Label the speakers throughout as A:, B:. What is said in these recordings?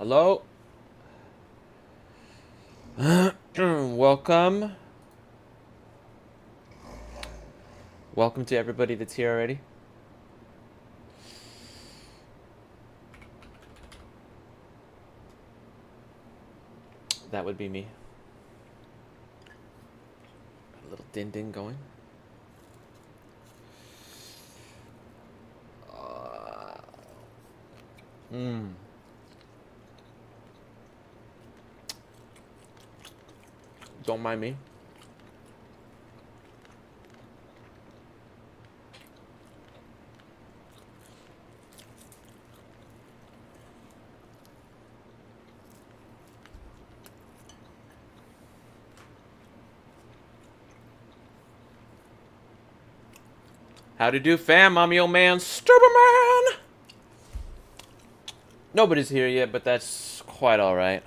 A: Hello? Welcome. Welcome to everybody that's here already. That would be me. A little din din going. Mmm. Don't mind me. How to do, fam? I'm your man, Stuberman. Nobody's here yet, but that's quite alright.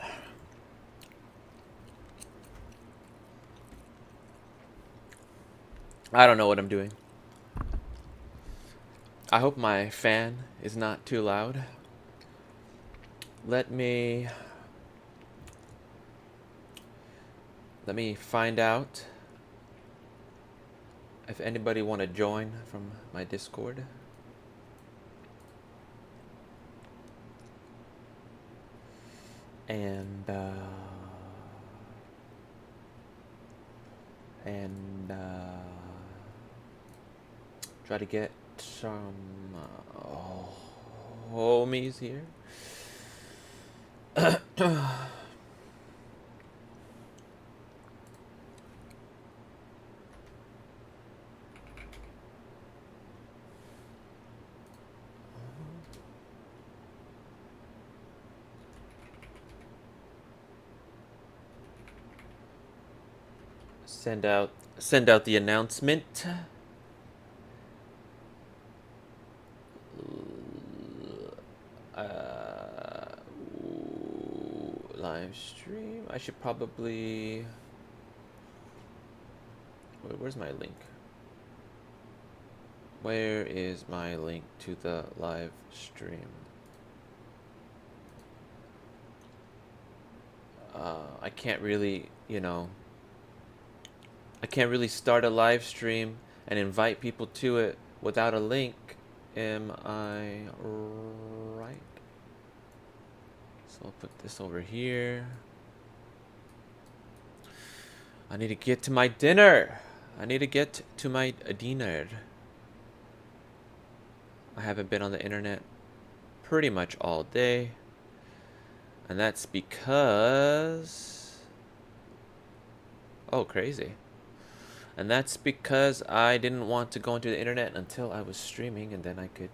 A: I don't know what I'm doing. I hope my fan is not too loud. Let me find out if anybody want to join from my Discord. And try to get some homies here. Send out the announcement. Live stream. I should probably. Where's my link? Where is my link to the live stream? I can't really, I can't really start a live stream and invite people to it without a link. Am I right? So I'll put this over here. I need to get to my dinner. I haven't been on the internet pretty much all day. And that's because... Oh, crazy. And that's because I didn't want to go into the internet until I was streaming, and then I could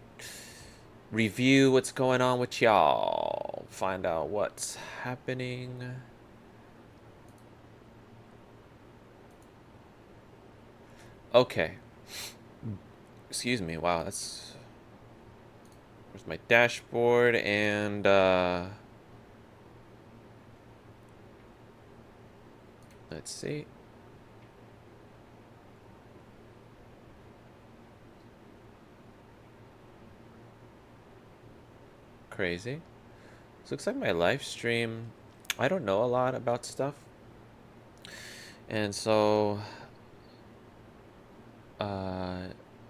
A: review what's going on with y'all. Find out what's happening. Okay. Excuse me. Wow, that's... Where's my dashboard and let's see. Crazy. This looks like my live stream. I don't know a lot about stuff. And so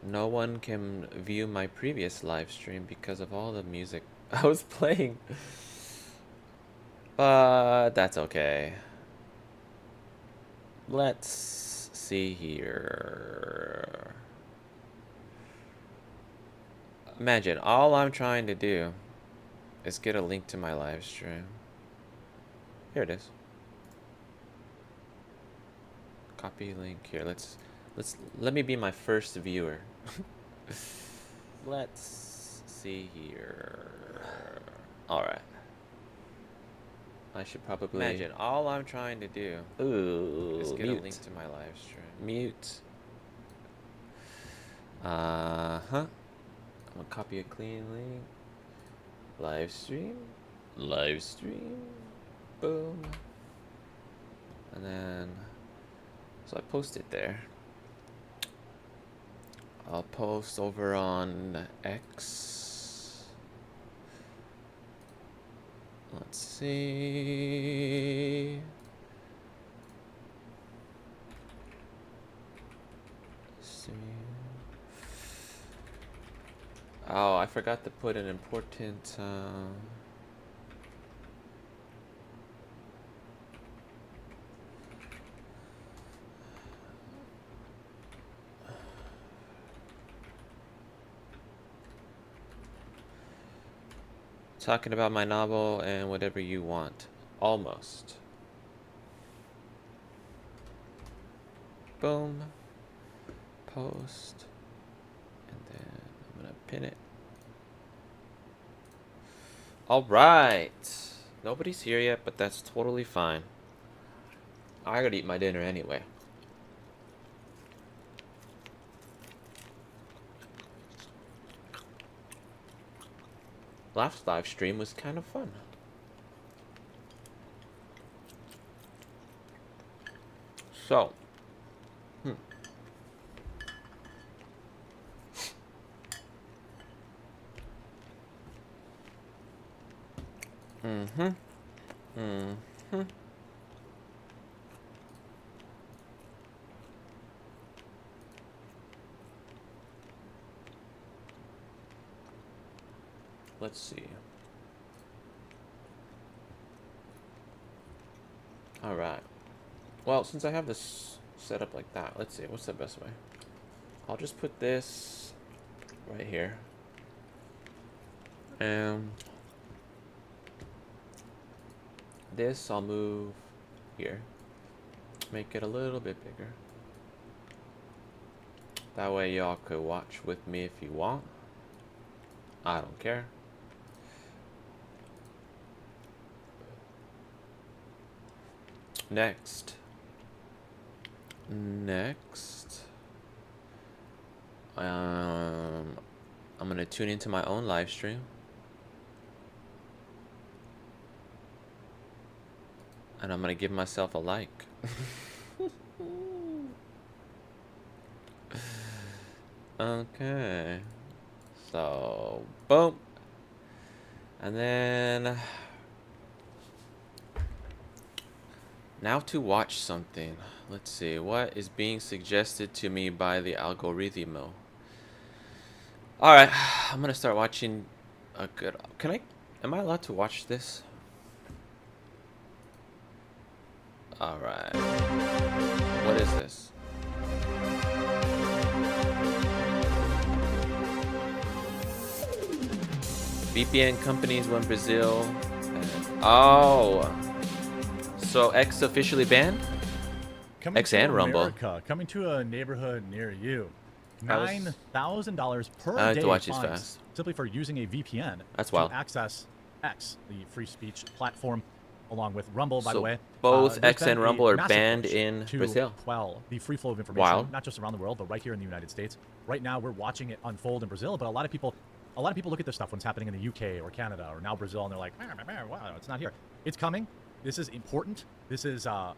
A: no one can view my previous live stream because of all the music I was playing. But that's okay. Let's see here. Imagine all I'm trying to do is get a link to my live stream. Here it is. Copy link here. Let me be my first viewer. Let's see here. All right. I should probably imagine all I'm trying to do is get a link to my live stream. Mute. I'm gonna copy a clean link. Live stream. Boom. And then, so I posted there. I'll post over on X. Let's see. Oh, I forgot to put an important. Talking about my novel and whatever you want. Almost. Boom. Post. And then I'm gonna pin it. Alright. Nobody's here yet, but that's totally fine. I gotta eat my dinner anyway. Last live stream was kind of fun. So. Let's see. All right. Well, since I have this set up like that, let's see. What's the best way? I'll just put this right here. And this I'll move here. Make it a little bit bigger. That way y'all could watch with me if you want. I don't care. Next, I'm gonna tune into my own live stream. And I'm gonna give myself a like. Okay. So, boom. And then now to watch something. Let's see. What is being suggested to me by the algorithm? Alright. I'm gonna start watching a good... Am I allowed to watch this? Alright. What is this? VPN companies when Brazil... Oh... So X officially banned? X and Rumble.
B: Coming to a neighborhood near you. $9,000 per day
A: to watch these
B: fines
A: fast.
B: simply for using a VPN
A: That's wild.
B: to access X, the free speech platform, along with Rumble, by
A: So
B: the way.
A: both X
B: been
A: and
B: a
A: Rumble are
B: massive
A: banned
B: push
A: in
B: to
A: Brazil.
B: quell the free flow of information,
A: Wild.
B: not just around the world, but right here in the United States. Right now, we're watching it unfold in Brazil, but a lot of people look at this stuff when it's happening in the UK or Canada or now Brazil, and they're like, wow, it's not here. It's coming. This is important. This is a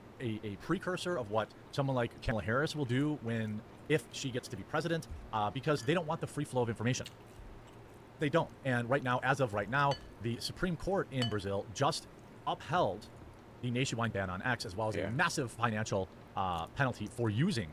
B: precursor of what someone like Kamala Harris will do if she gets to be president, because they don't want the free flow of information. They don't. And right now, as of right now, the Supreme Court in Brazil just upheld the nationwide ban on X, as well as a massive financial penalty for using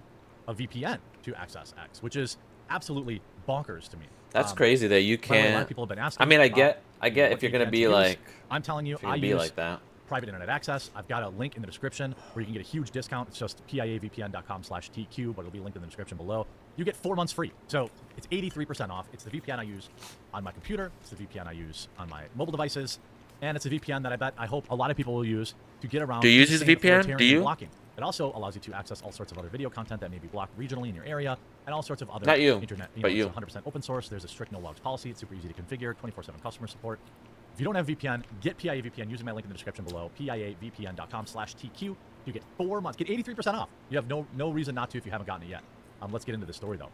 B: a VPN to access X, which is absolutely bonkers to me.
A: That's crazy that you can't.
B: A lot of people have been asking.
A: I mean, I get if you're gonna be like.
B: I'm telling you, I
A: be
B: use
A: like that.
B: private internet access. I've got a link in the description where you can get a huge discount. It's just piavpn.com/TQ, but it'll be linked in the description below. You get 4 months free. So it's 83% off. It's the VPN I use on my computer. It's the VPN I use on my mobile devices. And it's a VPN that I hope a lot of people will use to get around.
A: Do you use this VPN? Do you?
B: Blocking. It also allows you to access all sorts of other video content that may be blocked regionally in your area, and all sorts of other
A: Not you,
B: internet.
A: But
B: it's 100% open source. There's a strict no logs policy. It's super easy to configure. 24/7 customer support. If you don't have VPN, get PIA VPN using my link in the description below, piavpn.com/TQ. You get 4 months, get 83% off. You have no reason not to if you haven't gotten it yet. Let's get into the story, though.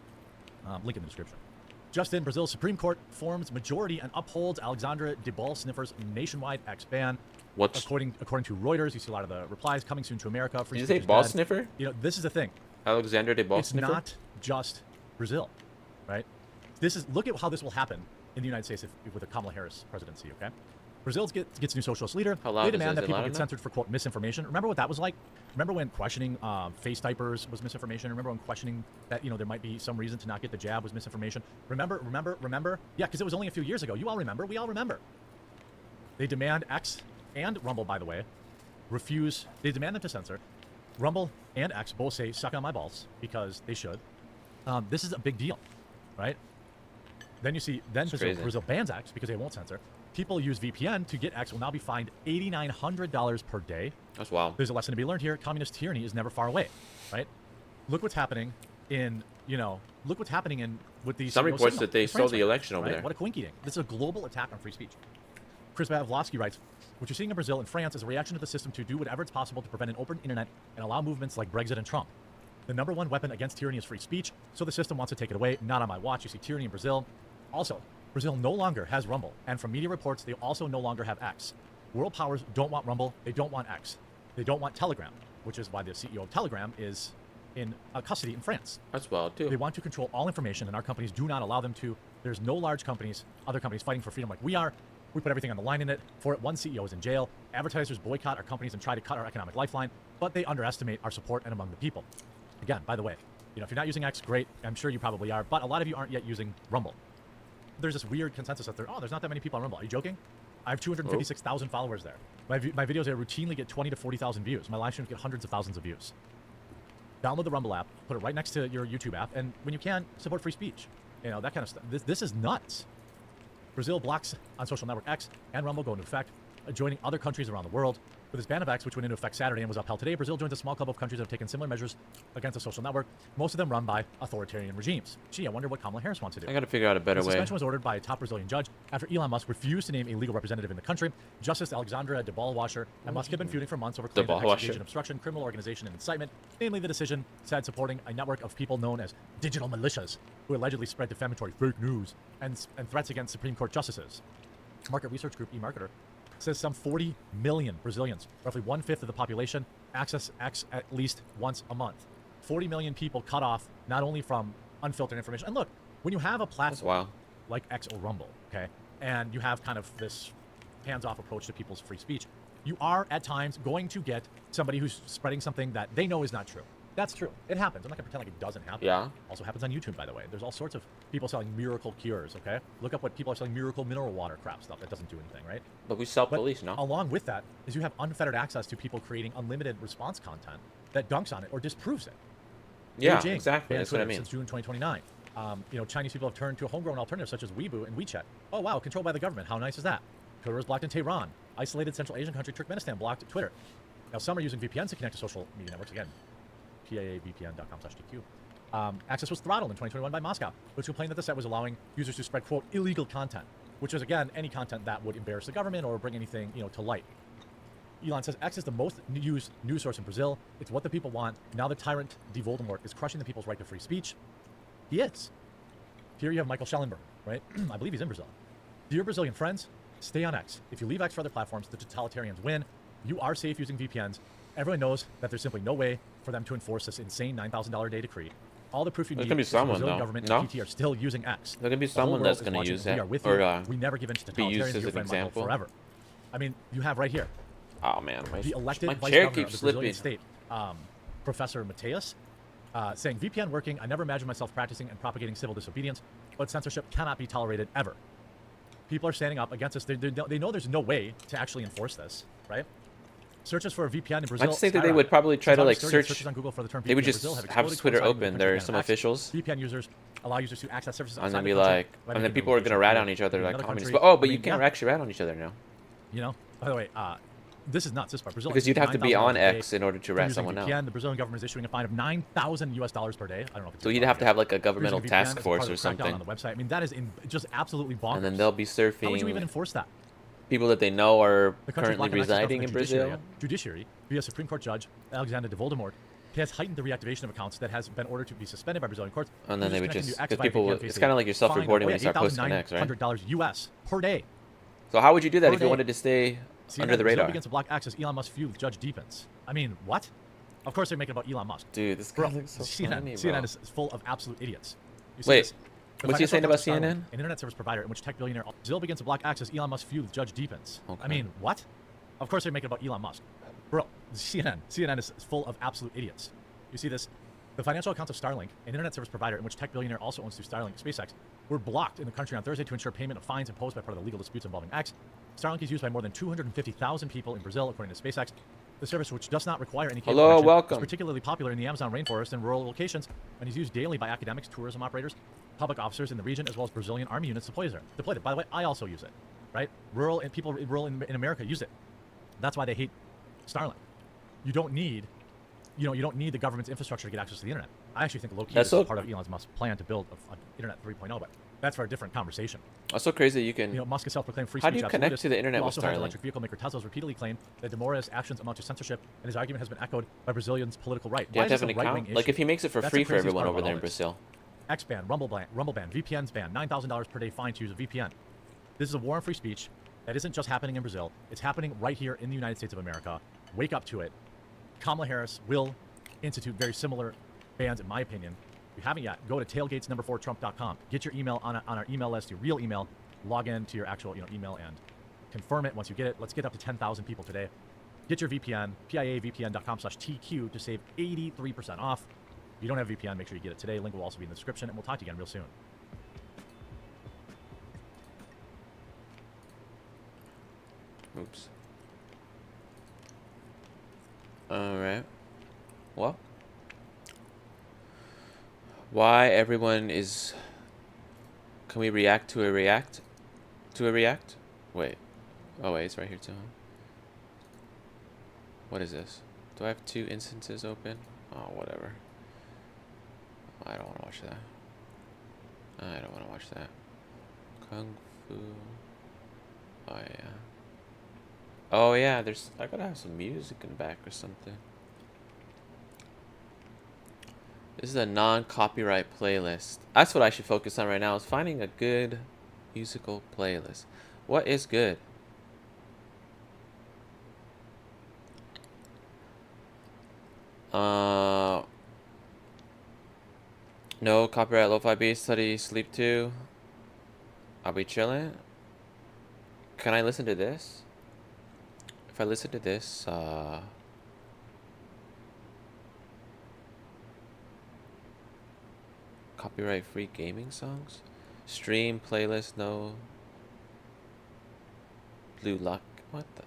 B: Link in the description. Just in, Brazil's Supreme Court forms majority and upholds Alexandra de Ball Sniffer's nationwide X ban. According to Reuters, you see a lot of the replies coming soon to America.
A: Did you say ball sniffer?
B: You know, this is the thing.
A: Alexandra de Ball Sniffer?
B: It's not just Brazil, right? Look at how this will happen in the United States with a Kamala Harris presidency, okay? Brazil gets new socialist leader.
A: How loud
B: They
A: is it?
B: demand
A: Is
B: that
A: it
B: people
A: loud
B: get
A: enough?
B: censored for, quote, misinformation. Remember what that was like? Remember when questioning face diapers was misinformation? Remember when questioning that, there might be some reason to not get the jab was misinformation? Remember? Yeah, because it was only a few years ago. You all remember. We all remember. They demand X and Rumble, by the way, they demand them to censor. Rumble and X both say, suck on my balls, because they should. This is a big deal, right? Then Brazil bans X because they won't censor. People use VPN to get X will now be fined $8,900 per day.
A: That's wild.
B: There's a lesson to be learned here. Communist tyranny is never far away, right? Look what's happening with these.
A: Some reports that they stole the election over there.
B: What a quinky ding. This is a global attack on free speech. Chris Pavlovsky writes, what you're seeing in Brazil and France is a reaction to the system to do whatever it's possible to prevent an open internet and allow movements like Brexit and Trump. The number one weapon against tyranny is free speech, so the system wants to take it away. Not on my watch. You see tyranny in Brazil. Also, Brazil no longer has Rumble, and from media reports, they also no longer have X. World powers don't want Rumble. They don't want X. They don't want Telegram, which is why the CEO of Telegram is in custody in France.
A: That's wild, too.
B: They want to control all information, and our companies do not allow them to. There's no large companies, other companies fighting for freedom like we are. We put everything on the line in it. For it, one CEO is in jail. Advertisers boycott our companies and try to cut our economic lifeline, but they underestimate our support and among the people. Again, by the way, if you're not using X, great. I'm sure you probably are, but a lot of you aren't yet using Rumble. There's this weird consensus out there. Oh, there's not that many people on Rumble. Are you joking? I have 256,000 followers there. My videos there routinely get 20 to 40,000 views. My live streams get hundreds of thousands of views. Download the Rumble app, put it right next to your YouTube app, and when you can, support free speech. That kind of stuff. This is nuts. Brazil blocks on social network X and Rumble go into effect, joining other countries around the world. With this ban of X, which went into effect Saturday and was upheld today, Brazil joins a small club of countries that have taken similar measures against the social network, most of them run by authoritarian regimes. Gee, I wonder what Kamala Harris wants to do.
A: I got to figure out a better
B: The
A: way.
B: suspension was ordered by a top Brazilian judge after Elon Musk refused to name a legal representative in the country. Justice Alexandra de Ballwasher and Musk have been feuding for months over claims that X engaged in obstruction, criminal organization, and incitement. Namely, the decision said supporting a network of people known as digital militias who allegedly spread defamatory fake news and threats against Supreme Court justices. Market research group eMarketer says some 40 million Brazilians, roughly 1/5 of the population, access X at least once a month. 40 million people cut off not only from unfiltered information. And look, when you have a platform like X or Rumble, okay, and you have kind of this hands-off approach to people's free speech, you are at times going to get somebody who's spreading something that they know is not true. That's true. It happens. I'm not going to pretend like it doesn't happen.
A: Yeah.
B: Also happens on YouTube, by the way. There's all sorts of people selling miracle cures, okay? Look up what people are selling miracle mineral water crap stuff. That doesn't do anything, right?
A: But we self-police, no?
B: Along with that is you have unfettered access to people creating unlimited response content that dunks on it or disproves it.
A: Yeah,
B: Beijing
A: exactly. That's what I mean.
B: Since June 2029. Chinese people have turned to a homegrown alternatives such as Weibo and WeChat. Oh, wow, controlled by the government. How nice is that? Twitter was blocked in Tehran. Isolated Central Asian country Turkmenistan blocked Twitter. Now, some are using VPNs to connect to social media networks. Again, paavpn.com/DQ. Access was throttled in 2021 by Moscow, which complained that the site was allowing users to spread, quote, illegal content, which is, again, any content that would embarrass the government or bring anything, to light. Elon says X is the most used news source in Brazil. It's what the people want. Now the tyrant de Voldemort is crushing the people's right to free speech. He is. Here you have Michael Schellenberg, right? I believe he's in Brazil. Dear Brazilian friends, stay on X. If you leave X for other platforms, the totalitarians win. You are safe using VPNs. Everyone knows that there's simply no way for them to enforce this insane $9,000 a day decree. All the proof you need is the Brazilian government and PT are still using X.
A: There's going to be someone that's going to use that. Or
B: we never give in to
A: be used
B: totalitarians.
A: as
B: Your
A: an
B: friend Michael
A: example.
B: forever. I mean, you have right here.
A: Oh, man.
B: The elected
A: my
B: vice
A: chair
B: governor
A: keeps
B: of the Brazilian
A: slipping.
B: state, Professor Mateus, saying, VPN working, I never imagined myself practicing and propagating civil disobedience, but censorship cannot be tolerated ever. People are standing up against this. They know there's no way to actually enforce this, right? Searches for a VPN in Brazil.
A: I'd say that they would probably try to like search.
B: Searches on Google for the term
A: They would
B: VPN in
A: just
B: Brazil
A: have Twitter open. There are some officials,
B: VPN users allow users to access services
A: and
B: outside
A: then
B: the
A: be
B: country
A: like,
B: by
A: and then
B: making
A: people are gonna rat on each other like communists. But but you can't actually rat on each other now.
B: By the way, this is nuts. This part, Brazil,
A: because you'd have to be on X in order to rat
B: using
A: someone
B: VPN.
A: out.
B: The Brazilian government is issuing a fine of $9,000 per day. I don't know if it's
A: So you'd have to have like a governmental
B: using
A: task
B: VPN as
A: force
B: part
A: or
B: of the crackdown
A: something,
B: on the website. I mean, that is just absolutely bonkers.
A: and then they'll be
B: How would you even
A: surfing
B: enforce that?
A: people that they know are
B: The country's
A: currently
B: blocking access
A: residing
B: from
A: in
B: the
A: Brazil.
B: Judiciary, via Supreme Court Judge Alexandra de Voldemort, has heightened the reactivation of accounts that has been ordered to be suspended by Brazilian courts.
A: And then they would
B: Users
A: just,
B: connecting to
A: because
B: X
A: people,
B: via VPN
A: it's
B: face
A: kind
B: a
A: of like you're self-reporting when you start posting on X, right?
B: $8,900 US per day.
A: So how would you do that
B: Per
A: if you
B: day.
A: wanted to stay
B: CNN
A: under the
B: Brazil
A: radar?
B: begins to block access. Elon Musk feud with Judge deepens. I mean, what? Of course they're making it about Elon Musk.
A: Dude, this guy
B: Bro,
A: looks so
B: CNN,
A: funny, bro.
B: CNN is full of absolute idiots. You see
A: Wait,
B: this? The
A: What's he
B: financial
A: saying about
B: accounts of Starlink,
A: CNN?
B: an internet service provider in which tech billionaire Brazil begins to block access. Elon Musk feud with Judge deepens.
A: Okay.
B: I mean, what? Of course they're making it about Elon Musk. Bro, CNN is full of absolute idiots. You see this? The financial accounts of Starlink, an internet service provider in which tech billionaire also owns through Starlink SpaceX, were blocked in the country on Thursday to ensure payment of fines imposed by part of the legal disputes involving X. Starlink is used by more than 250,000 people in Brazil, according to SpaceX. The service, which does not require any cable
A: Hello,
B: connection,
A: welcome.
B: is particularly popular in the Amazon rainforest and rural locations, and is used daily by academics, tourism operators, public officers in the region, as well as Brazilian army units deployed it. By the way, I also use it, right? Rural in America use it. That's why they hate Starlink. You don't need the government's infrastructure to get access to the internet. I actually think low-key is part of Elon Musk's plan to build an internet 3.0, but that's for a different conversation.
A: That's so crazy you can...
B: Musk is self-proclaimed free
A: How
B: speech
A: do you connect
B: absolutist,
A: to the internet
B: who
A: with
B: also has
A: Starlink?
B: electric vehicle maker Tesla's repeatedly claimed that De Moraes' actions amount to censorship, and his argument has been echoed by Brazilians' political right.
A: Do you
B: Why
A: have to
B: is
A: have
B: this
A: an
B: a right-wing
A: account?
B: issue?
A: Like, if he makes it for
B: That's
A: free
B: the
A: for
B: craziest
A: everyone
B: part
A: over
B: about
A: there
B: all
A: in
B: this.
A: Brazil.
B: X ban, Rumble ban, VPNs ban, $9,000 per day fine to use a VPN. This is a war on free speech that isn't just happening in Brazil. It's happening right here in the United States of America. Wake up to it. Kamala Harris will institute very similar bans, in my opinion. If you haven't yet, go to tailgatesnumber4trump.com. Get your email on our email list, your real email. Log in to your actual email and confirm it once you get it. Let's get up to 10,000 people today. Get your VPN, piavpn.com/TQ to save 83% off. If you don't have VPN, make sure you get it today. Link will also be in the description, and we'll talk to you again real soon.
A: Oops. Alright. Well. Why everyone is... Can we react to a react? To a react? Wait. Oh wait, it's right here too. Huh? What is this? Do I have 2 instances open? Oh, whatever. I don't want to watch that. I don't want to watch that. Kung Fu. Oh yeah. Oh yeah, there's... I gotta have some music in the back or something. This is a non-copyright playlist. That's what I should focus on right now, is finding a good musical playlist. What is good? No copyright lo-fi beats, study, sleep too. I'll be chilling. Can I listen to this? If I listen to this, copyright free gaming songs? Stream, playlist, no. Blue luck, what the?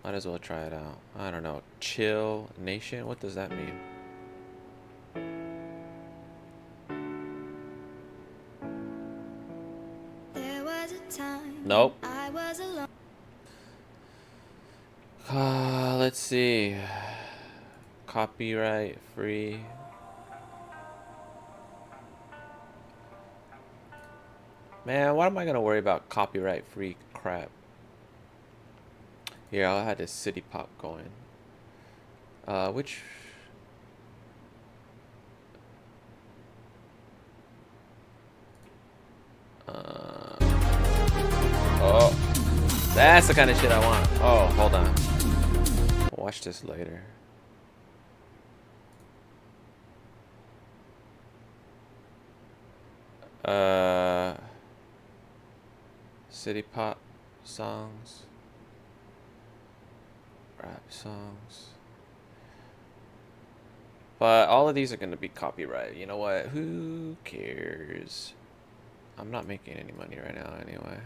A: Might as well try it out. I don't know. Chill Nation, what does that mean?
C: There was a time
A: Nope.
C: I was alone.
A: Let's see. Copyright free. Man, what am I gonna worry about copyright free crap? Here, I'll have this city pop going. Which... Oh, that's the kind of shit I want. Oh, hold on. Watch this later. City pop songs, rap songs. But all of these are going to be copyrighted. You know what? Who cares? I'm not making any money right now anyway.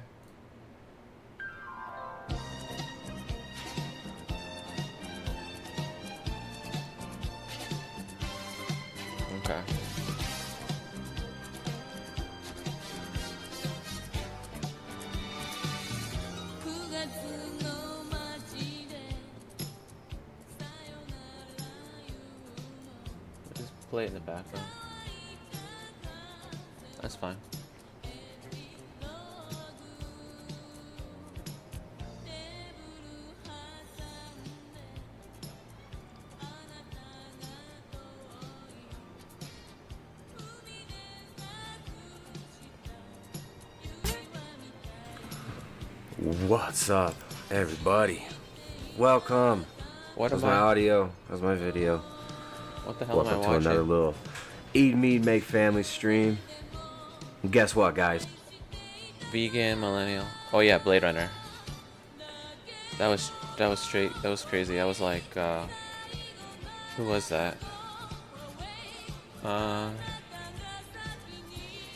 A: Okay. Just play it in the background. That's fine.
D: What's up, everybody? Welcome.
A: What
D: How's
A: am
D: my
A: I?
D: audio? How's my video?
A: What the hell am I
D: Welcome to another
A: watching?
D: little Eat, Meet, Make Family stream. Guess what, guys?
A: Vegan millennial. Oh yeah, Blade Runner. That was straight. That was crazy. I was like, who was that? I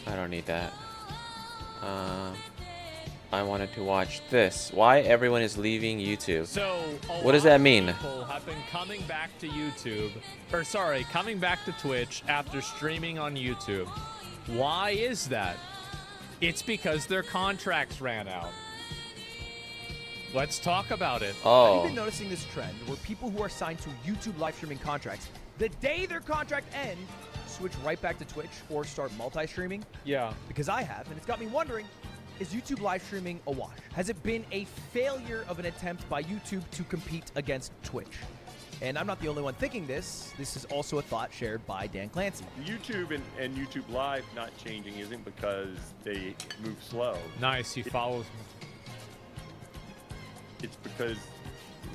A: don't need that. I wanted to watch this. Why everyone is leaving YouTube?
E: So,
A: What does that mean?
E: People have been coming back to YouTube, or sorry, coming back to Twitch after streaming on YouTube. Why is that? It's because their contracts ran out. Let's talk about it.
F: I've
A: Oh,
F: been noticing this trend where people who are signed to YouTube live streaming contracts, the day their contract ends, switch right back to Twitch or start multi-streaming.
E: Yeah.
F: Because I have, and it's got me wondering, is YouTube live streaming a wash? Has it been a failure of an attempt by YouTube to compete against Twitch? And I'm not the only one thinking this. This is also a thought shared by Dan Clancy.
G: YouTube and YouTube Live not changing isn't because they move slow.
E: Nice, he follows me.
G: It's because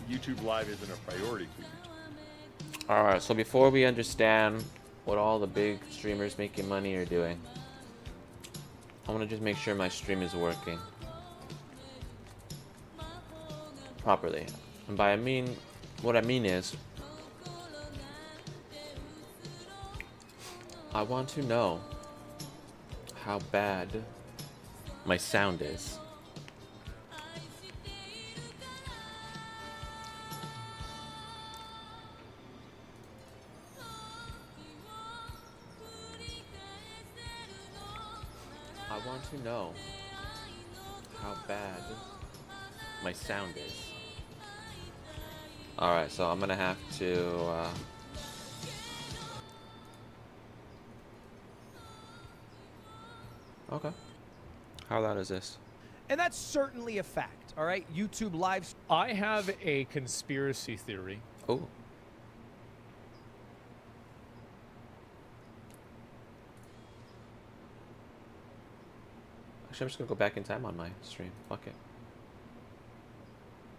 G: YouTube Live isn't a priority for YouTube.
A: all right. So before we understand what all the big streamers making money are doing, I want to just make sure my stream is working properly. And by what I mean is, I want to know how bad my sound is. I want to know how bad my sound is. Alright, so I'm gonna have to okay. How loud is this?
F: And that's certainly a fact, all right? YouTube live
E: I have a conspiracy theory.
A: Oh. Actually, I'm just gonna go back in time on my stream. Fuck it.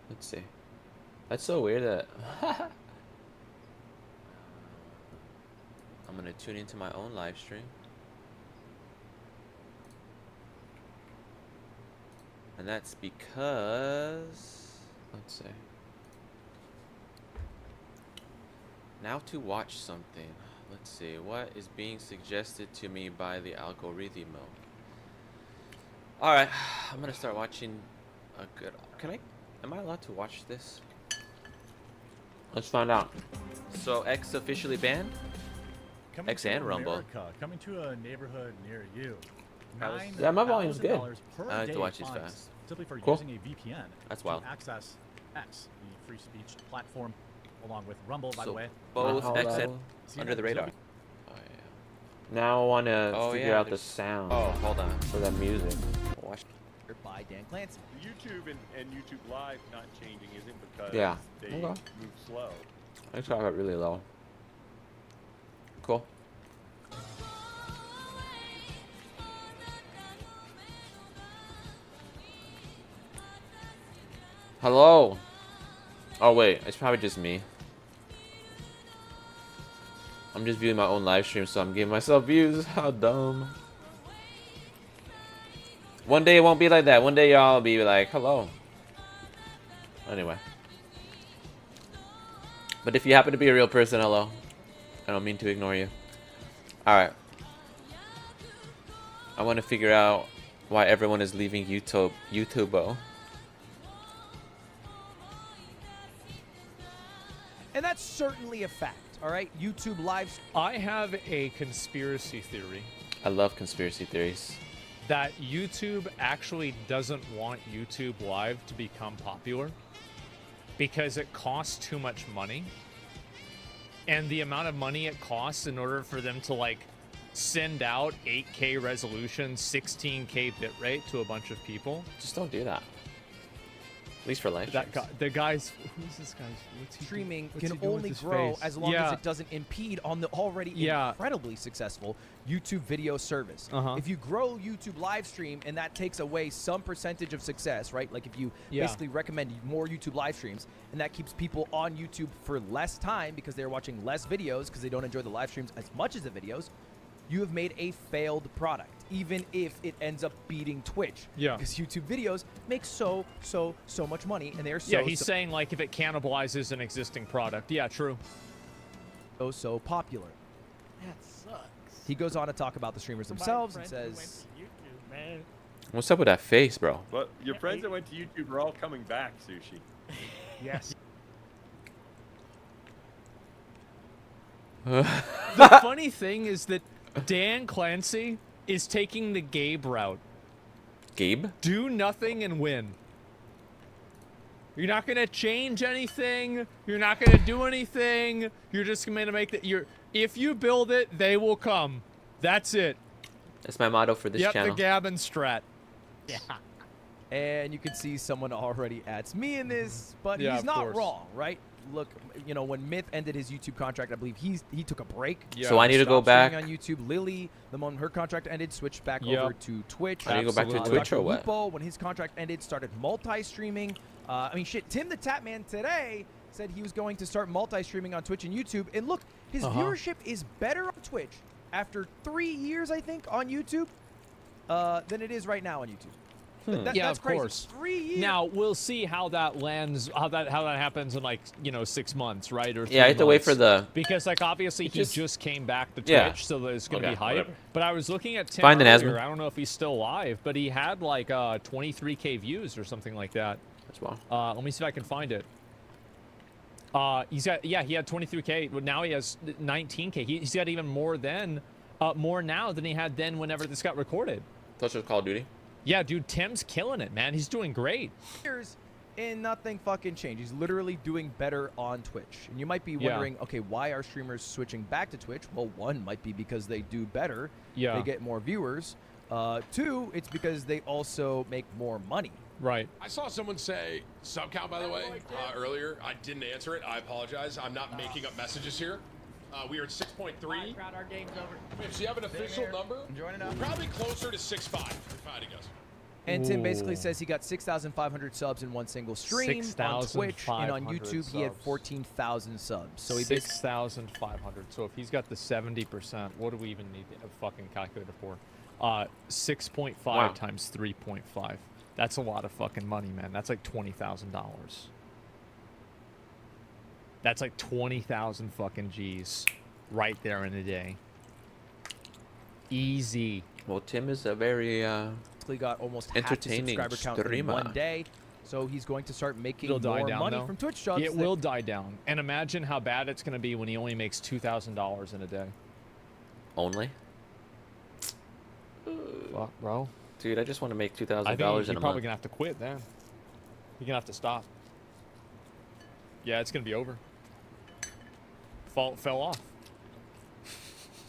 A: Let's see. That's so weird that I'm gonna tune into my own live stream. And that's because, let's see. Now to watch something. Let's see. What is being suggested to me by the algorithm? Alright. I'm gonna start watching a good... Am I allowed to watch this? Let's find out. So, X officially banned?
B: Coming
A: X
B: to
A: and Rumble.
B: America, coming to a neighborhood near you.
A: Yeah, my volume's good.
B: $9,000 per
A: I have to
B: day
A: watch these
B: fines
A: fast.
B: Simply for
A: Cool.
B: using a VPN
A: That's
B: to
A: wild.
B: access X, the free speech platform, along with Rumble, by the
A: So,
B: way.
A: both
B: Rumble.
A: X and
B: See
A: under the
B: that?
A: radar.
B: So-
A: Oh, yeah. Now I want to Oh, figure yeah,
B: Uh,
A: out the
B: there's-
A: sound
E: Oh, hold on.
A: for that music. Watch.
F: by Dan Clancy.
G: YouTube and YouTube Live not changing isn't because
A: Yeah.
G: they
A: Okay.
G: move slow.
A: I just got it really low. Cool. Hello. Oh wait, it's probably just me. I'm just viewing my own live stream, so I'm giving myself views. How dumb. One day it won't be like that. One day y'all will be like, hello. Anyway. But if you happen to be a real person, hello. I don't mean to ignore you. Alright. I want to figure out why everyone is leaving YouTube.
F: And that's certainly a fact, all right? YouTube live
E: I have a conspiracy theory
A: I love conspiracy theories.
E: that YouTube actually doesn't want YouTube Live to become popular because it costs too much money. And the amount of money it costs in order for them to like send out 8K resolution, 16K bitrate to a bunch of people.
A: Just don't do that. At least for live
E: That
A: streams.
E: guy, the guy's, who's this guy? What's he
F: streaming
E: what's
F: can
E: he doing with
F: only
E: his
F: grow
E: face?
F: as long
E: Yeah.
F: as it doesn't impede on the already
E: Yeah.
F: incredibly successful YouTube video service.
E: Uh-huh.
F: If you grow YouTube live stream and that takes away some percentage of success, right? Like if you
E: Yeah.
F: basically recommend more YouTube live streams and that keeps people on YouTube for less time because they're watching less videos because they don't enjoy the live streams as much as the videos, you have made a failed product. even if it ends up beating Twitch.
E: Yeah.
F: Because YouTube videos make so much money, and they're
E: Yeah, he's saying like if it cannibalizes an existing product. Yeah, true.
F: so popular.
H: That sucks.
F: He goes on to talk about the streamers themselves and says,
A: What's up with that face, bro?
G: Well, your friends that went to YouTube are all coming back, Sushi.
H: Yes.
E: The funny thing is that Dan Clancy is taking the Gabe route.
A: Gabe?
E: Do nothing and win. You're not gonna change anything. You're not gonna do anything. You're just gonna make that. If you build it, they will come. That's it.
A: That's my motto for this
E: Yep,
A: channel.
E: the Gavin strat.
H: Yeah.
F: and you can see someone already adds me in this, but
E: Yeah,
F: he's
E: of
F: not
E: course.
F: wrong, right? Look, you know, when Myth ended his YouTube contract, I believe he took a break.
E: Yeah.
A: So I need to go
F: Stopped
A: back.
F: streaming on YouTube. Lily, the moment her contract ended, switched back
E: Yep.
F: over to Twitch.
A: I need to go back to
E: Absolutely.
A: Twitch
F: Dr.
A: or what?
F: Lupo, when his contract ended, started multi-streaming. I mean, shit, Tim the Tapman today said he was going to start multi-streaming on Twitch and YouTube. And look, his viewership is better on Twitch after 3 years, I think, on YouTube than it is right now on YouTube.
E: Yeah,
F: That's
E: of
F: crazy.
E: course.
F: 3 years.
E: Now we'll see how that lands, how that happens in like 6 months, right? Or
A: Yeah, I have to wait for the.
E: because like obviously he
A: just-
E: just came back to Twitch,
A: Yeah.
E: so there's gonna
A: Okay,
E: be hype.
A: whatever.
E: But I was looking at Tim
A: Find an
E: earlier.
A: Asmund.
E: I don't know if he's still live, but he had like 23K views or something like that.
A: That's well.
E: Let me see if I can find it. He had 23K. But now he has 19K. He's got even more now than he had then whenever this got recorded.
A: That's just Call of Duty.
E: Yeah, dude, Tim's killing it, man. He's doing great.
F: Years and nothing fucking changed. He's literally doing better on Twitch. And you might be
E: Yeah.
F: wondering, okay, why are streamers switching back to Twitch? Well, one might be because they do better.
E: Yeah.
F: They get more viewers. Two, it's because they also make more money.
E: Right.
I: I saw someone say sub count, by the way, earlier. I didn't answer it. I apologize. I'm not making up messages here. We are at 6.3.
H: Crowd, our game's over.
I: If you have an official number,
H: joining up.
I: probably closer to 6.5, if I had to guess.
F: And Tim basically
E: Ooh.
F: says he got 6,500 subs in one single stream on Twitch, and on
E: 6,500
F: YouTube he had
E: subs.
F: 14,000 subs. So he basically
E: 6,500. So if he's got the 70%, what do we even need a fucking calculator for? 6.5
A: Wow.
E: times 3.5. That's a lot of fucking money, man. That's like $20,000. That's like 20,000 fucking G's right there in a day. Easy.
A: Well, Tim is a very.
F: got almost half the
A: Entertaining
F: subscriber count in
A: streamer.
F: one day. So he's going to start making
E: It'll die
F: more
E: down,
F: money
E: though.
F: from Twitch subs.
E: It will die down. And imagine how bad it's going to be when he only makes $2,000 in a day.
A: Only?
E: Fuck, bro.
A: Dude, I just want to make
E: I
A: $2,000
E: think
A: in
E: you're
A: a
E: probably
A: month.
E: gonna have to quit then. You're gonna have to stop. Yeah, it's gonna be over. Fell off.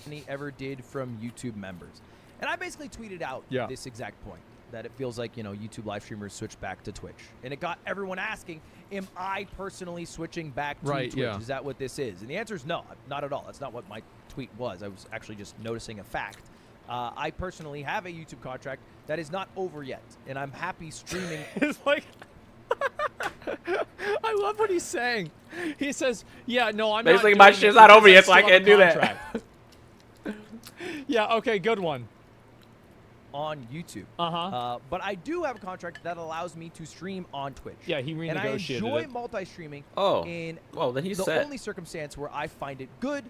F: He ever did from YouTube members. And I basically tweeted out
E: Yeah.
F: this exact point, that it feels like, YouTube live streamers switch back to Twitch. And it got everyone asking, am I personally switching back to
E: Right,
F: Twitch?
E: yeah.
F: Is that what this is? And the answer is no, not at all. That's not what my tweet was. I was actually just noticing a fact. I personally have a YouTube contract that is not over yet, and I'm happy streaming.
E: It's like I love what he's saying. He says, "Yeah, no, I'm
A: Basically,
E: not
A: my
E: doing
A: shit's
E: it
A: not
E: because
A: over yet, so I
E: still have
A: can't
E: a
A: do that."
E: contract." Yeah, okay, good one.
F: on YouTube.
E: Uh-huh.
F: But I do have a contract that allows me to stream on Twitch.
E: Yeah, he
F: And I
E: renegotiated
F: enjoy
E: it.
F: multi-streaming
A: Oh.
F: in
A: Well, then he's
F: the
A: set.
F: only circumstance where I find it good,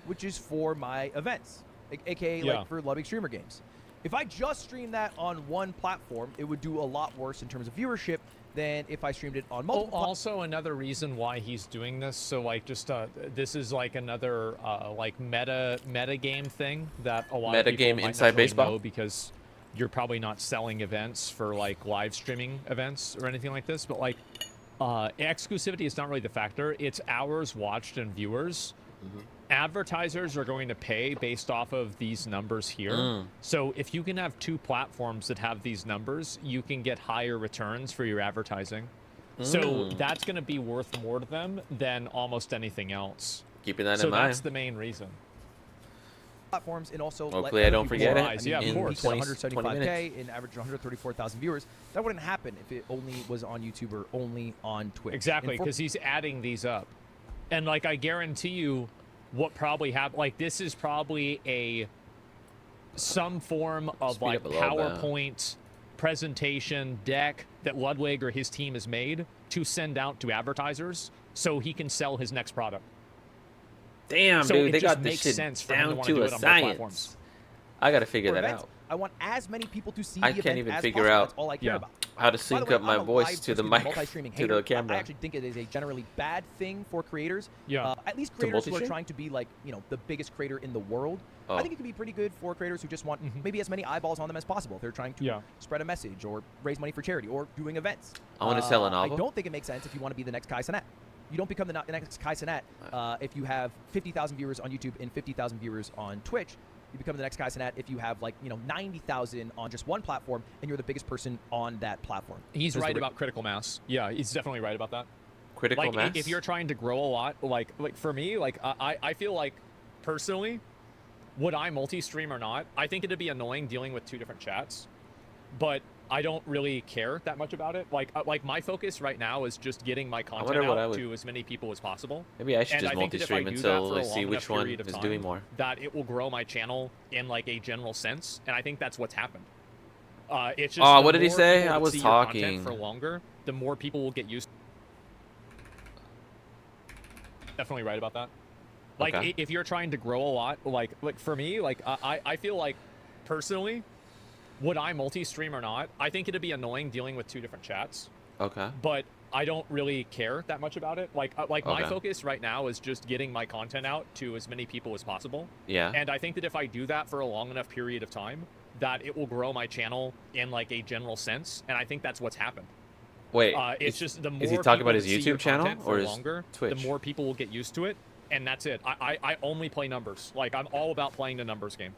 F: which is for my events, aka
E: Yeah.
F: like for Lubbock Streamer Games. If I just stream that on one platform, it would do a lot worse in terms of viewership than if I streamed it on
E: Oh,
F: multiple
E: also another reason why he's doing this. So like, just this is like another like meta game thing that a lot
A: Meta
E: of people
A: game
E: might
A: inside
E: not really
A: baseball?
E: know because you're probably not selling events for like live streaming events or anything like this. But like, exclusivity is not really the factor. It's hours watched and viewers. Advertisers are going to pay based off of these numbers here. So if you can have two platforms that have these numbers, you can get higher returns for your advertising. So that's going to be worth more to them than almost anything else.
A: Keeping that
E: So
A: in mind.
E: that's the main reason.
F: platforms, and also
A: Hopefully
F: let
A: I don't
F: other people
A: forget it
F: rise.
E: Yeah,
F: I mean,
E: of
F: he
E: course.
F: peaked at
A: 20
F: 175K
A: minutes.
F: and averaged 134,000 viewers. That wouldn't happen if it only was on YouTube or only on Twitch.
E: Exactly,
F: And for-
E: because he's adding these up. And like, I guarantee you what probably happened, like this is probably some form of
A: Speed
E: like
A: up a little bit.
E: PowerPoint presentation deck that Ludwig or his team has made to send out to advertisers so he can sell his next product.
A: Damn,
E: So
A: dude,
E: it
A: they
E: just
A: got this
E: makes
A: shit
E: sense for him to
A: down
E: wanna
A: to
E: do
A: a
E: it on both
A: science.
E: platforms.
A: I gotta figure
F: For
A: that
F: events,
A: out.
F: I want as many people to see
A: I
F: the
A: can't
F: event
A: even
F: as
A: figure
F: possible.
A: out
F: That's all I care
E: Yeah.
F: about.
A: How to
F: By the
A: sync
F: way,
A: up my
F: I'm a
A: voice
F: live-
A: to the
F: excuse me,
A: mic,
F: multi-streaming
A: to
F: hater.
A: the camera.
F: I actually think it is a generally bad thing for creators.
E: Yeah.
F: At least
A: To
F: creators who are
A: multi-stream?
F: trying to be like, the biggest creator in the world.
A: Oh.
F: I think it can be pretty good for creators who just want maybe as many eyeballs on them as possible. If they're trying to
E: Yeah.
F: spread a message or raise money for charity or doing events.
A: I wanna sell a
F: I
A: novel.
F: don't think it makes sense if you want to be the next Kai Cenat. You don't become the next Kai Cenat if you have 50,000 viewers on YouTube and 50,000 viewers on Twitch. You become the next Kai Cenat if you have 90,000 on just one platform and you're the biggest person on that platform.
E: He's
F: There's
E: right
F: the-
E: about critical mass. Yeah, he's definitely right about that.
A: Critical
E: Like
A: mass.
E: if you're trying to grow a lot, like for me, like I feel like personally, would I multi-stream or not? I think it'd be annoying dealing with two different chats, but I don't really care that much about it. Like my focus right now is just getting my content
A: wonder what I
E: out
A: would-
E: to as many people as possible.
A: Maybe I should
E: And
A: just
E: I think that if I
A: multi-stream
E: do that
A: until
E: for a
A: I see
E: long
A: which
E: enough
A: one
E: period of
A: is
E: time,
A: doing more.
E: that it will grow my channel in like a general sense, and I think that's what's happened. It's just
A: Oh,
E: the
A: what did he
E: more
A: say?
E: people
A: I
E: that
A: was
E: see your content
A: talking.
E: for longer, the more people will get used. Definitely right about that. Like
A: Okay.
E: if you're trying to grow a lot, like for me, like I feel like personally, would I multi-stream or not? I think it'd be annoying dealing with two different chats,
A: Okay.
E: but I don't really care that much about it. Like my
A: Okay.
E: focus right now is just getting my content out to as many people as possible.
A: Yeah.
E: And I think that if I do that for a long enough period of time, that it will grow my channel in like a general sense, and I think that's what's happened.
A: Wait.
E: It's just the more
A: is he talking
E: people
A: about his
E: that see your
A: YouTube channel
E: content
A: or
E: for
A: his
E: longer,
A: Twitch?
E: the more people will get used to it, and that's it. I only play numbers. Like I'm all about playing the numbers game.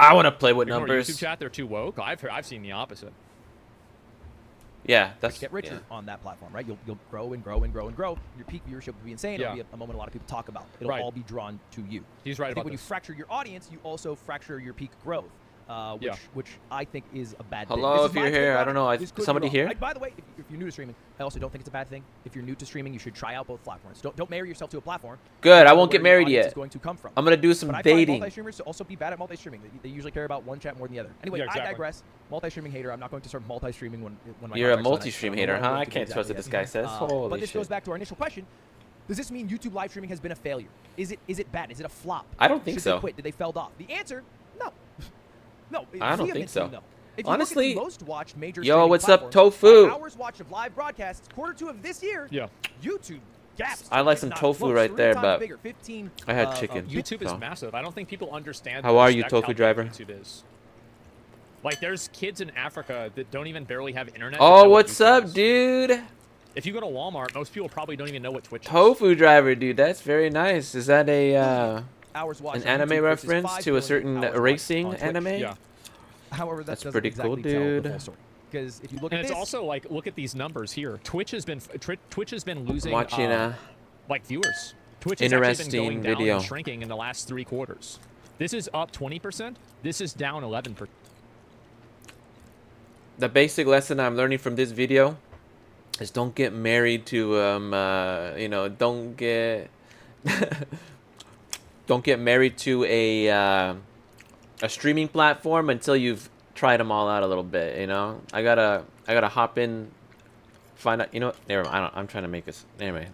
A: I want to play with
E: Ignore
A: numbers.
E: YouTube chat, they're too woke. I've seen the opposite.
A: Yeah, that's
F: get richer
A: yeah.
F: on that platform, right? You'll grow and grow and grow and grow. Your peak viewership will be insane.
E: Yeah.
F: It'll be a moment a lot of people talk about. It'll
E: Right.
F: all be drawn to you.
E: He's right
F: I think
E: about
F: when you
E: this.
F: fracture your audience, you also fracture your peak growth,
E: Yeah.
F: which I think is a bad thing.
A: Hello,
F: This is
A: if
F: my
A: you're
F: take
A: here.
F: on
A: I don't
F: it.
A: know.
F: This could be
A: Somebody
F: wrong.
A: here?
F: By the way, if you're new to streaming, I also don't think it's a bad thing. If you're new to streaming, you should try out both platforms. Don't marry yourself to a platform.
A: Good. I
F: Don't know
A: won't
F: where
A: get
F: your
A: married
F: audience
A: yet.
F: Is going to come from.
A: I'm gonna do some
F: But I
A: dating.
F: find multi-streamers to also be bad at multi-streaming. They usually care about one chat more than the other. Anyway,
E: Yeah,
F: I
E: exactly.
F: digress. Multi-streaming hater. I'm not going to start multi-streaming when my
A: You're a
F: contract's done.
A: multi-stream
F: I don't know
A: hater,
F: what I'm
A: huh?
F: going
A: I
F: to do
A: can't trust what
F: exactly
A: this guy
F: yet.
A: says. Holy
F: But this
A: shit.
F: goes back to our initial question. Does this mean YouTube live streaming has been a failure? Is it bad? Is it a flop?
A: I don't think
F: Should
A: so.
F: They quit? Did they fell off? The answer, no. No.
A: I don't think so.
F: vehemently No. If you
A: Honestly,
F: look at the most watched major
A: yo,
F: streaming
A: what's up,
F: platforms,
A: Tofu?
F: by hours watched of live broadcasts, Q2 of this year,
E: Yeah.
F: YouTube gaps.
A: I like some
F: not
A: tofu
F: close,
A: right
F: 3
A: there,
F: times
A: but
F: bigger, 15,
A: I had
F: of
A: chicken.
E: YouTube is
A: So.
E: massive. I don't think people understand.
A: How
E: the
A: are you,
E: respect
A: Tofu
E: how big
A: driver?
E: YouTube is. Like, there's kids in Africa that don't even barely have internet. to
A: Oh,
E: know what
A: what's
E: YouTube
A: up,
E: is.
A: dude?
E: If you go to Walmart, most people probably don't even know what Twitch is.
A: Tofu driver, dude. That's very nice. Is that a
F: hours watched
A: an
F: on
A: anime
F: YouTube versus
A: reference
F: 5
A: to a
F: billion
A: certain
F: hours watched
A: racing
F: on Twitch.
A: anime?
E: Yeah.
F: However, that
A: That's
F: doesn't
A: pretty cool,
F: exactly tell the
A: dude.
F: full story. Because if you look
E: And
F: at
E: it's
F: this,
E: also like, look at these numbers here. Twitch has been losing
A: Watching
E: like viewers. Twitch has actually been
A: interesting
E: going down
A: video.
E: and shrinking in the last 3 quarters. This is up 20%. This is down 11%.
A: The basic lesson I'm learning from this video is don't get married to don't get don't get married to a streaming platform until you've tried them all out a little bit. I gotta hop in, find out. Never mind. I'm trying to make this anyway.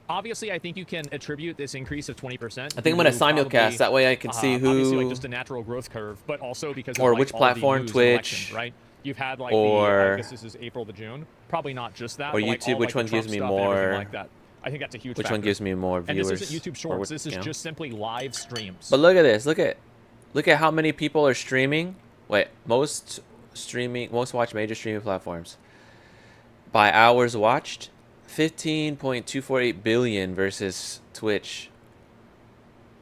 E: Obviously, I think you can attribute this increase of 20%.
A: I think I'm gonna simulcast, that way I can see
E: Obviously, like
A: who
E: just a natural growth curve, but also because of
A: or
E: like,
A: which
E: all the
A: platform,
E: news and
A: Twitch,
E: election, right? You've had like
A: or-
E: I guess this is April to June. Probably not just that.
A: or
E: but, like,
A: YouTube,
E: all,
A: which
E: like,
A: one
E: the Trump
A: gives me
E: stuff and everything
A: more-
E: like that. I think that's a huge
A: which
E: factor.
A: one gives me more
E: And
A: viewers.
E: this isn't YouTube
A: or
E: Shorts.
A: what-
E: This is just simply live streams.
A: But look at this. Look at how many people are streaming. Wait, most watched major streaming platforms by hours watched, 15.248 billion versus Twitch.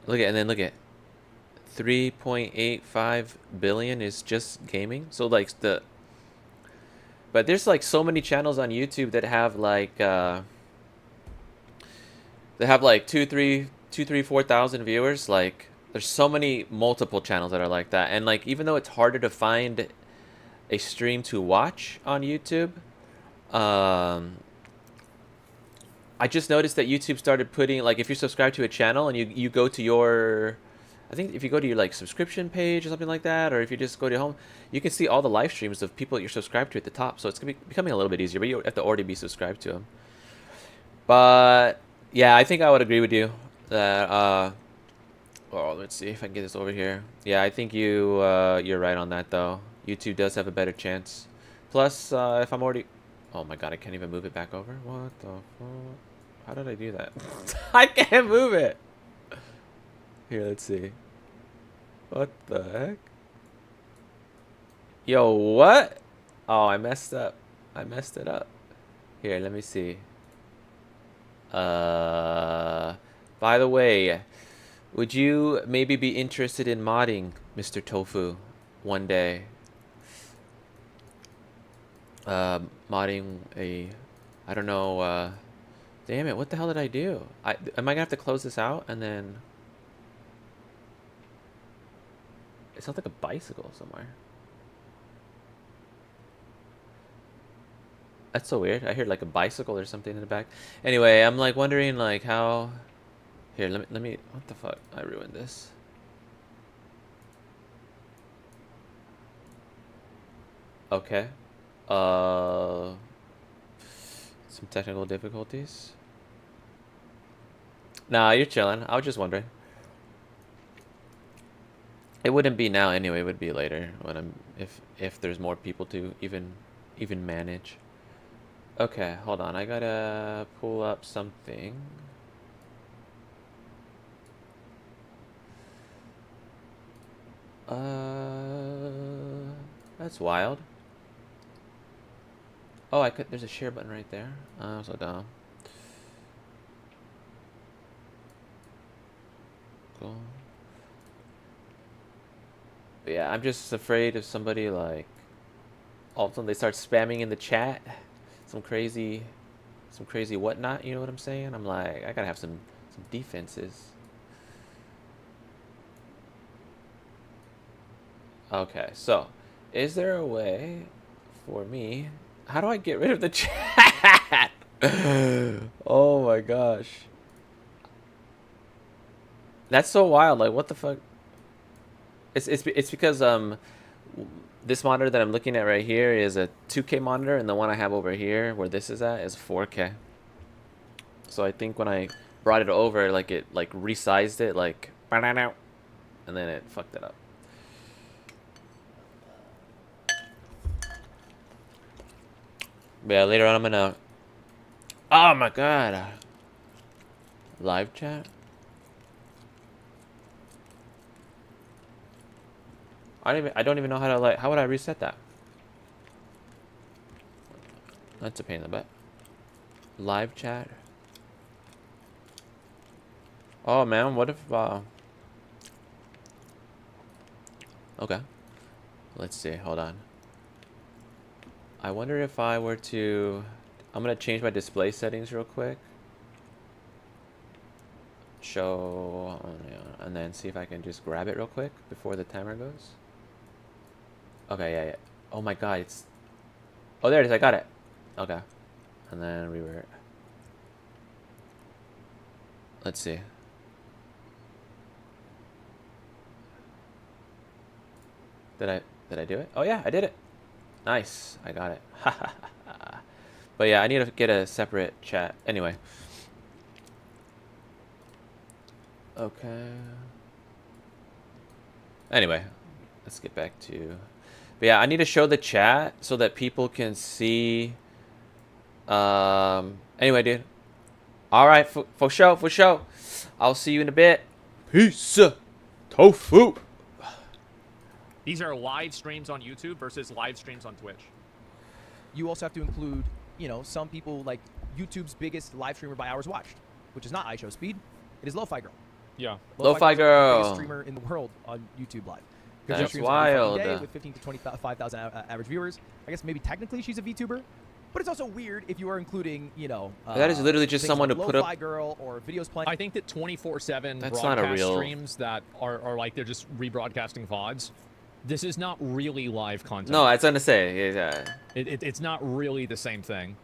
A: Look at 3.85 billion is just gaming. So like but there's like so many channels on YouTube that have like they have like 4,000 viewers. Like there's so many multiple channels that are like that, and like even though it's harder to find a stream to watch on YouTube, I just noticed that YouTube started putting, like, if you're subscribed to a channel and you go to your I think if you go to your like subscription page or something like that, or if you just go to home, you can see all the live streams of people that you're subscribed to at the top. So it's gonna be becoming a little bit easier, but you have to already be subscribed to them. But yeah, I think I would agree with you that oh, let's see if I can get this over here. Yeah, I think you're right on that though. YouTube does have a better chance. Plus, if I'm already, oh my god, I can't even move it back over. What the fuck? How did I do that? I can't move it. Here, let's see. What the heck? Yo, what? Oh, I messed up. I messed it up. Here, let me see. By the way, would you maybe be interested in modding Mr. Tofu one day? Modding a, I don't know, damn it, what the hell did I do? Am I gonna have to close this out and then... It sounds like a bicycle somewhere. That's so weird. I heard like a bicycle or something in the back. Anyway, I'm like wondering like how... Here, let me, what the fuck? I ruined this. Okay. Some technical difficulties. Nah, you're chilling. I was just wondering. It wouldn't be now anyway. It would be later when I'm if there's more people to even manage. Okay, hold on. I gotta pull up something. That's wild. Oh, I could. There's a share button right there. I'm so dumb. Cool. But yeah, I'm just afraid of somebody like all of a sudden they start spamming in the chat, some crazy whatnot. You know what I'm saying? I'm like, I gotta have some defenses. Okay, so is there a way for me? How do I get rid of the chat? Oh my gosh. That's so wild. Like, what the fuck? It's because this monitor that I'm looking at right here is a 2K monitor, and the one I have over here where this is at is 4K. So I think when I brought it over, like it like resized it like, and then it fucked it up. But yeah, later on I'm gonna... Oh my god. Live chat? I don't even know how to like... How would I reset that? That's a pain in the butt. Live chat? Oh man, what if... Okay. Let's see, hold on. I wonder if I were to... I'm going to change my display settings real quick. Show... And then see if I can just grab it real quick before the timer goes. Okay, yeah. Oh my god, it's... Oh, there it is. I got it. Okay. And then revert. Let's see. Did I do it? Oh yeah, I did it. Nice, I got it. But yeah, I need to get a separate chat. Anyway. Okay. Anyway, let's get back to... But yeah, I need to show the chat so that people can see... Anyway, dude. Alright, for sure. I'll see you in a bit. Peace. Tofu.
J: These are live streams on YouTube versus live streams on Twitch.
F: You also have to include, you know, some people like YouTube's biggest live streamer by hours watched, which is not iShowSpeed. It is Lo-Fi Girl.
J: Yeah.
A: Lo-Fi
F: Girl is
A: Girl.
F: the biggest streamer in the world on YouTube Live.
A: That's
F: she
A: wild.
F: Day with 15 to 25,000 average viewers. I guess maybe technically she's a VTuber, but it's also weird if you are including, you know,
A: that is literally just someone
F: like
A: to put up...
F: Lo-Fi Girl or videos playing.
J: I think that 24/7
A: That's not a
J: broadcast
A: real...
J: streams that are like they're just rebroadcasting VODs. This is not really live content.
A: No, I was gonna say, yeah.
J: It's not really the same thing.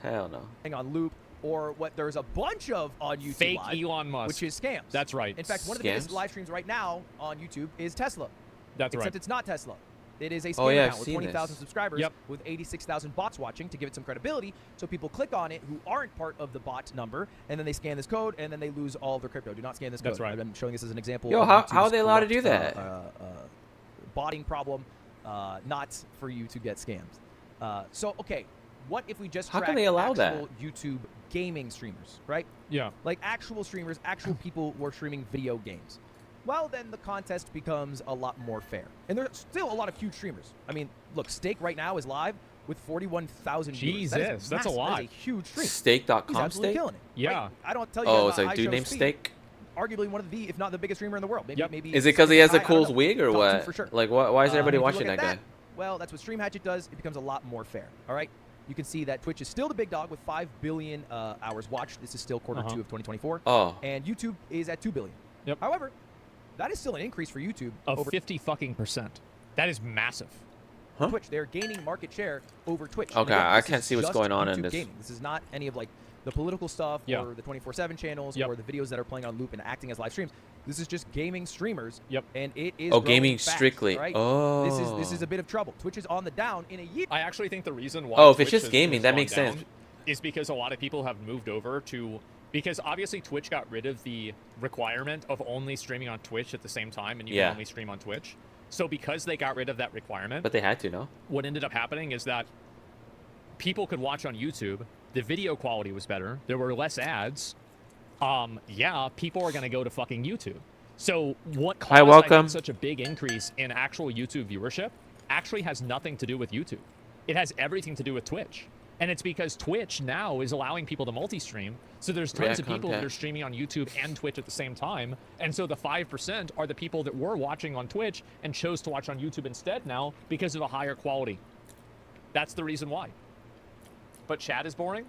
A: Hell no.
F: On loop, or what there's a bunch of on YouTube
J: Fake
F: Live,
J: Elon Musk.
F: which is scams.
J: That's right.
F: In fact, one of the biggest
A: Scams?
F: live streams right now on YouTube is Tesla.
J: That's
F: Except
J: right.
F: it's not Tesla. It is a scam
A: Oh, yeah, I've
F: account with
A: seen
F: 20,000
A: this.
F: subscribers
J: Yep.
F: with 86,000 bots watching to give it some credibility. So people click on it who aren't part of the bot number, and then they scan this code, and then they lose all of their crypto. Do not scan this code.
J: That's right.
F: I'm showing this as an example.
A: Yo,
F: of
A: how
F: YouTube's
A: are they allowed to do
F: corrupt,
A: that?
F: Botting problem, not for you to get scams. So, okay, what if we just
A: How can
F: track
A: they allow that?
F: actual YouTube gaming streamers, right?
J: Yeah.
F: Like actual streamers, actual people who are streaming video games. Well, then the contest becomes a lot more fair. And there's still a lot of huge streamers. I mean, look, Steak right now is live with 41,000 viewers.
J: Jesus,
F: That is
J: that's a
F: massive.
J: lot.
F: That is a huge stream. He's
A: Steak.com
F: absolutely
A: steak?
F: killing it.
J: Yeah.
F: Right? I don't tell you
A: Oh,
F: guys
A: it's like
F: about
A: dude
F: iShow's
A: named
F: speed.
A: Steak?
F: Arguably one of the, if not the biggest streamer in the world. Maybe,
J: Yep.
F: maybe
A: Is it because he has a
F: high, I don't
A: cool
F: know.
A: wig or
F: Top two
A: what?
F: for sure.
A: Like, why is everybody
F: if you
A: watching
F: look
A: that
F: at
A: guy?
F: Well, that's what Stream Hatchet does. It becomes a lot more fair. All right. You can see that Twitch is still the big dog with 5 billion hours watched. This is still quarter 2 of 2024.
A: Oh.
F: And YouTube is at 2 billion.
J: Yep.
F: However, that is still an increase for YouTube
J: Of
F: over
J: 50%. That is massive.
A: Huh?
F: Twitch. They're gaining market share over Twitch.
A: Okay,
F: And again,
A: I
F: this
A: can't
F: is
A: see what's
F: just
A: going on
F: YouTube
A: in this.
F: Gaming. This is not any of like the political stuff
J: Yeah.
F: or the 24/7 channels
J: Yep.
F: or the videos that are playing on loop and acting as live streams. This is just gaming streamers.
J: Yep.
F: And it is
A: Oh,
F: growing
A: gaming
F: fast,
A: strictly.
F: Right?
A: Oh.
F: This is a bit of trouble. Twitch is on the down in a year.
J: I actually think the reason why
A: Oh, if it's
J: Twitch
A: just gaming,
J: has
A: that
J: gone
A: makes
J: down
A: sense.
J: is because a lot of people have moved over to, because obviously Twitch got rid of the requirement of only streaming on Twitch at the same time, and you
A: Yeah.
J: can only stream on Twitch. So because they got rid of that requirement,
A: But they had to, no?
J: what ended up happening is that people could watch on YouTube. The video quality was better. There were less ads. Yeah, people are going to go to fucking YouTube. So what caused I
A: welcome.
J: think, such a big increase in actual YouTube viewership actually has nothing to do with YouTube. It has everything to do with Twitch. And it's because Twitch now is allowing people to multi-stream. So there's tons
A: React
J: of people that
A: content.
J: are streaming on YouTube and Twitch at the same time. And so the 5% are the people that were watching on Twitch and chose to watch on YouTube instead now because of a higher quality. That's the reason why. But chat is boring.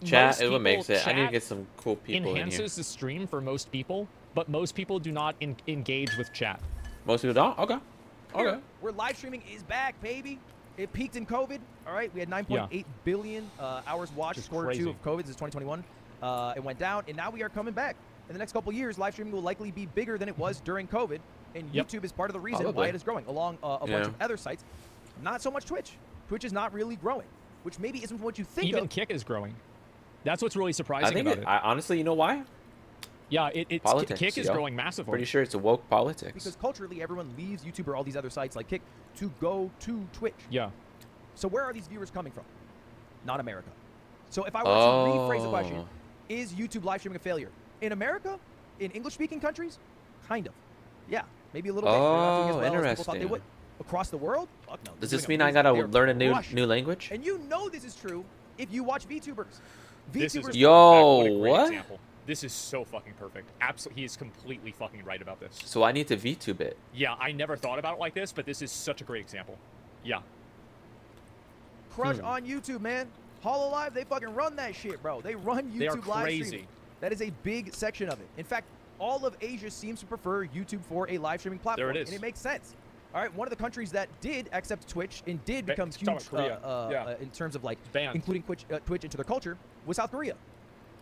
A: Chat
J: Most
A: is what makes
J: people-
A: it. I need to
J: chat
A: get some cool people in here.
J: enhances the stream for most people, but most people do not engage with chat.
A: Most people don't? Okay.
F: Here,
A: Okay.
F: where live streaming is back, baby. It peaked in COVID. All right, we had 9.8 billion hours watched.
J: Just
F: Quarter
J: crazy.
F: 2 of COVID. This is 2021. It went down, and now we are coming back. In the next couple years, live streaming will likely be bigger than it was during COVID, and
J: Yep.
F: YouTube is part of the reason
A: Probably.
F: why it is growing, along a bunch
A: Yeah.
F: of other sites. Not so much Twitch. Twitch is not really growing, which maybe isn't what you think
J: Even
F: of.
J: Kick is growing. That's what's really
A: I
J: surprising
A: think
J: about
A: it,
J: it.
A: I, honestly, you know why?
J: Yeah, it's
A: Politics,
J: Kick is
A: yo.
J: growing massively.
A: Pretty sure it's a woke politics.
F: Because culturally, everyone leaves YouTube or all these other sites like Kick to go to Twitch.
J: Yeah.
F: So where are these viewers coming from? Not America. So if I were to rephrase the question,
A: Oh.
F: is YouTube live streaming a failure? In America? In English-speaking countries? Kind of. Yeah, maybe a little bit. They're not doing as
A: Oh,
F: well as people thought they
A: interesting.
F: would. Across the world? Fuck no.
A: Does
F: They're
A: this
F: doing
A: mean I
F: amazing.
A: gotta
F: They're
A: learn a
F: crushing.
A: new language?
F: And you know this is true if you watch VTubers.
J: This is
F: VTubers.
A: Yo,
J: what a great
A: what?
J: example. This is so fucking perfect. Absolutely, he is completely fucking right about this.
A: So I need to VTube it.
J: Yeah, I never thought about it like this, but this is such a great example. Yeah.
F: Crush on YouTube, man. HoloLive, they fucking run that shit, bro. They run YouTube
J: They are
F: live
J: crazy.
F: streaming. That is a big section of it. In fact, all of Asia seems to prefer YouTube for a live streaming platform.
J: There it is.
F: And it makes sense. All right, one of the countries that did accept Twitch and did become
J: talking about
F: huge
J: Korea. Yeah.
F: in terms of like
J: Banned.
F: including Twitch into their culture was South Korea.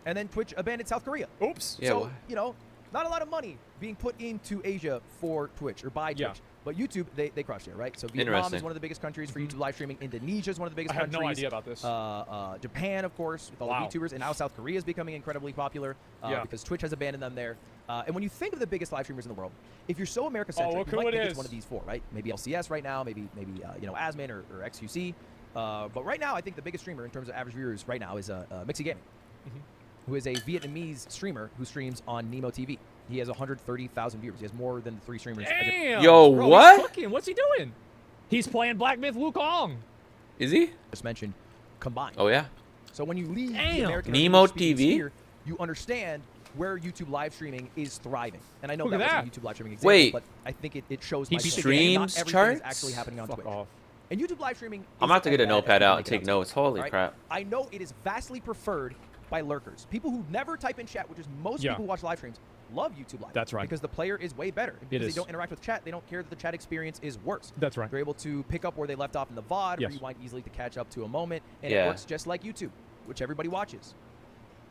F: And then Twitch abandoned South Korea.
J: Oops.
A: Yeah,
F: so,
A: why?
F: you know, not a lot of money being put into Asia for Twitch or by Twitch.
J: Yeah.
F: But YouTube, they crushed it, right? So Vietnam
A: Interesting.
F: is one of the biggest countries for YouTube live streaming. Indonesia is one of the biggest
J: I have
F: countries.
J: no idea about this.
F: Japan, of course, with all
J: Wow.
F: the YouTubers. And now South Korea is becoming incredibly popular
J: Yeah.
F: because Twitch has abandoned them there. And when you think of the biggest live streamers in the world, if you're so America-centric,
J: look
F: you
J: who
F: might
J: it
F: think
J: is.
F: it's one of these four, right? Maybe LCS right now, maybe Asman or XQC. But right now, I think the biggest streamer in terms of average viewers right now is Mixie Gaming, who is a Vietnamese streamer who streams on Nemo TV. He has 130,000 viewers. He has more than the three streamers.
J: Damn.
A: Yo,
J: Bro,
A: what?
J: He's cooking. What's he doing? He's playing Black Myth Wukong.
A: Is he?
F: Just mentioned combined.
A: Oh yeah.
F: So when you leave the
J: Damn.
F: American
A: Nemo
F: English-speaking
A: TV?
F: sphere, you understand where YouTube live streaming is thriving. And I know
J: Look
F: that
J: at
F: was a
J: that.
F: YouTube live streaming example,
A: Wait.
F: but I think it shows
J: He
F: my
J: beat the
F: point.
A: game.
F: Not
A: Streams
F: everything is
A: charts?
F: actually happening on
J: Fuck
F: Twitch.
J: off.
F: And YouTube live streaming
A: I'm about to
F: isn't
A: get a
F: as bad
A: notepad
F: as
A: out
F: people
A: and
F: make it
A: take
F: out to
A: notes.
F: be,
A: Holy
F: all right?
A: crap.
F: I know it is vastly preferred by lurkers. People who never type in chat, which is most
J: Yeah.
F: people who watch live streams, love YouTube Live.
J: That's right.
F: Because the player is way better. And because
J: is.
F: they don't interact with chat, they don't care that the chat experience is worse.
J: That's right.
F: They're able to pick up where they left off in the VOD,
J: Yes.
F: rewind easily to catch up to a moment, and
A: Yeah.
F: it works just like YouTube. which everybody watches.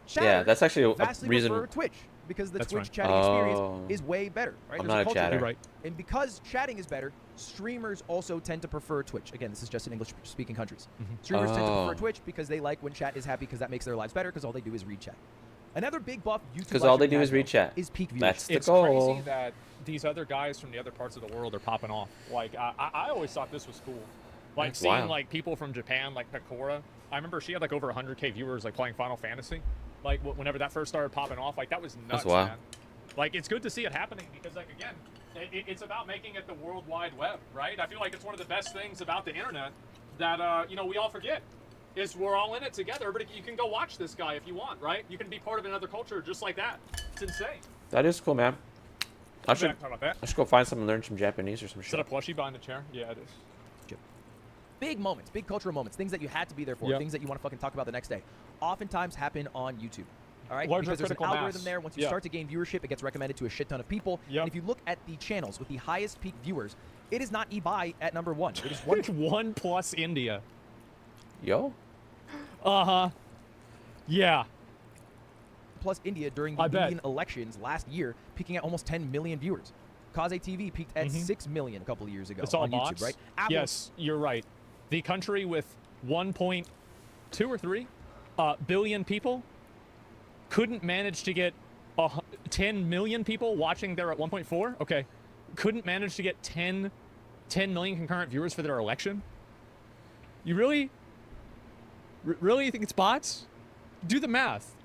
A: Yeah,
F: Chatters
A: that's actually a
F: vastly
A: reason.
F: prefer Twitch because the
J: That's
F: Twitch
J: right.
F: chatting
A: Oh.
F: experience is way better. Right?
A: I'm
F: There's
A: not a
F: culture
A: chatter.
F: there.
J: You're right.
F: And because chatting is better, streamers also tend to prefer Twitch. Again, this is just in English-speaking countries. Streamers tend to prefer
A: Oh.
F: Twitch because they like when chat is happy because that makes their lives better because all they do is read chat. Another big buff YouTube
A: Because all
F: live
A: they
F: streaming
A: do
F: has,
A: is read
F: though,
A: chat.
F: is peak viewership.
A: That's the
J: It's
A: goal.
J: crazy that these other guys from the other parts of the world are popping off. Like, I always thought this was cool. Like,
A: That's
J: seeing,
A: wild.
J: like, people from Japan, like Pecora. I remember she had, like, over 100K viewers, like, playing Final Fantasy. Like, whenever that first started popping off, like, that was nuts,
A: That's wild.
J: man. Like, it's good to see it happening because, like, again, it's about making it the World Wide Web, right? I feel like it's one of the best things about the internet that, you know, we all forget. Is we're all in it together, but you can go watch this guy if you want, right? You can be part of another culture just like that. It's insane.
A: That is cool, man. I should,
J: Talk about that.
A: I should go find some and learn some Japanese or some
J: Is that
A: shit.
J: a plushie behind the chair? Yeah, it is.
F: Big moments, big cultural moments, things that you had to be there for,
J: Yep.
F: things that you want to fucking talk about the next day, oftentimes happen on YouTube. All right,
J: Larger
F: because there's an
J: critical
F: algorithm
J: mass.
F: there. Once you
J: Yeah.
F: start to gain viewership, it gets recommended to a shit ton of people.
J: Yep.
F: And if you look at the channels with the highest peak viewers, it is not eBay at number one. It is one
J: One plus India.
A: Yo?
J: Uh-huh. Yeah.
F: plus India during the
J: I bet.
F: Indian elections last year, peaking at almost 10 million viewers. Kaze TV peaked at 6 million a couple of years ago
J: It's all
F: on
J: bots.
F: YouTube, right? Apple,
J: Yes, you're right. The country with 1.2 or 3 billion people couldn't manage to get 10 million people watching there at 1.4. Okay. Couldn't manage to get 10 million concurrent viewers for their election. You really think it's bots? Do the math.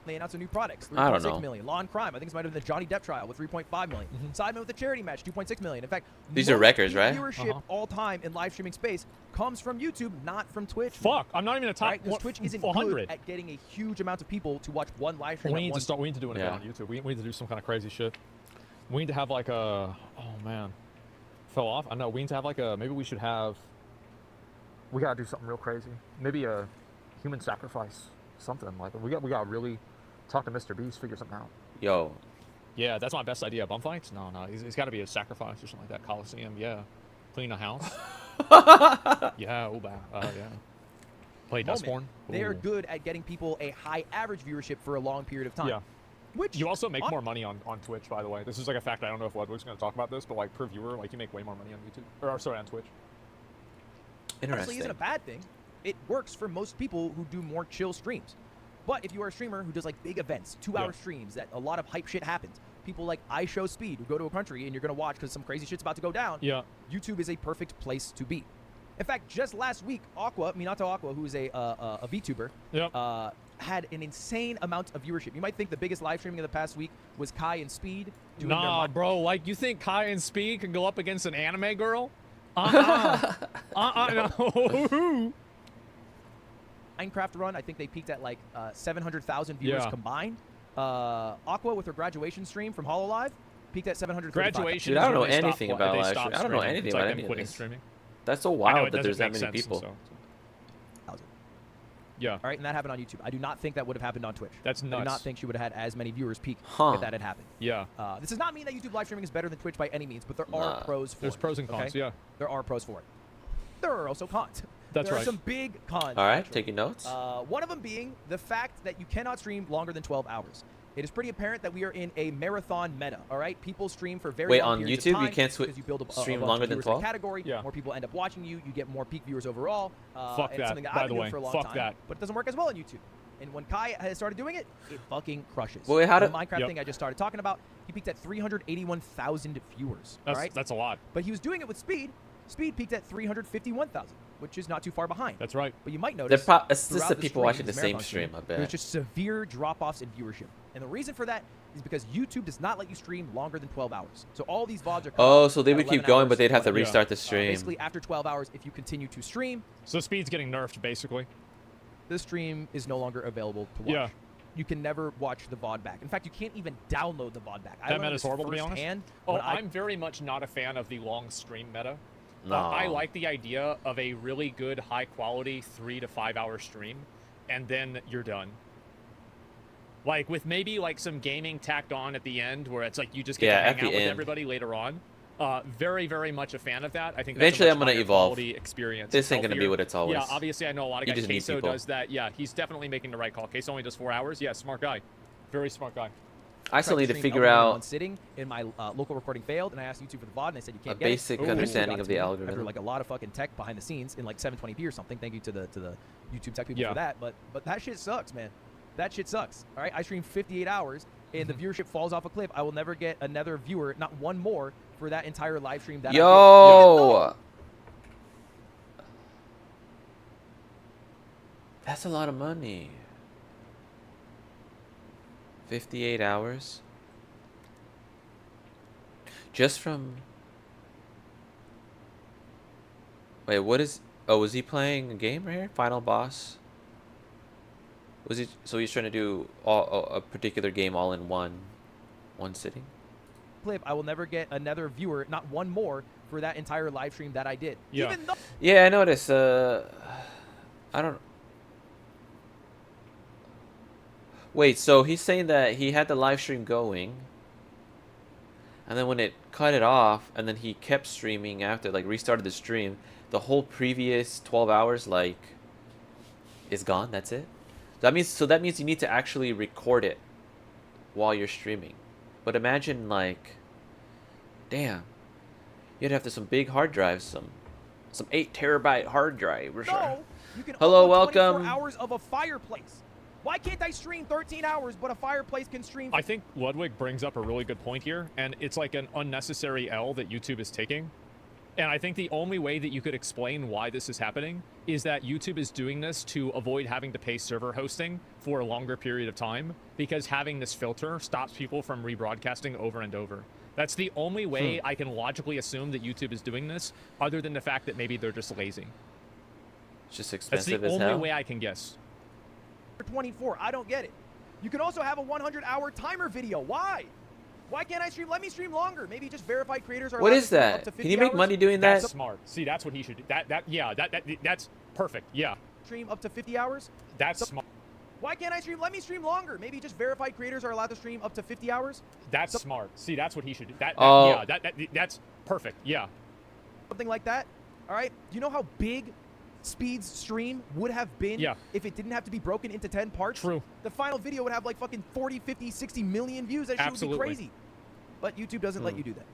F: They announced a new products,
A: I don't
F: 3.6
A: know.
F: million. Law and Crime, I think it's might have been the Johnny Depp trial with 3.5 million. Sidemen with a charity match, 2.6 million. In fact,
A: These are
F: most
A: records,
F: peak
A: right?
F: Viewership all time in live streaming space comes from YouTube, not from Twitch.
J: Fuck, I'm not even a top
F: Right? Because Twitch isn't
J: 100.
F: good at getting a huge amount of people to watch one live stream.
J: We
F: at
J: need
F: one
J: to start. We need to do an event
A: Yeah.
J: on YouTube. We need to do some kind of crazy shit. We need to have like a. Oh man, fell off. I know. We need to have like a. Maybe we should have. We gotta do something real crazy. Maybe a human sacrifice. Something like we got really talk to Mr. Beast, figure something out.
A: Yo.
J: Yeah, that's my best idea. Bum fights? No, it's got to be a sacrifice or something like that. Coliseum, yeah. Clean a house. Yeah, yeah. Play
F: moment.
J: Dustborn.
F: They are
J: Ooh.
F: good at getting people a high average viewership for a long period of time.
J: Yeah.
F: Which
J: You also make more money on Twitch, by the way. This is like a fact. I don't know if Ludwig's going to talk about this, but like per viewer, like you make way more money on YouTube. Or sorry, on Twitch.
F: honestly
A: Interesting.
F: isn't a bad thing. It works for most people who do more chill streams. But if you are a streamer who does like big events, 2-hour
J: Yeah.
F: streams that a lot of hype shit happens, people like I Show Speed who go to a country and you're going to watch because some crazy shit's about to go down,
J: Yeah.
F: YouTube is a perfect place to be. In fact, just last week, Minato Aqua, who is a VTuber,
J: Yep.
F: had an insane amount of viewership. You might think the biggest live streaming of the past week was Kai and Speed doing their
J: Nah,
F: Mi-
J: bro. Like, you think Kai and Speed can go up against an anime girl? No.
F: Minecraft run. I think they peaked at like 700,000 viewers
J: Yeah.
F: combined. Aqua with her graduation stream from HoloLive peaked at 735,000.
J: Graduation.
A: Dude, I
J: is
A: don't know
J: when they stop
A: anything
J: pla-
A: about
J: they
A: live
J: stop
A: stream. I don't know
J: streaming.
A: anything
J: It's
A: about
J: like
A: any
J: them
A: of
J: quitting
A: this.
J: streaming.
A: That's so
J: I know
A: wild
J: it
A: that there's
J: doesn't
A: that
J: make
A: many
J: sense,
A: people.
J: so- Yeah.
F: All right, and that happened on YouTube. I do not think that would have happened on Twitch.
J: That's
F: I do
J: nuts.
F: not think she would have had as many viewers peak
A: Huh.
F: if that had happened.
J: Yeah.
F: This does not mean that YouTube live streaming is better than Twitch by any means, but there are
A: Nah.
F: pros for
J: There's
F: it.
J: pros and cons.
F: okay?
J: Yeah.
F: There are pros for it. There are also cons.
J: That's
F: there
J: right.
F: are some big cons.
A: All right,
F: actually.
A: taking notes.
F: One of them being the fact that you cannot stream longer than 12 hours. It is pretty apparent that we are in a marathon meta. All right, people stream for very
A: Wait,
F: long
A: on
F: periods
A: YouTube,
F: of
A: you
F: time
A: can't
F: because you build a
A: stream
F: bunch
A: longer
F: of
A: than
F: viewers in a
A: 12?
F: category.
J: Yeah.
F: More people end up watching you. You get more peak viewers overall.
J: Fuck
F: and
J: that,
F: It's something that
J: by
F: I've
J: the
F: been doing
J: way.
F: for a long
J: Fuck
F: time,
J: that.
F: but it doesn't work as well on YouTube. And when Kai has started doing it, it fucking crushes.
A: Wait, how
F: the
A: did-
F: Minecraft
J: Yep.
F: thing I just started talking about? He peaked at 381,000 viewers. All right,
J: That's a lot.
F: but he was doing it with Speed. Speed peaked at 351,000, which is not too far behind.
J: That's right.
F: But you might
A: They're
F: notice
A: it's just
F: throughout
A: the
F: the
A: people
F: stream,
A: watching the
F: this
A: same
F: marathon
A: stream, I
F: there's
A: bet.
F: just severe drop-offs in viewership. And the reason for that is because YouTube does not let you stream longer than 12 hours. So all these VODs are
A: Oh,
F: cut
A: so they
F: at
A: would keep
F: 11
A: going,
F: hours,
A: but they'd have to
F: 20
A: restart the
J: Yeah.
A: stream.
F: Basically, after 12 hours, if you continue to stream,
J: So Speed's getting nerfed, basically.
F: the stream is no longer available to watch.
J: Yeah.
F: You can never watch the VOD back. In fact, you can't even download the VOD back. I
J: That
F: learned
J: meta's
F: this
J: horrible, to be honest.
F: firsthand
J: Oh,
F: when
J: I'm very much not a fan of the long stream meta.
A: No.
J: I like the idea of a really good, high-quality 3 to 5 hour stream, and then you're done. Like with maybe like some gaming tacked on at the end, where it's like you just get
A: Yeah,
J: to
A: at
J: hang
A: the
J: out with
A: end.
J: everybody later on. Very, very much a fan of that. I think
A: Eventually
J: that's a
A: I'm
J: much
A: gonna
J: higher
A: evolve.
J: quality experience.
A: This ain't gonna be
J: healthier.
A: what it's always.
J: Yeah, obviously I know a lot of
A: You
J: guys.
A: just need
J: Queso
A: people.
J: does that. Yeah, he's definitely making the right call. Queso only does 4 hours. Yeah, smart guy. Very smart guy.
A: I still
F: Tried
A: need to
F: stream
A: figure
F: Elden Ring in
A: out
F: one sitting, and my local recording failed, and I asked YouTube for the VOD, and they said you can't
A: a
F: get it.
A: basic
F: Eventually
A: understanding
F: got it
A: of
F: to
A: the
F: me
A: algorithm.
F: After like a lot of fucking tech behind the scenes in like 720p or something. Thank you to the YouTube tech people
J: Yeah.
F: for that. But that shit sucks, man. That shit sucks. All right, I streamed 58 hours, and the viewership falls off a cliff. I will never get another viewer, not one more, for that entire live stream that I did.
A: Yo! That's a lot of money. 58 hours? Just from... Wait, what is... Oh, was he playing a game right here? Final boss? Was he... So he's trying to do a particular game all in one sitting?
F: Clip, I will never get another viewer, not one more, for that entire live stream that I did.
J: Yeah.
F: Even though
A: Yeah, I noticed. I don't... Wait, so he's saying that he had the live stream going, and then when it cut it off, and then he kept streaming after, like restarted the stream, the whole previous 12 hours, like, is gone? That's it? That means you need to actually record it while you're streaming. But imagine, like, damn, you'd have to some big hard drives, some 8 terabyte hard drive or something.
F: No, you can
A: Hello,
F: upload 24
A: welcome.
F: hours of a fireplace. Why can't I stream 13 hours, but a fireplace can stream?
J: I think Ludwig brings up a really good point here, and it's like an unnecessary L that YouTube is taking. And I think the only way that you could explain why this is happening is that YouTube is doing this to avoid having to pay server hosting for a longer period of time, because having this filter stops people from rebroadcasting over and over. That's the only way I can logically assume that YouTube is doing this, other than the fact that maybe they're just lazy.
A: It's just
J: That's
A: expensive
J: the
A: as
J: only
A: hell.
J: way I can guess.
F: 24. I don't get it. You can also have a 100-hour timer video. Why? Why can't I stream? Let me stream longer. Maybe just verified creators are
A: What
F: allowed
A: is
F: to stream up
A: that?
F: to
A: Can
F: 50
A: you make
F: hours?
A: money doing
J: That's
A: that?
J: smart. See, that's what he should do. That's perfect. Yeah,
F: Stream up to 50 hours?
J: that's smart.
F: Why can't I stream? Let me stream longer. Maybe just verified creators are allowed to stream up to 50 hours?
J: That's smart. See, that's what he should do.
A: Oh.
J: That's perfect. Yeah.
F: Something like that. All right? Do you know how big Speed's stream would have been
J: Yeah.
F: if it didn't have to be broken into 10 parts?
J: True.
F: The final video would have like fucking 40, 50, 60 million views. That shit
J: Absolutely.
F: would be crazy. But YouTube doesn't let you do that.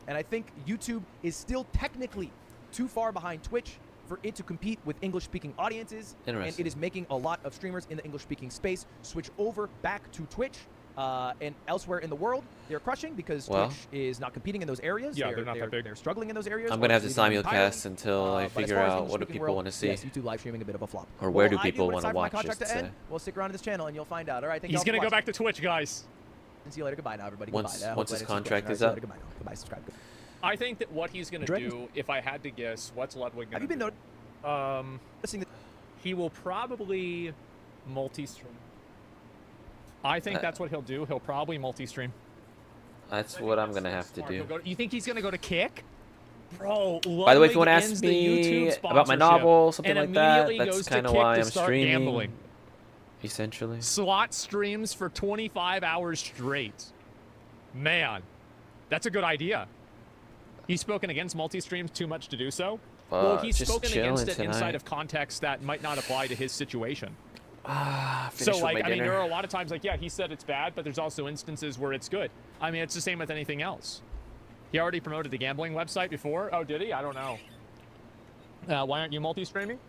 F: And I think YouTube is still technically too far behind Twitch for it to compete with English-speaking audiences. And
A: Interesting.
F: it is making a lot of streamers in the English-speaking space switch over back to Twitch. And elsewhere in the world, they're crushing because
A: Well.
F: Twitch is not competing in those areas.
J: Yeah, they're not that big.
F: They're struggling in those areas.
A: I'm
F: or
A: gonna have to
F: leaving them entirely.
A: simulcast until I
F: But as
A: figure
F: far as
A: out
F: English
A: what do
F: speaking
A: people
F: world,
A: want to see.
F: Yes, YouTube live streaming a bit of a flop.
A: Or where
F: What
A: do
F: will I
A: people
F: when
A: wanna
F: it's time for my
A: watch
F: contract
A: this
F: to end?
A: today?
F: Well, stick around to this channel and you'll find out. All right, thank
J: He's
F: y'all
J: gonna
F: for
J: go
F: watching.
J: back to Twitch, guys.
F: See you later. Goodbye now, everybody.
A: Once-
F: Goodbye.
A: once
F: Hopefully
A: his
F: I didn't
A: contract
F: see you.
A: is
F: All right,
A: up.
F: see you later. Goodbye. Goodbye. Subscribe. Goodbye.
J: I think that what he's gonna
F: Enjoy.
J: do, if I had to guess, what's Ludwig gonna
F: Have you been
J: do?
F: noticing that?
J: He will probably multi-stream. I think that's what he'll do. He'll probably multi-stream.
A: That's what I'm gonna have to
J: Smart.
A: do.
J: He'll go you think he's gonna go to Kick? Bro,
A: By the way, if you
J: Ludwig
A: want to ask
J: ends the
A: me
J: YouTube
A: about my
J: sponsorship
A: novel, something
J: and
A: like that,
J: immediately
A: that's
J: goes to
A: kind of
J: Kick
A: why
J: to
A: I'm
J: start
A: streaming.
J: gambling.
A: Essentially.
J: Slot streams for 25 hours straight. Man, that's a good idea. He's spoken against multi-streams too much to do so. Well, he's
A: just
J: spoken
A: chilling
J: against it
A: tonight.
J: inside of context that might not apply to his situation.
A: Finish
J: So,
A: with
J: like,
A: my
J: I mean,
A: dinner.
J: there are a lot of times, like, yeah, he said it's bad, but there's also instances where it's good. I mean, it's the same with anything else. He already promoted the gambling website before. Oh, did he? I don't know. Why aren't you multi-streaming?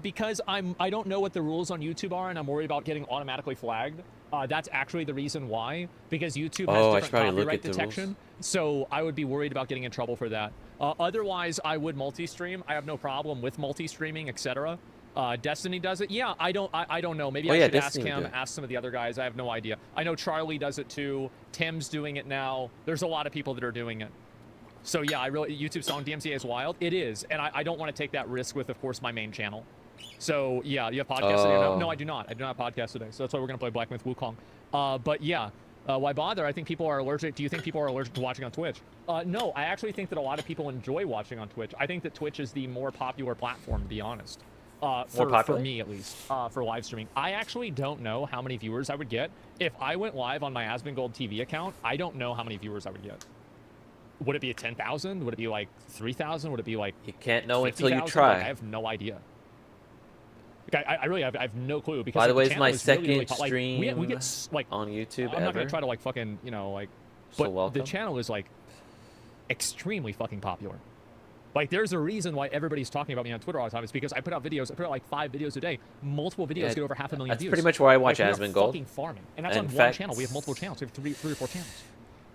J: Because I don't know what the rules on YouTube are, and I'm worried about getting automatically flagged. That's actually the reason why, because YouTube
A: Oh, I
J: has
A: should probably
J: different
A: look
J: copyright
A: at the
J: detection.
A: rules.
J: So I would be worried about getting in trouble for that. Otherwise, I would multi-stream. I have no problem with multi-streaming, etc. Destiny does it. Yeah, I don't know. Maybe
A: Oh,
J: I
A: yeah,
J: should ask
A: Destiny
J: him,
A: would do it.
J: ask some of the other guys. I have no idea. I know Charlie does it too. Tim's doing it now. There's a lot of people that are doing it. So yeah, YouTube song DMCA is wild. It is, and I don't want to take that risk with, of course, my main channel. So yeah, you have podcast today?
A: Oh.
J: No, I do not. I do not have podcast today. So that's why we're gonna play Black Myth Wukong. But yeah, why bother? I think people are allergic. Do you think people are allergic to watching on Twitch? No, I actually think that a lot of people enjoy watching on Twitch. I think that Twitch is the more popular platform, to be honest. For
A: popular?
J: me, at least, for live streaming. I actually don't know how many viewers I would get if I went live on my Asmongold TV account. I don't know how many viewers I would get. would it be 10,000? Would it be like 3,000? Would it be like
A: You can't know until you
J: 50,000?
A: try.
J: Like, I have no idea. Like, I really have, I have no clue because
A: By the
J: like,
A: way,
J: the
A: it's
J: channel
A: my
J: is really, really
A: second
J: like, we
A: stream
J: get like
A: on YouTube
J: I'm not
A: ever.
J: gonna try to like fucking like,
A: So
J: but
A: welcome.
J: the channel is like extremely fucking popular. Like there's a reason why everybody's talking about me on Twitter all the time. It's because I put out videos. I put out like 5 videos a day. Multiple videos
A: Yeah,
J: get over 500,000
A: that's
J: views.
A: pretty much where I watch
J: Like, we are
A: Asmongold.
J: fucking farming, and that's
A: In
J: on one
A: fact-
J: channel. We have multiple channels. We have three or four channels.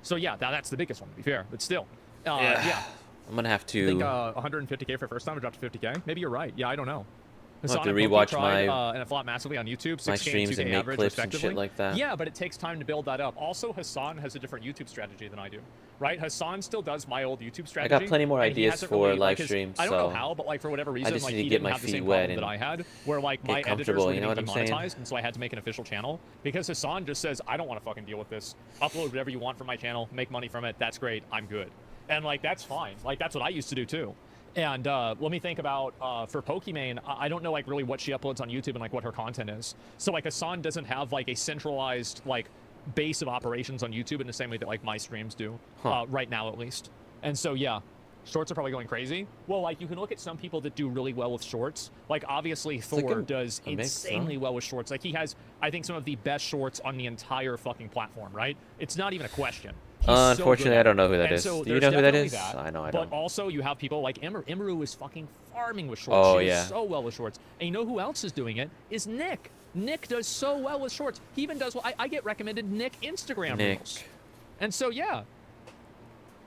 J: So yeah, that's the biggest one. To be fair, but still,
A: Yeah.
J: yeah.
A: I'm gonna have
J: I
A: to.
J: think 150K for first time. We dropped to 50K. Maybe you're right. Yeah, I don't know.
A: I'll have to
J: Hassan and Pokey
A: rewatch
J: tried,
A: my-
J: and it flopped massively on YouTube.
A: my
J: 6K
A: streams
J: and
A: and
J: 2K
A: make
J: average,
A: clips and shit
J: respectively.
A: like that.
J: Yeah, but it takes time to build that up. Also, Hassan has a different YouTube strategy than I do, right? Hassan still does my old YouTube strategy.
A: I got plenty more
J: and he
A: ideas
J: hasn't
A: for
J: really,
A: live
J: his-
A: streams,
J: I don't know
A: so
J: how, but like for whatever reason,
A: just
J: like
A: need to
J: he
A: get
J: didn't
A: my
J: have the
A: feet
J: same
A: wet
J: problem that I
A: and
J: had, where like
A: get
J: my editors
A: comfortable,
J: were
A: you know
J: getting
A: what I'm saying?
J: demonetized, and so I had to make an official channel because Hassan just says, I don't want to fucking deal with this. Upload whatever you want from my channel, make money from it. That's great. I'm good. And like that's fine. Like that's what I used to do too. And let me think about for Pokimane, I don't know like really what she uploads on YouTube and like what her content is. So like Hassan doesn't have like a centralized like base of operations on YouTube in the same way that like my streams do right now at least. And so yeah, shorts are probably going crazy. Well, like you can look at some people that do really well with shorts. Like obviously
A: like
J: Thor
A: a
J: does
A: mix,
J: insanely well with shorts. Like he has, I think, some of the best shorts on the entire fucking platform. Right? It's not even a question. He's so good
A: Unfortunately,
J: at
A: I don't know who
J: it.
A: that
J: And
A: is.
J: so
A: Do you
J: there's
A: know who that
J: definitely
A: is? I know I
J: But
A: don't.
J: also you have people like Imru is fucking farming with shorts.
A: Oh,
J: She
A: yeah.
J: does so well with shorts. And you know who else is doing it? Is Nick. Nick does so well with shorts. He even does well. I get recommended Nick Instagram
A: Nick.
J: reels. And so yeah.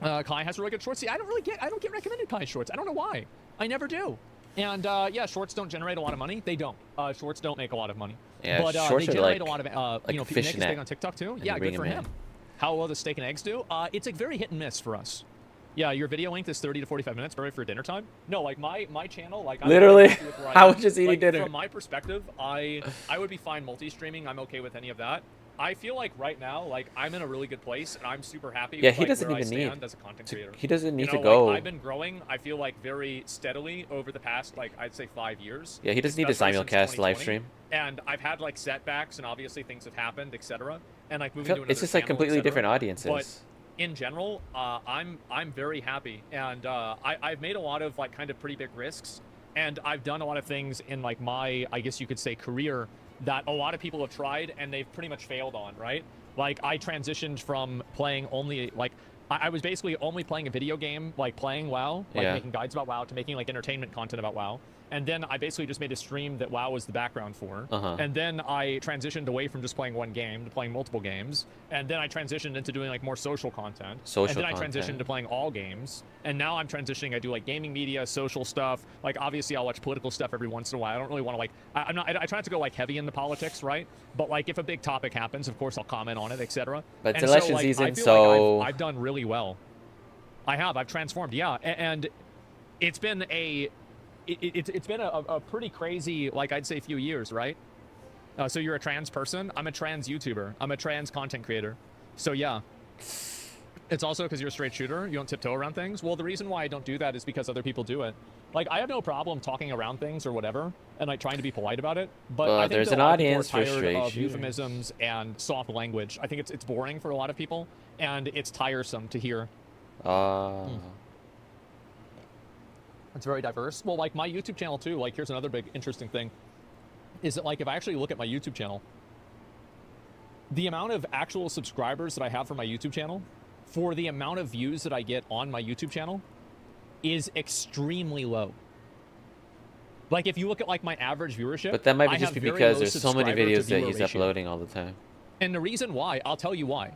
J: Kai has really good shorts. See, I don't get recommended Kai shorts. I don't know why. I never do. And yeah, shorts don't generate a lot of money. They don't. Shorts don't make a lot of money.
A: Yeah,
J: but
A: shorts
J: they
A: are
J: generate
A: like-
J: a lot of
A: like
J: you know,
A: a
J: Nick is
A: fishnet
J: big on TikTok too.
A: when
J: Yeah,
A: you
J: good
A: bring
J: for
A: 'em
J: him.
A: in.
J: How well does steak and eggs do? It's like very hit and miss for us. Yeah, your video length is 30 to 45 minutes, perfect for dinner time. No, like my channel, like I'm
A: Literally,
J: really happy with where
A: I
J: am.
A: was just eating
J: Like,
A: dinner.
J: From my perspective, I would be fine multi-streaming. I'm okay with any of that. I feel like right now, like I'm in a really good place, and I'm super happy.
A: Yeah,
J: with,
A: he
J: like,
A: doesn't
J: where I
A: even need
J: stand as a content creator.
A: He doesn't need
J: You
A: to
J: know,
A: go.
J: Like, I've been growing. I feel like very steadily over the past, like I'd say 5 years.
A: Yeah, he doesn't need to
J: especially since
A: simulcast live
J: 2020.
A: stream.
J: And I've had like setbacks, and obviously things have happened, etc. And like
A: I
J: moving
A: feel-
J: to another
A: it's just like
J: channel,
A: completely
J: etc.
A: different audiences.
J: But in general, I'm very happy, and I've made a lot of like kind of pretty big risks, and I've done a lot of things in like my, I guess you could say, career that a lot of people have tried and they've pretty much failed on, right? Like I transitioned from playing only like I was basically only playing a video game, like playing WoW, like
A: Yeah.
J: making guides about WoW, to making like entertainment content about WoW. And then I basically just made a stream that WoW was the background for.
A: Uh-huh.
J: And then I transitioned away from just playing one game to playing multiple games. And then I transitioned into doing like more social content.
A: Social
J: And then I
A: content.
J: transitioned to playing all games. And now I'm transitioning. I do like gaming media, social stuff. Like obviously I'll watch political stuff every once in a while. I don't really want to like, I try not to go like heavy in the politics, right? But like if a big topic happens, of course I'll comment on it, etc.
A: But it's
J: And
A: election
J: like,
A: season,
J: I feel
A: so
J: like I've done really well. I've transformed, yeah. And it's been it's been a pretty crazy, like I'd say, few years, right? So you're a trans person. I'm a trans YouTuber. I'm a trans content creator. So yeah. It's also because you're a straight shooter. You don't tiptoe around things. Well, the reason why I don't do that is because other people do it. Like I have no problem talking around things or whatever, and like trying to be polite about it. But
A: Well,
J: I think
A: there's
J: that
A: an
J: a lot of people
A: audience for
J: are tired
A: straight
J: of
A: shooters.
J: euphemisms and soft language. I think it's boring for a lot of people, and it's tiresome to hear. It's very diverse. Well, like my YouTube channel too, like here's another big interesting thing, is that like if I actually look at my YouTube channel, the amount of actual subscribers that I have for my YouTube channel, for the amount of views that I get on my YouTube channel, is extremely low. Like if you look at like my average viewership,
A: But that might be
J: I
A: just
J: have
A: be
J: very
A: because
J: low
A: there's so many
J: subscriber to
A: videos that
J: viewer
A: he's
J: ratio.
A: uploading all the time.
J: And the reason why, I'll tell you why.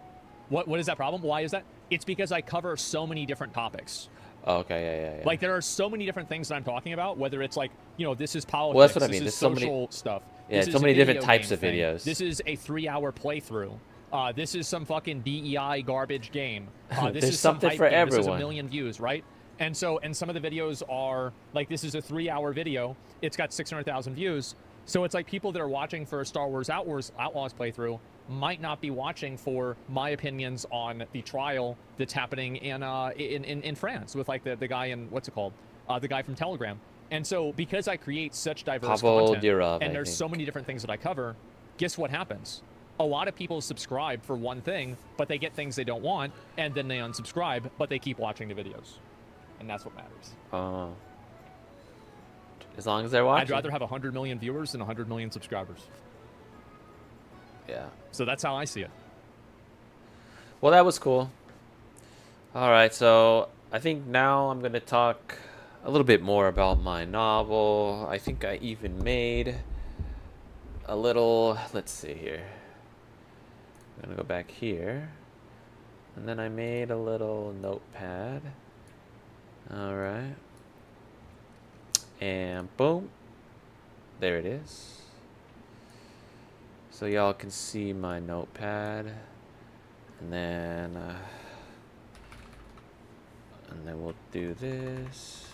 J: What is that problem? Why is that? It's because I cover so many different topics.
A: Oh, okay, yeah.
J: Like there are so many different things that I'm talking about, whether it's like, you know, this is politics,
A: Well, that's what I mean.
J: this
A: There's
J: is
A: so many-
J: social stuff.
A: Yeah,
J: this
A: so
J: is a
A: many different
J: video
A: types
J: game
A: of
J: thing.
A: videos.
J: This is a 3-hour playthrough. This is some fucking DEI garbage game. This
A: There's
J: is some
A: something
J: hype
A: for
J: game. This is a
A: everyone.
J: million views, right? And so, and some of the videos are like, this is a 3-hour video. It's got 600,000 views. So it's like people that are watching for a Star Wars Outlaws playthrough might not be watching for my opinions on the trial that's happening in France with like the guy in, what's it called? The guy from Telegram. And so because I create such diverse
A: Pavel
J: content,
A: Durov,
J: and
A: I
J: there's
A: think.
J: so many different things that I cover, guess what happens? a lot of people subscribe for one thing, but they get things they don't want, and then they unsubscribe, but they keep watching the videos. And that's what matters.
A: Oh. As long as they're watching.
J: I'd rather have 100 million viewers than 100 million subscribers.
A: Yeah.
J: So that's how I see it.
A: Well, that was cool. All right, so I think now I'm going to talk a little bit more about my novel. I think I even made a little, let's see here. I'm going to go back here. And then I made a little notepad. All right. And boom. There it is. So y'all can see my notepad. And then we'll do this.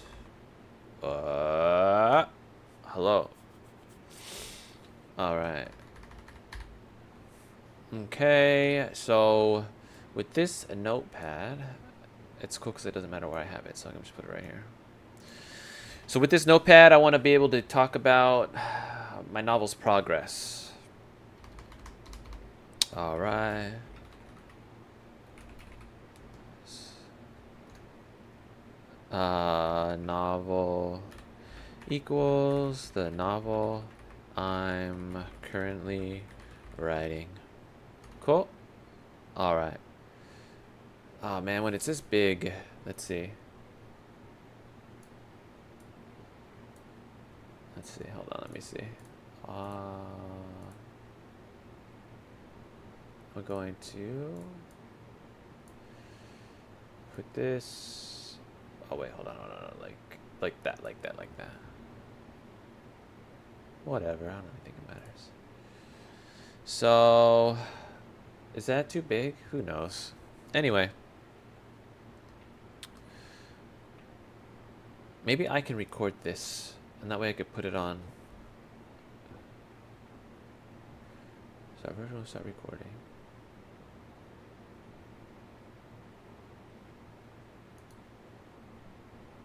A: Hello. All right. Okay, so with this notepad, it's cool because it doesn't matter where I have it, so I can just put it right here. So with this notepad, I want to be able to talk about my novel's progress. All right. Novel equals the novel I'm currently writing. Cool. All right. Oh man, when it's this big, let's see. Let's see. Hold on. Let me see. We're going to put this. Oh wait, hold on. Like that. Whatever. I don't really think it matters. So, is that too big? Who knows? Anyway. Maybe I can record this, and that way I could put it on. So first we'll start recording.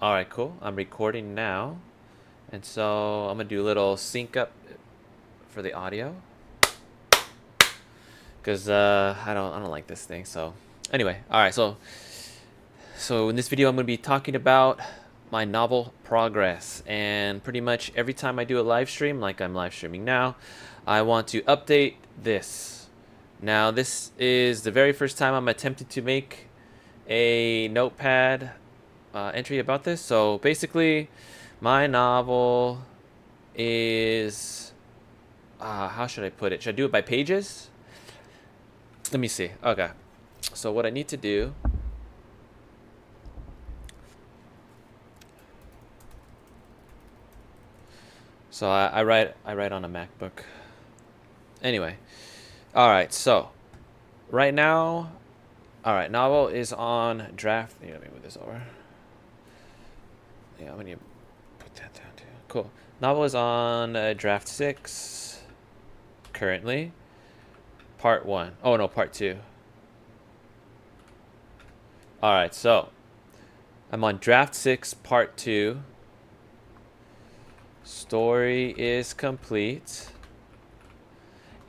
A: Alright, cool. I'm recording now. And so I'm gonna do a little sync up for the audio. Cause I don't like this thing, so anyway, alright, so in this video I'm gonna be talking about my novel progress, and pretty much every time I do a live stream, like I'm live streaming now, I want to update this. Now this is the very first time I'm attempting to make a notepad entry about this. So basically my novel is how should I put it? Should I do it by pages? Let me see. Okay, so what I need to do, so I write on a MacBook. Anyway, all right, so right now, all right, novel is on draft. Here, let me move this over. Yeah, I'm gonna put that down too. Cool. Novel is on draft 6 currently. Part 1. Oh no, part 2. All right, so I'm on draft 6, part 2. Story is complete.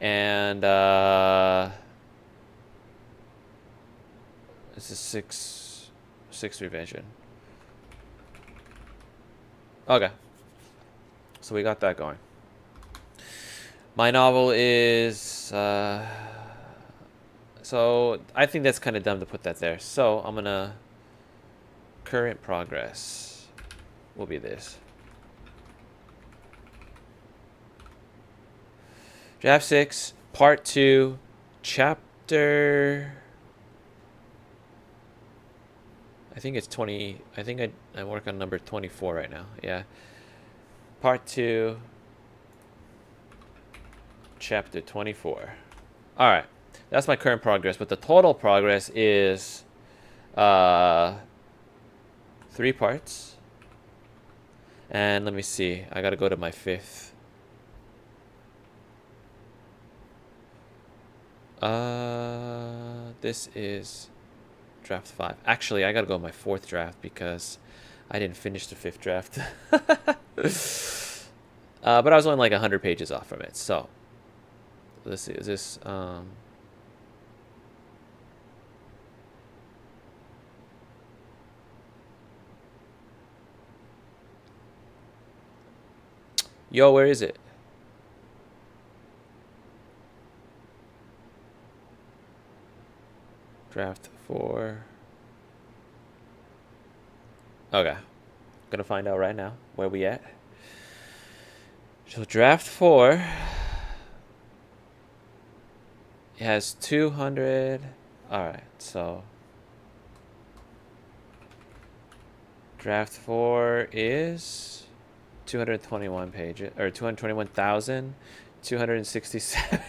A: And this is six revision. Okay, so we got that going. My novel is so I think that's kind of dumb to put that there, so I'm gonna current progress will be this. Draft 6, part 2, chapter, I think it's 20, I think I work on number 24 right now, yeah. Part 2, chapter 24. Alright, that's my current progress, but the total progress is 3 parts. And let me see, I gotta go to my 5th. This is draft 5. Actually, I gotta go my 4th draft because I didn't finish the 5th draft. But I was only like 100 pages off from it. So let's see, is this yo, where is it? Draft 4. Okay. Gonna find out right now where we at. So draft 4 it has 200. All right, so draft 4 is 221 pages, or 221,267.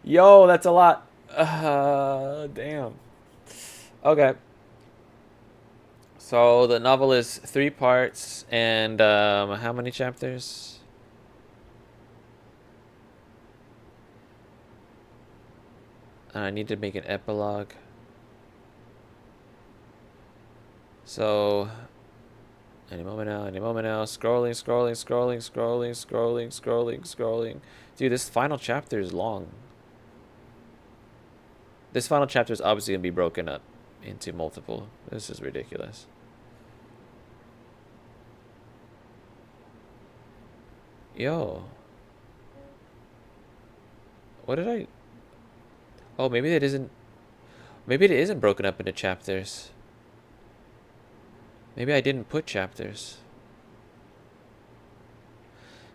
A: Yo, that's a lot. Damn. Okay. So the novel is 3 parts and how many chapters? I need to make an epilogue. So any moment now, any moment now. Scrolling, scrolling, scrolling, scrolling, scrolling, scrolling, scrolling. Dude, this final chapter is long. This final chapter is obviously going to be broken up into multiple. This is ridiculous. Yo. What did I... Oh, maybe it isn't... Maybe it isn't broken up into chapters. Maybe I didn't put chapters.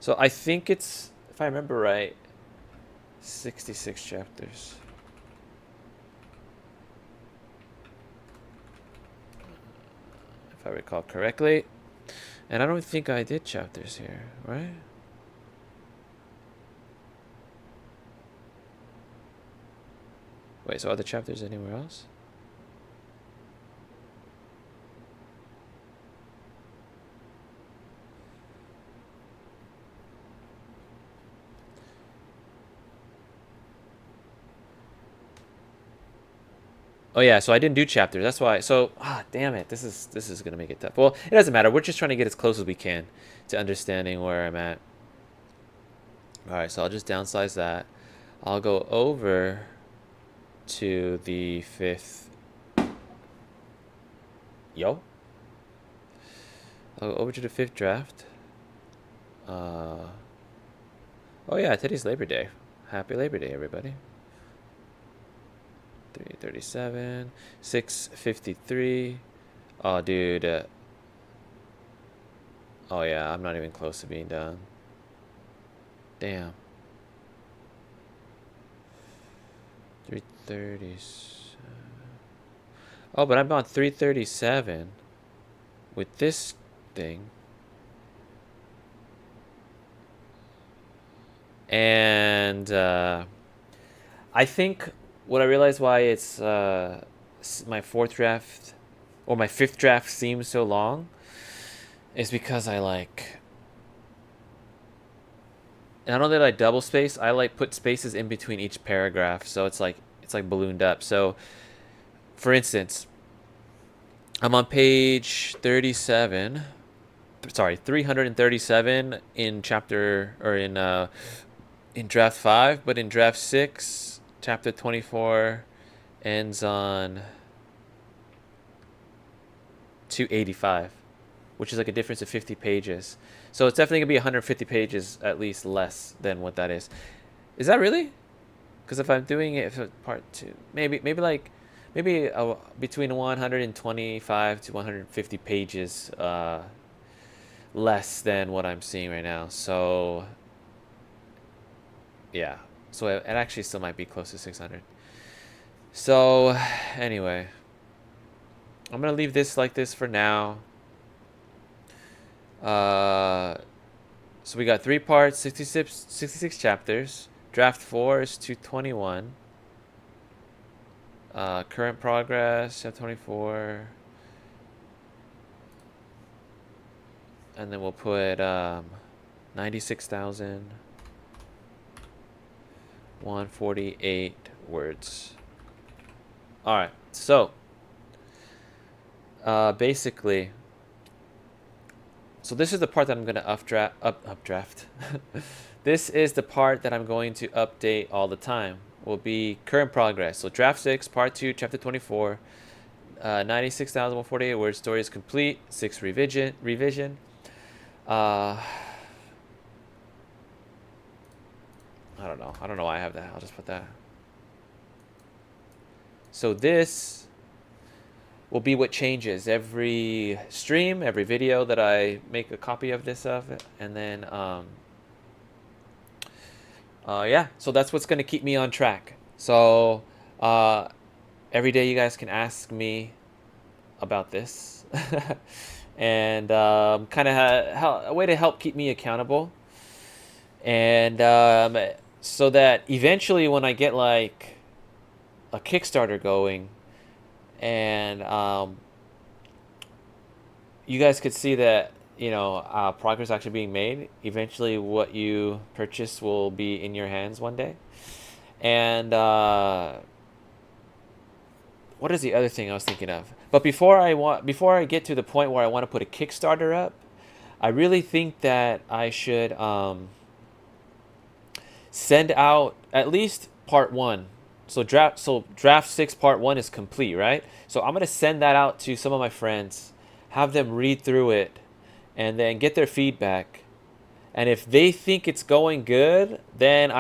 A: So I think it's, if I remember right, 66 chapters. If I recall correctly. And I don't think I did chapters here, right? Wait, so are the chapters anywhere else? Oh yeah, so I didn't do chapters. That's why. So, damn it. This is gonna make it tough. Well, it doesn't matter. We're just trying to get as close as we can to understanding where I'm at. All right, so I'll just downsize that. I'll go over to the 5th. Yo. I'll go over to the 5th draft. Oh yeah, today's Labor Day. Happy Labor Day, everybody. 337, 653. Oh, dude. Oh yeah, I'm not even close to being done. Damn. 337. Oh, but I'm on 337 with this thing. And I think what I realized why it's my 4th draft or my 5th draft seems so long is because I like, not only did I double space, I like put spaces in between each paragraph, so it's like ballooned up. So for instance, I'm on page 37, sorry, 337 in chapter, or in draft 5, but in draft 6, chapter 24 ends on 285, which is like a difference of 50 pages. So it's definitely gonna be 150 pages at least less than what that is. Is that really? Because if I'm doing it for part 2, maybe between 125 to 150 pages less than what I'm seeing right now. So yeah, so it actually still might be close to 600. So anyway, I'm gonna leave this like this for now. So we got 3 parts, 66 chapters. Draft 4 is 221. Current progress, chapter 24. And then we'll put 96,148 words. Alright, so basically, So this is the part that I'm going to updraft. This is the part that I'm going to update all the time. Will be current progress. So draft 6, part 2, chapter 24. 96,148 words. Story is complete. 6 revision. I don't know. I don't know why I have that. I'll just put that. So this will be what changes every stream, every video that I make a copy of this of it, and then yeah. So that's what's gonna keep me on track. So every day you guys can ask me about this, and kind of a way to help keep me accountable, and so that eventually when I get like a Kickstarter going, and you guys could see that, you know, progress actually being made. Eventually what you purchase will be in your hands one day. And what is the other thing I was thinking of? But before I get to the point where I want to put a Kickstarter up, I really think that I should send out at least part 1. So draft 6 part 1 is complete, right? So I'm gonna send that out to some of my friends, have them read through it, and then get their feedback. And if they think it's going good, then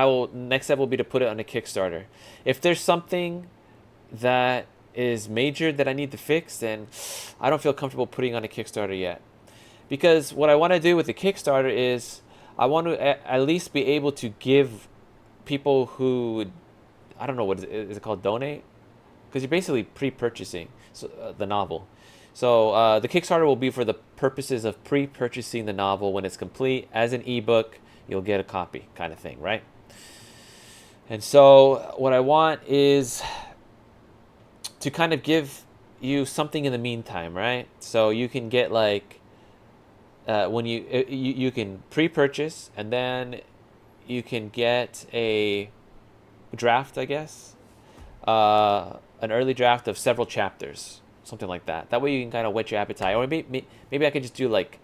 A: next step will be to put it on a Kickstarter. If there's something that is major that I need to fix, then I don't feel comfortable putting on a Kickstarter yet. Because what I want to do with the Kickstarter is I want to at least be able to give people who, I don't know, what is it called, donate? Because you're basically pre-purchasing the novel. So the Kickstarter will be for the purposes of pre-purchasing the novel. When it's complete as an ebook, you'll get a copy, kind of thing, right? And so what I want is to kind of give you something in the meantime, right? So you can get like when you can pre-purchase, and then you can get a draft, I guess, an early draft of several chapters, something like that. That way you can kind of whet your appetite. Or maybe I could just do like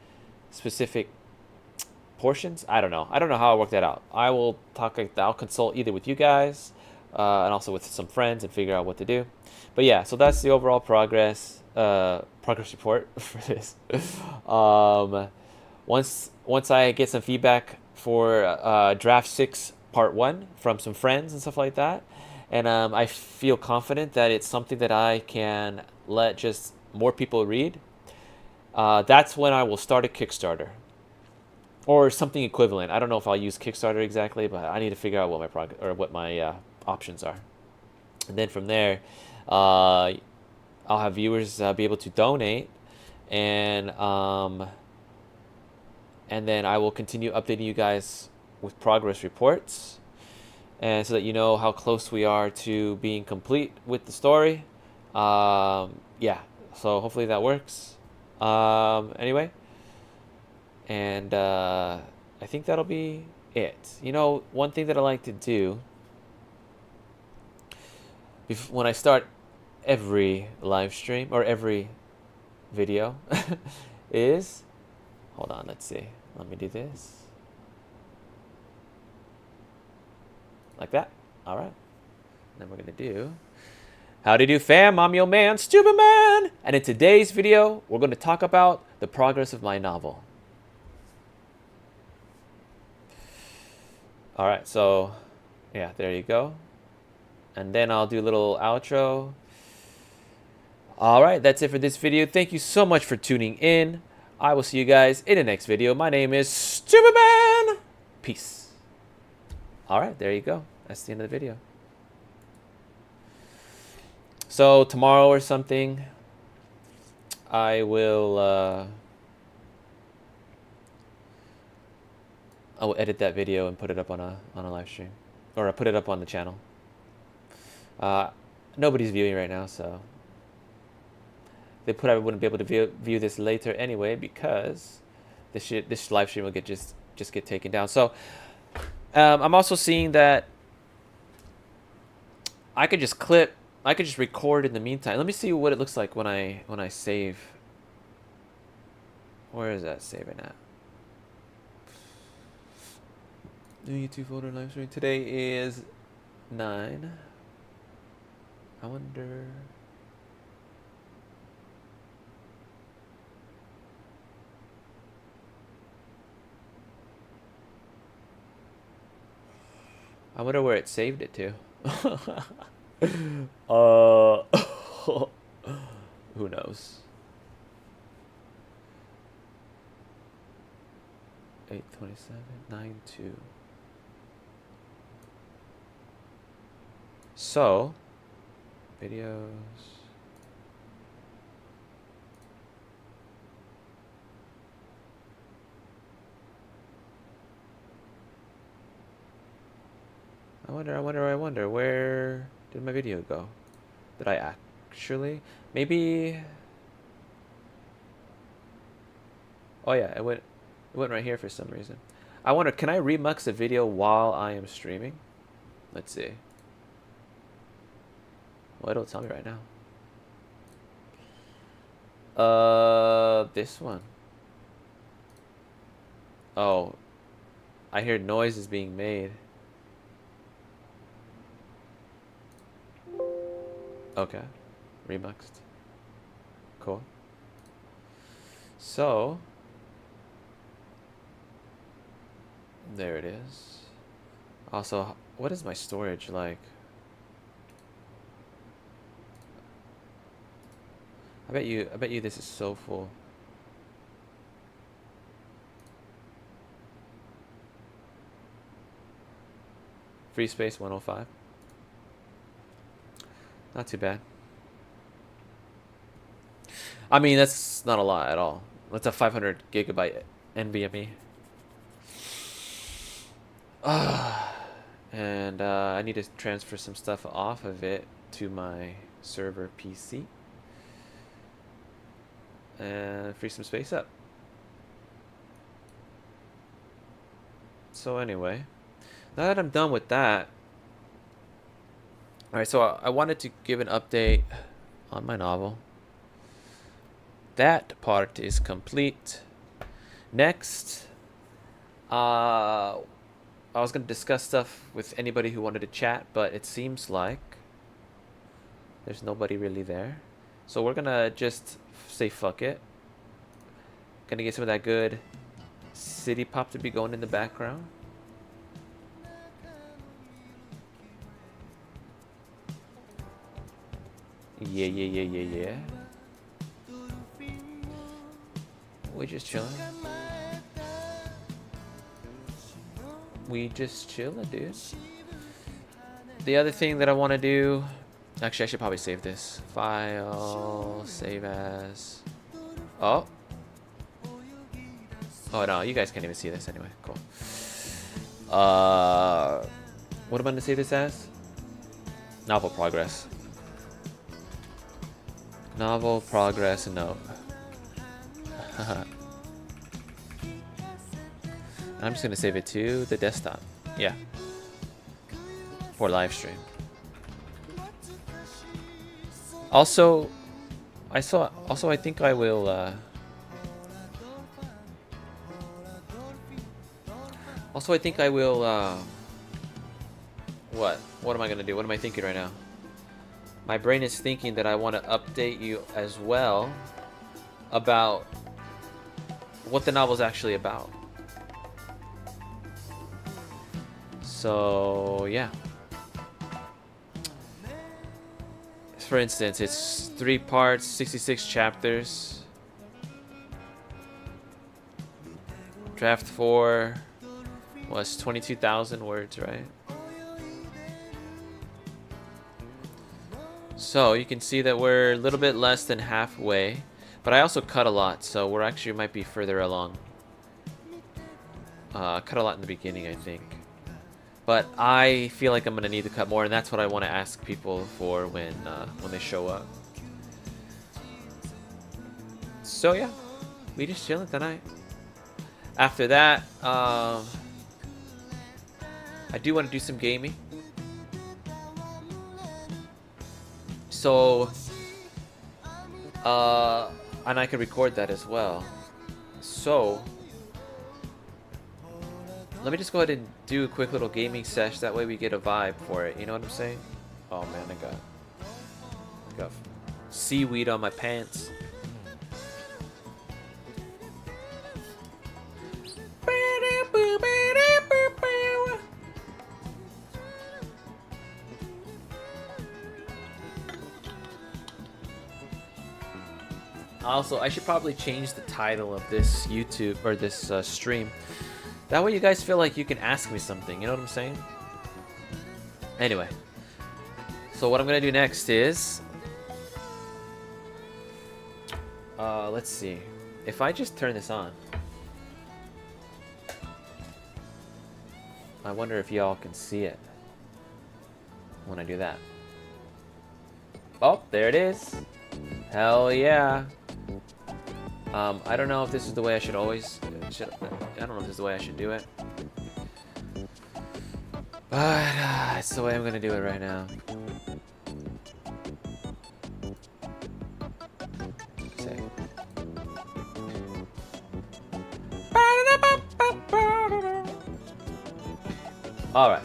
A: specific portions. I don't know how I'll work that out. I'll consult either with you guys and also with some friends and figure out what to do. But yeah, so that's the overall progress report for this. Once I get some feedback for draft 6 part 1 from some friends and stuff like that, and I feel confident that it's something that I can let just more people read, that's when I will start a Kickstarter or something equivalent. I don't know if I'll use Kickstarter exactly, but I need to figure out what my options are. And then from there, I'll have viewers be able to donate, and then I will continue updating you guys with progress reports, and so that you know how close we are to being complete with the story. Yeah, so hopefully that works. Anyway, and I think that'll be it. You know, one thing that I like to do when I start every live stream or every video is, hold on, let's see. Let me do this. Like that. All right. Then we're going to do, howdy do fam, I'm your man, Stupid Man. And in today's video, we're going to talk about the progress of my novel. All right, so yeah, there you go. And then I'll do a little outro. All right, that's it for this video. Thank you so much for tuning in. I will see you guys in the next video. My name is Stupid Man. Peace. All right, there you go. That's the end of the video. So tomorrow or something, I will edit that video and put it up on a live stream, or I put it up on the channel. Nobody's viewing right now, so they probably wouldn't be able to view this later anyway, because this live stream will just get taken down. So I'm also seeing that I could just record in the meantime. Let me see what it looks like when I save Where is that saving at? New YouTube folder live stream. Today is 9. I wonder. I wonder where it saved it to. Who knows? 8:27, 9:2. So, videos. I wonder, where did my video go? Did I actually? Maybe. Oh yeah, it went right here for some reason. I wonder, can I remux a video while I am streaming? Let's see. Well, it'll tell me right now. This one. Oh, I hear noises being made. Okay, remuxed. Cool. So, there it is. Also, what is my storage like? I bet you this is so full. Free space 105. Not too bad. I mean, that's not a lot at all. That's a 500 gigabyte NVMe. And I need to transfer some stuff off of it to my server PC. And free some space up. So anyway, now that I'm done with that, alright, so I wanted to give an update on my novel. That part is complete. Next, I was going to discuss stuff with anybody who wanted to chat, but it seems like there's nobody really there. So we're going to just say fuck it. Gonna get some of that good city pop to be going in the background. Yeah. We just chilling. We just chilling, dude. The other thing that I want to do, actually I should probably save this. File, save as. Oh no, you guys can't even see this anyway. Cool. What am I gonna save this as? Novel progress. Novel progress note. I'm just gonna save it to the desktop. Yeah. For live stream. Also, I think I will. Also, I think I will. What? What am I gonna do? What am I thinking right now? My brain is thinking that I want to update you as well about what the novel's actually about. So yeah. For instance, it's 3 parts, 66 chapters. Draft 4 was 22,000 words, right? So you can see that we're a little bit less than halfway, but I also cut a lot, so we're actually might be further along. Cut a lot in the beginning, I think. But I feel like I'm gonna need to cut more, and that's what I want to ask people for when they show up. So yeah, we just chilling tonight. After that, I do want to do some gaming. So, and I can record that as well. So let me just go ahead and do a quick little gaming sesh. That way we get a vibe for it. You know what I'm saying? Oh man, I got seaweed on my pants. Also, I should probably change the title of this YouTube or this stream. That way you guys feel like you can ask me something, you know what I'm saying? Anyway. So what I'm going to do next is... let's see. If I just turn this on... I wonder if y'all can see it when I do that. Oh, there it is. Hell yeah. I don't know if this is the way I should always... I don't know if this is the way I should do it. But it's the way I'm gonna do it right now. Alright.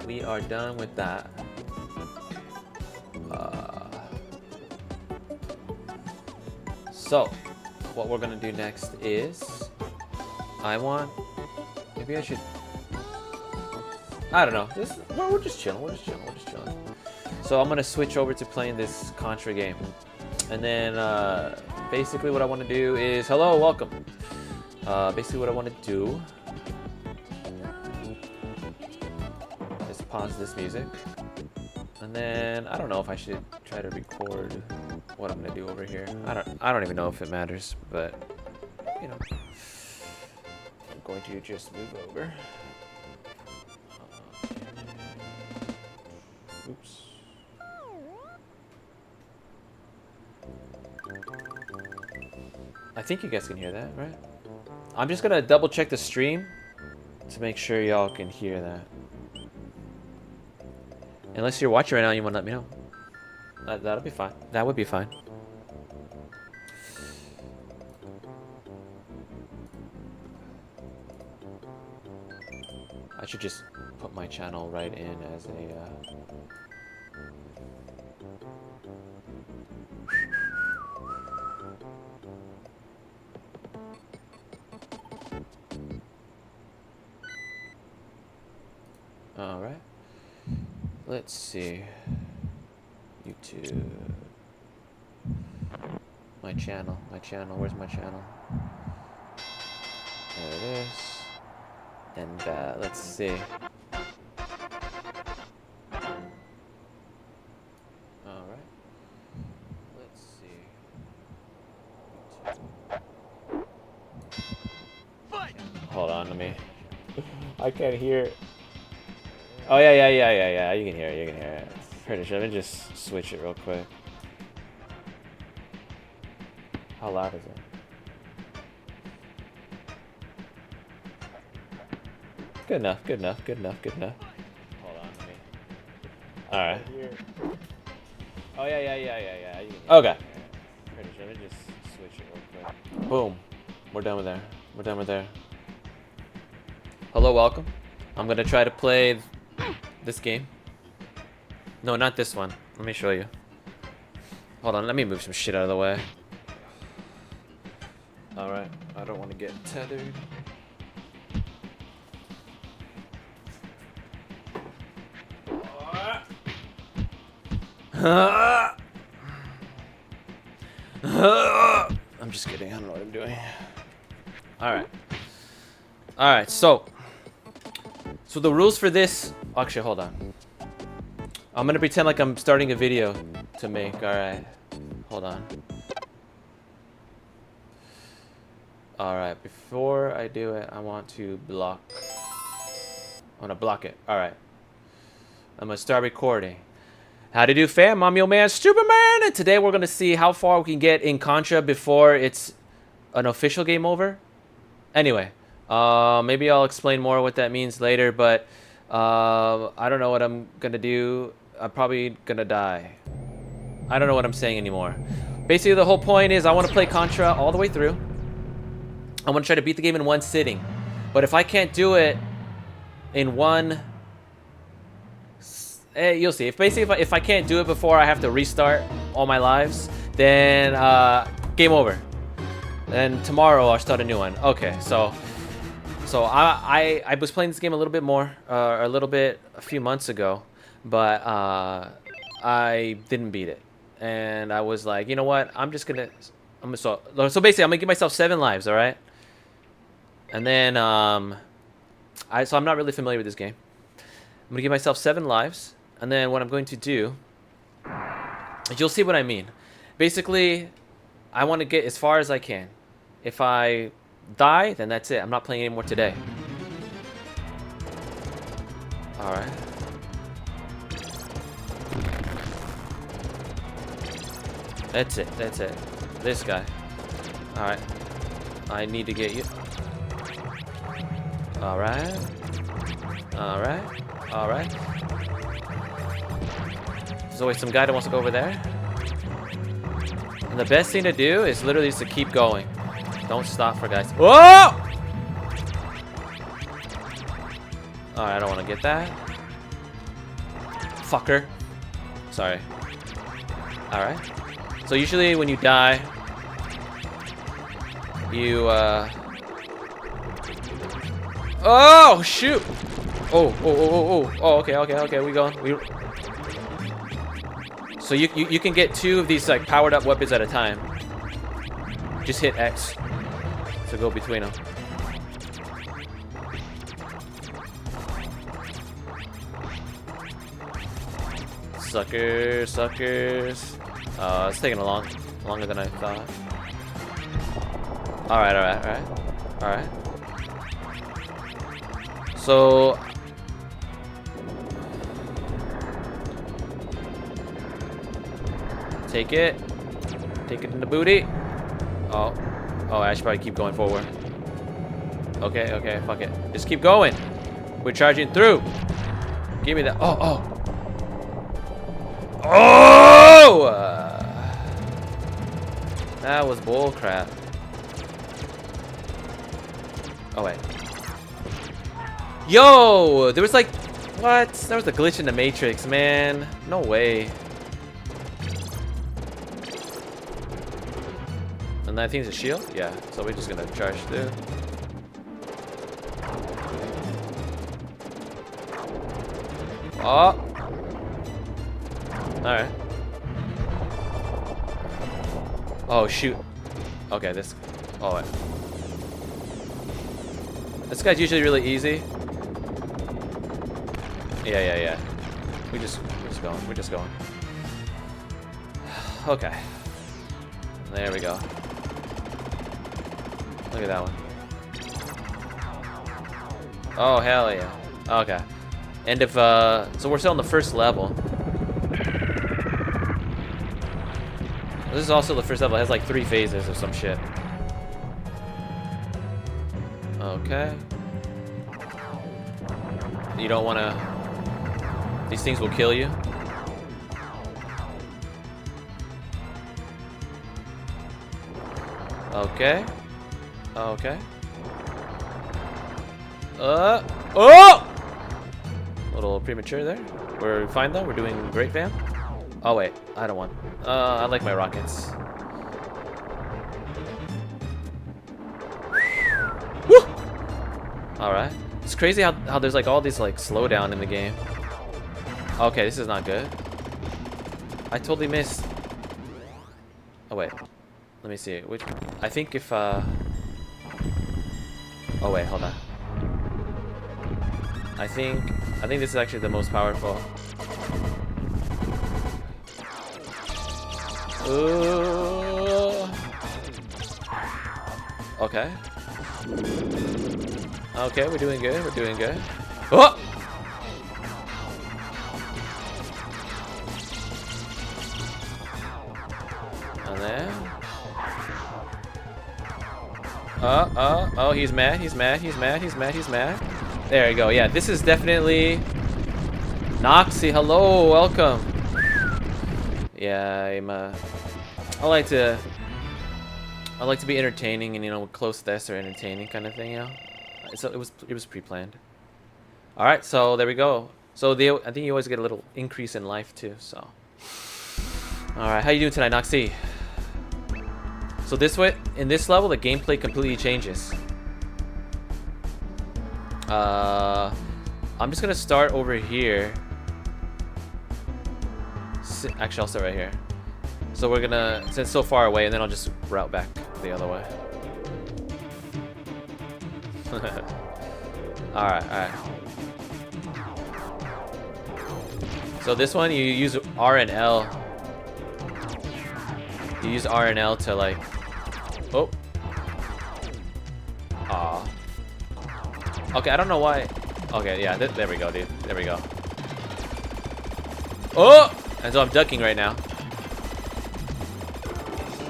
A: We are done with that. So, what we're gonna do next is... Maybe I should... I don't know. We're just chilling. So I'm gonna switch over to playing this Contra game. And then, basically what I want to do is... Hello, welcome. Basically what I want to do... is pause this music. And then, I don't know if I should try to record what I'm gonna do over here. I don't even know if it matters, but, you know. I'm going to just move over. Oops. I think you guys can hear that, right? I'm just gonna double check the stream to make sure y'all can hear that. Unless you're watching right now and you want to let me know. That'll be fine. That would be fine. I should just put my channel right in as a... Alright. Let's see. YouTube. My channel. Where's my channel? There it is. And let's see. Alright. Let's see. Hold on, let me... I can't hear... Oh, yeah. You can hear it. Pretty sure. Let me just switch it real quick. How loud is it? Good enough. Hold on, let me... Alright. Oh, yeah. Okay. Pretty sure. Let me just switch it real quick. Boom. We're done with there. Hello, welcome. I'm gonna try to play this game. No, not this one. Let me show you. Hold on, let me move some shit out of the way. Alright, I don't want to get tethered. I'm just kidding, I don't know what I'm doing. Alright, so the rules for this... Actually, hold on. I'm gonna pretend like I'm starting a video to make. Alright. Hold on. Alright, before I do it, I want to block. I want to block it. Alright. I'm gonna start recording. How to do, fam? I'm your man, Superman, and today we're gonna see how far we can get in Contra before it's an official game over. Anyway, maybe I'll explain more what that means later, but I don't know what I'm gonna do. I'm probably gonna die. I don't know what I'm saying anymore. Basically, the whole point is I want to play Contra all the way through. I want to try to beat the game in one sitting. But if I can't do it in one... you'll see. If I can't do it before I have to restart all my lives, then game over. Then tomorrow I'll start a new one. Okay, so I was playing this game a little bit more, a few months ago, but I didn't beat it, and I was like, you know what? So basically I'm gonna give myself 7 lives, all right? And then so I'm not really familiar with this game. I'm gonna give myself 7 lives, and then what I'm going to do, you'll see what I mean. Basically, I want to get as far as I can. If I die, then that's it. I'm not playing anymore today. Alright. That's it. That's it. This guy. Alright. I need to get you. Alright. Alright. Alright. There's always some guy that wants to go over there. And the best thing to do is literally just to keep going. Don't stop for guys. Whoa! Alright, I don't want to get that. Fucker. Sorry. Alright. So usually when you die, you, oh, shoot! Oh, okay, we going. So you can get 2 of these, like, powered up weapons at a time. Just hit X to go between them. Suckers. It's taking longer than I thought. Alright. So take it in the booty. Oh, I should probably keep going forward. Okay, fuck it. Just keep going. We're charging through. Give me that. Oh! That was bull crap. Oh, wait. Yo! There was like... What? There was a glitch in the Matrix, man. No way. And I think it's a shield? Yeah, so we're just gonna charge through. Oh! Alright. Oh, shoot. Okay, this... Oh, wait. This guy's usually really easy. Yeah. We're just going. Okay. There we go. Look at that one. Oh, hell yeah. Okay. And if, so we're still on the first level. This is also the first level. It has like 3 phases or some shit. Okay. You don't want to... These things will kill you. Okay. Okay. Oh! A little premature there. We're fine though. We're doing great, fam. Oh wait, I don't want. I like my rockets. Woo! All right. It's crazy how there's like all these like slowdown in the game. Okay, this is not good. I totally missed. Oh wait. Let me see. Which I think if Oh wait, hold on. I think this is actually the most powerful. Ooh. Okay. Okay, we're doing good. We're doing good. Oh! And then. Oh, he's mad. There you go. Yeah, this is definitely Noxy. Hello, welcome. Yeah, I like to I like to be entertaining, and you know, close deaths are entertaining, kind of thing. You know, so it was pre-planned. All right, so there we go. So I think you always get a little increase in life too. So, all right, how you doing tonight, Noxy? So this way, in this level, the gameplay completely changes. I'm just gonna start over here. Actually, I'll start right here. So we're gonna, since it's so far away, and then I'll just route back the other way. Alright, alright. So this one, you use R and L. You use R and L to like... Oh. Aw. Okay, I don't know why... Okay, yeah, there we go, dude. There we go. Oh! And so I'm ducking right now.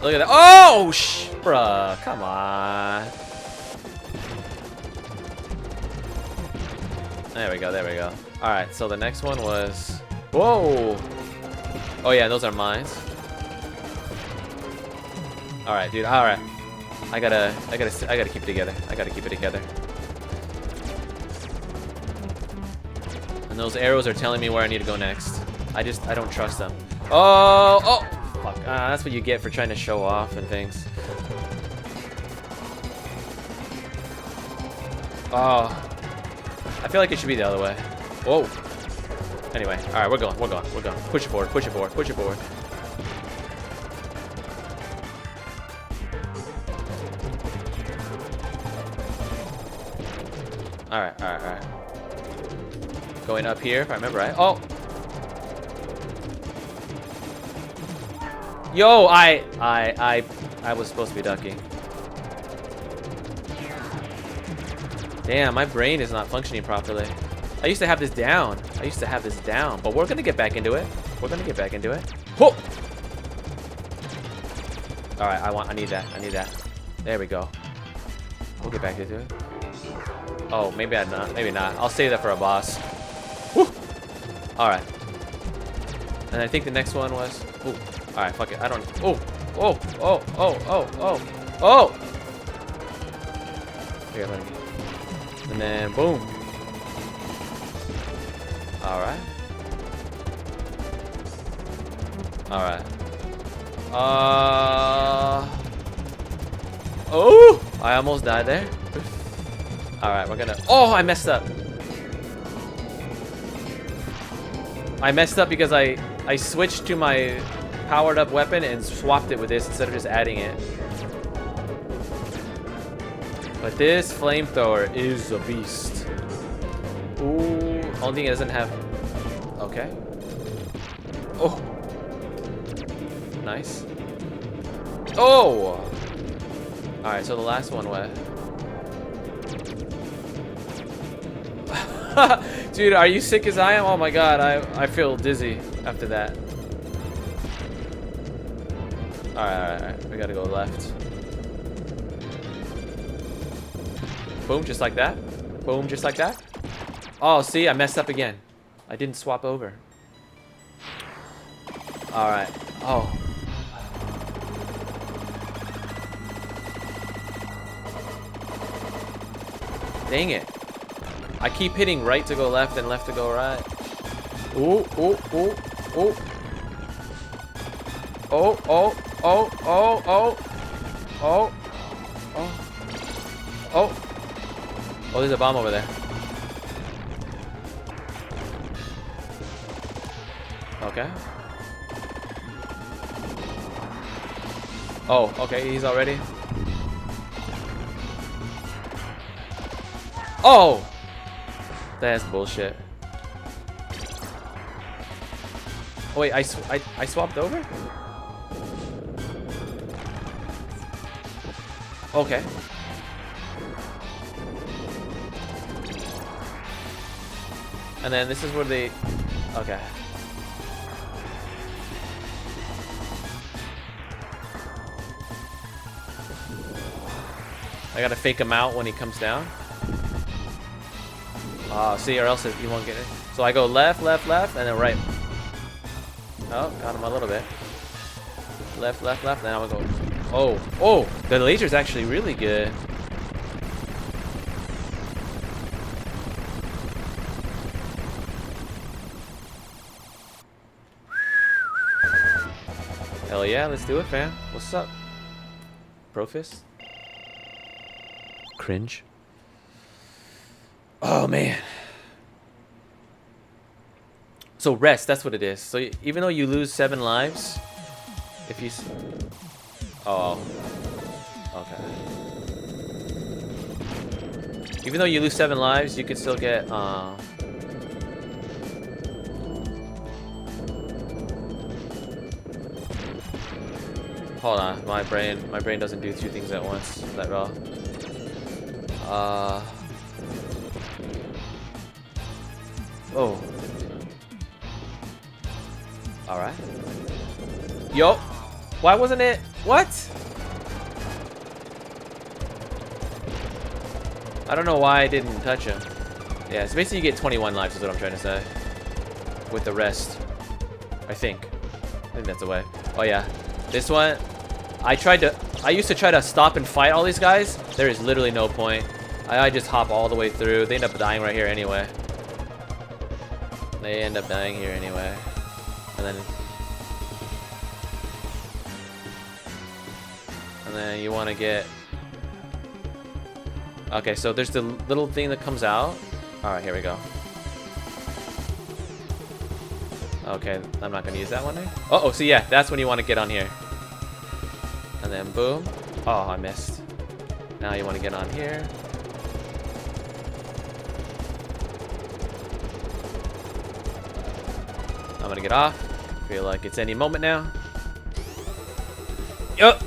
A: Look at that. Oh, bruh. Come on. There we go, there we go. Alright, so the next one was... Whoa! Oh yeah, those are mines. Alright, dude, alright. I gotta keep it together. I gotta keep it together. And those arrows are telling me where I need to go next. I don't trust them. Oh, oh! Fuck, that's what you get for trying to show off and things. Oh. I feel like it should be the other way. Whoa. Anyway, alright, we're going. Push it forward, push it forward, push it forward. Alright, alright, alright. Going up here, if I remember right. Oh! Yo, I was supposed to be ducking. Damn, my brain is not functioning properly. I used to have this down. But we're gonna get back into it. Whoa! Alright, I need that. There we go. We'll get back into it. Oh, maybe not. I'll save that for a boss. Woo! Alright. And I think the next one was... Ooh. Alright, fuck it. I don't... Oh! Here, let me... And then, boom. Alright. Oh! I almost died there. Alright, we're gonna... Oh, I messed up. I messed up because I switched to my powered up weapon and swapped it with this instead of just adding it. But this flamethrower is a beast. Ooh, only thing it doesn't have... Okay. Oh. Nice. Oh! Alright, so the last one went. Dude, are you sick as I am? Oh my god, I feel dizzy after that. Alright. We gotta go left. Boom, just like that. Boom, just like that. Oh, see, I messed up again. I didn't swap over. Alright. Oh. Dang it. I keep hitting right to go left and left to go right. Ooh. Oh, there's a bomb over there. Okay. Oh, okay, he's already. Oh! That's bullshit. Oh wait, I swapped over? Okay. And then this is where they... Okay. I gotta fake him out when he comes down. See, or else you won't get it. So I go left, and then right. Oh, got him a little bit. Left, then I'm gonna go Oh, oh, the laser's actually really good. Hell yeah, let's do it, fam. What's up? Profist? Cringe. Oh, man. So rest, that's what it is. So even though you lose 7 lives, if you... Oh. Okay. Even though you lose 7 lives, you can still get... Hold on, my brain doesn't do 2 things at once that well. Oh. Alright. Yo! Why wasn't it? What? I don't know why I didn't touch him. Yeah, so basically you get 21 lives is what I'm trying to say. With the rest. I think that's a way. Oh yeah. This one, I used to try to stop and fight all these guys. There is literally no point. I just hop all the way through. They end up dying right here anyway. They end up dying here anyway. And then you want to get... Okay, so there's the little thing that comes out. Alright, here we go. Okay, I'm not going to use that one there. Uh-oh, so yeah, that's when you want to get on here. And then boom. Oh, I missed. Now you want to get on here. I'm going to get off. Feel like it's any moment now. Yup.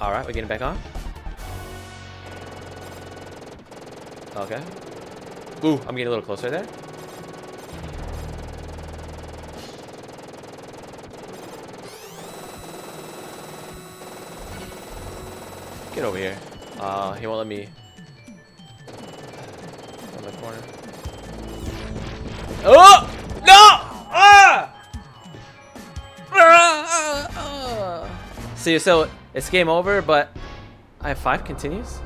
A: Alright, we're getting back on. Okay. Ooh, I'm getting a little closer there. Get over here. He won't let me. On the corner. Oh! No! See, so it's game over, but I have 5 continues.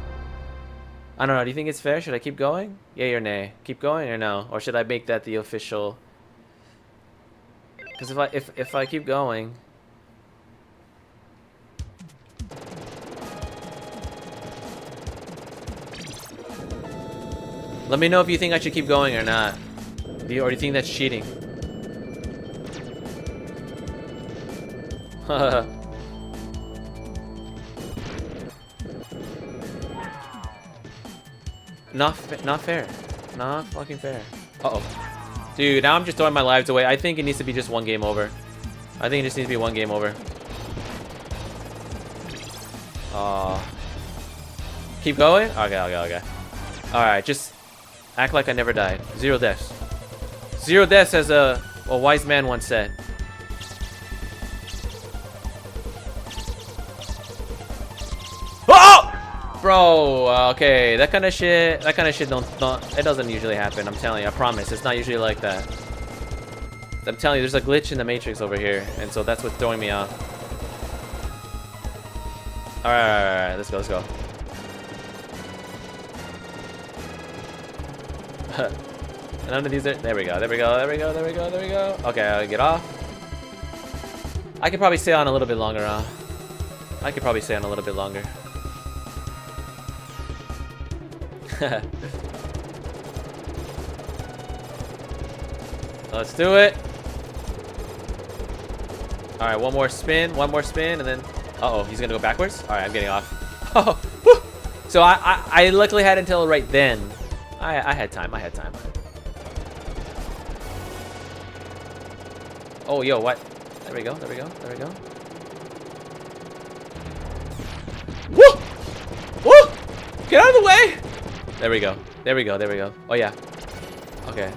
A: I don't know. Do you think it's fair? Should I keep going? Yay or nay? Keep going or no? Or should I make that the official? Because if I keep going. Let me know if you think I should keep going or not. Or do you think that's cheating? Not fair. Not fucking fair. Uh-oh. Dude, now I'm just throwing my lives away. I think it needs to be just 1 game over. I think it just needs to be 1 game over. Keep going? Okay. Alright, just act like I never died. 0 deaths. 0 deaths, as a wise man once said. Oh! Bro, okay, that kind of shit don't, it doesn't usually happen. I'm telling you, I promise, it's not usually like that. I'm telling you, there's a glitch in the Matrix over here, and so that's what's throwing me off. Alright, let's go. None of these are, there we go. Okay, I'll get off. I could probably stay on a little bit longer, huh? Let's do it. Alright, one more spin, and then... Uh-oh, he's gonna go backwards? Alright, I'm getting off. Oh, whew. So I luckily had until right then. I had time. Oh, yo, what? There we go. Woo! Woo! Get out of the way! There we go. Oh, yeah. Okay.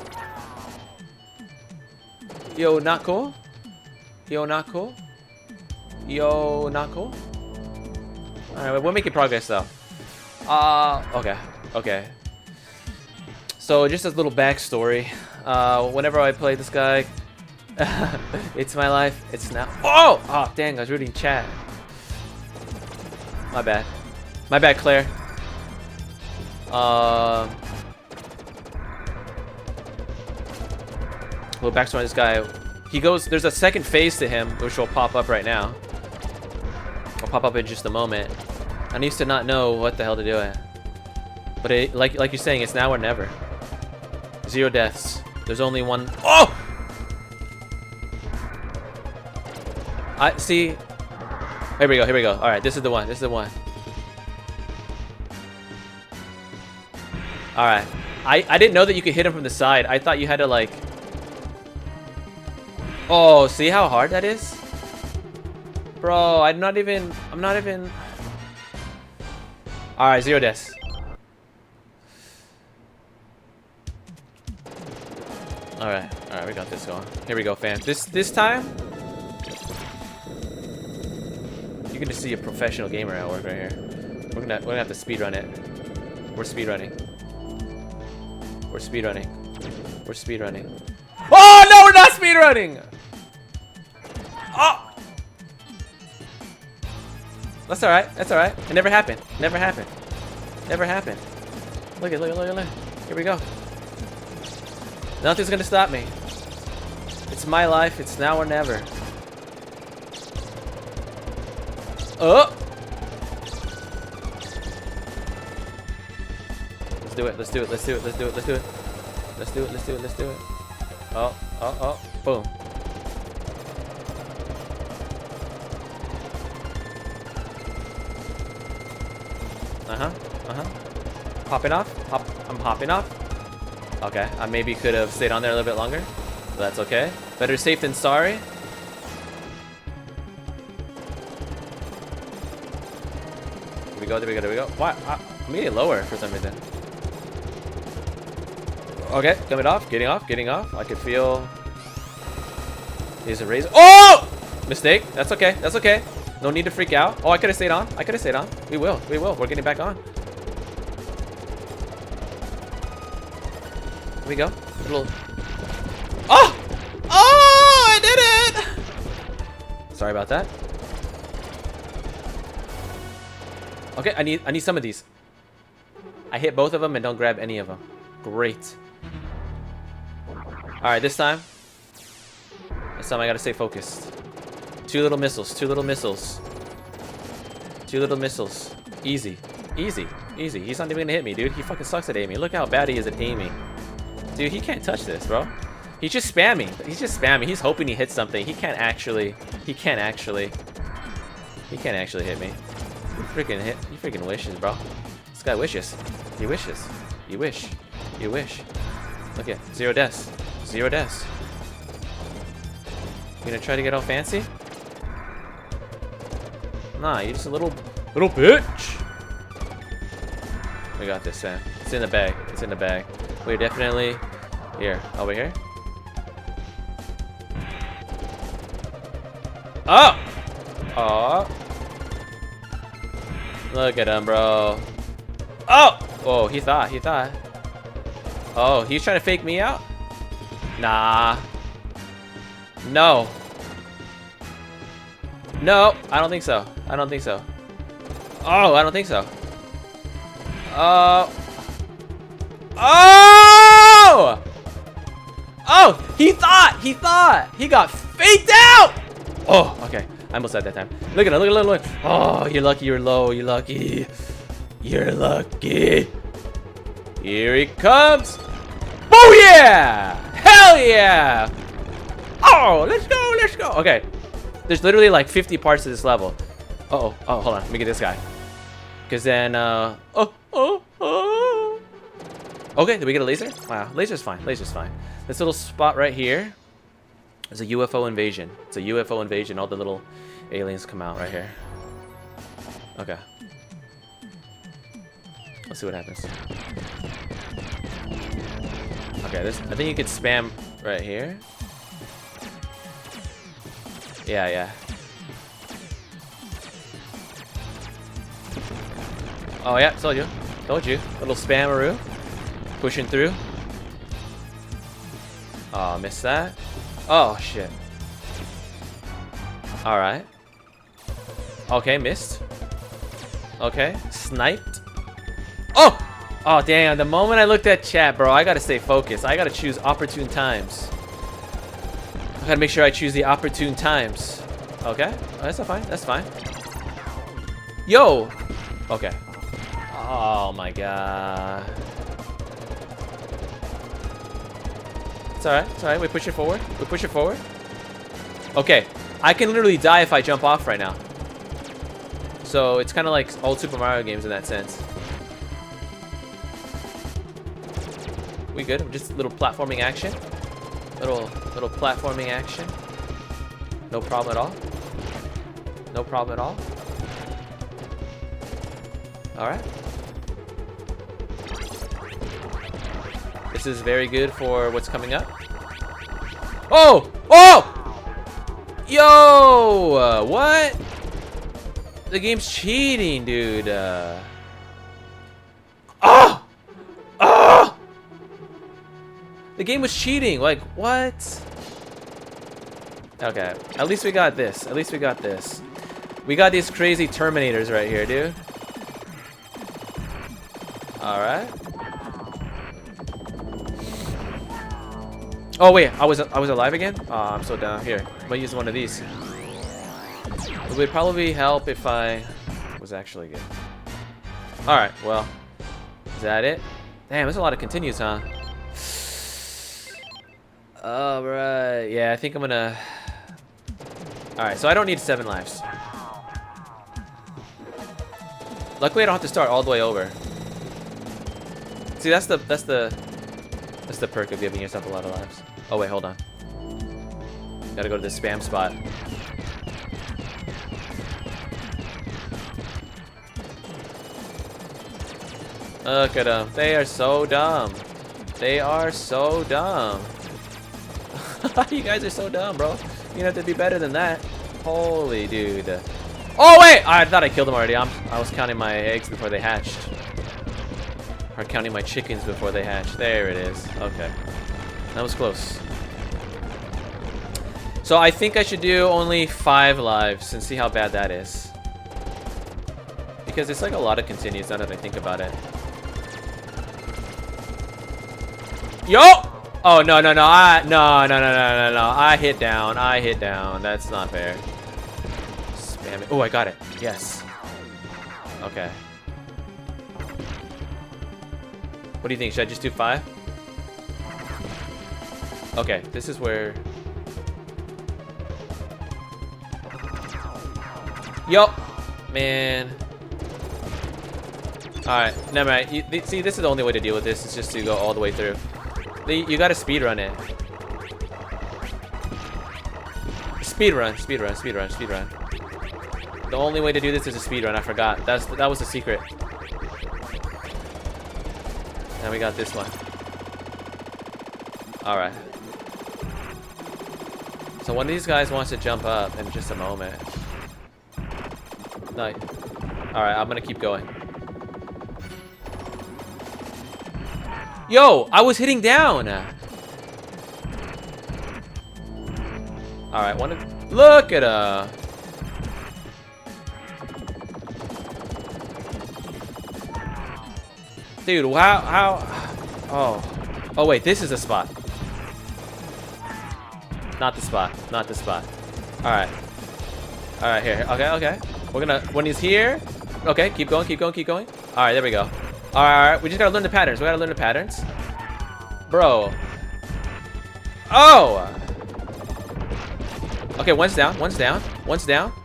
A: Yo, not cool? Alright, we're making progress, though. Okay. So, just a little backstory. Whenever I play this guy, It's my life. It's now. Oh! Oh, dang, I was reading chat. My bad. My bad, Claire. Well, back to this guy. He goes, there's a second phase to him, which will pop up right now. I'll pop up in just a moment. I used to not know what the hell to do it. But it, like you're saying, it's now or never. 0 deaths. There's only one. Oh! I see. Here we go. Here we go. All right, this is the one. This is the one. All right. I didn't know that you could hit him from the side. I thought you had to like. Oh, see how hard that is, bro. I'm not even. All right, 0 deaths. All right, we got this going. Here we go, fam. This time, you can just see a professional gamer at work right here. We're gonna have to speed run it. We're speed running. We're speed running. We're speed running. Oh no, we're not speed running. Oh, that's all right. That's all right. It never happened. Never happened. Never happened. Look at look. Here we go. Nothing's gonna stop me. It's my life. It's now or never. Oh! Let's do it. Let's do it. Let's do it. Let's do it. Let's do it. Let's do it. Let's do it. Let's do it. Oh. Boom. Popping off. I'm popping off. Okay, I maybe could have stayed on there a little bit longer, but that's okay. Better safe than sorry. There we go. There we go. Why? I made it lower for some reason. Okay, coming off, getting off. I could feel. Here's a razor. Oh! Mistake. That's okay. That's okay. No need to freak out. Oh, I could have stayed on. We will. We're getting back on. Here we go. Little. Oh! Oh! I did it! Sorry about that. Okay, I need some of these. I hit both of them and don't grab any of them. Great. All right, this time I gotta stay focused. 2 little missiles. Easy. He's not even gonna hit me, dude. He fucking sucks at aiming. Look how bad he is at aiming. Dude, he can't touch this, bro. He's just spamming. He's hoping he hits something. He can't actually hit me. He freaking wishes, bro. This guy wishes. He wishes. You wish. Look at 0 deaths. You gonna try to get all fancy? Nah, you're just a little bitch. We got this, Sam. It's in the bag. We're definitely here. Over here. Oh! Oh! Look at him, bro. Oh! Oh, he thought. Oh, he's trying to fake me out? Nah. No. No, I don't think so. Oh, I don't think so. Oh! Oh! He thought! He got faked out! Oh, okay. I almost said that time. Look at him, look. Oh, you're lucky you're low. You're lucky. Here he comes. Oh yeah! Hell yeah! Oh, let's go. Okay. There's literally like 50 parts to this level. Oh, hold on. Let me get this guy. Because then, Okay, did we get a laser? Wow, laser's fine. This little spot right here is a UFO invasion. It's a UFO invasion. All the little aliens come out right here. Okay. Let's see what happens. Okay, I think you could spam right here. Yeah. Oh yeah, told you. Little spamaroo. Pushing through. Oh, missed that. Oh, shit. Alright. Okay, missed. Okay, sniped. Oh! Oh, damn. The moment I looked at chat, bro, I gotta stay focused. I gotta choose opportune times. I gotta make sure I choose the opportune times. Okay, that's fine. That's fine. Yo! Okay. Oh, my God. It's alright. It's alright. We push it forward. We push it forward. Okay. I can literally die if I jump off right now. So it's kind of like old Super Mario games in that sense. We good? Just a little platforming action. Little platforming action. No problem at all. No problem at all. Alright. This is very good for what's coming up. Oh! Oh! Yo! What? The game's cheating, dude. Oh! Oh! The game was cheating. Like, what? Okay. At least we got this. At least we got this. We got these crazy Terminators right here, dude. Alright. Oh wait, I was alive again? Oh, I'm so down. Here, I'm gonna use one of these. It would probably help if I was actually good. Alright, well. Is that it? Damn, there's a lot of continues, huh? Alright, yeah, I think I'm gonna... Alright, so I don't need 7 lives. Luckily I don't have to start all the way over. See, that's the perk of giving yourself a lot of lives. Oh wait, hold on. Gotta go to the spam spot. Look at them. They are so dumb. They are so dumb. You guys are so dumb, bro. You have to be better than that. Holy dude. Oh wait! I thought I killed them already. I was counting my eggs before they hatched. Or counting my chickens before they hatched. There it is. Okay. That was close. So I think I should do only 5 lives and see how bad that is. Because it's like a lot of continues now that I think about it. Yo! Oh, no. No. I hit down. That's not fair. Spam it. Oh, I got it. Yes. Okay. What do you think? Should I just do 5? Okay, this is where... Yo! Man. Alright, never mind. See, this is the only way to deal with this, is just to go all the way through. You gotta speedrun it. Speedrun. The only way to do this is a speedrun, I forgot. That was the secret. Now we got this one. Alright. So one of these guys wants to jump up in just a moment. No. Alright, I'm gonna keep going. Yo! I was hitting down! Alright, look at Dude, how... Oh, wait, this is a spot. Not the spot. Alright. Alright, here. Okay. We're gonna... When he's here... Okay, keep going. Alright, there we go. Alright, we just gotta learn the patterns. Bro. Oh! Okay, one's down.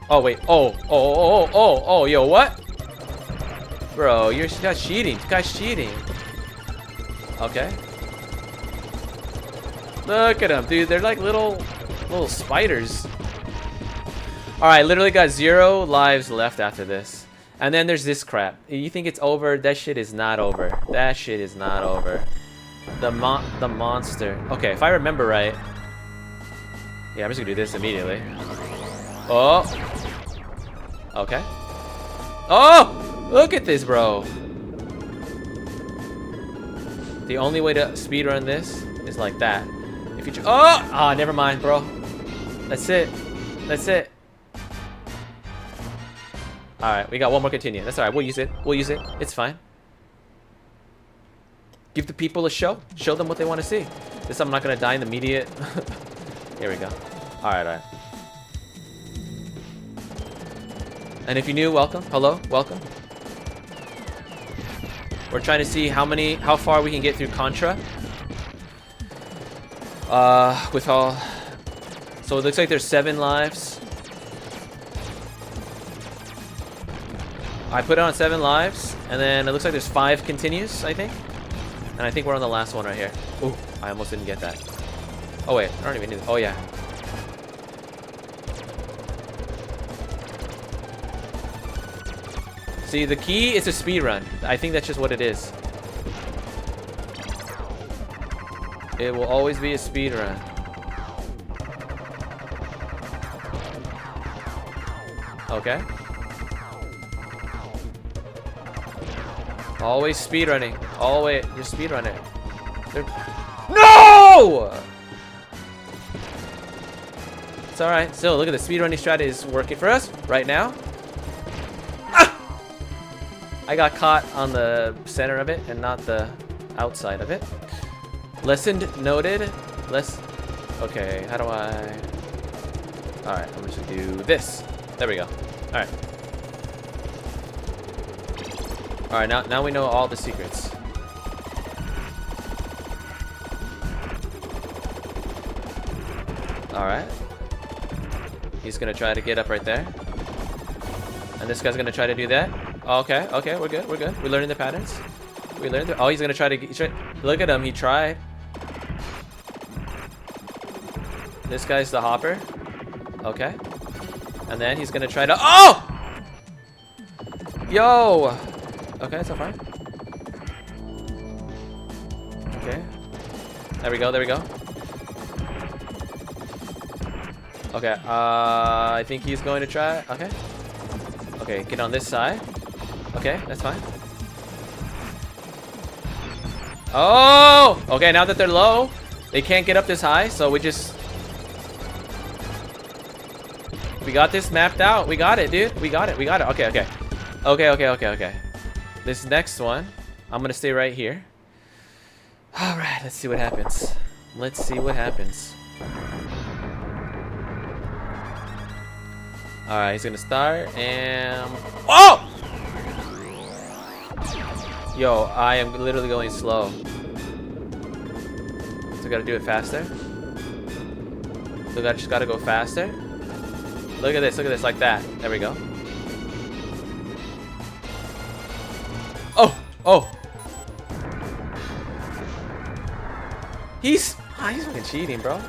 A: Oh, wait. Oh, yo, what? Bro, you're cheating. This guy's cheating. Okay. Look at them, dude. They're like little spiders. Alright, literally got 0 lives left after this. And then there's this crap. You think it's over? That shit is not over. The monster. Okay, if I remember right. Yeah, I'm just gonna do this immediately. Oh. Okay. Oh! Look at this, bro. The only way to speedrun this is like that. If Future. Oh! Ah, never mind, bro. That's it. That's it. Alright, we got one more continue. That's alright. We'll use it. We'll use it. It's fine. Give the people a show. Show them what they want to see. This time I'm not going to die in the immediate. Here we go. Alright, alright. And if you're new, welcome. Hello, welcome. We're trying to see how far we can get through Contra. With all... So it looks like there's 7 lives. I put it on 7 lives, and then it looks like there's 5 continues, I think. And I think we're on the last one right here. Ooh, I almost didn't get that. Oh wait, I don't even need... Oh yeah. See, the key is a speed run. I think that's just what it is. It will always be a speed run. Okay. Always speed running. Always, you're speed running. No! It's all right. So look at the speed running strategy is working for us right now. I got caught on the center of it and not the outside of it. Lesson noted. Okay, how do I... Alright, I'm just gonna do this. There we go. Alright. Alright, now we know all the secrets. Alright. He's gonna try to get up right there. And this guy's gonna try to do that. Okay, okay, we're good, we're good. We're learning the patterns. We learned oh, he's gonna try to look at him, he tried. This guy's the hopper. Okay. And then he's gonna try to oh! Yo! Okay, so far. Okay. There we go, there we go. Okay, I think he's going to try. Okay. Okay, get on this side. Okay, that's fine. Oh! Okay, now that they're low, they can't get up this high, so we just... We got this mapped out. We got it, dude. We got it, we got it. Okay, okay. Okay, okay, okay, okay. This next one, I'm gonna stay right here. Alright, let's see what happens. Let's see what happens. Alright, he's gonna start, and... Oh! Yo, I am literally going slow. So I gotta do it faster. So I just gotta go faster. Look at this, like that. There we go. Oh, oh. He's fucking cheating, bro.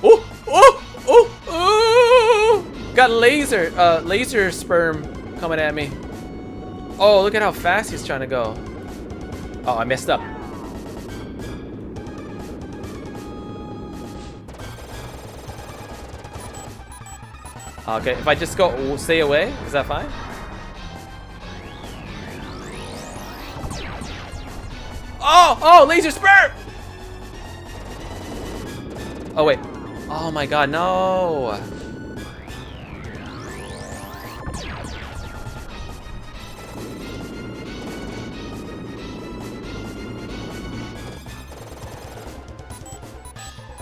A: Oh, oh, oh, oh! Got laser sperm coming at me. Oh, look at how fast he's trying to go. Oh, I messed up. Okay, if I just go, stay away, is that fine? Oh, oh, laser sperm! Oh, wait. Oh my god, no!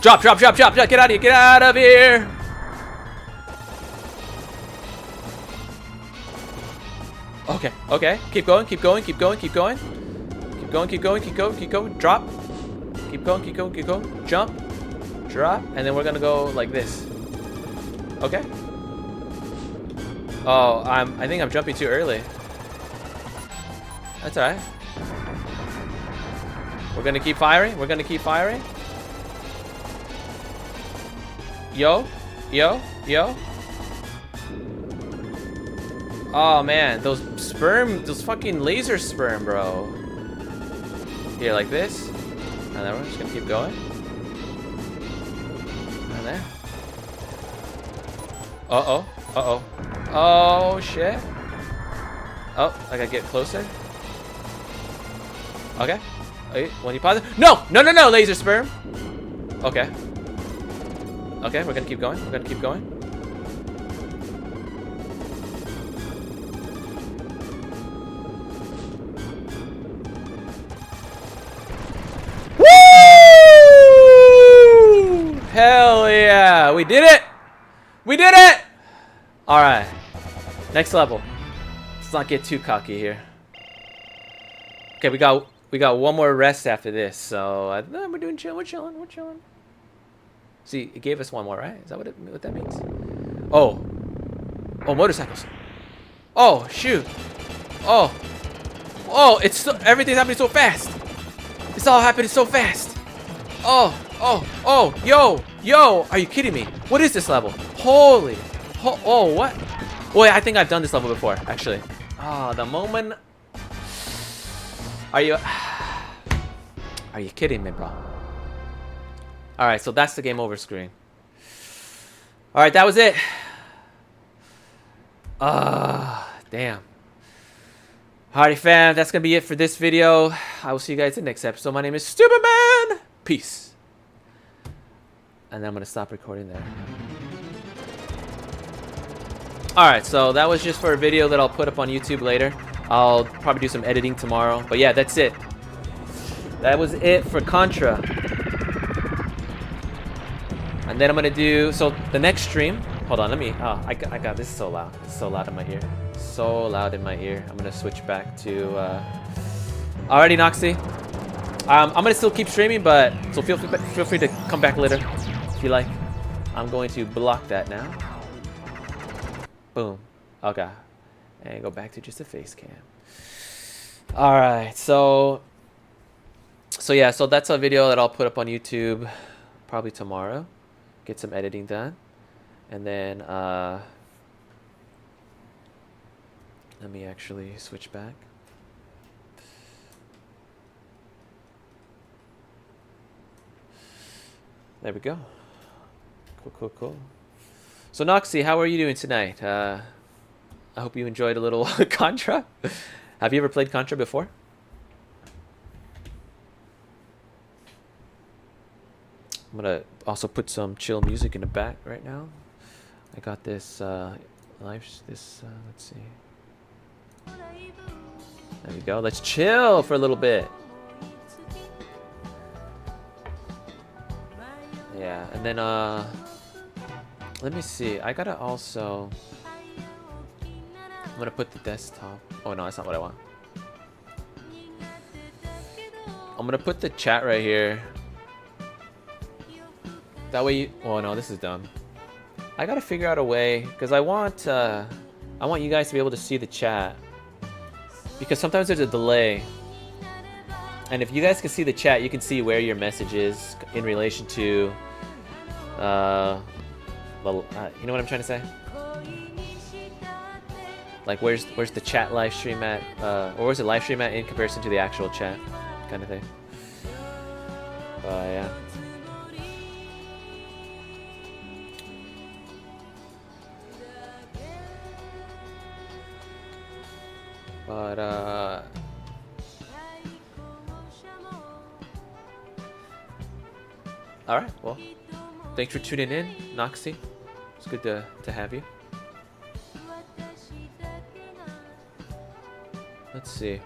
A: Drop, drop, drop, drop, drop, get out of here, get out of here! Okay, okay, keep going, keep going, keep going, keep going. Keep going, keep going, keep going, keep going, drop. Keep going, keep going, keep going, jump, drop, and then we're gonna go like this. Okay. Oh, I think I'm jumping too early. That's alright. We're gonna keep firing, we're gonna keep firing. Yo, yo, yo. Oh man, those fucking laser sperm, bro. Here, like this. And then we're just gonna keep going. And there. Uh-oh, uh-oh. Oh, shit. Oh, I gotta get closer. Okay. Wait, when you pause it. No, no, no, no, laser sperm. Okay. Okay, we're gonna keep going. We're gonna keep going. Woo! Hell yeah! We did it! We did it! Alright. Next level. Let's not get too cocky here. Okay, we got one more rest after this, so we're doing chill. We're chilling. We're chilling. See, it gave us one more, right? Is that what that means? Oh, motorcycles. Oh, shoot. Oh, it's everything's happening so fast. It's all happening so fast. Oh, yo, are you kidding me? What is this level? Holy, oh, what? Wait, I think I've done this level before, actually. Oh, the moment. Are you kidding me, bro? Alright, so that's the game over screen. Alright, that was it. Damn. Alrighty, fam, that's gonna be it for this video. I will see you guys in the next episode. My name is Stupid Man. Peace. And then I'm gonna stop recording there. Alright, so that was just for a video that I'll put up on YouTube later. I'll probably do some editing tomorrow. But yeah, that's it. That was it for Contra. And then I'm gonna do, so the next stream, hold on, let me, I got, this is so loud. It's so loud in my ear. So loud in my ear. I'm gonna switch back to, alrighty, Noxy. I'm gonna still keep streaming, but, so feel free to come back later if you like. I'm going to block that now. Boom. Okay. And go back to just a face cam. Alright, so yeah, so that's a video that I'll put up on YouTube probably tomorrow. Get some editing done. And then let me actually switch back. There we go. Cool. So Noxy, how are you doing tonight? I hope you enjoyed a little Contra. Have you ever played Contra before? I'm gonna also put some chill music in the back right now. I got this let's see. There we go. Let's chill for a little bit. Yeah, and then let me see. I gotta also, I'm gonna put the desktop. Oh no, that's not what I want. I'm gonna put the chat right here. That way you, oh no, this is dumb. I gotta figure out a way, because I want you guys to be able to see the chat. Because sometimes there's a delay. And if you guys can see the chat, you can see where your message is in relation to, you know what I'm trying to say? Like where's the chat live stream at, or where's the live stream at in comparison to the actual chat, kind of thing. Yeah. But all right. Well, thanks for tuning in, Noxy. It's good to have you. Let's see.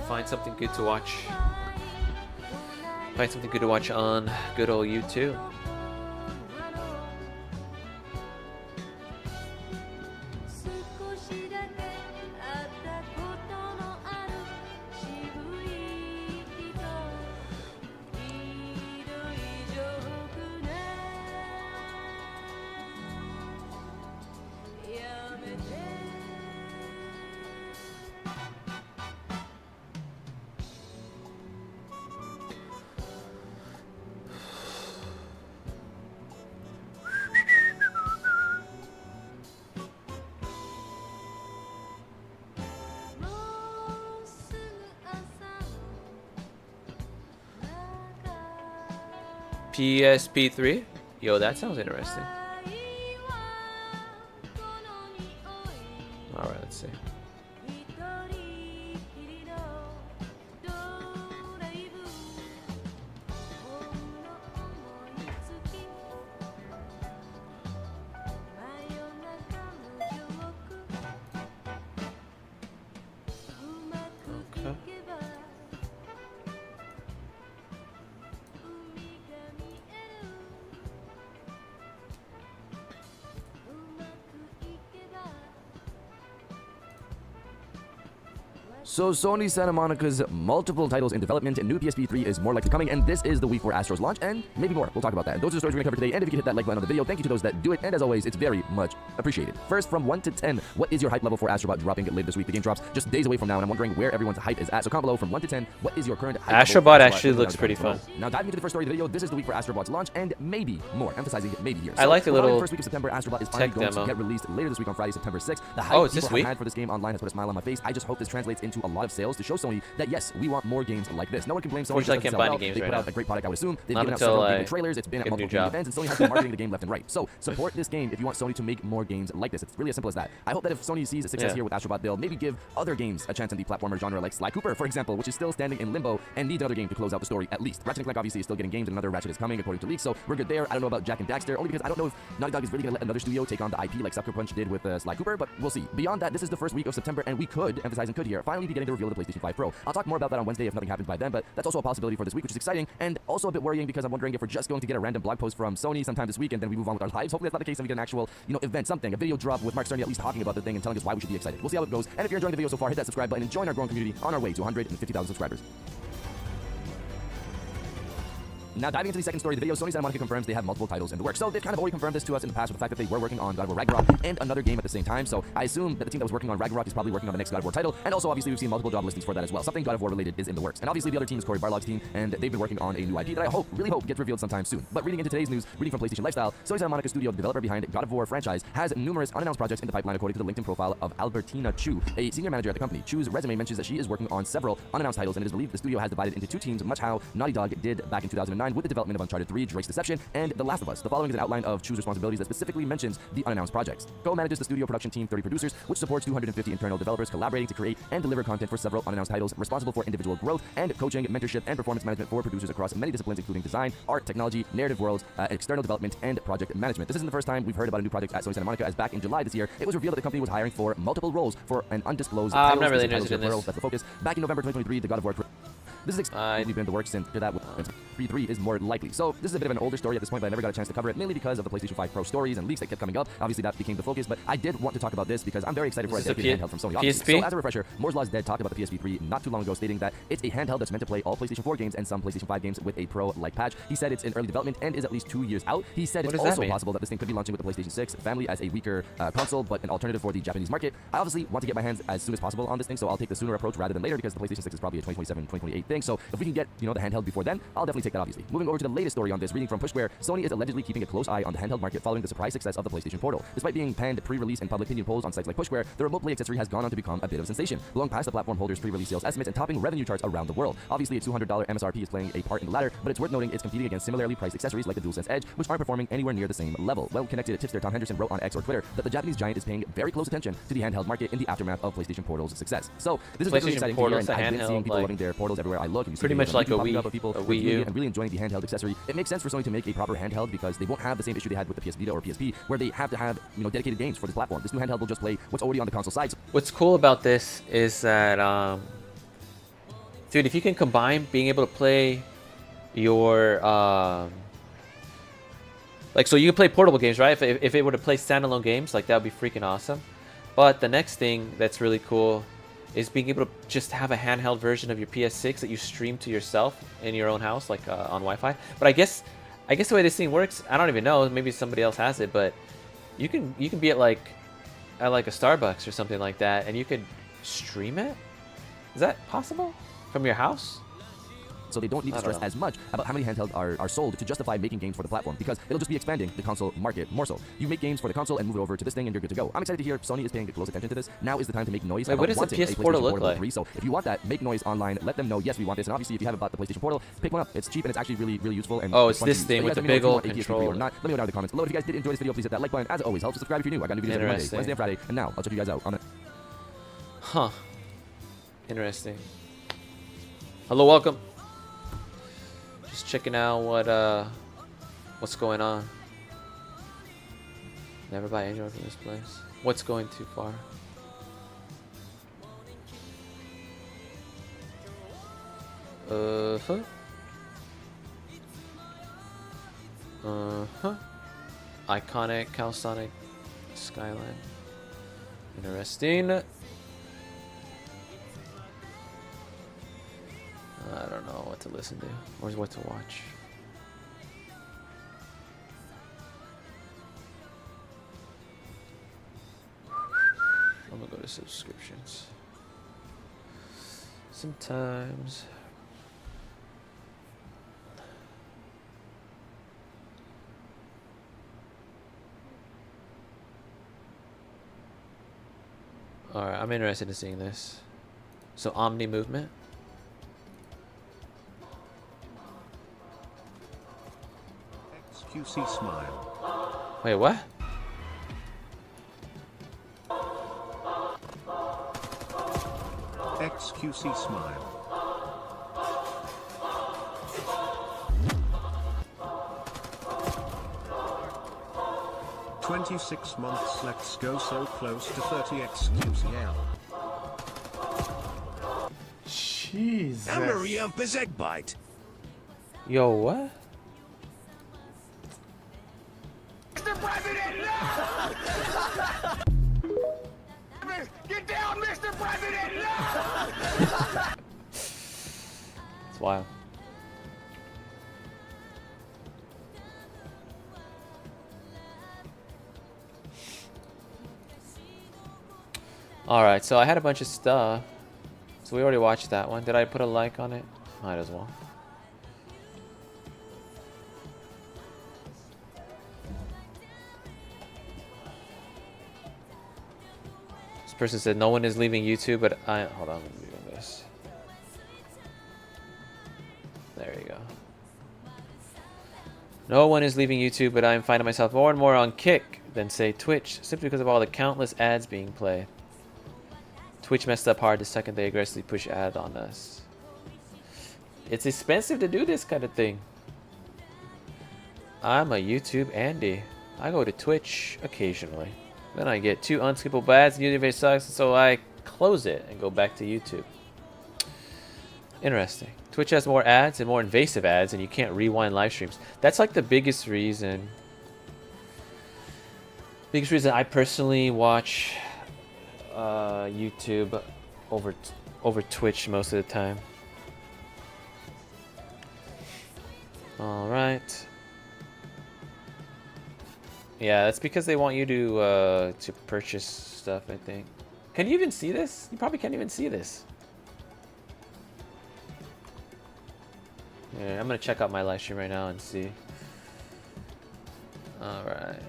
A: Find something good to watch. Find something good to watch on good old YouTube. PSP3? Yo, that sounds interesting. Alright, let's see.
K: So Sony Santa Monica's multiple titles in development, and new PSP 3 is more likely coming, and this is the week for Astro's launch, and maybe more. We'll talk about that. And those are the stories we're going to cover today, and if you could hit that like button on the video, thank you to those that do it, and as always, it's very much appreciated. First, from 1 to 10, what is your hype level for Astrobot dropping later this week? The game drops just days away from now, and I'm wondering where everyone's hype is at. So comment below from 1 to 10, what is your current hype level for
A: Astrobot actually looks pretty fun.
K: Now diving into the first story of the video, this is the week for Astrobot's launch, and maybe more, emphasizing maybe here.
A: I like the little
K: the first week of September, Astrobot is finally
A: tech
K: going
A: demo.
K: to get released later this week on Friday, September 6th. The hype
A: Oh, it's
K: people
A: this
K: have
A: week?
K: had for this game online has put a smile on my face. I just hope this translates into a lot of sales to show Sony that yes, we want more games like this. No one can blame Sony.
A: Unfortunately, I
K: because it
A: can't
K: doesn't
A: buy
K: sell
A: any
K: well.
A: games
K: They
A: right
K: put out
A: now.
K: a great product, I would assume. They've
A: Not
K: given out
A: until
K: several
A: I
K: gaming trailers. It's been at
A: get a new
K: multiple gaming
A: job.
K: events, and Sony has been marketing the game left and right. So support this game if you want Sony to make more games like this. It's really as simple as that. I hope that if Sony sees a success here with Astrobot, they'll maybe give other games a chance in the platformer genre, like Sly Cooper, for example, which is still standing in limbo and needs another game to close out the story at least. Ratchet & Clank obviously is still getting games, and another Ratchet is coming according to leaks, so we're good there. I don't know about Jack and Daxter, only because I don't know if Naughty Dog is really going to let another studio take on the IP like Sucker Punch did with Sly Cooper, but we'll see. Beyond that, this is the first week of September, and we could, emphasizing could here, finally be getting the reveal of the PlayStation 5 Pro. I'll talk more about that on Wednesday if nothing happens by then, but that's also a possibility for this week, which is exciting, and also a bit worrying because I'm wondering if we're just going to get a random blog post from Sony sometime this week and then we move on with our lives. Hopefully that's not the case and we get an actual, event, something, a video drop with Mark Cerny at least talking about the thing and telling us why we should be excited. We'll see how it goes, and if you're enjoying the video so far, hit that subscribe button and join our growing community on our way to 150,000 subscribers. Now, diving into the second story of the video, Sony Santa Monica confirms they have multiple titles in the works. So they've kind of already confirmed this to us in the past with the fact that they were working on God of War Ragnarok and another game at the same time. So I assume that the team that was working on Ragnarok is probably working on the next God of War title. And also, obviously, we've seen multiple job listings for that as well. Something God of War related is in the works. And obviously, the other team is Cory Barlog's team, and they've been working on a new IP that I really hope gets revealed sometime soon. But reading into today's news, reading from PlayStation Lifestyle, Sony Santa Monica Studio, the developer behind God of War franchise, has numerous unannounced projects in the pipeline according to the LinkedIn profile of Albertina Chu, a senior manager at the company. Chu's resume mentions that she is working on several unannounced titles, and it is believed the studio has divided into two teams, much how Naughty Dog did back in 2009 with the development of Uncharted 3, Drake's Deception, and The Last of Us. The following is an outline of Chu's responsibilities that specifically mentions the unannounced projects. Co-manages the studio production team 30 producers, which supports 250 internal developers collaborating to create and deliver content for several unannounced titles, responsible for individual growth and coaching, mentorship, and performance management for producers across many disciplines, including design, art, technology, narrative worlds, external development, and project management. This isn't the first time we've heard about a new project at Sony Santa Monica, as back in July this year, it was revealed that the company was hiring for multiple roles for an undisclosed
A: I'm
K: titles.
A: not really
K: Titles
A: interested in
K: are
A: this.
K: That's the focus. Back in November 2023, the God of War... This is we've been in the works since that 3 is more likely. So this is a bit of an older story at this point, but I never got a chance to cover it, mainly because of the PlayStation 5 Pro stories and leaks that kept coming up. Obviously, that became the focus, but I did want to talk about this because I'm very excited for a
A: Is this a
K: dedicated handheld from Sony. Obviously.
A: PSP?
K: So as a refresher, Moore's Law's Dead talked about the PSP 3 not too long ago, stating that it's a handheld that's meant to play all PlayStation 4 games and some PlayStation 5 games with a Pro-like patch. He said it's in early development and is at least 2 years out. He said
A: What
K: it's
A: does that
K: also
A: mean?
K: possible that this thing could be launching with the PlayStation 6 family as a weaker console, but an alternative for the Japanese market. I obviously want to get my hands as soon as possible on this thing, so I'll take the sooner approach rather than later because the PlayStation 6 is probably a 2027, 2028 thing. So if we can get, the handheld before then, I'll definitely take that, obviously. Moving over to the latest story on this, reading from Pushware, Sony is allegedly keeping a close eye on the handheld market following the surprise success of the PlayStation Portal. Despite being panned pre-release and public opinion polls on sites like Pushware, the remote play accessory has gone on to become a bit of a sensation, blowing past the platform holder's pre-release sales estimates and topping revenue charts around the world. Obviously, a $200 MSRP is playing a part in the latter, but it's worth noting it's competing against similarly priced accessories like the DualSense Edge, which aren't performing anywhere near the same level. Well-connected tipster Tom Henderson wrote on X or Twitter that the Japanese giant is paying very close attention to the handheld market in the aftermath of PlayStation Portal's success. So this is really
A: PlayStation
K: exciting
A: Portal's
K: to hear, and
A: a
K: I've been seeing
A: handheld,
K: people
A: like,
K: loving their portals everywhere I look. And you see
A: pretty
K: videos
A: much
K: on
A: like
K: YouTube
A: a
K: popping
A: Wii-
K: up of people
A: a Wii
K: reviewing
A: U.
K: it and really enjoying the handheld accessory. It makes sense for Sony to make a proper handheld because they won't have the same issue they had with the PS Vita or PSP, where they have to have dedicated games for this platform. This new handheld will just play what's already on the console side.
A: What's cool about this is that, dude, if you can combine being able to play your, so you can play portable games, right? If it were to play standalone games, like, that would be freaking awesome. But the next thing that's really cool is being able to just have a handheld version of your PS6 that you stream to yourself in your own house, like on Wi-Fi. But I guess the way this thing works, I don't even know. Maybe somebody else has it, but you can be at like a Starbucks or something like that, and you could stream it. Is that possible from your house?
K: So they don't need to stress as much about how many handhelds are sold to justify making games for the platform, because it'll just be expanding the console market more so. You make games for the console and move it over to this thing and you're good to go. I'm excited to hear Sony is paying close attention to this. Now is the time to make noise.
A: Wait, what does the
K: wanting a
A: PS Portal
K: PlayStation
A: look like?
K: 3. So if you want that, make noise online. Let them know, yes, we want this. And obviously, if you haven't bought the PlayStation Portal, pick one up. It's cheap and it's actually really, really useful. And
A: Oh, it's
K: fun to
A: this
K: use.
A: thing
K: So
A: with
K: you
A: the
K: guys let me know
A: big
K: if you
A: ol'
K: want a PS3 or
A: controller.
K: not. Let me know down in the comments below. If you guys did enjoy this video, please hit that like button. As always, help subscribe if you're new. I got new videos every Monday,
A: Interesting.
K: Wednesday, and Friday. And now I'll check you guys out on the...
A: Huh. Interesting. Hello, welcome. Just checking out what's going on. Never buy Android from this place. What's going too far? Uh-huh. Uh-huh. Iconic Calisonic Skyline. Interesting. listen to or what to watch. I'm gonna go to subscriptions. Sometimes. Alright, I'm interested in seeing this. So Omni movement.
L: XQC smile.
A: Wait, what?
L: XQC smile. "26 months, let's go so close to 30 XQCL.
M: Jesus.
L: I'm Marie Ump's egg bite.
A: Yo, what?
N: Mr. President, no! Get down, Mr. President, no!
A: It's wild. Alright, so I had a bunch of stuff. So we already watched that one. Did I put a like on it? Might as well. This person said no one is leaving YouTube, but I... Hold on, let me do this. There you go. No one is leaving YouTube, but I am finding myself more and more on Kick than, say, Twitch, simply because of all the countless ads being played. Twitch messed up hard the second they aggressively push ads on us. It's expensive to do this kind of thing. I'm a YouTube Andy. I go to Twitch occasionally. Then I get 2 unskippable ads and YouTube sucks, so I close it and go back to YouTube. Interesting. Twitch has more ads and more invasive ads, and you can't rewind live streams. That's like the biggest reason. Biggest reason I personally watch YouTube over Twitch most of the time. All right. Yeah, that's because they want you to purchase stuff, I think. Can you even see this? You probably can't even see this. Yeah, I'm gonna check out my live stream right now and see. All right.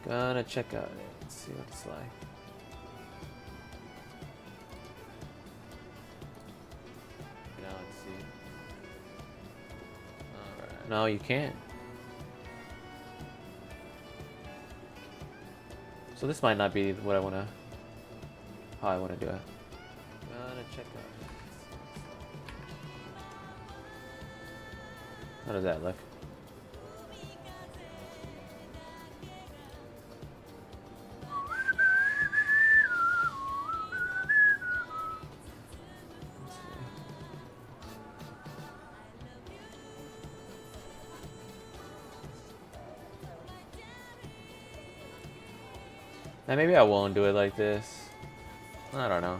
A: Gonna check out it. Let's see what it's like. Now let's see. Alright. No, you can't. So this might not be what I wanna how I wanna do it. Gonna check out. How does that look? And maybe I won't do it like this. I don't know.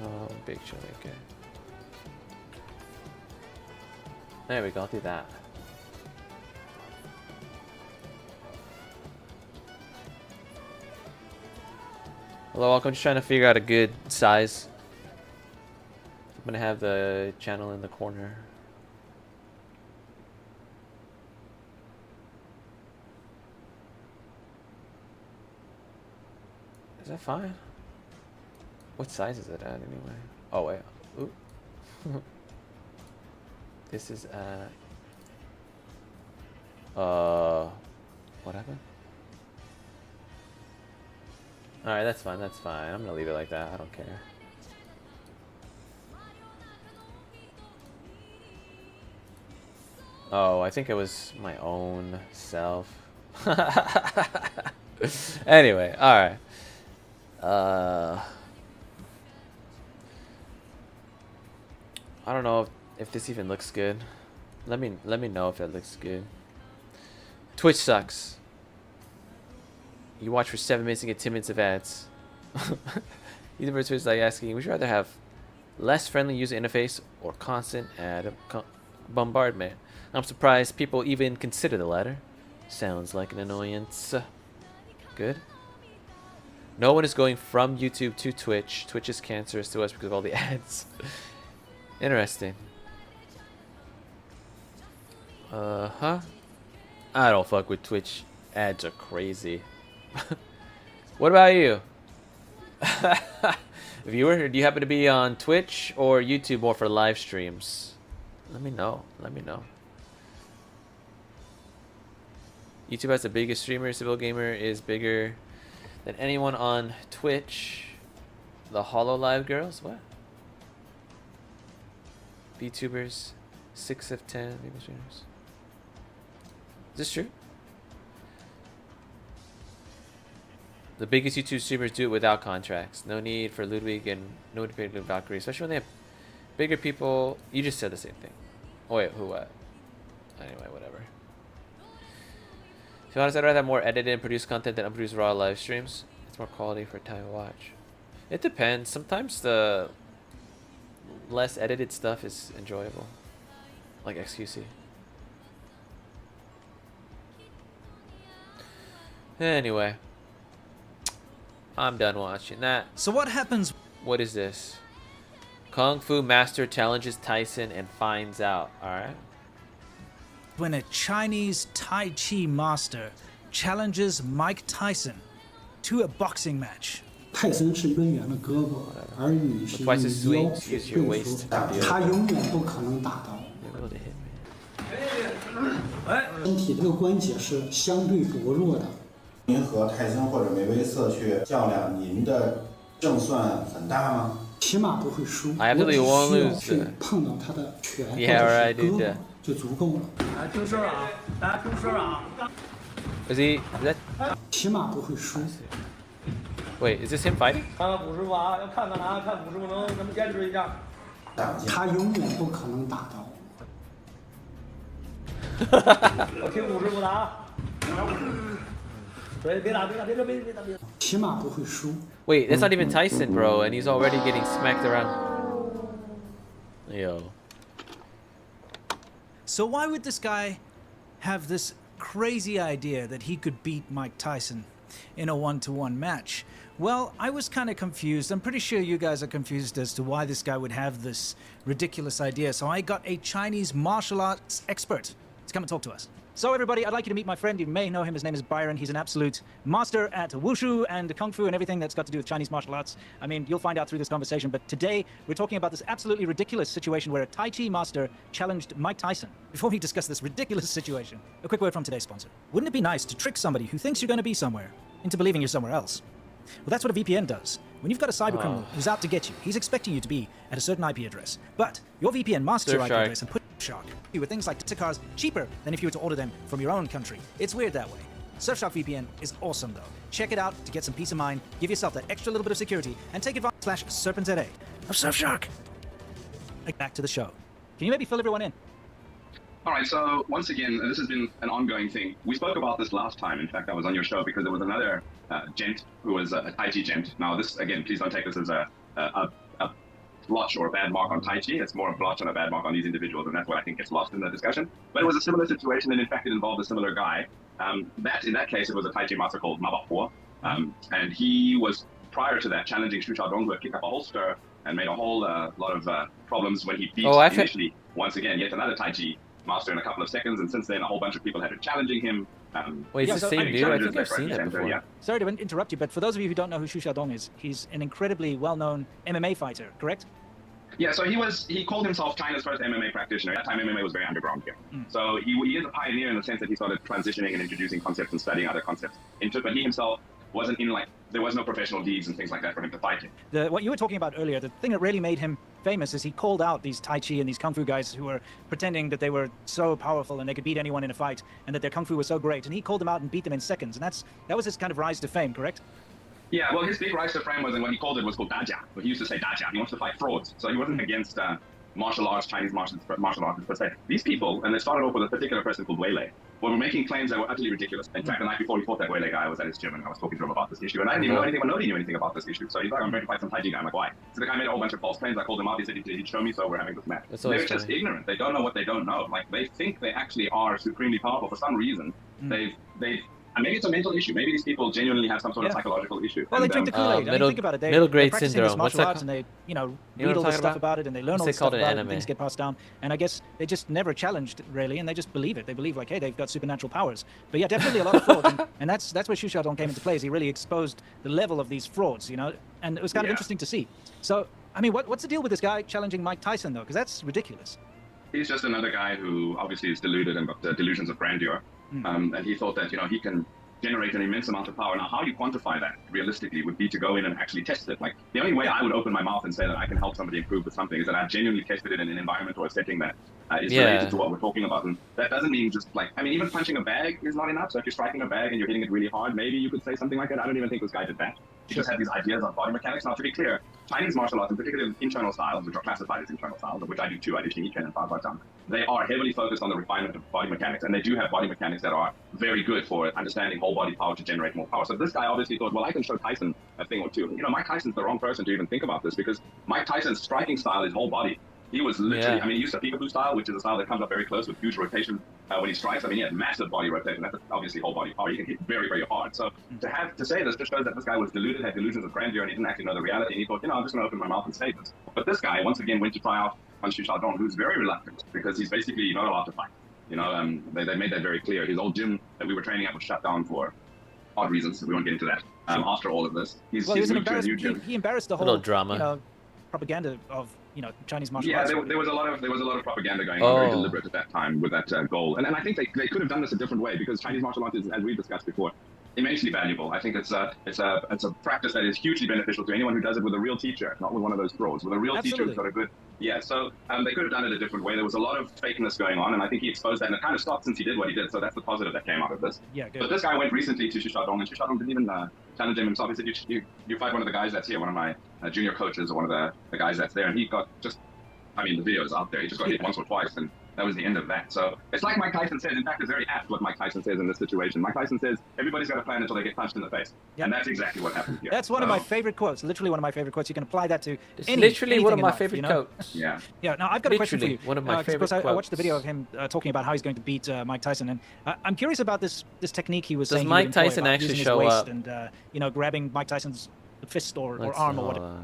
A: Oh, big should make it. There we go, I'll do that. Hello, welcome. Just trying to figure out a good size. I'm gonna have the channel in the corner. Is that fine? What size is it at anyway? Oh wait. Ooh. This is what happened? Alright, that's fine, that's fine. I'm gonna leave it like that, I don't care. Oh, I think it was my own self. Anyway, alright. I don't know if this even looks good. Let me know if it looks good. Twitch sucks. You watch for 7 minutes and get 10 minutes of ads. Either Twitch is like asking, would you rather have less friendly user interface or constant ad bombardment? I'm surprised people even consider the latter. Sounds like an annoyance. Good. No one is going from YouTube to Twitch. Twitch is cancerous to us because of all the ads. Interesting. I don't fuck with Twitch. Ads are crazy. What about you? Viewer, do you happen to be on Twitch or YouTube more for live streams? Let me know. Let me know. YouTube has the biggest streamer. Civil Gamer is bigger than anyone on Twitch. The Hollow Live girls? What? VTubers, 6 of 10 people streamers. Is this true? The biggest YouTube streamers do it without contracts. No need for Ludwig and no need to pay Valkyrie, especially when they have bigger people. You just said the same thing. Oh wait, who what? Anyway, whatever. To be honest, I'd rather have more edited and produced content than unproduced raw live streams. It's more quality for time to watch. It depends. Sometimes the less edited stuff is enjoyable. Like XQC. Anyway. I'm done watching that.
O: So what happens?
A: What is this? Kung Fu Master challenges Tyson and finds out. Alright.
O: When a Chinese Tai Chi master challenges Mike Tyson to a boxing match.
P: 泰森是抡圆了胳膊，而你是用腰去对付他，他永远不可能打到。身体这个关节是相对薄弱的。
Q: 您和泰森或者梅威瑟去较量，您的胜算很大吗？
P: 起码不会输。
A: I absolutely won't
P: 我只需要
A: lose.
P: 去碰到他的拳或者
A: Yeah,
P: 是
A: right,
P: 胳膊
A: dude.
P: 就足够了。
H: 大家听声啊！大家听声啊！
A: Is he? Is that?
P: 起码不会输。
A: Wait, is this him fighting?
H: 看看古师傅啊，要看看他，看古师傅能不能坚持一下。
P: 他永远不可能打到。
H: 我听古师傅的啊。别打，别打，别打，别打，别打。
P: 起码不会输。
A: Wait, that's not even Tyson, bro, and he's already getting smacked around. Yo.
O: So why would this guy have this crazy idea that he could beat Mike Tyson in a one-to-one match? Well, I was kind of confused. I'm pretty sure you guys are confused as to why this guy would have this ridiculous idea. So I got a Chinese martial arts expert to come and talk to us. So everybody, I'd like you to meet my friend. You may know him. His name is Byron. He's an absolute master at wushu and kung fu and everything that's got to do with Chinese martial arts. I mean, you'll find out through this conversation. But today, we're talking about this absolutely ridiculous situation where a Tai Chi master challenged Mike Tyson. Before we discuss this ridiculous situation, a quick word from today's sponsor. Wouldn't it be nice to trick somebody who thinks you're going to be somewhere into believing you're somewhere else? Well, that's what a VPN does. When you've got a cybercriminal who's out to get you, he's expecting you to be at a certain IP address. But your VPN masks your IP address and puts Surfshark you with things like cars cheaper than if you were to order them from your own country. It's weird that way. Surfshark VPN is awesome though. Check it out to get some peace of mind, give yourself that extra little bit of security, and take advantage /serpentza of Surfshark. Back to the show. Can you maybe fill everyone in?
R: All right, so once again, this has been an ongoing thing. We spoke about this last time. In fact, I was on your show because there was another gent who was a Tai Chi gent. Now, this, again, please don't take this as a blotch or a bad mark on Tai Chi. It's more a blotch and a bad mark on these individuals, and that's what I think gets lost in the discussion. But it was a similar situation, and in fact, it involved a similar guy. In that case, it was a Tai Chi master called Ma Bao, and he was, prior to that, challenging Xu Xiaodong, who had kicked up a holster and made a whole lot of problems when he beat, initially, once again, yet another Tai Chi master in a couple of seconds, and since then a whole bunch of people have been challenging him.
A: Wait, is the same dude? I think I've seen that before.
R: Yeah.
O: Sorry to interrupt you, but for those of you who don't know who Xu Xiaodong is, he's an incredibly well-known MMA fighter, correct?
R: Yeah, so he called himself China's first MMA practitioner. At that time, MMA was very underground here. So he is a pioneer in the sense that he started transitioning and introducing concepts and studying other concepts into it, but he himself wasn't in, like, there was no professional leagues and things like that for him to fight in.
O: What you were talking about earlier, the thing that really made him famous is he called out these Tai Chi and these Kung Fu guys who were pretending that they were so powerful and they could beat anyone in a fight and that their Kung Fu was so great. And he called them out and beat them in seconds. And that was his kind of rise to fame, correct?
R: Yeah, well, his big rise to fame was, and what he called it was called Dajia. But he used to say Dajia. He wants to fight frauds. So he wasn't against martial arts, Chinese martial arts per se. These people, and they started off with a particular person called Wei Lei, were making claims that were utterly ridiculous. In fact, the night before he fought that Wei Lei guy, I was at his gym and I was talking to him about this issue. And I didn't even know anything, but nobody knew anything about this issue. So he's like, I'm going to fight some Tai Chi guy. I'm like, why? So the guy made a whole bunch of false claims. I called him out. He said he'd show me, so we're having this match. They're just ignorant. They don't know what they don't know. Like, they think they actually are supremely powerful. For some reason, and maybe it's a mental issue. Maybe these people genuinely have some sort of psychological issue.
O: Well, they drink the Kool-Aid. I mean, think about it.
A: Middle grade
O: practicing
A: syndrome.
O: This martial arts and they, read all this stuff about it and they learn all this stuff about it and things get passed down. And I guess they just never challenged it, really, and they just believe it. They believe, like, hey, they've got supernatural powers. But yeah, definitely a lot of fraud. And that's where Xu Xiaodong came into play. Is he really exposed the level of these frauds, And it was kind of interesting to see. So, I mean, what's the deal with this guy challenging Mike Tyson, though? Because that's ridiculous.
R: He's just another guy who obviously is deluded and got delusions of grandeur. And he thought that, he can generate an immense amount of power. Now, how you quantify that realistically would be to go in and actually test it. Like, the only way I would open my mouth and say that I can help somebody improve with something is that I've genuinely tested it in an environment or a setting that is related to what we're talking about. And that doesn't mean just even punching a bag is not enough. So if you're striking a bag and you're hitting it really hard, maybe you could say something like that. I don't even think this guy did that. He just had these ideas on body mechanics. Now, to be clear, Chinese martial arts, in particular internal styles, which are classified as internal styles, of which I do too, I do Xing Yi Quan and Fa Guo Zhang, they are heavily focused on the refinement of body mechanics, and they do have body mechanics that are very good for understanding whole body power to generate more power. So this guy obviously thought, well, I can show Tyson a thing or two. Mike Tyson's the wrong person to even think about this, because Mike Tyson's striking style is whole body. He was literally, he used a peekaboo style, which is a style that comes up very close with huge rotation when he strikes. He had massive body rotation. That's obviously whole body power. He can hit very, very hard. So to say this just shows that this guy was deluded, had delusions of grandeur, and he didn't actually know the reality. And he thought, I'm just going to open my mouth and say this. But this guy, once again, went to try out on Xu Xiaodong, who's very reluctant because he's basically not allowed to fight. They made that very clear. His old gym that we were training at was shut down for odd reasons. We won't get into that. After all of this, he's moved to a new gym.
O: He embarrassed the whole drama, propaganda of Chinese martial arts.
R: Yeah, there was a lot of propaganda going on, very deliberate at that time with that goal. And I think they could have done this a different way, because Chinese martial arts is, as we discussed before, immensely valuable. I think it's a practice that is hugely beneficial to anyone who does it with a real teacher, not with one of those frauds. With a real teacher who's got a good so they could have done it a different way. There was a lot of fakeness going on, and I think he exposed that, and it kind of stopped since he did what he did. So that's the positive that came out of this.
O: Yeah, good.
R: But this guy went recently to Xu Xiaodong, and Xu Xiaodong didn't even challenge him himself. He said, you fight one of the guys that's here, one of my junior coaches, or one of the guys that's there, and he got just, the video is out there. He just got hit once or twice, and that was the end of that. So it's like Mike Tyson says. In fact, it's very apt what Mike Tyson says in this situation. Mike Tyson says, everybody's got a plan until they get punched in the face. Yep. And that's exactly what happened here.
O: That's one of my favorite quotes. Literally one of my favorite quotes. You can apply that to
A: literally one of my favorite quotes.
O: Yeah. Yeah. Now, I've got a question for you.
A: One of my favorite quotes.
O: I watched the video of him talking about how he's going to beat Mike Tyson. And I'm curious about this technique he was saying.
A: Does Mike Tyson actually show up?
O: And, grabbing Mike Tyson's fist or arm or whatever.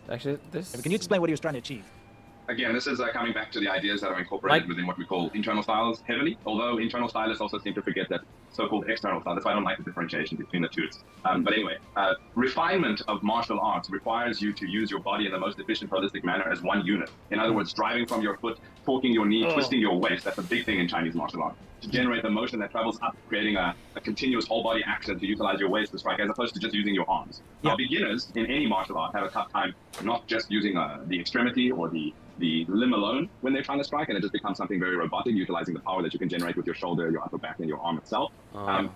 O: Can you explain what he was trying to achieve?
R: Again, this is coming back to the ideas that are incorporated within what we call internal styles heavily, although internal stylists also seem to forget that so-called external style. That's why I don't like the differentiation between the two. But anyway, refinement of martial arts requires you to use your body in the most efficient, holistic manner as one unit. In other words, driving from your foot, torquing your knee, twisting your waist. That's a big thing in Chinese martial arts. To generate the motion that travels up, creating a continuous whole body action to utilize your waist to strike, as opposed to just using your arms. Now, beginners in any martial art have a tough time not just using the extremity or the limb alone when they're trying to strike, and it just becomes something very robotic, utilizing the power that you can generate with your shoulder, your upper back, and your arm itself.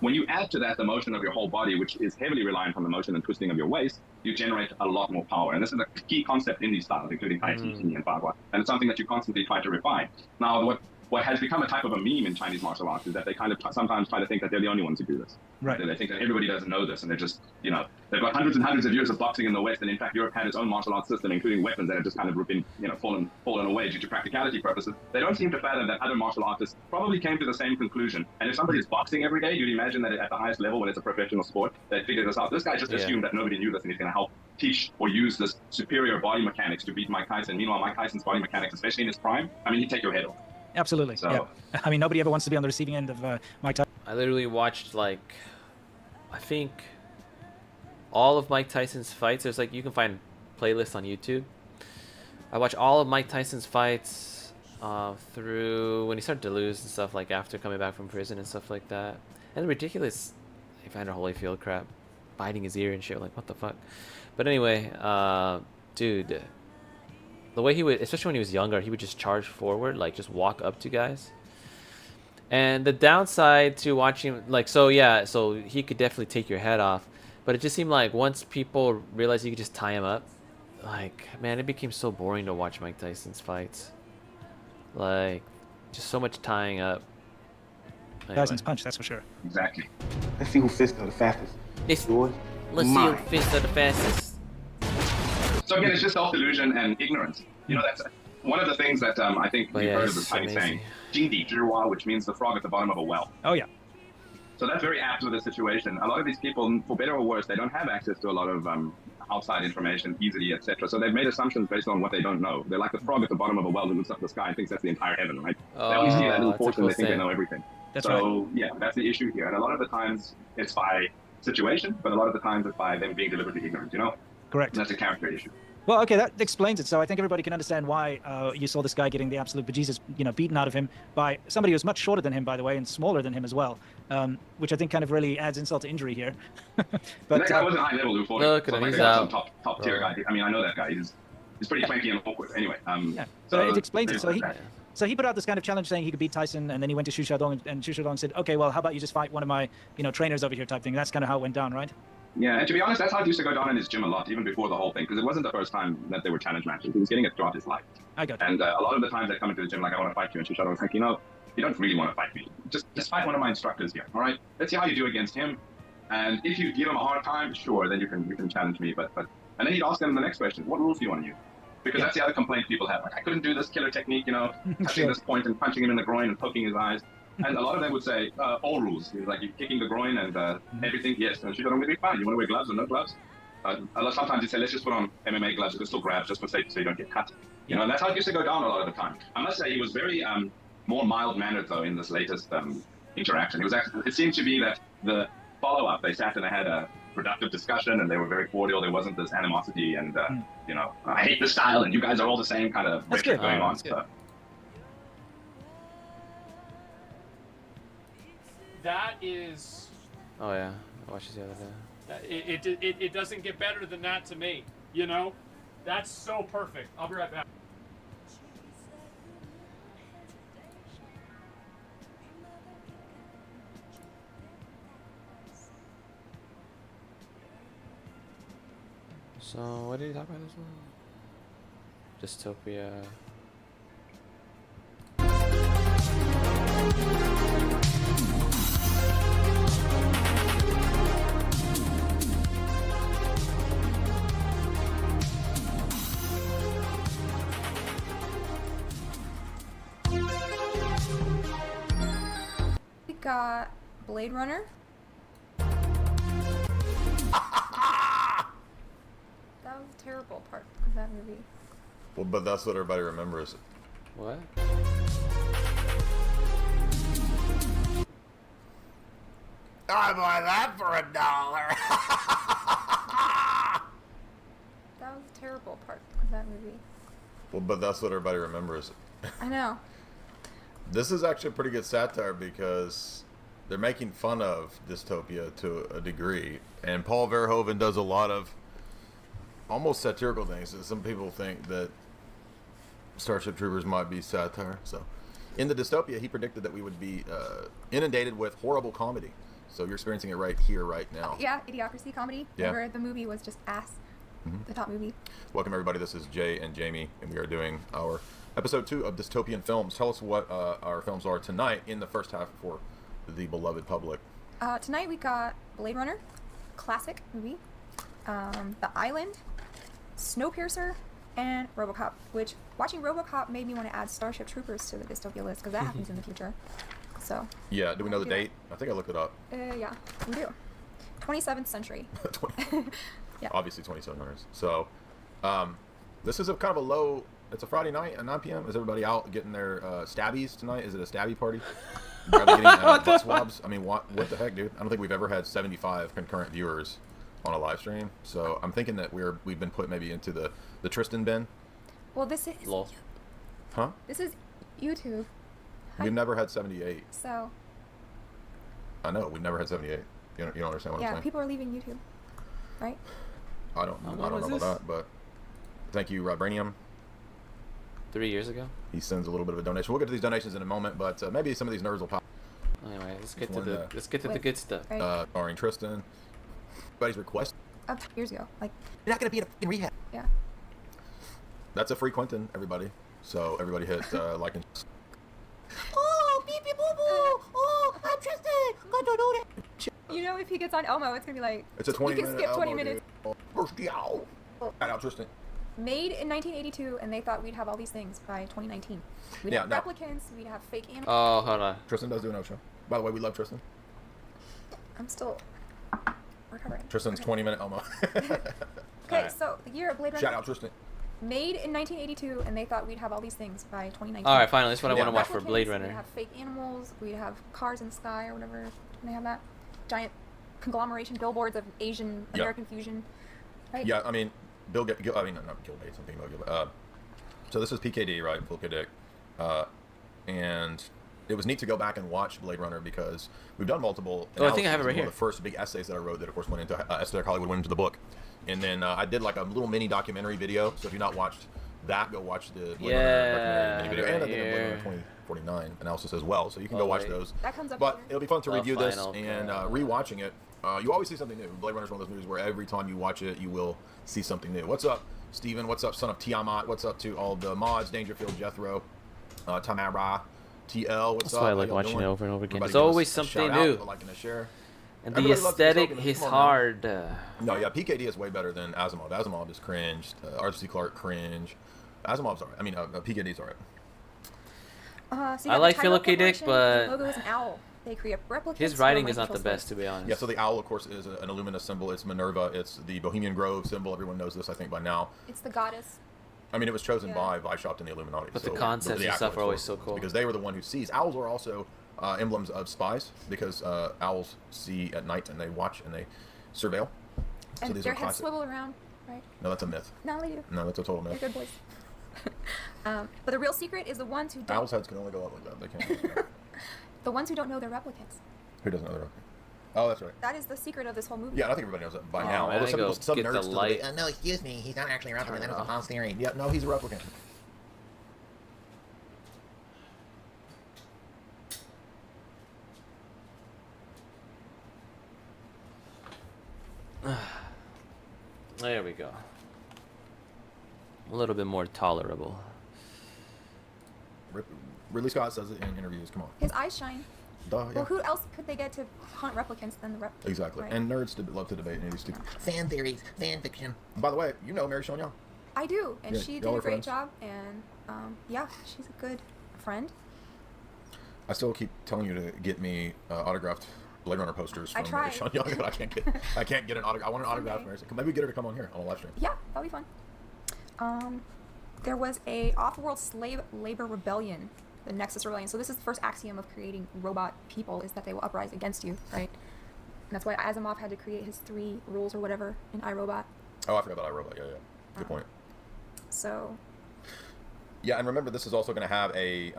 R: When you add to that the motion of your whole body, which is heavily reliant on the motion and twisting of your waist, you generate a lot more power. And this is a key concept in these styles, including Tai Chi, Xing Yi, and Fa Guo. And it's something that you constantly try to refine. Now, what has become a type of a meme in Chinese martial arts is that they kind of sometimes try to think that they're the only ones who do this.
O: Right.
R: They think that everybody doesn't know this, and they're just, they've got hundreds and hundreds of years of boxing in the West, and in fact, Europe had its own martial arts system, including weapons that have just kind of been, fallen away due to practicality purposes. They don't seem to fathom that other martial artists probably came to the same conclusion. And if somebody's boxing every day, you'd imagine that at the highest level, when it's a professional sport, they'd figure this out. This guy just assumed that nobody knew this, and he's going to help teach or use this superior body mechanics to beat Mike Tyson. Meanwhile, Mike Tyson's body mechanics, especially in his prime, he'd take your head off.
O: Absolutely. So, yeah. Nobody ever wants to be on the receiving end of Mike Tyson.
A: I literally watched I think all of Mike Tyson's fights. There's you can find playlists on YouTube. I watched all of Mike Tyson's fights through when he started to lose and stuff, after coming back from prison and stuff like that. And the ridiculous Evander Holyfield crap, biting his ear and shit. Like, what the fuck? But anyway, dude, the way he would, especially when he was younger, he would just charge forward, like just walk up to guys. And the downside to watching, like, so yeah, so he could definitely take your head off, but it just seemed like once people realized you could just tie him up, like, man, it became so boring to watch Mike Tyson's fights. Like, just so much tying up. Anyway.
O: Tyson's punch, that's for sure.
R: Exactly.
H: Let's see who fists are the fastest.
A: Let's
H: see
A: who fists are the fastest.
R: So again, it's just self-delusion and ignorance. You know, that's one of the things that I think we've heard of this Chinese saying, 井底之蛙, which means the frog at the bottom of a well.
O: Oh, yeah.
R: So that's very apt to the situation. A lot of these people, for better or worse, they don't have access to a lot of outside information easily, etc. So they've made assumptions based on what they don't know. They're like the frog at the bottom of a well who looks up at the sky and thinks that's the entire heaven, right?
A: Oh,
R: they only see that little
A: that's a
R: portion,
A: cool
R: they think they
A: saying.
R: know everything.
O: That's
R: so,
O: right.
R: yeah, that's the issue here. And a lot of the times it's by situation, but a lot of the times it's by them being deliberately ignorant, you know?
O: Correct.
R: And that's a character issue.
O: Well, okay, that explains it. So I think everybody can understand why you saw this guy getting the absolute bejesus, beaten out of him by somebody who's much shorter than him, by the way, and smaller than him as well, which I think kind of really adds insult to injury here. But
R: that guy wasn't high level, Lou.
A: Look at him, he's out.
R: Some top tier guy. I mean, I know that guy. He's pretty cranky and awkward. Anyway,
O: yeah, so it explains it. So he put out this kind of challenge saying he could beat Tyson, and then he went to Xu Xiaodong, and Xu Xiaodong said, okay, well, how about you just fight one of my, trainers over here type thing. That's kind of how it went down, right?
R: Yeah, and to be honest, that's how it used to go down in his gym a lot, even before the whole thing, because it wasn't the first time that they were challenge matches. He was getting it throughout his life.
O: I got you.
R: And a lot of the times they come into the gym like, I want to fight you, and Xu Xiaodong's like, you don't really want to fight me. Just fight one of my instructors here, all right? Let's see how you do against him. And if you give him a hard time, sure, then you can challenge me. But and then he'd ask them the next question, what rules do you want to use? Because that's the other complaint people have. Like, I couldn't do this killer technique, touching this point and punching him in the groin and poking his eyes. And a lot of them would say, all rules. Like, you're kicking the groin and everything, yes. And she's going to be fine. You want to wear gloves or no gloves? Sometimes they say, let's just put on MMA gloves, pistol grabs, just for safety so you don't get cut. And that's how it used to go down a lot of the time. I must say, he was very more mild-mannered, though, in this latest interaction. It seemed to be that the follow-up, they sat and they had a productive discussion and they were very cordial. There wasn't this animosity and, I hate this style and you guys are all the same kind of rhetoric going on. So.
J: That is.
A: Oh yeah, I watched this the other day.
J: It doesn't get better than that to me. That's so perfect. I'll be right back.
A: So what did he talk about this one? Dystopia.
S: We got Blade Runner. That was a terrible part of that movie.
T: Well, but that's what everybody remembers.
A: What?
T: I buy that for $1.
S: That was a terrible part of that movie.
T: Well, but that's what everybody remembers.
S: I know.
T: This is actually a pretty good satire because they're making fun of dystopia to a degree, and Paul Verhoeven does a lot of almost satirical things. Some people think that Starship Troopers might be satire. So, in the dystopia, he predicted that we would be inundated with horrible comedy. So you're experiencing it right here, right now.
S: Yeah, Idiocracy comedy.
T: Yeah.
S: Where the movie was just ass. The top movie.
T: Welcome everybody. This is Jay and Jamie, and we are doing our episode 2 of Dystopian Films. Tell us what our films are tonight in the first half for the beloved public.
S: Tonight we got Blade Runner, classic movie, The Island, Snowpiercer, and RoboCop. Which watching RoboCop made me want to add Starship Troopers to the dystopia list because that happens in the future. So.
T: Yeah. Do we know the date? I think I looked it up.
S: Yeah, we do. 27th century. Yeah.
T: Obviously 2700s. So, this is a kind of a low. It's a Friday night at 9 p.m. Is everybody out getting their stabbies tonight? Is it a stabby party? Are they getting butt swabs? I mean, what the heck, dude? I don't think we've ever had 75 concurrent viewers on a live stream. So I'm thinking that we've been put maybe into the Tristan bin.
S: Well, this is.
T: Lol. Huh?
S: This is YouTube.
T: We've never had 78.
S: So.
T: I know we've never had 78. You don't understand what I'm
S: Yeah,
T: saying?
S: people are leaving YouTube, right?
T: I don't know about that, but thank you, Vibranium.
A: 3 years ago.
T: He sends a little bit of a donation. We'll get to these donations in a moment, but maybe some of these nerds will pop.
A: Anyway, let's get to the good stuff.
S: Right.
T: Starring Tristan. Everybody's request.
S: Up to years ago, like.
K: You're not gonna be in rehab.
S: Yeah.
T: That's a free Quentin, everybody. So everybody hit like and.
S: Oh, beep beep boo boo. Oh, I'm Tristan. God, don't do that. You know, if he gets on Elmo, it's gonna be like.
T: It's a 20
S: You can
T: minute
S: skip 20
T: Elmo,
S: minutes.
T: dude. Shout out Tristan.
S: Made in 1982, and they thought we'd have all these things by 2019. We'd have replicants, we'd have fake animals.
A: Oh, hold on.
T: Tristan does do an show. By the way, we love Tristan.
S: I'm still recovering.
T: Tristan's 20-minute Elmo.
S: Okay,
T: Right.
S: so the year of Blade Runner.
T: Shout out Tristan.
S: Made in 1982, and they thought we'd have all these things by 2019.
A: All right, finally, that's what I want to watch for
S: Replicants,
A: Blade Runner.
S: We'd have fake animals. We'd have cars in the sky or whatever. Can they have that? Giant conglomeration billboards of Asian American fusion. Right?
T: Yeah, I mean, not Bill Gates. I'm thinking about Gil. So this is PKD, right? Phil K. Dick. And it was neat to go back and watch Blade Runner because we've done multiple.
A: Oh, I think I have it right
T: one
A: here.
T: of the first big essays that I wrote that, of course, went into Aesthetic Hollywood, went into the book. And then I did like a little mini documentary video. So if you've not watched that, go watch the Blade Runner documentary mini video. And I did a Blade Runner 2049 analysis as well. So you can go watch those.
S: That comes up
T: But
S: later.
T: it'll be fun to review this
A: final
T: and rewatching it. You always see something new. Blade Runner is one of those movies where every time you watch it, you will see something new. What's up, Steven? What's up, son of Tiamat? What's up to all the mods, Dangerfield, Jethro, Tamara, TL? What's
A: That's
T: up?
A: why I
T: How
A: like
T: y'all
A: watching
T: doing?
A: it over and over again.
T: Everybody
A: There's
T: give us
A: always
T: a
A: something
T: shout out,
A: new.
T: a like and a share.
A: And the
T: Everybody loves the
A: aesthetic
T: token.
A: is
T: Come on,
A: hard.
T: No, yeah, PKD is way better than Asimov. Asimov is cringed. RC Clarke cringe. Asimov's alright. I mean, PKD's alright.
S: So
A: I like Philip K. Dick, but
S: the logo is an owl. They create replicas.
A: his writing is not the best, to be honest.
T: Yeah, so the owl, of course, is an Illumina symbol. It's Minerva. It's the Bohemian Grove symbol. Everyone knows this, I think, by now.
S: It's the goddess.
T: I mean, it was chosen by Weishaupt and the Illuminati.
A: But the
T: so
A: concepts and stuff are always so cool.
T: because they were the one who sees. Owls are also emblems of spies because owls see at night and they watch and they surveil. So
S: And
T: these
S: their
T: are
S: heads
T: classic.
S: swivel around, right?
T: No, that's a myth.
S: No, they do.
T: No, that's a total myth.
S: They're good boys. But the real secret is the ones who don't.
T: Owls' heads can only go up like that. They can't.
S: The ones who don't know they're replicants.
T: Who doesn't know they're Oh, that's right.
S: That is the secret of this whole movie.
T: Yeah, I think everybody knows that by
A: Oh,
T: now.
A: man,
T: Although
A: I
T: some
A: go get
T: nerds
A: the
T: still
A: light.
T: debate, no, excuse me, he's not actually a replicant. That was a false theory. Yeah, no, he's a replicant.
A: There we go. A little bit more tolerable.
T: Ridley Scott says it in interviews. Come on.
S: His eyes shine.
T: Duh, yeah.
S: Well, who else could they get to hunt replicants than the replicants?
T: Exactly.
S: Right?
T: And nerds love to debate any of these stupid fan theories, fan fiction. By the way, you know Mary Sean Young.
S: I do, and
T: Yeah,
S: she did
T: y'all
S: a
T: are
S: great
T: friends.
S: job, and yeah, she's a good friend.
T: I still keep telling you to get me autographed Blade Runner posters
S: I
T: from Mary
S: tried.
T: Sean Young, but I can't get an autograph. I want an autograph from Mary. Maybe get her to come on here on a live stream.
S: Yeah, that'll be fun. There was a off-world slave labor rebellion, the Nexus Rebellion. So this is the first axiom of creating robot people is that they will uprise against you, right? And that's why Asimov had to create his 3 rules or whatever in iRobot.
T: Oh, I forgot about iRobot. Yeah, yeah. Good point.
S: So
T: Yeah, and remember, this is also going to have a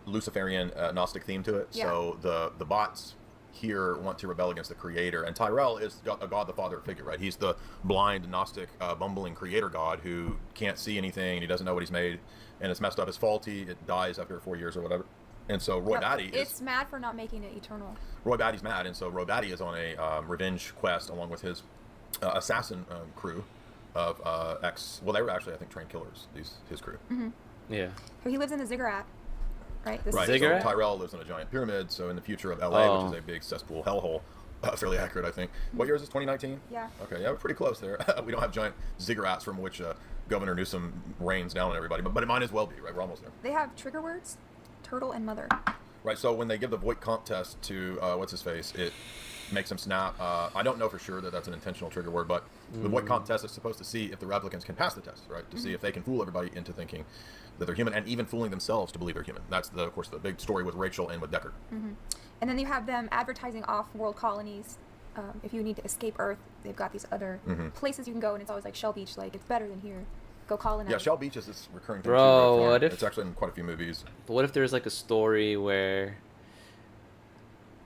T: Luciferian Gnostic theme to it.
S: Yeah.
T: So the bots here want to rebel against the creator, and Tyrell is a god the father figure, right? He's the blind Gnostic bumbling creator god who can't see anything and he doesn't know what he's made, and it's messed up, it's faulty, it dies after 4 years or whatever. And so Roy Batty
S: it's mad for not making it eternal.
T: Roy Batty's mad, and so Roy Batty is on a revenge quest along with his assassin crew of they were actually, I think, trained killers, his crew.
S: Mm-hmm.
A: Yeah.
S: So he lives in the ziggurat, right? This
T: Right,
S: is
T: so Tyrell lives in a giant pyramid, so in the future of LA, which is a big cesspool hellhole, fairly accurate, I think. What year is this, 2019?
S: Yeah.
T: Okay, yeah, we're pretty close there. We don't have giant ziggurats from which Governor Newsom rains down on everybody, but it might as well be, right? We're almost there.
S: They have trigger words, turtle and mother.
T: Right, so when they give the Voight comp test to, what's-his-face, it makes him snap. I don't know for sure that that's an intentional trigger word, but the Voight comp test is supposed to see if the replicants can pass the test, right? To see if they can fool everybody into thinking that they're human, and even fooling themselves to believe they're human. That's, of course, the big story with Rachel and with Deckard.
S: Mm-hmm. And then you have them advertising off-world colonies. If you need to escape Earth, they've got these other places you can go, and it's always like Shell Beach, like it's better than here. Go colonize.
T: Yeah, Shell Beach is this recurring thing.
A: Bro,
T: too, right?
A: what if...
T: It's actually in quite a few movies.
A: What if there's like a story where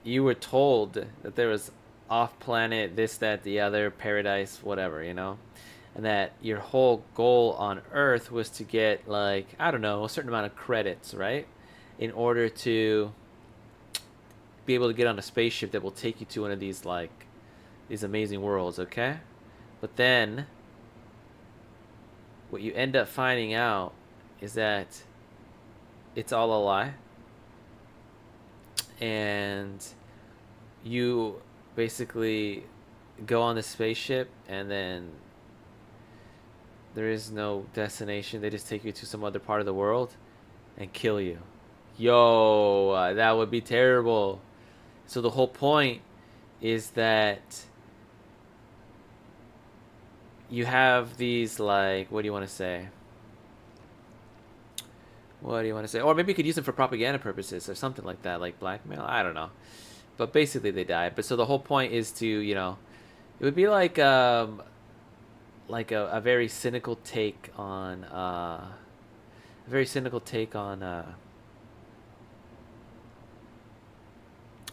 A: you were told that there was off planet, this, that, the other, paradise, whatever, you know? And that your whole goal on Earth was to get, like, I don't know, a certain amount of credits, right? In order to be able to get on a spaceship that will take you to one of these, like, these amazing worlds, okay? But then, what you end up finding out is that it's all a lie. And you basically go on the spaceship and then there is no destination. They just take you to some other part of the world and kill you. Yo, that would be terrible. So the whole point is that you have these, like, what do you want to say? What do you want to say? Or maybe you could use them for propaganda purposes or something like that, like blackmail. I don't know. But basically they die. But so the whole point is to, you know, it would be like a very cynical take on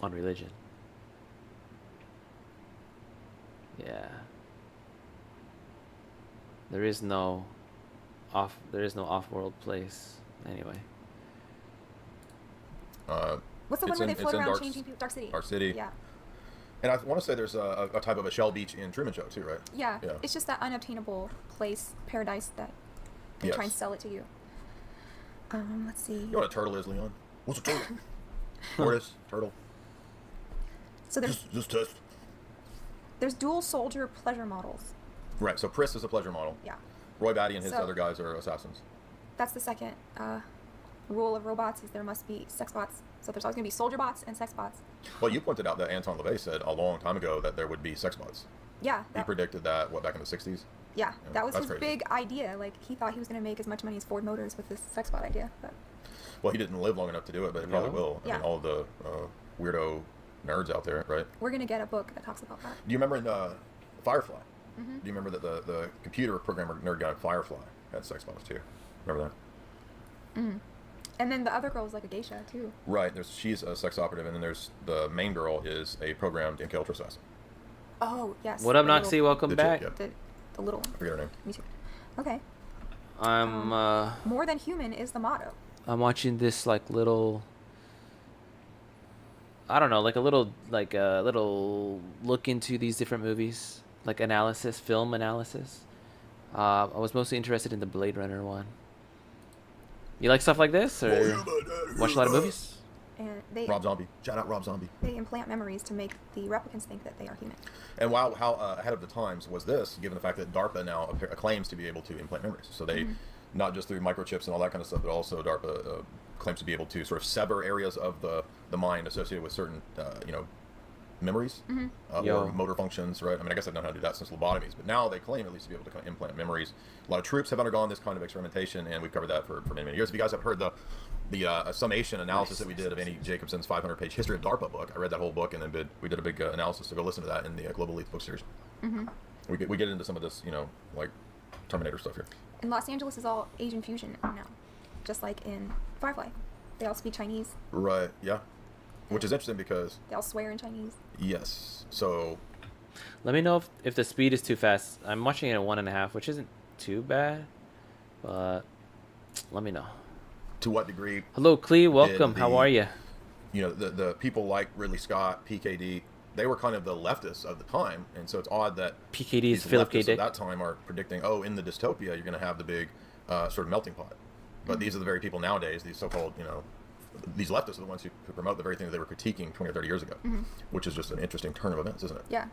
A: religion. Yeah. There is no off-world place anyway.
S: What's the one where they float around changing people? Dark City.
T: Dark City.
S: Yeah.
T: And I want to say there's a type of a Shell Beach in Truman Show too, right?
S: Yeah. It's just that unobtainable place, paradise, that they try and sell it to you. Let's see.
T: You know what a turtle is, Leon? What's a turtle? Tortoise, turtle.
S: So there's
T: just test.
S: There's dual soldier pleasure models.
T: Right. So Pris is a pleasure model.
S: Yeah.
T: Roy Batty and his other guys are assassins.
S: That's the second rule of robots, is there must be sex bots. So there's always going to be soldier bots and sex bots.
T: Well, you pointed out that Anton LaVey said a long time ago that there would be sex bots.
S: Yeah.
T: He predicted that, back in the 60s?
S: Yeah, that was his
T: crazy.
S: big idea. Like, he thought he was going to make as much money as Ford Motors with this sex bot idea. But
T: well, he didn't live long enough to do it, but he probably will. I mean, all the weirdo nerds out there, right?
S: We're going to get a book that talks about that.
T: Do you remember in Firefly?
S: Mm-hmm.
T: Do you remember that the computer programmer nerd guy in Firefly had sex bots too? Remember that?
S: Mm. And then the other girl was like a geisha too.
T: Right. She's a sex operative, and then there's the main girl is a programmed MK Ultra assassin.
S: Oh yes.
A: What up, Noxie? Welcome back.
S: The little one.
T: I forget her name.
S: Me too. Okay.
A: I'm
S: more than human is the motto.
A: I'm watching this like little, I don't know, like a little look into these different movies, like film analysis. I was mostly interested in the Blade Runner one. You like stuff like this, or watch a lot of movies?
S: And
T: Rob Zombie. Shout out Rob Zombie.
S: They implant memories to make the replicants think that they are human.
T: And wow, how ahead of the times was this, given the fact that DARPA now claims to be able to implant memories. So they, not just through microchips and all that kind of stuff, but also DARPA claims to be able to sort of sever areas of the mind associated with certain, memories or motor functions, right? I mean, I guess I've known how to do that since lobotomies, but now they claim at least to be able to kind of implant memories. A lot of troops have undergone this kind of experimentation, and we've covered that for many, many years. If you guys have heard the summation analysis that we did of Annie Jacobson's 500-page History of DARPA book, I read that whole book, and then we did a big analysis, so go listen to that in the Global Elite book series.
S: Mm-hmm.
T: We get into some of this, like Terminator stuff here.
S: And Los Angeles is all Asian fusion now, just like in Firefly. They all speak Chinese.
T: Right, yeah. Which is interesting because
S: they all swear in Chinese.
T: Yes. So
A: let me know if the speed is too fast. I'm watching it at 1.5, which isn't too bad, but let me know.
T: To what degree?
A: Hello, Clee. Welcome. How are you?
T: The people like Ridley Scott, PKD, they were kind of the leftists of the time, and so it's odd that
A: PKD is Philip K. Dick.
T: At that time are predicting, in the dystopia you're going to have the big sort of melting pot. But these are the very people nowadays, these so-called, these leftists are the ones who promote the very things they were critiquing 20 or 30 years ago, which is just an interesting turn of events, isn't it?
S: Yeah.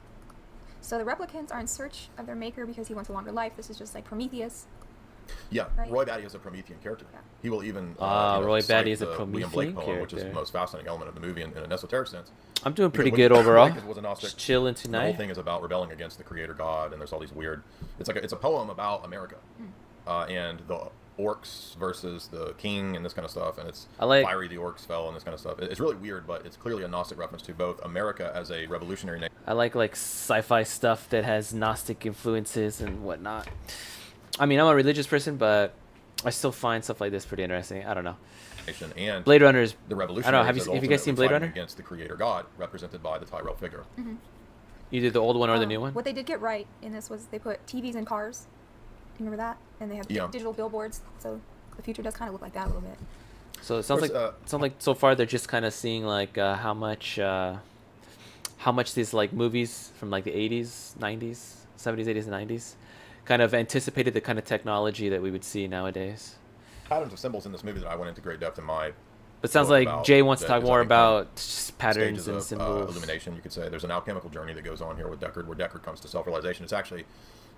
S: So the replicants are in search of their maker because he wants a longer life. This is just like Prometheus.
T: Yeah,
S: right?
T: Roy Batty is a Promethean character. Yeah. He will even
A: Roy Batty is a Promethean
T: William Blake poem,
A: character,
T: which is the most fascinating element of the movie in an esoteric sense.
A: I'm doing pretty good overall.
T: Was a Gnostic,
A: just chilling tonight.
T: The whole thing is about rebelling against the Creator God, and there's all these weird. It's a poem about America, and the orcs versus the king and this kind of stuff, and it's fiery the orcs fell and this kind of stuff. It's really weird, but it's clearly a Gnostic reference to both America as a revolutionary nation.
A: I like sci-fi stuff that has Gnostic influences and whatnot. I mean, I'm a religious person, but I still find stuff like this pretty interesting. I don't know.
T: And
A: Blade Runner's
T: the revolution.
A: I don't know. Have you guys seen Blade Runner?
T: Against the Creator God, represented by the Tyrell figure.
A: Either the old one or the new one.
S: What they did get right in this was they put TVs in cars. You remember that? And they have digital billboards. So the future does kind of look like that a little bit.
A: So it sounds like so far they're just kind of seeing like how much these like movies from like the 80s, 90s, 70s, 80s, and 90s kind of anticipated the kind of technology that we would see nowadays.
T: Patterns of symbols in this movie that I went into great depth in my.
A: But it sounds like Jay wants to talk more about just patterns and symbols.
T: Illumination, you could say. There's an alchemical journey that goes on here with Deckard, where Deckard comes to self-realization. It's actually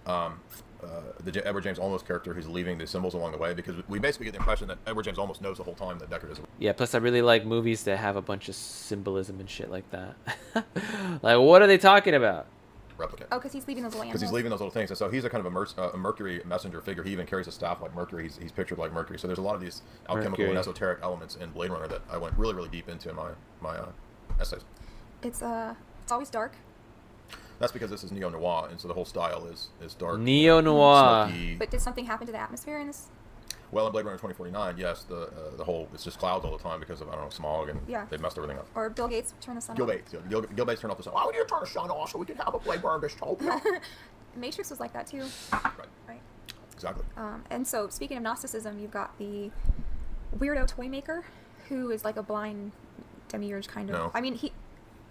T: the Edward James Olmos character who's leaving the symbols along the way, because we basically get the impression that Edward James Olmos knows the whole time that Deckard is.
A: Yeah, plus I really like movies that have a bunch of symbolism and shit like that. Like, what are they talking about?
T: Replicant.
S: Oh, because he's leaving those little
T: Because he's leaving those little things, and so he's a kind of a Mercury messenger figure. He even carries a staff like Mercury. He's pictured like Mercury. So there's a lot of these alchemical and esoteric elements in Blade Runner that I went really, really deep into in my essays.
S: It's always dark.
T: That's because this is neo-noir, and so the whole style is dark.
A: Neo-noir.
S: But did something happen to the atmosphere in this?
T: Well, in Blade Runner 2049, yes, the whole, it's just clouds all the time because of, I don't know, smog, and they've messed everything up.
S: Or Bill Gates turned the sun
T: Bill
S: off.
T: Gates, Bill Gates turned off the sun. Why would you turn the sun off so we can have a Blade Runner dystopia?
S: Matrix was like that too. Right.
T: Exactly.
S: And so, speaking of Gnosticism, you've got the weirdo toy maker, who is like a blind demiurge kind of.
T: No.
S: I mean,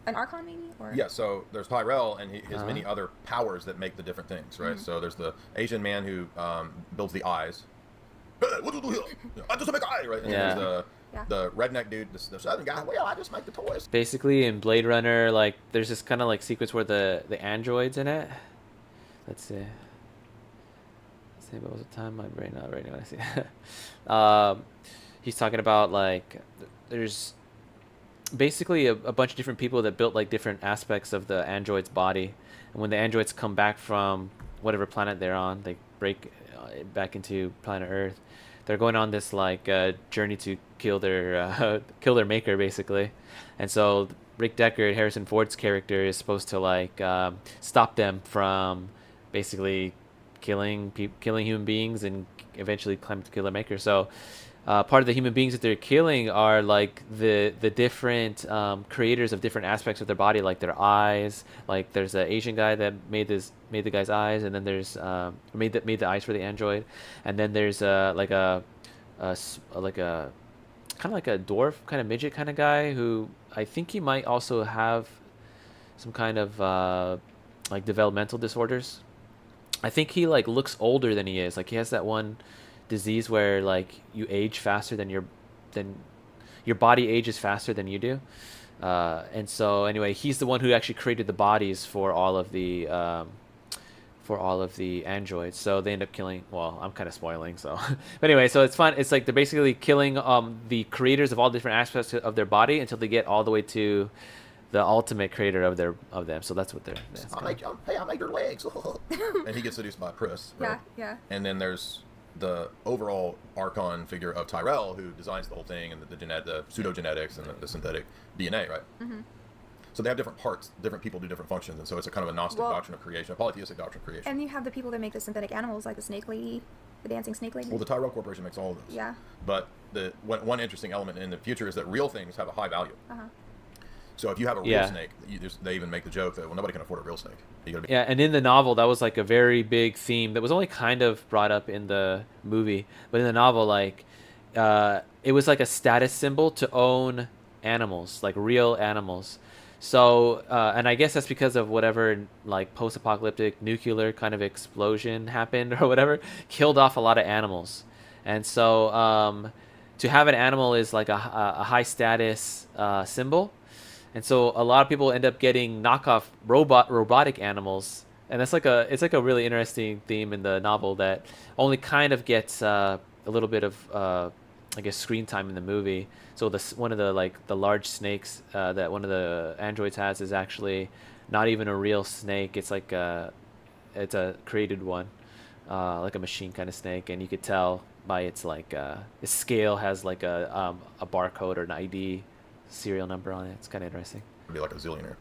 S: an Archon maybe? Or?
T: Yeah, so there's Tyrell and his many other powers that make the different things, right? So there's the Asian man who builds the eyes. What do you do here? I just make an eye, right? And there's the redneck dude, the southern guy. Well, I just make the toys.
A: Basically, in Blade Runner, like there's this kind of like sequence where the androids in it. Let's see. What was the time? My brain not right now. I see. He's talking about like there's basically a bunch of different people that built like different aspects of the android's body, and when the androids come back from whatever planet they're on, they break back into planet Earth. They're going on this like journey to kill their maker, basically. And so Rick Deckard, Harrison Ford's character, is supposed to like stop them from basically killing human beings and eventually climb to kill their maker. So part of the human beings that they're killing are like the different creators of different aspects of their body, like their eyes. Like there's an Asian guy that made the guy's eyes, and then there's made the eyes for the android, and then there's like a kind of like a dwarf kind of midget kind of guy who I think he might also have some kind of like developmental disorders. I think he like looks older than he is. Like he has that one disease where like you age faster than your body ages faster than you do, and so anyway, he's the one who actually created the bodies for all of the androids. So they end up killing, well, I'm kind of spoiling, so but anyway, so it's fun. It's like they're basically killing the creators of all different aspects of their body until they get all the way to the ultimate creator of them. So that's what they're.
T: I made your legs. And he gets seduced by Chris. Right?
S: Yeah.
T: And then there's the overall Archon figure of Tyrell, who designs the whole thing, and the pseudogenetics and the synthetic DNA, right?
S: Mm-hmm.
T: So they have different parts, different people do different functions, and so it's a kind of a Gnostic doctrine of creation, a polytheistic doctrine of creation.
S: And you have the people that make the synthetic animals, like the snake lady, the dancing snake lady.
T: Well, the Tyrell Corporation makes all of those.
S: Yeah.
T: But the one interesting element in the future is that real things have a high value.
S: Uh-huh.
T: So if you have a real snake, they even make the joke that, well, nobody can afford a real snake.
A: Yeah, and in the novel, that was like a very big theme that was only kind of brought up in the movie. But in the novel, like, it was like a status symbol to own animals, like real animals. So, and I guess that's because of whatever, like, post-apocalyptic nuclear kind of explosion happened or whatever, killed off a lot of animals. And so to have an animal is like a high status symbol. And so a lot of people end up getting knockoff robotic animals, and it's like a really interesting theme in the novel that only kind of gets a little bit of I guess screen time in the movie. So one of the large snakes that one of the androids has is actually not even a real snake. It's like it's a created one, like a machine kind of snake, and you could tell by its like its scale has like a barcode or an ID serial number on it. It's kind of interesting.
T: It'd be like a zillionaire.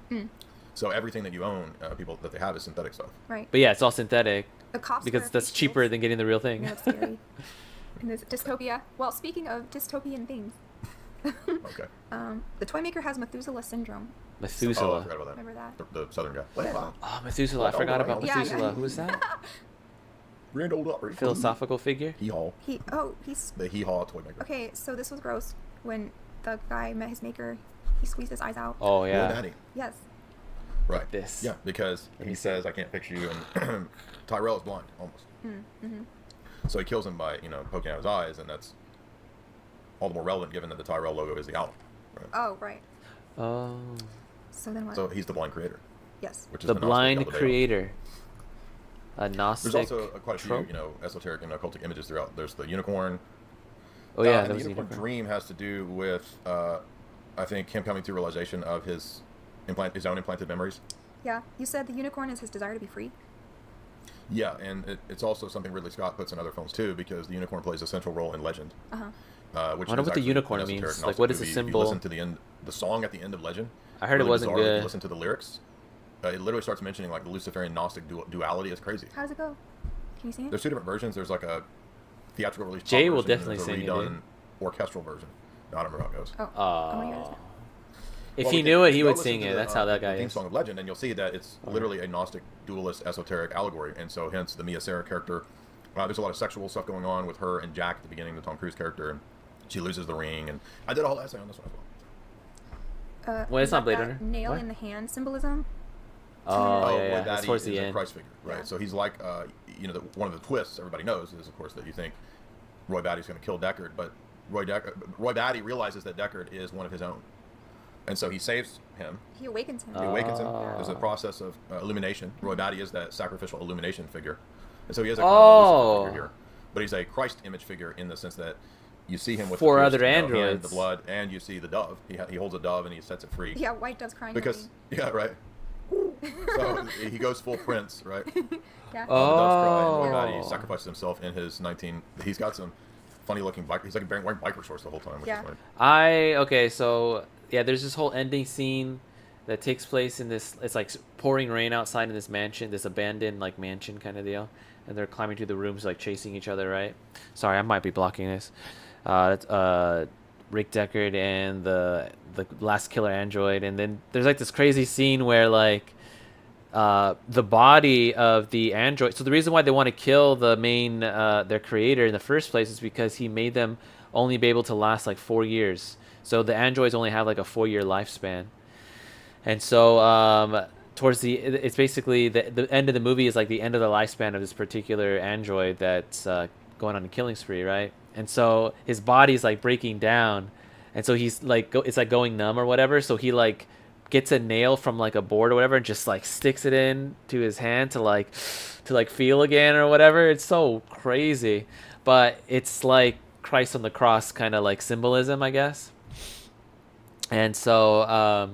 T: So everything that you own, people that they have, is synthetic stuff.
S: Right.
A: But yeah, it's all synthetic
S: because
A: that's cheaper than getting the real thing.
S: Yeah, that's scary. In this dystopia. Well, speaking of dystopian things,
T: okay.
S: The toy maker has Methuselah syndrome,
A: Methuselah.
T: Oh, I forgot about that.
S: Remember that?
T: The southern guy.
A: Oh, Methuselah. I forgot about
S: Yeah,
A: Methuselah.
S: yeah.
A: Who was that?
T: Grand old opera.
A: Philosophical figure?
T: Hee-haw.
S: He's
T: The hee-haw toy maker.
S: okay. So this was gross when the guy met his maker. He squeezed his eyes out.
A: Oh, yeah.
T: Little Daddy.
S: Yes.
T: Right.
A: This.
T: Yeah, because he says, I can't picture you, and Tyrell is blind, almost.
S: Mm-hmm.
T: So he kills him by, poking out his eyes, and that's all the more relevant given that the Tyrell logo is the owl. Right?
S: Oh, right.
A: Oh.
S: So then what?
T: So he's the blind creator.
S: Yes.
T: Which is
A: The
T: Gnostic
A: blind
T: Elder Deus.
A: creator. A Gnostic
T: There's also quite a few,
A: trope?
T: esoteric and occultic images throughout. There's the unicorn.
A: Oh, yeah,
T: and
A: that
T: the
A: was the
T: unicorn
A: unicorn.
T: dream has to do with, I think, him coming to realization of his own implanted memories.
S: Yeah. You said the unicorn is his desire to be free.
T: Yeah, and it's also something Ridley Scott puts in other films too, because the unicorn plays a central role in Legend.
S: Uh-huh.
T: Which
A: I wonder
T: is
A: what the
T: actually
A: unicorn
T: an esoteric
A: means.
T: Gnostic
A: Like, what is the
T: movie.
A: symbol?
T: If you listen to the end, the song at the end of Legend.
A: I heard it wasn't
T: bizarre, If
A: good.
T: you listen to the lyrics, it literally starts mentioning like the Luciferian Gnostic duality. It's crazy.
S: How does it go? Can you sing it?
T: There's two different versions. There's like a theatrical release.
A: Jay
T: pop
A: will
T: version, and
A: definitely
T: there's a
A: sing it,
T: redone
A: dude.
T: orchestral version. No, I don't remember how it goes.
S: Oh, I wanna hear this now.
A: If
T: Well,
A: he
T: we
A: knew
T: can-
A: it, he
T: go
A: would
T: listen
A: sing
T: to
A: it.
T: the,
A: That's how that guy
T: the theme
A: is.
T: song of Legend, and you'll see that it's literally a Gnostic, dualist, esoteric allegory, and so hence the Mia Sarah character. There's a lot of sexual stuff going on with her and Jack at the beginning, the Tom Cruise character, and she loses the ring. And I did a whole essay on this one as well.
A: Well, it's
S: you
A: not
S: got
A: Blade
S: that
A: Runner.
S: Nail
A: What?
S: in the hand symbolism.
A: Oh, yeah, yeah.
T: Roy
A: That's
T: Batty
A: towards
T: is
A: the
T: a
A: end.
T: Christ figure, right? So he's like, one of the twists everybody knows is, of course, that you think Roy Batty's going to kill Deckard, but Roy Batty realizes that Deckard is one of his own, and so he saves him.
S: He awakens him.
T: He awakens him. There's a process of illumination. Roy Batty is that sacrificial illumination figure, and so he is a kind of a Lucifer figure here, but he's a Christ image figure in the sense that you see him with
A: Four
T: the
A: other
T: pierced, hand,
A: androids.
T: the blood, and you see the dove. He holds a dove and he sets it free.
S: Yeah, White Dove's crying.
T: Because right. So he goes full Prince, right?
S: Yeah.
T: The dove's crying. Roy
A: Oh.
T: Batty sacrifices himself in his 19. He's got some funny looking biker. He's like wearing biker shorts the whole time, which
S: Yeah.
T: is funny.
A: Okay, so yeah, there's this whole ending scene that takes place in this. It's like pouring rain outside in this mansion, this abandoned like mansion kind of deal, and they're climbing through the rooms like chasing each other. Right? Sorry, I might be blocking this. That's Rick Deckard and the last killer android, and then there's like this crazy scene where like the body of the android. So the reason why they want to kill the main their creator in the first place is because he made them only be able to last like 4 years. So the androids only have like a 4-year lifespan, and so it's basically the end of the movie is like the end of the lifespan of this particular android that's going on a killing spree, right? And so his body's like breaking down, and so he's like it's like going numb or whatever. So he like gets a nail from like a board or whatever and just like sticks it in to his hand to like feel again or whatever. It's so crazy, but it's like Christ on the cross kind of like symbolism, I guess. And so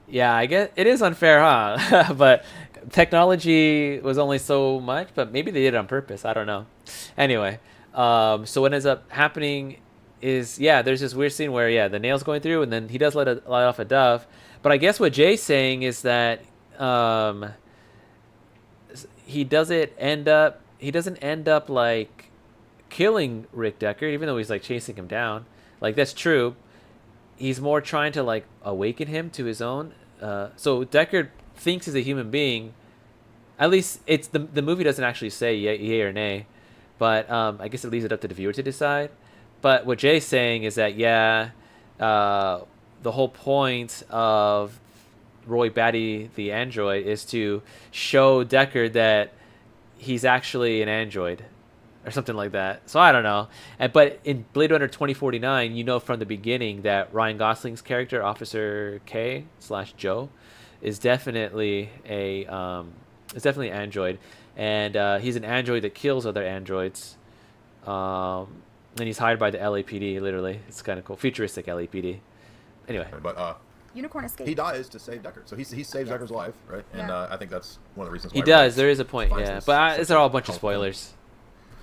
A: yeah, I guess it is unfair, huh? But technology was only so much, but maybe they did it on purpose. I don't know. Anyway, so what ends up happening is, yeah, there's this weird scene where, yeah, the nail's going through, and then he does let off a dove. But I guess what Jay's saying is that he doesn't end up like killing Rick Deckard, even though he's like chasing him down. Like, that's true. He's more trying to like awaken him to his own. So Deckard thinks he's a human being. At least it's the movie doesn't actually say yay or nay, but I guess it leaves it up to the viewer to decide. But what Jay's saying is that, yeah, the whole point of Roy Batty the android is to show Deckard that he's actually an android or something like that. So I don't know. But in Blade Runner 2049, you know from the beginning that Ryan Gosling's character, Officer K/Joe, is definitely an android, and he's an android that kills other androids. And he's hired by the LAPD. Literally, it's kind of cool, futuristic LAPD. Anyway,
T: but
S: Unicorn escape.
T: he dies to save Deckard, so he saves Deckard's life, right? And
S: Yeah.
T: I think that's one of the reasons why
A: he does.
T: Ryan
A: There is a point,
T: finds
A: yeah,
T: this
A: but
T: such
A: these are all a
T: a
A: bunch of
T: powerful film.
A: spoilers.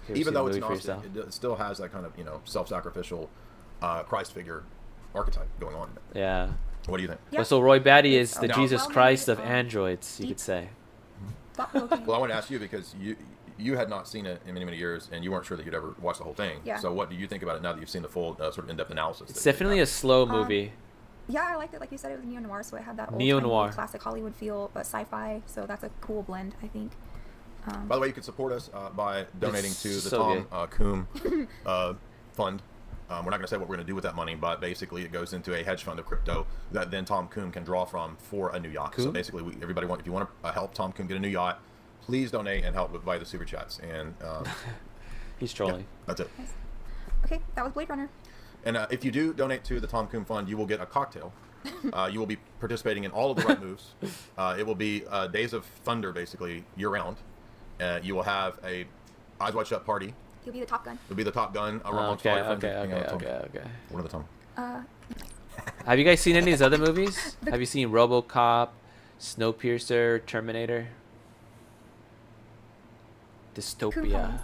A: You
T: Even
A: see
T: though
A: the
T: it's
A: movie for
T: Gnostic,
A: yourself.
T: it still has that kind of self-sacrificial Christ figure archetype going on.
A: Yeah.
T: What do you think?
A: Well, so Roy Batty is the
T: Now-
A: Jesus Christ of androids, you could say.
T: Well, I want to ask you because you had not seen it in many years, and you weren't sure that you'd ever watch the whole thing.
S: Yeah.
T: So what do you think about it now that you've seen the full sort of in-depth analysis?
A: It's definitely a slow movie.
S: Yeah, I liked it. Like you said, it was neo-noir, so it had that
A: Neo-noir.
S: old classic Hollywood feel, but sci-fi, so that's a cool blend, I think.
T: By the way, you can support us by donating to the
A: so
T: Tom Coombe fund. We're not going to say what we're going to do with that money, but basically it goes into a hedge fund of crypto that then Tom Coombe can draw from for a new yacht. So basically, everybody if you want to help Tom Coombe get a new yacht, please donate and help via the super chats. And
A: he's trolling.
T: Yeah, that's it.
S: Nice. Okay, that was Blade Runner.
T: And if you do donate to the Tom Coombe Fund, you will get a cocktail. You will be participating in all of the right moves. It will be Days of Thunder, basically, year-round. You will have a Eyes Wide Shut party.
S: You'll be the Top Gun.
T: You'll be the Top Gun.
A: Okay.
T: One of the Tom.
A: Have you guys seen any of these other movies? Have you seen RoboCop, Snowpiercer, Terminator? Dystopia.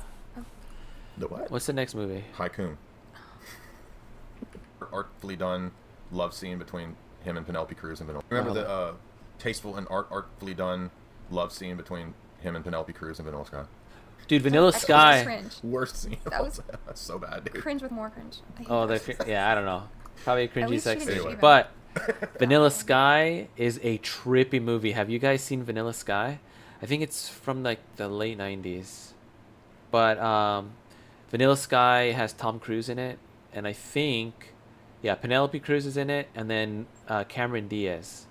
T: The what?
A: What's the next movie?
T: Haikun. Artfully done love scene between him and Penelope Cruz and Vanilla. Remember the tasteful and artfully done love scene between him and Penelope Cruz and Vanilla Sky?
A: Dude, Vanilla Sky.
S: Cringe.
T: Worst scene.
S: That was
T: That's so bad, dude.
S: cringe with more cringe.
A: Yeah, I don't know. Probably a cringy
S: least she
A: sex
S: didn't
A: scene.
S: shave it.
A: But Vanilla Sky is a trippy movie. Have you guys seen Vanilla Sky? I think it's from like the late 90s. But Vanilla Sky has Tom Cruise in it, and I think Penelope Cruz is in it, and then Cameron Diaz.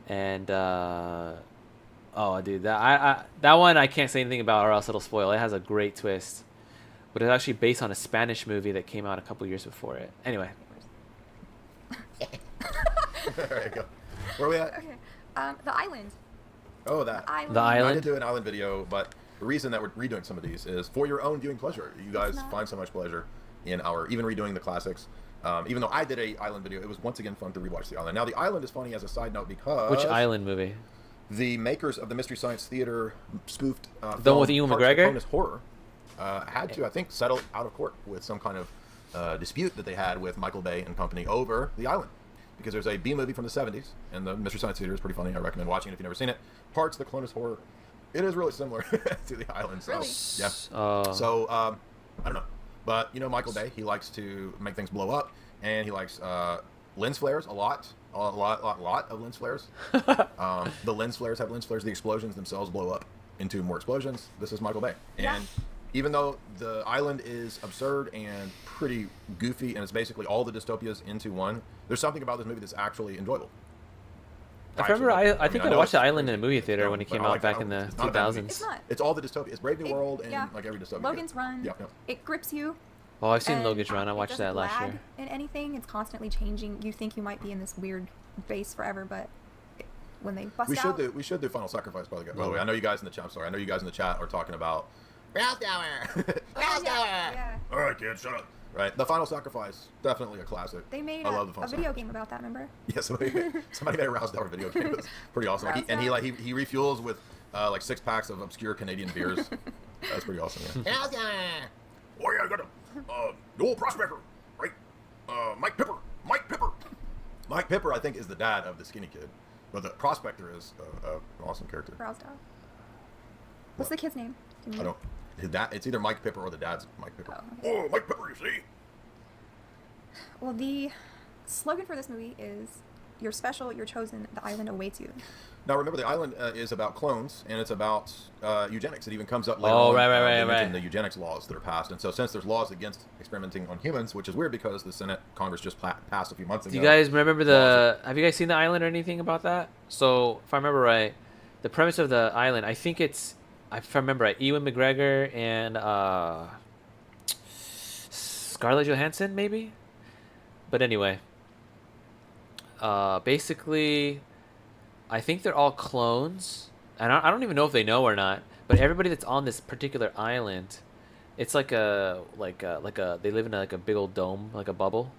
A: And oh, dude, that one I can't say anything about, or else it'll spoil. It has a great twist, but it's actually based on a Spanish movie that came out a couple years before it. Anyway.
T: There you go. Where are we at?
S: Okay. The Island.
T: Oh, that.
A: The Island.
T: I did do an Island video, but the reason that we're redoing some of these is for your own viewing pleasure. You guys find so much pleasure in our even redoing the classics. Even though I did a Island video, it was once again fun to rewatch the Island. Now, the Island is funny as a side note because
A: Which Island movie?
T: The makers of the Mystery Science Theater spoofed
A: the one with Ewan McGregor?
T: Cronus Horror had to, I think, settle out of court with some kind of dispute that they had with Michael Bay and company over the Island. Because there's a B movie from the 70s, and the Mystery Science Theater is pretty funny. I recommend watching it if you've never seen it. Parts of the Cronus Horror. It is really similar to the Island. So,
S: Really?
T: yeah. So, I don't know. But, you know, Michael Bay, he likes to make things blow up, and he likes lens flares a lot of lens flares. The lens flares have lens flares. The explosions themselves blow up into more explosions. This is Michael Bay. And even though the Island is absurd and pretty goofy, and it's basically all the dystopias into one, there's something about this movie that's actually enjoyable.
A: I remember, I think I
T: know
A: watched
T: it's
A: The Island in a
T: crazy,
A: movie theater when it
T: but
A: came
T: I
A: out
T: like
A: back
T: that.
A: in the
T: It's not a bad movie.
A: 2000s.
S: It's not.
T: It's all the dystopia. It's Brave New World and
S: yeah.
T: like every dystopia.
S: Logan's Run.
T: Yeah.
S: It grips you.
A: Oh, I've seen
S: and,
A: Logan's Run. I
S: it
A: watched that
S: doesn't
A: last
S: lag
A: year.
S: in anything. It's constantly changing. You think you might be in this weird base forever, but when they bust
T: We
S: out...
T: should do Final Sacrifice, by the way. I know you guys in the chat. I'm sorry. I know you guys in the chat are talking about Rouse Tower. Rouse Tower.
S: Yeah.
T: All right, kids, shut up. Right, the Final Sacrifice, definitely a classic.
S: They made
T: I love the
S: a
T: Final
S: video game about that, remember?
T: Yeah, somebody made a Rouse Tower video game. It was pretty awesome. He refuels with like 6 packs of obscure Canadian beers. That's pretty awesome. Yeah.
N: Rouse Tower.
T: Oh yeah, I got the old prospector, right? Mike Pipper. Mike Pipper, I think, is the dad of the skinny kid, but the prospector is an awesome character.
S: Rouse Tower. What's the kid's name?
T: I don't. It's either Mike Pipper or the dad's Mike Pipper. Oh, Mike Pipper, you see?
S: Well, the slogan for this movie is, "You're special, you're chosen, the island awaits you."
T: Now, remember, the island is about clones, and it's about eugenics. It even comes up later
A: Oh,
T: on.
A: right.
T: mention the eugenics laws that are passed. And so since there's laws against experimenting on humans, which is weird because the Senate, Congress just passed a few months ago.
A: Do you guys remember have you guys seen The Island or anything about that? So, if I remember right, the premise of The Island, I think it's, if I remember right, Ewan McGregor and Scarlett Johansson, maybe? But anyway, basically, I think they're all clones, and I don't even know if they know or not. But everybody that's on this particular island, it's like they live in like a big old dome, like a bubble,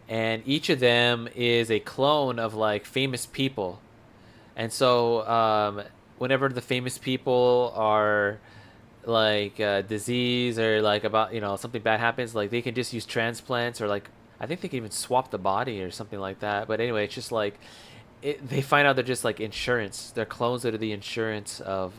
A: and each of them is a clone of like famous people, and so whenever the famous people are like disease or like about something bad happens, like they can just use transplants or like I think they can even swap the body or something like that. But anyway, it's just like they find out they're just like insurance. They're clones that are the insurance of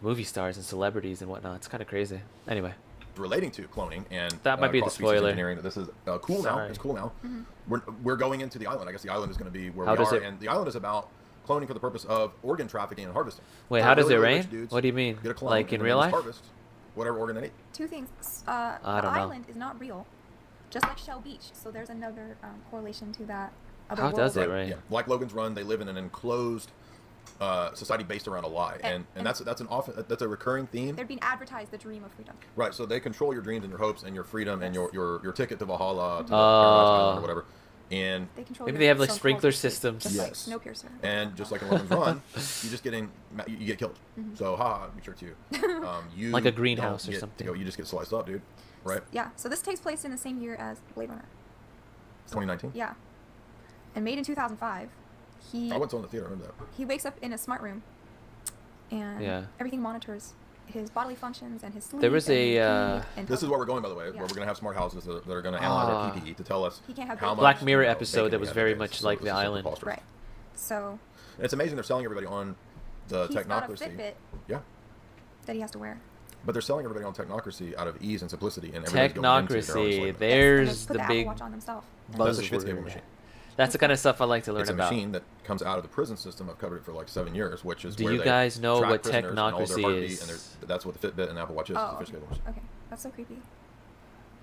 A: movie stars and celebrities and whatnot. It's kind of crazy. Anyway.
T: relating to cloning and
A: That might be the
T: cross-species
A: spoiler.
T: engineering. That this is cool now.
A: Sorry.
T: It's cool now.
S: Mm-hmm.
T: We're going into the island. I guess the island is going to be where
A: How
T: we
A: does
T: are,
A: it-
T: and the island is about cloning for the purpose of organ trafficking and harvesting.
A: Wait,
T: So
A: how does it
T: really
A: rain?
T: rich dudes
A: What do you mean?
T: get a clone,
A: Like
T: and
A: in
T: then
A: real
T: they just
A: life?
T: harvest whatever organ they need.
S: Two things. The
A: I don't know.
S: island is not real, just like Shell Beach. So there's another correlation to that. Other
A: How
S: world.
A: does it rain?
T: Yeah, like Logan's Run, they live in an enclosed society based around a lie, and that's a recurring theme.
S: They're being advertised the dream of freedom.
T: Right, so they control your dreams and your hopes and your freedom and your ticket to Valhalla, to the
A: Oh.
T: Paradise Island or whatever. And
S: They control
A: Maybe
S: your
A: they have like
S: so-called
A: sprinkler
S: state,
A: systems.
S: just like
T: Yes.
S: Snowpiercer.
T: And just like in Logan's Run, you get killed.
S: Mhm.
T: So haha, be sure to. You
A: Like a greenhouse
T: don't
A: or
T: get-
A: something.
T: You just get sliced up, dude. Right?
S: Yeah. So this takes place in the same year as Blade Runner.
T: 2019.
S: Yeah. And made in 2005.
T: I went to in the theater. I remember that.
S: He wakes up in a smart room, and
A: Yeah.
S: everything monitors his bodily functions and his sleep.
A: There was
S: and
A: a,
S: his food and
T: This is
S: health.
T: where we're going, by the way.
S: Yeah.
T: Where we're going to have smart houses that are going to analyze our
A: Ah.
T: PPE to tell us
S: He can't have
T: how
S: bacon.
T: much
A: Black Mirror
T: bacon
A: episode
T: we
A: that was
T: have
A: very
T: today.
A: much
T: So
A: like
T: this
A: the
T: is
A: island.
T: preposterous.
S: Right. So
T: And it's amazing they're selling everybody on the
S: he's got a
T: technocracy.
S: Fitbit
T: Yeah.
S: that he has to wear.
T: But they're selling everybody on technocracy out of ease and simplicity, and everybody's going into their own
A: Technocracy.
T: enslavement.
A: There's
S: Put
A: the
S: Apple
A: big
S: Watch on themselves.
T: That's a Schwitzgebel
A: buzzword.
T: machine.
A: That's the kind of stuff I like to learn
T: It's a
A: about.
T: machine that comes out of the prison system. I've covered it for like 7 years, which is
A: Do
T: where
A: you
T: they
A: guys know
T: track
A: what
T: prisoners and all their
A: technocracy
T: heartbeat,
A: is?
T: And that's what the Fitbit and Apple Watch is.
S: Oh,
T: It's a Schwitzgebel machine.
S: okay. That's so creepy.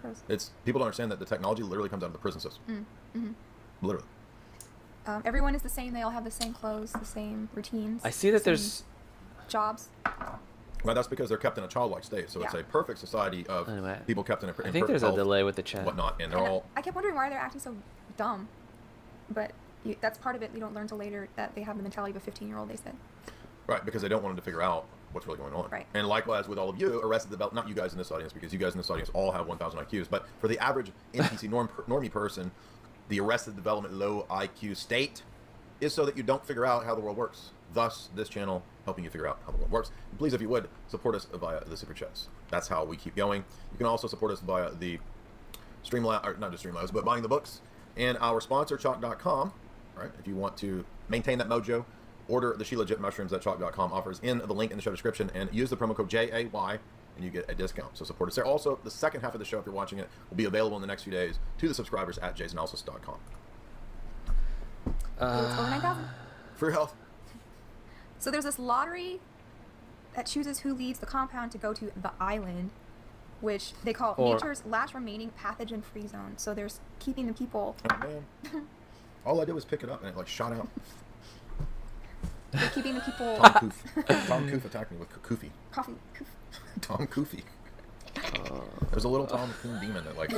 S: Gross.
T: It's people don't understand that the technology literally comes out of the prison system.
S: Mm-hmm.
T: Literally.
S: Everyone is the same. They all have the same clothes, the same routines.
A: I see that
S: same
A: there's
S: jobs.
T: Well, that's because they're kept in a childlike state. So it's
S: Yeah.
T: a perfect society of
A: Anyway,
T: people kept in a
A: I think
T: perfect
A: there's a
T: health,
A: delay with the chat.
T: whatnot, and they're
S: And
T: all
S: I kept wondering why they're acting so dumb, but that's part of it. You don't learn till later that they have the mentality of a 15-year-old. They said.
T: right because they don't want them to figure out what's really going on.
S: Right.
T: And likewise with all of you, Arrested Development, not you guys in this audience, because you guys in this audience all have 1,000 IQs, but for the average NPC normie person, the Arrested Development low IQ state is so that you don't figure out how the world works. Thus, this channel helping you figure out how the world works. And please, if you would, support us via the Super Chats. That's how we keep going. You can also support us via the Streamlabs, or not just Streamlabs, but buying the books, and our sponsor, Chalk.com. Right? If you want to maintain that mojo, order the She Legit mushrooms that Chalk.com offers in the link in the show description, and use the promo code JAY, and you get a discount. So support us there. Also, the second half of the show, if you're watching it, will be available in the next few days to the subscribers at jaysanalysis.com.
S: It's over 9,000.
T: For your health.
S: So there's this lottery that chooses who leads the compound to go to the island, which they call
A: Or-
S: nature's last remaining pathogen-free zone. So there's keeping the people.
T: Oh, man. All I did was pick it up, and it like shot out.
S: They're keeping the people.
T: Tom Koof. Tom Koof attacked me with Koofy.
S: Coffee. Coof.
T: Tom Koofy. There's a little Tom Coon demon that like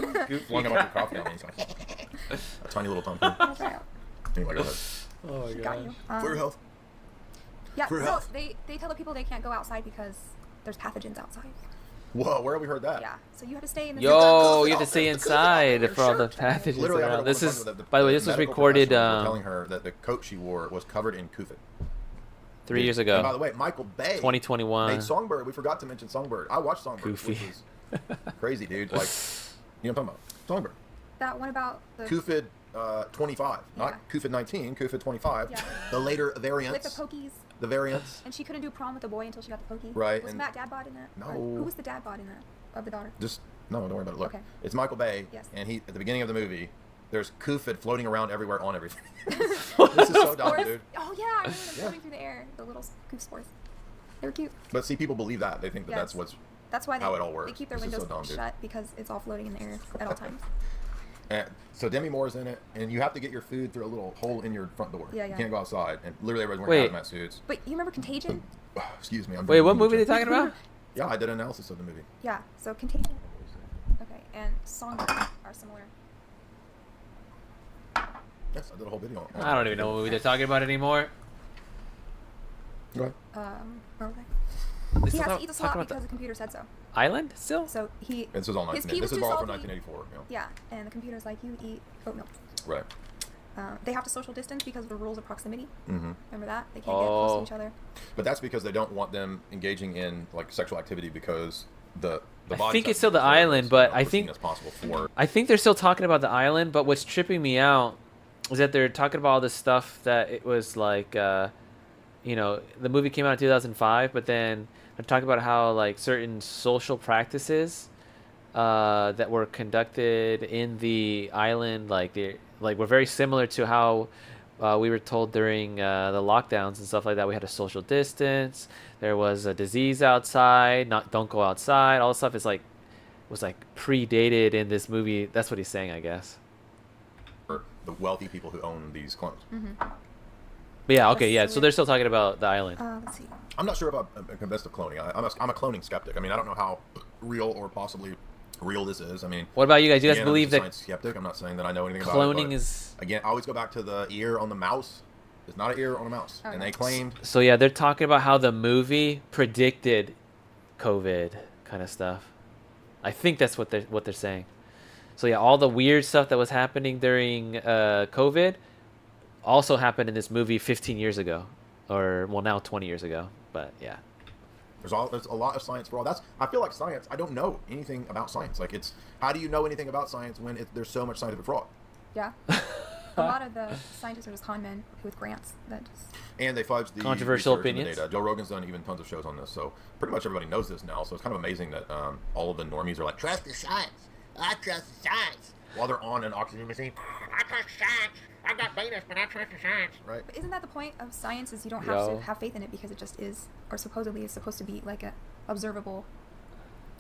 T: flung a bunch of coffee at me. So a tiny little Tom Coon. Anyway, go ahead.
A: Oh my
S: Got you.
T: For your health.
S: Yeah.
T: For your
S: No,
T: health.
S: they tell the people they can't go outside because there's pathogens outside.
T: Whoa, where have we heard that?
S: Yeah. So you have to stay in the.
A: Yo, you have to stay inside for all the pathogens
T: Literally, I heard
A: around.
T: a
A: This
T: woman
A: is,
T: talking about
A: by the way, this was
T: medical
A: recorded
T: professionals were telling her that the coat she wore was covered in Koofit.
A: 3 years ago.
T: And by the way, Michael Bay
A: 2021.
T: made Songbird. We forgot to mention Songbird. I watched Songbird,
A: Goofy.
T: which was crazy, dude. Like, you know what I'm talking about? Songbird.
S: That one about the.
T: Koofid 25, not Koofid 19, Koofid 25.
S: Yeah.
T: The later variants.
S: With the pokies.
T: The variants.
S: And she couldn't do prom with the boy until she got the pokey.
T: Right,
S: Was
T: and-
S: Matt dad bod in that?
T: No.
S: Who was the dad bod in that? Of the daughter?
T: Just no, don't worry about it. Look,
S: Okay.
T: it's Michael Bay,
S: Yes.
T: and he at the beginning of the movie, there's Koofid floating around everywhere on everything. This is so dumb,
S: Spores?
T: dude.
S: Oh yeah, I remember them floating through the air. The little goof spores. They were cute.
T: But see, people believe that. They think that
S: Yes.
T: that's what's
S: That's why
T: how it all works.
S: they keep their
T: This is
S: windows
T: so dumb, dude.
S: shut because it's all floating in the air at all times.
T: So Demi Moore's in it, and you have to get your food through a little hole in your front door.
S: Yeah,
T: You
S: yeah.
T: can't go outside, and literally everybody's wearing
A: Wait.
T: hazmat suits.
S: But you remember Contagion?
T: Excuse me. I'm
A: Wait,
T: drinking
A: what
T: too
A: movie are
T: much.
A: they talking about?
T: Yeah, I did an analysis of the movie.
S: Yeah. So Contagion. Okay, and Songbird are similar.
T: Yes, I did a whole video on it.
A: I don't even know what movie they're talking about anymore.
T: Go
S: Where was I?
A: They
S: He
A: still
S: has
A: talk-
S: to eat the
A: talking
S: slot
A: about
S: because the computer said so.
A: Island still?
S: So he.
T: This is all
S: his
T: 19.
S: pee
T: This
S: was
T: is
S: too
T: all from
S: salty.
T: 1984.
S: Yeah, and the computer's like, you eat oat milk.
T: Right.
S: They have to social distance because of the rules of proximity.
T: Mm-hmm.
S: Remember that? They can't get close
A: Oh.
S: to each other.
T: But that's because they don't want them engaging in like sexual activity because the
A: I
T: bodies
A: think
T: have
A: it's
T: to
A: still
T: be
A: the
T: preserved
A: island,
T: as,
A: but I
T: pristine
A: think
T: as possible for.
A: I think they're still talking about the island. But what's tripping me out is that they're talking about all this stuff that it was like, you know, the movie came out in 2005, but then they're talking about how like certain social practices that were conducted in the island, like were very similar to how we were told during the lockdowns and stuff like that. We had a social distance. There was a disease outside. Don't go outside. All this stuff was predated in this movie. That's what he's saying, I guess.
T: For the wealthy people who own these clones.
A: But yeah, okay, yeah. So they're still talking about the island.
S: Let's see.
T: I'm not sure about convinced of cloning. I'm a cloning skeptic. I mean, I don't know how real or possibly real this is. I mean,
A: what about you guys? You guys
T: again,
A: believe that
T: science skeptic? I'm not saying that I know anything
A: cloning
T: about it.
A: Is
T: again, I always go back to the ear on the mouse. It's not an ear on a mouse, and they claimed.
A: So yeah, they're talking about how the movie predicted COVID kind of stuff. I think that's what they're saying. So yeah, all the weird stuff that was happening during COVID also happened in this movie 15 years ago, or well now 20 years ago. But yeah.
T: There's a lot of science for all. I feel like science. I don't know anything about science. Like how do you know anything about science when there's so much scientific fraud?
S: Yeah. A lot of the scientists are just con men with grants that just.
T: And they fudge the
A: controversial
T: research and the
A: opinions.
T: data. Joe Rogan's done even tons of shows on this, so pretty much everybody knows this now. So it's kind of amazing that all of the normies are like, trust the science. I trust the science. While they're on an oxygen machine. I trust science. I got Venus, but I trust the science. Right.
S: But isn't that the point of science? Is you don't have to have faith in it because it just is, or supposedly is supposed to be like a observable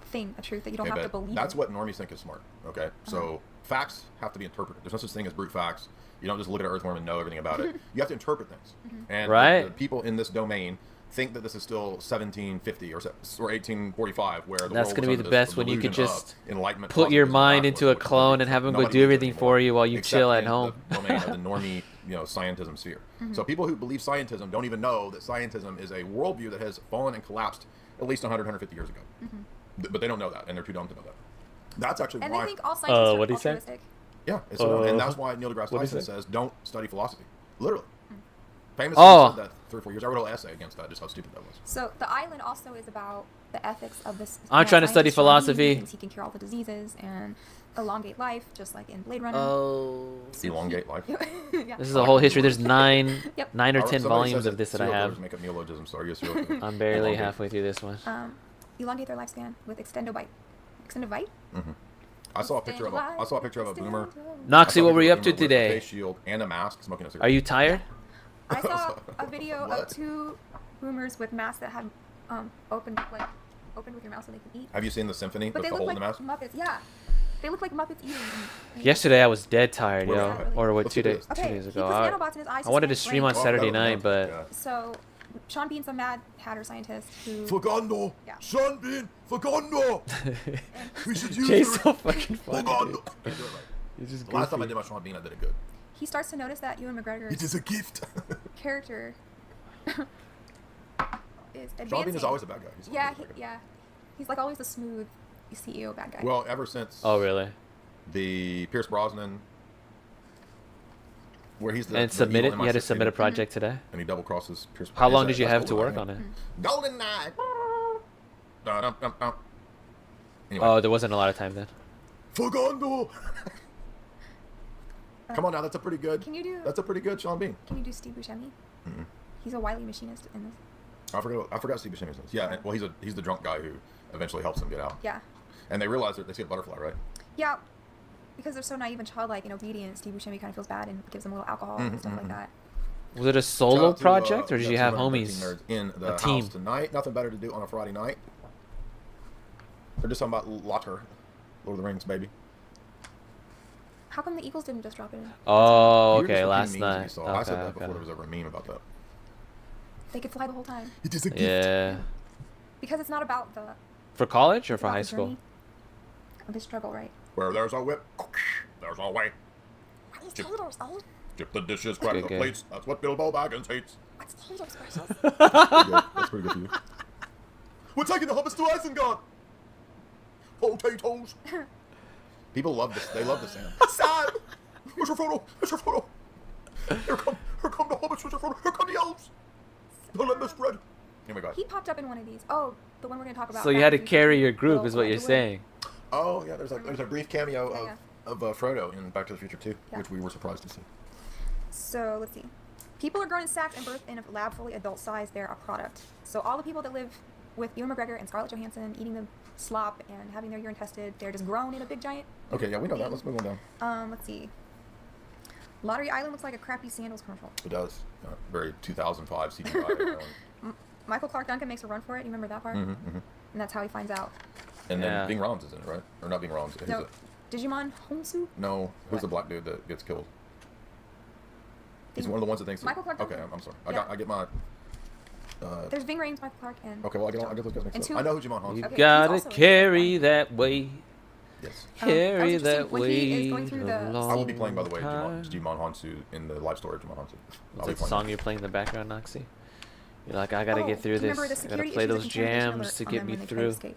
S: thing, a truth that you don't have to believe.
T: That's what normies think is smart. Okay. So facts have to be interpreted. There's no such thing as brute facts. You don't just look at an earthworm and know everything about it. You have to interpret things. And the people in this domain think that this is still 1750 or 1845, where the
A: that's
T: world
A: going to
T: was
A: be the
T: under
A: best
T: this
A: when you could
T: delusion
A: just
T: of enlightenment,
A: put your
T: positivism,
A: mind
T: not
A: into
T: what
A: a
T: it's
A: clone and have him go do everything for you while you chill at
T: in
A: home.
T: The domain of the normie, scientism sphere. So people who believe scientism don't even know that scientism is a worldview that has fallen and collapsed at least 150 years ago. But they don't know that, and they're too dumb to know that. That's actually
S: and
T: why.
S: And they think all scientists are
A: what did he
S: altruistic.
A: say?
T: Yeah, and that's why Neil deGrasse Tyson says don't study philosophy. Literally. Famously said that 3 or 4 years. I wrote a little essay against that, just how stupid that was.
S: So the island also is about the ethics of this.
A: I'm trying to study philosophy.
S: He thinks he can cure all the diseases and elongate life, just like in Blade Runner.
A: Oh.
T: Elongate life.
S: Yeah.
A: This is a whole history. There's 9 or 10
T: Somebody
A: volumes
T: says
A: of this that I have.
T: Make up neologisms, so I guess
A: I'm barely halfway through this one.
S: Elongate their lifespan with extendovite. Extendovite?
T: I saw a picture of a boomer.
A: Noxie, what were you up to today?
T: With a face shield and a mask, smoking a cigarette.
A: Are you tired?
S: I saw a video of 2 boomers with masks that had opened with your mouth so they can eat.
T: Have you seen the symphony
S: But
T: with
S: they
T: the hole
S: look
T: in the
S: like
T: mask?
S: Muppets. Yeah, they look like Muppets eating.
A: Yesterday I was dead tired, yo.
S: Really?
A: Or what, 2 days
S: Okay,
A: ago.
S: he puts nanobots in his eyes
A: I wanted to
S: scan
A: stream on
S: brain.
A: Saturday night, but
S: So, Sean Bean's a Mad Hatter scientist who.
T: Fagando!
S: Yeah.
T: Sean Bean! Fagando! We should use
A: Jay's so fucking funny.
T: Fagando!
A: He's just
T: The last time I
A: goofy.
T: did my Sean Bean, I did it good.
S: He starts to notice that Ewan McGregor's
T: It is a gift.
S: character is advancing.
T: Sean Bean is always a bad guy.
S: He's like always the smooth CEO bad guy.
T: Well, ever since.
A: Oh, really?
T: The Pierce Brosnan. Where he's the.
A: And submit it? You had to submit a project today?
T: And he double crosses Pierce.
A: How long did you have to work on it?
T: Golden Knight. Anyway.
A: Oh, there wasn't a lot of time then.
T: Fagando! Come on now, that's a pretty good.
S: Can you do?
T: That's a pretty good Sean Bean.
S: Can you do Steve Buscemi? He's a wily machinist in this.
T: I forgot Steve Buscemi's name. Yeah, well, he's the drunk guy who eventually helps him get out.
S: Yeah.
T: And they realize that they see a butterfly, right?
S: Yeah, because they're so naive and childlike and obedient. Steve Buscemi kind of feels bad and gives them a little alcohol and stuff like that.
A: Was it a solo project, or did you have homies?
T: Nerds in the
A: a team
T: house tonight. Nothing better to do on a Friday night. They're just talking about Lotter, Lord of the Rings, baby.
S: How come the Eagles didn't just drop it in?
A: Oh, okay, last night.
T: I said that before there was ever a meme about that.
S: They could fly the whole time.
T: It is a gift.
A: Yeah.
S: Because it's not about the.
A: For college or for high school?
S: The struggle, right?
T: Where there's a whip, there's a way.
S: These taters, oh.
T: Dip the dishes, crack the plates. That's what Bilbo Baggins hates.
S: What's taters, precious?
T: That's pretty good for you. We're taking the hobbits to Isengard. Potatoes. People love this. They love the sound. Sam! Where's your photo? Where's your photo? Here come the hobbits. Where's your photo? Here come the elves. The lemon spread. Oh my god.
S: He popped up in one of these. Oh, the one we're going to talk about.
A: So you had to carry your group, is what you're saying.
T: Oh yeah, there's a brief cameo of Frodo in Back to the Future 2, which we were surprised to see.
S: So let's see. People are grown in sacks and birthed in a lab fully adult size. They're a product. So all the people that live with Ewan McGregor and Scarlett Johansson eating the slop and having their urine tested. They're just grown in a big giant.
T: Okay, yeah, we know that. Let's move on down.
S: Let's see. Lottery Island looks like a crappy sandals commercial.
T: It does. Very 2005 CGI.
S: Michael Clark Duncan makes a run for it. You remember that part?
T: Mm-hmm, mm-hmm.
S: And that's how he finds out.
T: And then Bing Rhames is in it, right? Or not Bing Rhames. Who's
S: No,
T: it?
S: Digimon Honsu?
T: No, who's the black dude that gets killed? He's one of the ones that thinks.
S: Michael Clark
T: Okay,
S: Duncan.
T: I'm sorry.
S: Yeah.
T: I get my.
S: There's Ving Rhames, Michael Clark, and.
T: Okay, well I get those guys mixed up. I know who Jimon Honsu.
A: You
T: is.
A: gotta carry that weight.
T: Yes.
A: Carry
S: was
A: that
S: interesting when he is
A: weight.
S: going through the-
T: I will be playing, by the way,
A: time.
T: Jimon Honsu in the live story of Jimon Honsu.
A: Is that the song you're playing in the background, Noxie? You're like, I gotta get through
S: do you
A: this.
S: remember the
A: I gotta
S: security
A: play
S: issues
A: those
S: with contamination
A: jams
S: alert
A: to
S: on
A: get
S: them
A: me
S: when they try to
A: through.
S: escape?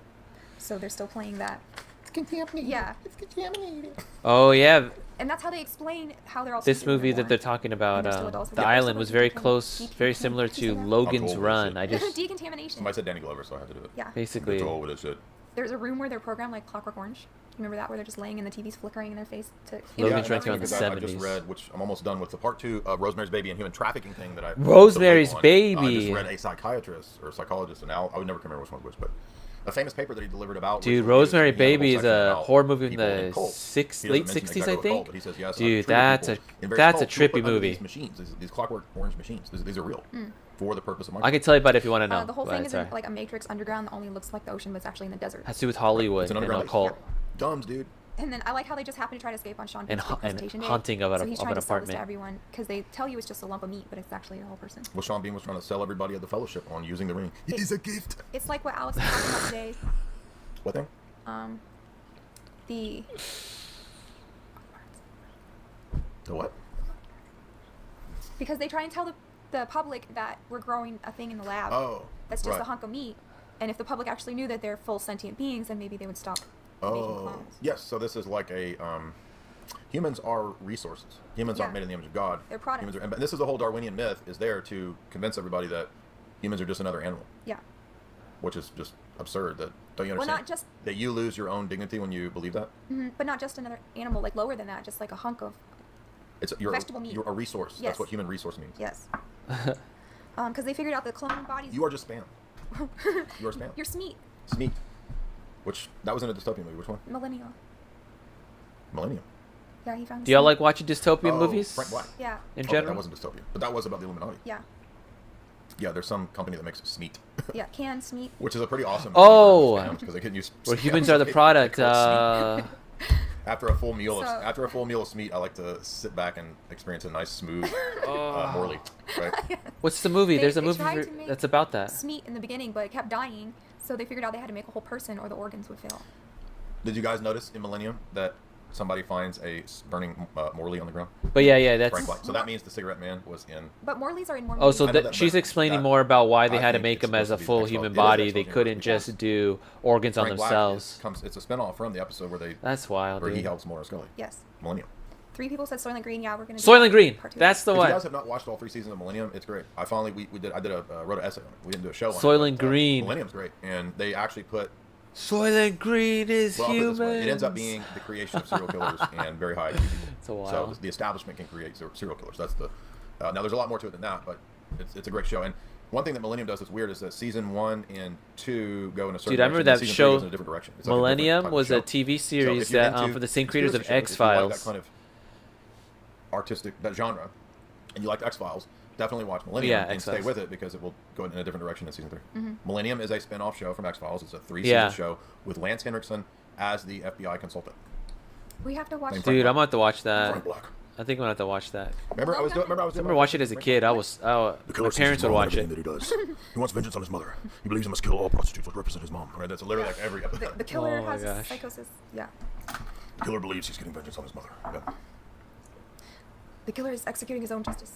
S: So they're still playing that.
T: It's contaminated.
S: Yeah.
T: It's contaminated.
A: Oh yeah.
S: And that's how they explain how they're all.
A: This
S: stupid when
A: movie
S: they're
A: that they're talking about,
S: And they're still adults.
A: the
S: Yeah,
A: island
S: they're
A: was
S: still
A: very
S: adults.
A: close, very similar to Logan's Run. I just
S: Decontamination.
T: Somebody said Danny Glover, so I had to do it.
S: Yeah.
A: Basically.
T: Too old with this shit.
S: There's a room where they're programmed like Clockwork Orange. You remember that, where they're just laying and the TV's flickering in their face to.
A: Logan's Run's
T: Yeah,
A: from the
T: because I just
A: 70s.
T: read, which I'm almost done with, the part 2 of Rosemary's Baby and human trafficking thing that I.
A: Rosemary's
T: I
A: Baby.
T: just read a psychiatrist or a psychologist, and I would never remember which one was which, but a famous paper that he delivered about.
A: Dude,
T: which
A: Rosemary
T: he had a whole
A: Baby is
T: section
A: a
T: about
A: horror movie in
T: people
A: the
T: cults. He doesn't
A: late
T: mention
A: 60s,
T: exactly
A: I
T: what
A: think.
T: cult, but he says, yes, I've
A: Dude,
T: treated
A: that's a
T: people in various cults who were
A: trippy
T: put under
A: movie.
T: These machines, these Clockwork Orange machines. These are real for the purpose of
A: I
T: marketing.
A: can tell you about it if you want to know.
S: The whole
A: but
S: thing is
A: sorry.
S: in, like a Matrix underground that only looks like the ocean, but it's actually in the desert.
A: Has to do with Hollywood
T: It's an
A: and
T: underground
A: a cult.
T: Dumbs, dude.
S: And then I like how they just happen to try to escape on Sean
A: And
S: Bean's
A: hu- and
S: presentation day.
A: haunting of
S: so
A: an-
S: he's
A: of
S: trying
A: an
S: to sell this
A: apartment.
S: to everyone because they tell you it's just a lump of meat, but it's actually a whole person.
T: Well, Sean Bean was trying to sell everybody at the fellowship on using the ring. It is a gift.
S: It's like what Alex was talking about today.
T: What thing?
S: The
T: what?
S: Because they try and tell the public that we're growing a thing in the lab.
T: Oh,
S: that's just
T: right.
S: a hunk of meat. And if the public actually knew that they're full sentient beings, then maybe they would stop making
T: Oh,
S: clones.
T: yes. So this is like a humans are resources. Humans aren't
S: Yeah.
T: made in the image of God.
S: They're products.
T: Humans are, and this is the whole Darwinian myth is there to convince everybody that humans are just another animal,
S: Yeah.
T: which is just absurd. That don't you
S: Well,
T: understand?
S: not just-
T: that you lose your own dignity when you believe that.
S: But not just another animal, like lower than that, just like a hunk of
T: You're
S: vegetable meat.
T: You're a resource.
S: Yes.
T: That's what human resource means.
S: Yes. Because they figured out the clone bodies.
T: You are just spam. You are spam.
S: You're Smeat.
T: Smeat. Which that was in a dystopian movie. Which one?
S: Millennial.
T: Millennium.
S: Yeah, he found.
A: Do y'all
S: Smeat.
A: like watching dystopian
T: Oh,
A: movies?
T: Frank Black.
S: Yeah.
A: In
T: Okay,
A: general?
T: that wasn't dystopian, but that was about the Illuminati.
S: Yeah.
T: Yeah, there's some company that makes Smeat.
S: Yeah, canned Smeat.
T: Which is a pretty awesome.
A: Oh,
T: because they couldn't use.
A: where humans are the product.
T: After a full meal,
S: So-
T: after a full meal of Smeat, I like to sit back and experience a nice smooth Morley. Right?
A: What's the movie? There's a
S: They
A: movie
S: tried to make
A: that's about that.
S: Smeat in the beginning, but it kept dying, so they figured out they had to make a whole person, or the organs would fail.
T: Did you guys notice in Millennium that somebody finds a burning Morley on the ground?
A: But yeah, that's.
T: Frank Black. So that means the cigarette man was in.
S: But Morleys are in more.
A: Oh, so
T: I know that,
A: she's
T: but
A: explaining
T: that-
A: more about why they
T: I
A: had to
T: think
A: make
T: it's
A: him as a
T: supposed to be
A: full
T: X-Files.
A: human
T: It is
A: body.
T: X-Files
A: They
T: universe.
A: couldn't just do organs on
T: Frank Black
A: themselves.
T: it's a spinoff from the episode where they.
A: That's wild,
T: Where he
A: dude.
T: helps Mulder and Scully.
S: Yes.
T: Millennium.
S: 3 people said Soylent Green. Yeah, we're gonna. do
A: Soylent
S: that.
A: Green.
S: Part 2.
A: That's the
T: If
A: one.
T: you guys have not watched all 3 seasons of Millennium, it's great. I finally I wrote an essay on it. We didn't do a show on it.
A: Soylent
T: but,
A: Green.
T: Millennium's great, and they actually put.
A: Soylent Green is
T: Well, I'll put it this way.
A: human.
T: It ends up being the creation of serial killers and very high.
A: It's a while.
T: So the establishment can create serial killers. That's the. Now there's a lot more to it than that, but it's a great show. And one thing that Millennium does that's weird is that season 1 and 2 go in a certain
A: Dude, I
T: direction,
A: remember
T: and
A: that
T: season 3
A: show.
T: goes in a different direction. It's like a different
A: Millennium
T: type of
A: was
T: show.
A: a TV
T: So
A: series
T: if you're
A: that
T: into
A: for the same creators of
T: conspiracy shows,
A: X
T: if you like
A: Files.
T: that kind of artistic, that genre, and you like X Files, definitely watch Millennium
A: Yeah,
T: and stay
A: X-Files.
T: with it because it will go in a different direction in season 3.
S: Mhm.
T: Millennium is a spin-off show from X Files. It's a 3-season
A: Yeah.
T: show with Lance Henriksen as the FBI consultant.
S: We have to watch.
T: Thank
A: Dude, I'm gonna have to watch that.
T: Frank Black.
A: I think I'm gonna have to watch that.
T: Remember, I was doing
A: watching it as a kid. I was.
T: The
A: My
T: killer sees
A: parents
T: his
A: would
T: mom and
A: watch it.
T: everything that he does. He wants vengeance on his mother. He believes he must kill all prostitutes to represent his mom. Right? That's literally like every episode.
S: The killer
A: Oh my
S: has a
A: gosh.
S: psychosis. Yeah.
T: The killer believes he's getting vengeance on his mother. Yeah.
S: The killer is executing his own justice.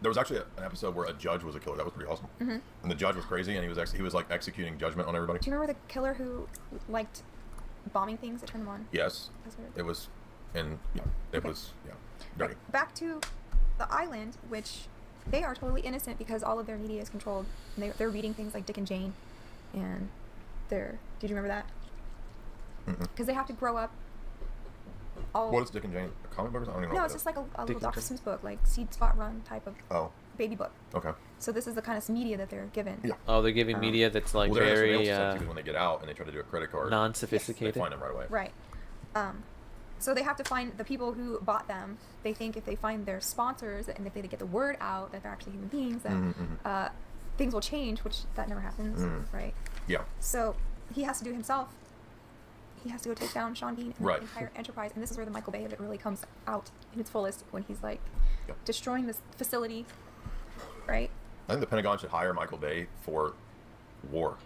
T: There was actually an episode where a judge was a killer. That was pretty awesome.
S: Mhm.
T: And the judge was crazy, and he was like executing judgment on everybody.
S: Do you remember the killer who liked bombing things that turned them on?
T: Yes,
S: That's what
T: it was, and yeah, it was dirty.
S: Back to the island, which they are totally innocent because all of their media is controlled. And they're reading things like Dick and Jane, and they're. Did you remember that? Because they have to grow up. All.
T: What is Dick and Jane? A comic book or something? I don't even know
S: No,
T: what
S: it's
T: that
S: just like a
A: Dick
S: little
A: and
S: Dr.
A: Jane.
S: Seuss book, like Seed Spot Run type of.
T: Oh.
S: baby book.
T: Okay.
S: So this is the kind of media that they're given.
T: Yeah.
A: Oh, they're giving media that's like
T: well, they're
A: very
T: actually when they get out and they try to do a credit card,
A: non-sophisticated.
T: They find them right away.
S: Right. So they have to find the people who bought them. They think if they find their sponsors and if they get the word out that they're actually human beings, then things will change, which that never happens, right?
T: Yeah.
S: So he has to do it himself. He has to go take down Sean Bean and
T: Right.
S: the entire enterprise. And this is where the Michael Bay of it really comes out in its fullest when he's like destroying this facility, right?
T: I think the Pentagon should hire Michael Bay for war,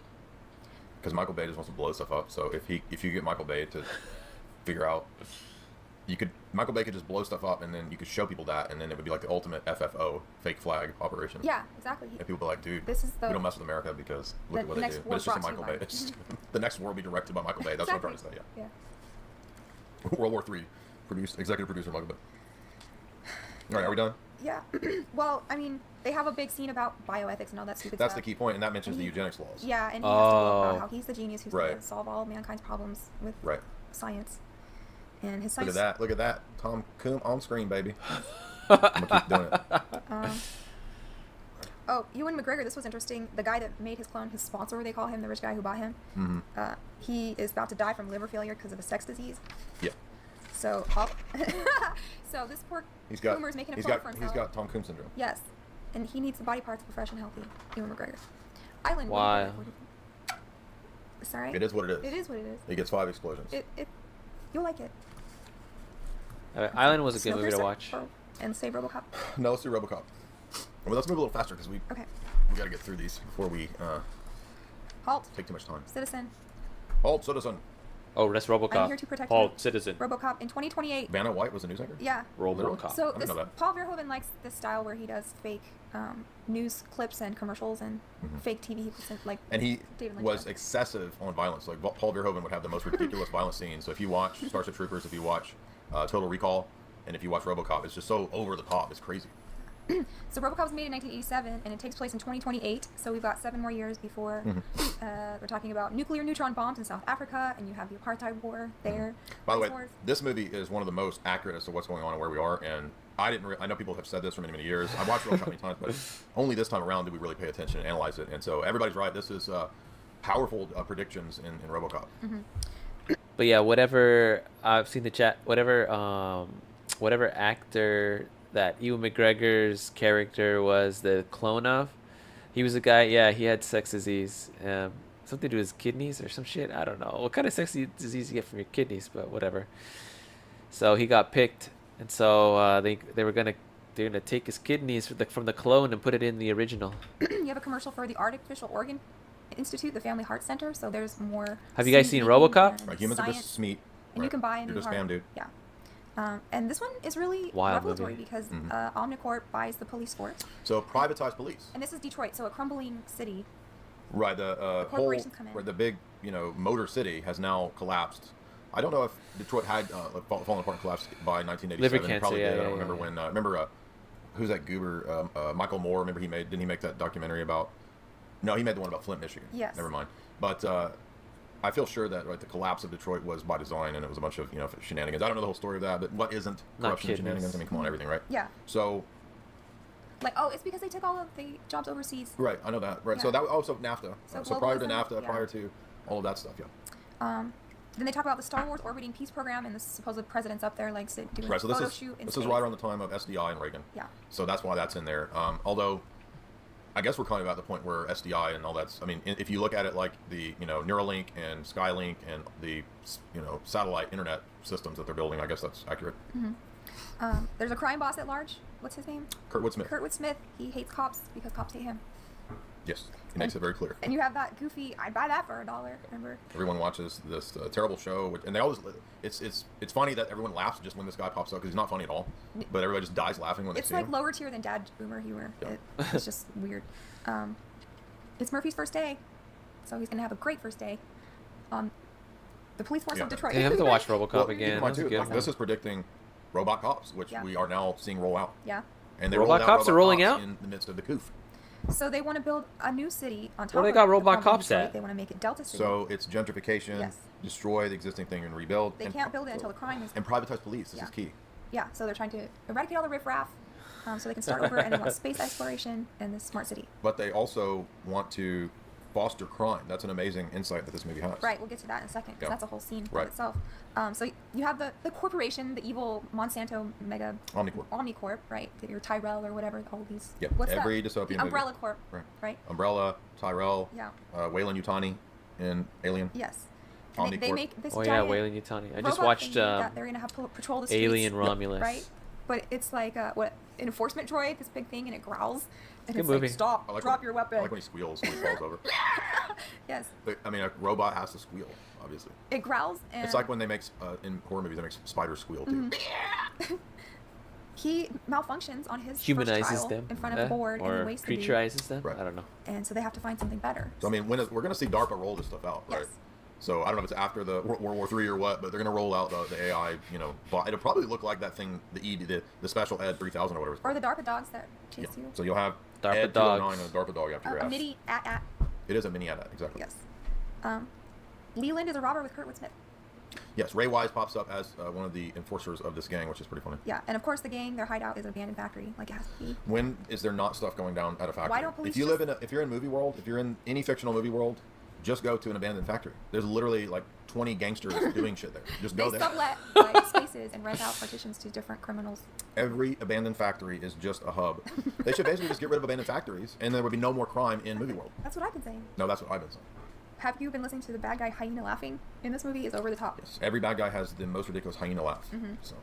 T: because Michael Bay just wants to blow stuff up. So if you get Michael Bay to figure out, Michael Bay could just blow stuff up, and then you could show people that, and then it would be like the ultimate FFO, fake flag operation.
S: Yeah, exactly.
T: And people be like, dude,
S: this is
T: we don't mess with America because look at what they do. But it's just a Michael Bay. The next war will be directed by Michael Bay. That's what I'm trying to say. Yeah. World War III, executive producer Michael Bay. All right, are we done?
S: Yeah. Well, I mean, they have a big scene about bioethics and all that stupid
T: That's
S: stuff.
T: the key point, and that mentions the eugenics laws.
S: Yeah, and he has to go about how he's the genius who's going to solve all mankind's problems with science. And his science.
T: Look at that. Tom Coom on screen, baby. I'm gonna keep doing it.
S: Oh, Ewan McGregor, this was interesting. The guy that made his clone, his sponsor, they call him, the rich guy who bought him, he is about to die from liver failure because of a sex disease.
T: Yeah.
S: So, so this poor Coomer's making a clone for himself.
T: He's got Tom Coom syndrome.
S: Yes. And he needs the body parts to be fresh and healthy. Ewan McGregor. Island.
A: Why?
S: Sorry?
T: It is what it is.
S: It is what it is.
T: He gets 5 explosions.
S: You'll like it.
A: Island was a good movie to watch.
S: And say RoboCop.
T: No, let's do RoboCop. Well, let's move a little faster because we got to get through these before we
S: Halt.
T: take too much time.
S: Citizen.
T: Halt, citizen.
A: Oh, that's RoboCop.
S: I'm here to protect
A: Halt,
S: you.
A: citizen.
S: RoboCop in 2028.
T: Vanna White was a news anchor?
S: Yeah.
A: RoboCop.
S: So this, Paul Verhoeven likes this style where he does fake news clips and commercials and fake TV like.
T: And he
S: David Lynch
T: was
S: does.
T: excessive on violence. Like Paul Verhoeven would have the most ridiculous violent scenes. So if you watch Starship Troopers, if you watch Total Recall, and if you watch RoboCop, it's just so over the top. It's crazy.
S: So RoboCop was made in 1987, and it takes place in 2028. So we've got 7 more years before we're talking about nuclear neutron bombs in South Africa, and you have the apartheid war there.
T: By the way, this movie is one of the most accurate as to what's going on and where we are. And I know people have said this for many years. I watched RoboCop many times, but only this time around did we really pay attention and analyze it. And so everybody's right. This is powerful predictions in RoboCop.
A: But yeah, whatever I've seen the chat, whatever actor that Ewan McGregor's character was the clone of, he was a guy. Yeah, he had sex disease, something to do with his kidneys or some shit. I don't know what kind of sex disease you get from your kidneys, but whatever. So he got picked, and so they're gonna take his kidneys from the clone and put it in the original.
S: You have a commercial for the Artificial Organ Institute, the Family Heart Center. So there's more.
A: Have you guys seen RoboCop?
T: Right, humans are just meat.
S: And you can buy a new
T: You're just
S: heart.
T: spam, dude.
S: Yeah. And this one is really
A: Wild
S: revelatory
A: movie.
S: because Omnicorp buys the police force.
T: So privatized police.
S: And this is Detroit, so a crumbling city.
T: Right, the whole,
S: corporations come in.
T: where the big, motor city has now collapsed. I don't know if Detroit had fallen apart and collapsed by 1987.
A: Liver cancer,
T: Probably
A: yeah,
T: did. I
A: yeah,
T: don't remember when. Remember, who's that goober? Michael Moore. Remember didn't he make that documentary about? No, he made the one about Flint, Michigan.
S: Yes.
T: Never mind. But I feel sure that the collapse of Detroit was by design, and it was a bunch of shenanigans. I don't know the whole story of that, but what isn't corruption and shenanigans? I mean, come on, everything, right?
S: Yeah.
T: So.
S: Like, it's because they took all of the jobs overseas.
T: Right, I know that. Right,
S: Yeah.
T: so that also NAFTA. So prior to
S: globalism,
T: NAFTA, prior to all of that stuff, yeah.
S: Then they talk about the Star Wars orbiting peace program, and the supposed president's up there, like, doing
T: Right,
S: a
T: so
S: photo
T: this
S: shoot in
T: is
S: space.
T: right around the time of SDI and Reagan.
S: Yeah.
T: So that's why that's in there. Although, I guess we're kind of at the point where SDI and all that's. I mean, if you look at it like the Neuralink and Skylink and the satellite internet systems that they're building, I guess that's accurate.
S: There's a crime boss at large. What's his name?
T: Kurtwood Smith.
S: Kurtwood Smith. He hates cops because cops hate him.
T: Yes, he makes it very clear.
S: And you have that goofy. I'd buy that for $1. Remember?
T: Everyone watches this terrible show, and they always. It's funny that everyone laughs just when this guy pops up because he's not funny at all. But everybody just dies laughing when they see him.
S: It's like lower tier than dad boomer humor.
T: Yeah.
S: It's just weird. It's Murphy's first day, so he's gonna have a great first day on the police force of Detroit.
A: You have to watch RoboCop again.
T: Keep in mind,
A: That's a
T: too,
A: good
T: like,
A: one.
T: this is predicting robot cops, which we are now seeing roll out.
S: Yeah.
T: And they
A: Robot cops are rolling out
T: in the midst of the coof.
S: So they want to build a new city on top
A: Where they
S: of
A: got
S: the
A: robot
S: crumbling
A: cops
S: Detroit.
A: at?
S: They want to make it Delta City.
T: So it's gentrification,
S: Yes.
T: destroy the existing thing and rebuild.
S: They can't build it until the crime is.
T: And privatize police. This
S: Yeah.
T: is key.
S: Yeah, so they're trying to eradicate all the riffraff, So they can start over, and they want space exploration and this smart city.
T: But they also want to foster crime. That's an amazing insight that this movie has.
S: Right, we'll get to that in a second, because that's a whole scene
T: right.
S: by itself. So you have the corporation, the evil Monsanto mega Omnicorp, right? Your Tyrell or whatever, all these.
T: Yep.
S: What's
T: Every
S: that?
T: dystopian
S: The Umbrella
T: movie.
S: Corp, right?
T: Umbrella, Tyrell,
S: Yeah.
T: Wayland Yutani in Alien.
S: Yes. And they make this giant
A: yeah, Wayland Yutani. I just watched
S: that they're gonna have patrol the streets.
A: Alien Romulus.
S: Right? But it's like what an enforcement droid, this big thing, and it growls. And
A: Good
S: it's
A: movie.
S: like, stop, drop your weapon.
T: I like when he squeals when he falls over.
S: Yes.
T: I mean, a robot has to squeal, obviously.
S: It growls and...
T: It's like when they make, in horror movies, they make spiders squeal, too.
S: He malfunctions on his
A: Humanizes
S: first trial
A: them.
S: in front of the board and
A: or
S: he wastes the dude.
A: creaturizes them. I don't know.
S: And so they have to find something better.
T: So, I mean, we're going to see DARPA roll this stuff out, right?
S: Yes.
T: So, I don't know if it's after the World War III or what, but they're going to roll out the AI, bot. It'll probably look like that thing, the Special Ed 3000 or whatever.
S: Or the DARPA dogs that chase you.
T: So, you'll have
A: DARPA
T: Ed
A: dogs.
T: 209 and a DARPA dog after your
S: A
T: ass.
S: mini at.
T: It is a mini AT-AT, exactly.
S: Yes. Leland is a robber with Kurtwood Smith.
T: Yes, Ray Wise pops up as one of the enforcers of this gang, which is pretty funny.
S: Yeah, and of course the gang, their hideout is an abandoned factory, like it has to be.
T: When is there not stuff going down at a factory?
S: Why don't police
T: if you live in if you're in movie world, if you're in any fictional movie world, just go to an abandoned factory. There's literally like 20 gangsters doing shit there. Just go
S: They
T: there.
S: sublet like spaces and rent out partitions to different criminals.
T: Every abandoned factory is just a hub. They should basically just get rid of abandoned factories, and there would be no more crime in movie world.
S: That's what I've been saying.
T: No, that's what I've been saying.
S: Have you been listening to the bad guy hyena laughing in this movie? Is over the top.
T: Yes, every bad guy has the most ridiculous hyena laugh.
S: Mhm.
T: So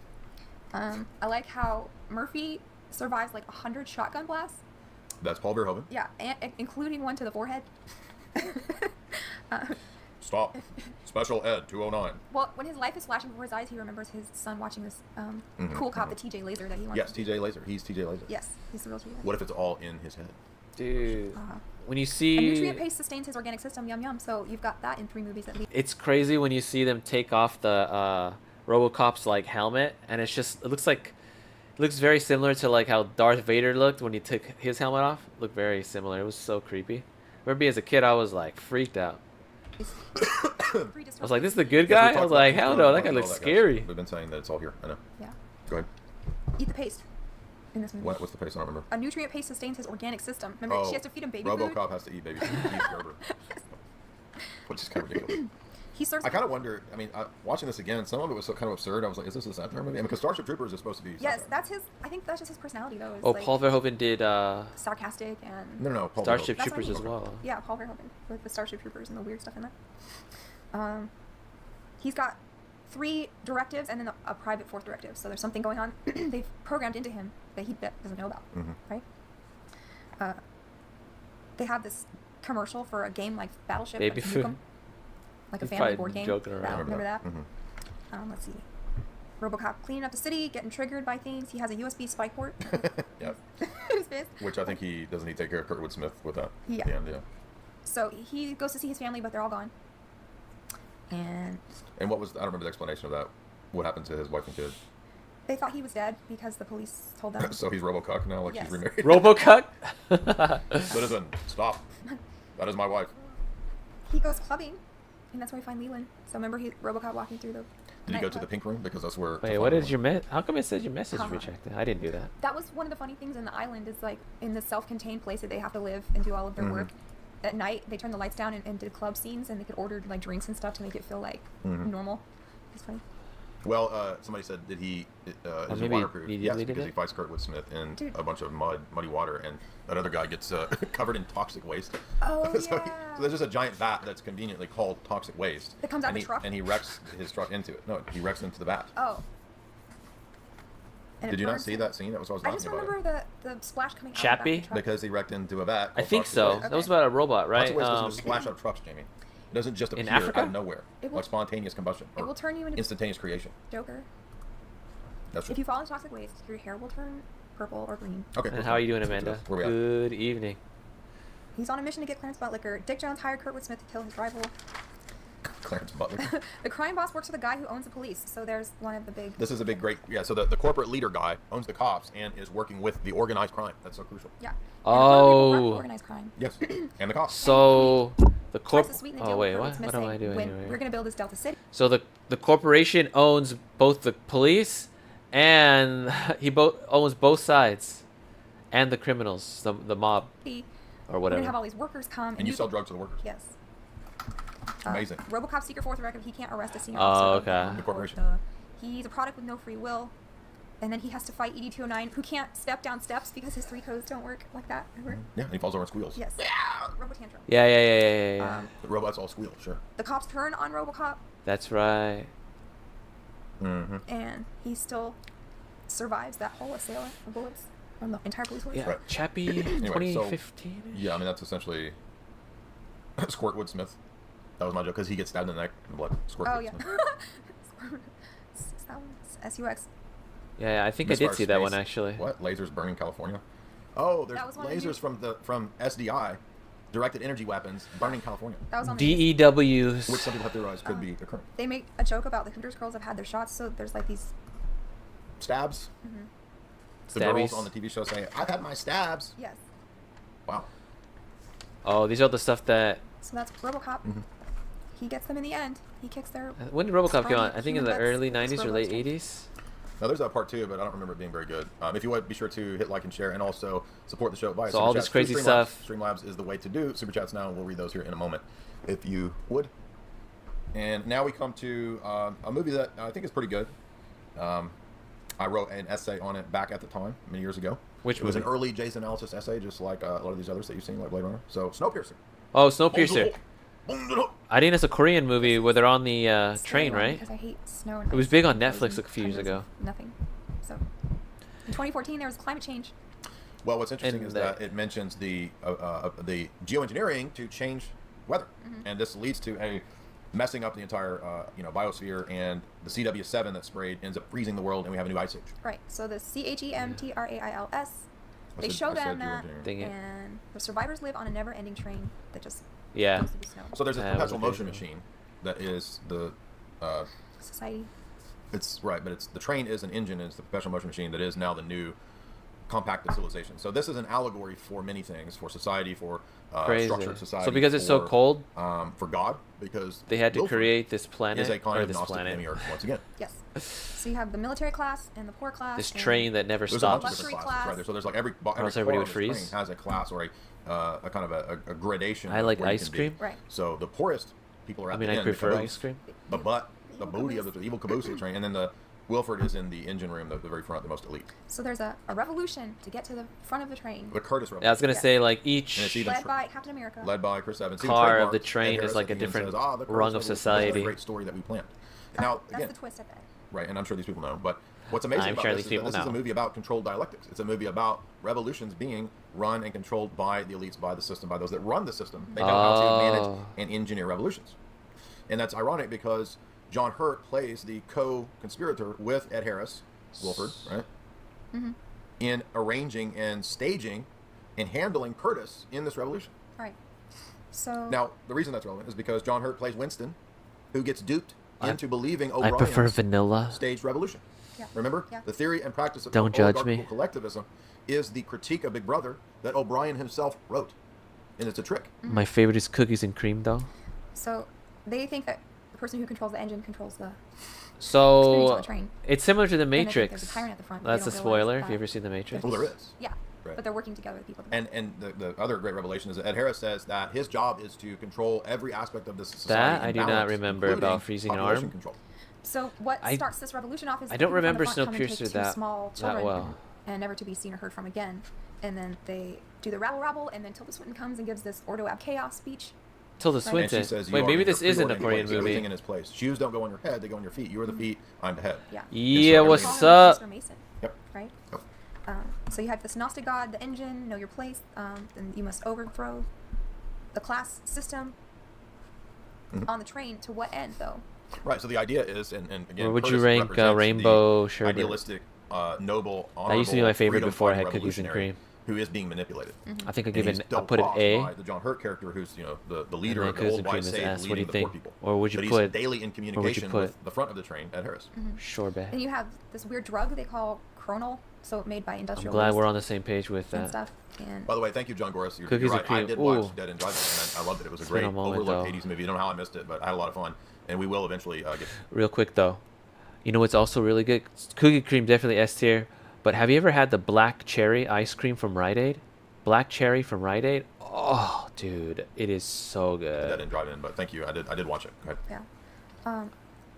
S: I like how Murphy survives like 100 shotgun blasts.
T: that's Paul Verhoeven.
S: Yeah, including one to the forehead.
T: Stop. Special Ed 209.
S: Well, when his life is flashing before his eyes, he remembers his son watching this cool cop, the TJ Laser that he wants.
T: Yes, TJ Laser. He's TJ Laser.
S: Yes, he's the real TJ.
T: What if it's all in his head?
A: Dude.
S: Uh-huh.
A: When you
S: A
A: see...
S: nutrient paste sustains his organic system, yum yum. So you've got that in 3 movies at least.
A: It's crazy when you see them take off the RoboCop's like helmet, and it looks very similar to like how Darth Vader looked when he took his helmet off. It looked very similar. It was so creepy. Remember me as a kid, I was like freaked out. I was like, "This is the good guy." I was like, "Hell no, that guy looks scary."
T: We've been saying that it's all here. I know.
S: Yeah.
T: Go ahead.
S: Eat the paste in this movie.
T: What's the pace? I don't remember.
S: A nutrient paste sustains his organic system. Remember, she has to feed him baby
T: RoboCop
S: food.
T: has to eat baby food. He eats Gerber. Which is kind of ridiculous.
S: He serves.
T: I kind of wonder. I mean, watching this again, some of it was so kind of absurd. I was like, "Is this a satire movie?" I mean, because Starship Troopers is supposed to be.
S: Yes, that's his. I think that's just his personality, though. Is
A: Oh,
S: like
A: Paul Verhoeven did
S: sarcastic and.
T: No, Paul
A: Starship
T: Verhoeven.
S: That's what
A: Troopers
S: I
A: as
S: mean.
A: well.
S: Yeah, Paul Verhoeven with the Starship Troopers and the weird stuff in there. He's got 3 directives and then a private 4th directive. So there's something going on they've programmed into him that he doesn't know about, right? They have this commercial for a game like Battleship,
A: Baby
S: like,
A: food.
S: Nukem, like a
A: He's
S: family
A: probably
S: board game.
A: joking around.
S: Remember that? Let's see. RoboCop cleaning up the city, getting triggered by things. He has a USB spike port.
T: Yep.
S: His fist.
T: Which I think he take care of Kurtwood Smith with that.
S: Yeah.
T: At the end, yeah.
S: So he goes to see his family, but they're all gone. And
T: what was I don't remember the explanation of that. What happened to his wife and kid?
S: they thought he was dead because the police told them.
T: So he's RoboCuck now, like
S: Yes.
T: she's remarried.
A: RoboCuck?
T: Citizen, stop. That is my wife.
S: He goes clubbing, and that's where we find Leland. So remember RoboCop walking through the.
T: Did he go to the pink room? Because that's where.
A: Wait, what is your How come it says your message rejected? I didn't do that.
S: That was one of the funny things in the island is like in the self-contained place that they have to live and do all of their work. At night, they turned the lights down and did club scenes, and they could order like drinks and stuff to make it feel like normal. It's funny.
T: Well, somebody said, did he, is it
A: maybe
T: waterproof?
A: he
T: Yes,
A: deleted
T: because
A: it?
T: he fights Kurtwood Smith in
S: Dude.
T: a bunch of muddy water, and another guy gets covered in toxic waste.
S: Oh,
T: so,
S: yeah.
T: so there's just a giant vat that's conveniently called toxic waste.
S: That comes out
T: and
S: the
T: he,
S: truck?
T: And he wrecks his truck into it. No, he wrecks into the vat.
S: Oh. And
T: Did
S: it
T: you not
S: burns
T: see
S: him?
T: that scene? That was what I
S: I
T: was
S: just
T: talking about.
S: remember the splash coming out
A: Chappie?
S: of the truck.
T: Because he wrecked into a vat.
A: I
T: called
A: think
T: toxic
A: so.
T: waste.
A: That was about a robot, right?
T: Toxic waste doesn't just splash out of trucks, Jamie. It doesn't just appear
A: Africa?
T: out of nowhere.
S: It will-
T: Like spontaneous combustion.
S: It
T: or
S: will turn you into
T: instantaneous creation.
S: Joker.
T: That's
S: If you fall into toxic waste, your hair will turn purple or green.
T: Okay.
A: And how are you doing, Amanda?
T: Where we at?
A: Good evening.
S: He's on a mission to get Clarence Butler. Dick Jones hired Kurtwood Smith to kill his rival.
T: Clarence Butler.
S: The crime boss works for the guy who owns the police, so there's one of the big.
T: This is a big, great, yeah. So the corporate leader guy owns the cops and is working with the organized crime. That's so crucial.
S: Yeah.
A: Oh.
S: Organized crime.
T: Yes, and the cops.
A: So the
S: Tries to sweeten the
A: Oh
S: deal
A: wait,
S: with
A: what?
S: Kurtwood Smith
A: What am I
S: saying,
A: doing
S: when
A: here?
S: we're gonna build this Delta City.
A: So the corporation owns both the police and he owns both sides. And the criminals, the mob, or
S: We're
A: whatever.
S: gonna have all these workers come.
T: And you sell drugs to the workers.
S: Yes.
T: Amazing.
S: RoboCop's secret fourth record. He can't arrest a senior
A: Oh,
S: officer.
A: okay.
T: The corporation.
S: He's a product with no free will. And then he has to fight ED209, who can't step down steps because his 3 codes don't work like that. Remember?
T: Yeah, and he falls over and squeals.
S: Yes. Robo Tantrum.
A: Yeah.
T: The robots all squeal, sure.
S: The cops turn on RoboCop,
A: That's right.
S: and he still survives that whole assailant of bullets from the entire police force.
A: Yeah,
T: Right.
A: Chappie,
T: Anyway, so-
A: 2015.
T: Yeah, I mean, that's essentially Squirtwood Smith. That was my joke, because he gets stabbed in the neck and blood. Squirtwood
S: Oh, yeah.
T: Smith.
S: That one's SUX.
A: Yeah, I think I
T: Misfire
A: did see that one
T: Space.
A: actually.
T: What? Lasers burning California? Oh, there's
S: That was one of
T: lasers
S: the-
T: from SDI, directed energy weapons, burning California.
S: That was on the
A: DEWs.
T: Which some people have theorized could be occurring.
S: They make a joke about the Hooters girls have had their shots, so there's like these.
T: Stabs? The
A: Stabbies.
T: girls on the TV show saying, I've had my stabs.
S: Yes.
T: Wow.
A: Oh, these are the stuff that.
S: So that's RoboCop. He gets them in the end. He kicks their.
A: When did RoboCop come
S: Strong
A: out? I think in
S: human
A: the
S: guts,
A: early 90s or late
S: explode
A: 80s.
T: Now there's that part 2, but I don't remember it being very good. If you would, be sure to hit like and share, and also support the show via
A: So
T: Super
A: all
T: Chats
A: this crazy
T: through Streamlabs.
A: stuff.
T: Streamlabs is the way to do Super Chats now, and we'll read those here in a moment, if you would. And now we come to a movie that I think is pretty good. I wrote an essay on it back at the time, many years ago.
A: Which
T: it was an
A: movie?
T: early Jason analysis essay, just like a lot of these others that you've seen, like Blade Runner. So Snowpiercer.
A: Oh, Snowpiercer. I think it's a Korean movie where they're on the train,
S: Scary one,
A: right?
S: Because I hate snow and
A: It was
S: ice
A: big on
S: and
A: Netflix
S: frozen
A: a few years
S: tundras
A: ago.
S: of Nothing. So, in 2014, there was climate change.
T: Well, what's interesting
A: And
T: is
A: that-
T: that it mentions the geoengineering to change weather, and this leads to a messing up the entire biosphere, and the CW7 that's sprayed ends up freezing the world, and we have a new ice age.
S: Right. So the CHEMTRAILS, they
T: I said
S: show them that,
T: geoengineering.
A: Dang it.
S: and the survivors live on a never-ending train that just
A: Yeah.
S: goes through the snow.
T: So there's this
A: That was
T: perpetual
A: a big
T: motion
A: one.
T: machine that is the
S: Society.
T: it's right, but it's the train is an engine, and it's the perpetual motion machine that is now the new compacted civilization. So this is an allegory for many things, for society, for
A: Crazy.
T: structured society.
A: So because it's so
T: for,
A: cold,
T: for God, because
A: they had to
T: Wilford
A: create this planet
T: is a kind
A: or
T: of
A: this
T: Gnostic
A: planet.
T: demiurge once again.
S: Yes. So you have the military class and the poor class.
A: This
S: and
A: train that never
T: There's a bunch of
A: stops.
T: different
S: Luxury
T: classes
S: class.
T: right there. So there's like every
A: else
T: car
A: everybody
T: on
A: would
T: this
A: freeze.
T: train has a class or a kind of a gradation.
A: I
T: of
A: like
T: where you
A: ice
T: can be.
A: cream.
S: Right.
T: So the poorest people are at
A: I mean,
T: the
A: I
T: end, the
A: prefer
T: caboose,
A: ice cream.
T: the booty of the evil caboose of the train, and then the Wilford is in the engine room, the very front, the most elite.
S: So there's a revolution to get to the front of the train.
T: The Curtis Revolution.
A: Yeah, I was gonna say like
T: And it's
A: each
T: even
S: Led by Captain America.
T: led by Chris Evans.
A: car
T: Even
A: of the
T: trademarked,
A: train
T: Ed
A: is
T: Harris
A: like
T: at
A: a
T: the end
A: different
T: says, the Curtis
A: rung of
T: Revolution was a
A: society.
T: great story that we planned. Now,
S: That's
T: again,
S: the twist of it.
T: right, and I'm sure these people know, but what's amazing
A: I'm
T: about
A: sure
T: this
A: these
T: is that
A: people
T: this is a
A: know.
T: movie about controlled dialectics. It's a movie about revolutions being run and controlled by the elites, by the system, by those that run the system. They know how to manage
A: Oh.
T: and engineer revolutions. And that's ironic because John Hurt plays the co-conspirator with Ed Harris, Wilford, right? In arranging and staging and handling Curtis in this revolution.
S: Right. So
T: Now, the reason that's relevant is because John Hurt plays Winston, who gets duped into believing
A: I prefer
T: O'Brien's
A: vanilla.
T: staged revolution.
S: Yeah.
T: Remember?
S: Yeah.
T: The theory and practice of
A: Don't judge me.
T: oligarchical collectivism is the critique of Big Brother that O'Brien himself wrote. And it's a trick.
A: My favorite is cookies and cream, though.
S: So they think that the person who controls the engine controls the experience
A: So
S: on the train.
A: it's similar to the
S: they think
A: Matrix.
S: there's a tyrant at the front, but
A: That's
S: they
A: a
S: don't realize
A: spoiler.
S: that
A: If you ever seen the Matrix.
T: Well, there is.
S: Yeah.
T: Right.
S: But they're working together with people.
T: And the other great revelation is that Ed Harris says that his job is to control every aspect of this society.
A: That
T: in
A: I do not
T: balance,
A: remember
T: including
A: about freezing an
T: population
A: arm.
T: Control.
S: So what
A: I-
S: starts this revolution off is
A: I
S: the
A: don't
S: people from the
A: remember
S: front come and take
A: Snowpiercer
S: two
A: that-
S: small
A: that
S: children
A: well.
S: and never to be seen or heard from again. And then they do the rabble, and then Tilda Swinton comes and gives this Ordo Ab Chaos speech.
A: Tilda
S: Right.
T: And
A: Swinton.
T: she says,
A: Wait,
T: "You
A: maybe
T: are
A: this
T: your
A: isn't a
T: preordained
A: Korean
T: place, everything
A: movie.
T: in its place. Shoes don't go on your head; they go on your feet. You are the feet. I'm the head.
S: Yeah.
A: Yeah,
T: And so
A: what's
T: everything-
A: up?
S: Mr. Mason.
T: Yep.
S: Right? So you have this Gnostic god, the engine, know your place, and you must overthrow the class system on the train. To what end, though?
T: Right. So the idea is, and again,
A: Where would you
T: Curtis
A: rank
T: represents
A: Rainbow
T: the
A: Sherbet?
T: idealistic, noble, honorable,
A: That used to be my favorite before I had
T: freedom-fighting
A: cookies and
T: revolutionary
A: cream.
T: who is being manipulated.
A: I think I'll
T: And
A: give
T: he's
A: it. I'll
T: dealt
A: put an
T: off
A: A.
T: by the John Hurt character, who's the leader
A: then
T: of the
A: cookies
T: old
A: and cream
T: wise
A: is
T: sage
A: S. What do you
T: leading the
A: think?
T: poor people.
A: Or would you
T: but
A: put-
T: he's daily in
A: or would you
T: communication
A: put-
T: with the front of the train, Ed Harris.
A: Sherbet.
S: Then you have this weird drug they call Chronal, so made by
A: I'm
S: industrial
A: glad
S: waste
A: we're on the same page with
S: and
A: that.
S: stuff. And
T: By the way, thank you, John Goris. You're
A: Cookies
T: right.
A: and cream.
T: I did
A: Ooh.
T: watch Dead and Driving, and I loved it. It was a
A: It's been
T: great
A: a moment,
T: overlooked
A: though.
T: 80s movie. You don't know how I missed it, but I had a lot of fun. And we will eventually get
A: Real quick though, you know what's also really good? Cookie cream definitely S tier, But have you ever had the black cherry ice cream from Rite Aid? Black cherry from Rite Aid? Oh, dude, it is so good.
T: I didn't drive in, but thank you. I did watch it. Go ahead.
S: Yeah.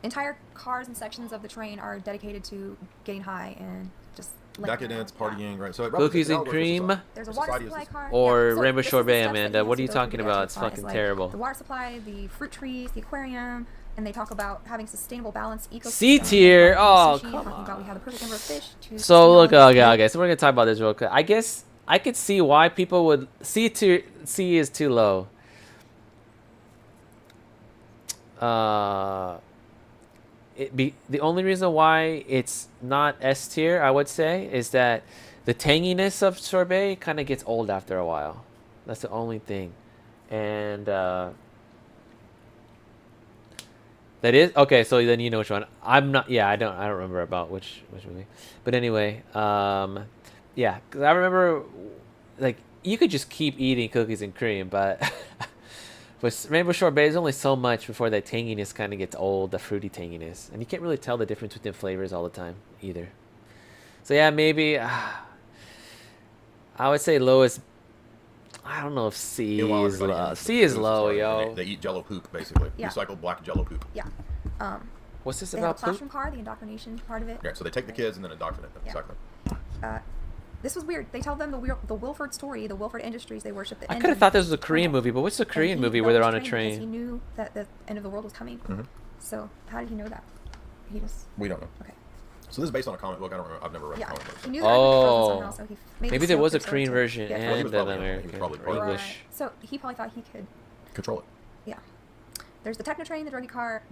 S: Entire cars and sections of the train are dedicated to getting high and just
T: Decadence, partying, right? So
A: Cookies and cream
S: There's a water supply car.
A: or
S: So
A: Rainbow
S: this is the
A: Sorbet,
S: stuff that
A: Amanda.
S: he
A: What are you
S: has to go through
A: talking
S: to get
A: about?
S: to
A: It's
S: the spot.
A: fucking
S: like
A: terrible.
S: The water supply, the fruit trees, the aquarium, and they talk about having sustainable balance ecosystem.
A: C tier. Oh,
S: sushi,
A: come
S: talking about we have the perfect number of fish to
A: So look,
S: sustain all
A: okay. So we're gonna talk about this real quick. I guess I could see why people would C tier. C is too low. The only reason why it's not S tier, I would say, is that the tanginess of sorbet kind of gets old after a while. That's the only thing, and that is okay. So then you know which one. I'm not. Yeah, I don't remember about which movie. But anyway, yeah, because I remember, like, you could just keep eating cookies and cream, but. With Rainbow Sorbet, there's only so much before that tanginess kind of gets old, the fruity tanginess. And you can't really tell the difference within flavors all the time either. So yeah, maybe I would say lowest. I don't know if C is low. C is low, yo.
T: They eat Jello poop, basically.
S: Yeah.
T: Recycled black Jello poop.
S: Yeah.
A: What's this
S: they
A: about
S: have a classroom car, the indoctrination part of it.
T: Yeah, so they take the kids and then indoctrinate them.
S: Yeah.
T: Exactly.
S: This was weird. They tell them the Wilford story, the Wilford Industries. They worship the.
A: I could have thought this was a Korean movie, but what's the Korean movie where they're on a train?
S: Because he knew that the end of the world was coming. So how did he know that? He just.
T: We don't know.
S: Okay.
T: So this is based on a comic book. I don't remember. I've never read the comic book.
S: He knew that somehow, so he made
A: maybe
S: the
A: there was a
S: Snowpiercer
A: Korean
S: too.
A: version
S: Yeah.
A: and an American or English.
S: Right. So he probably thought he could
T: control it.
S: Yeah. There's the Technotrain, the druggy car.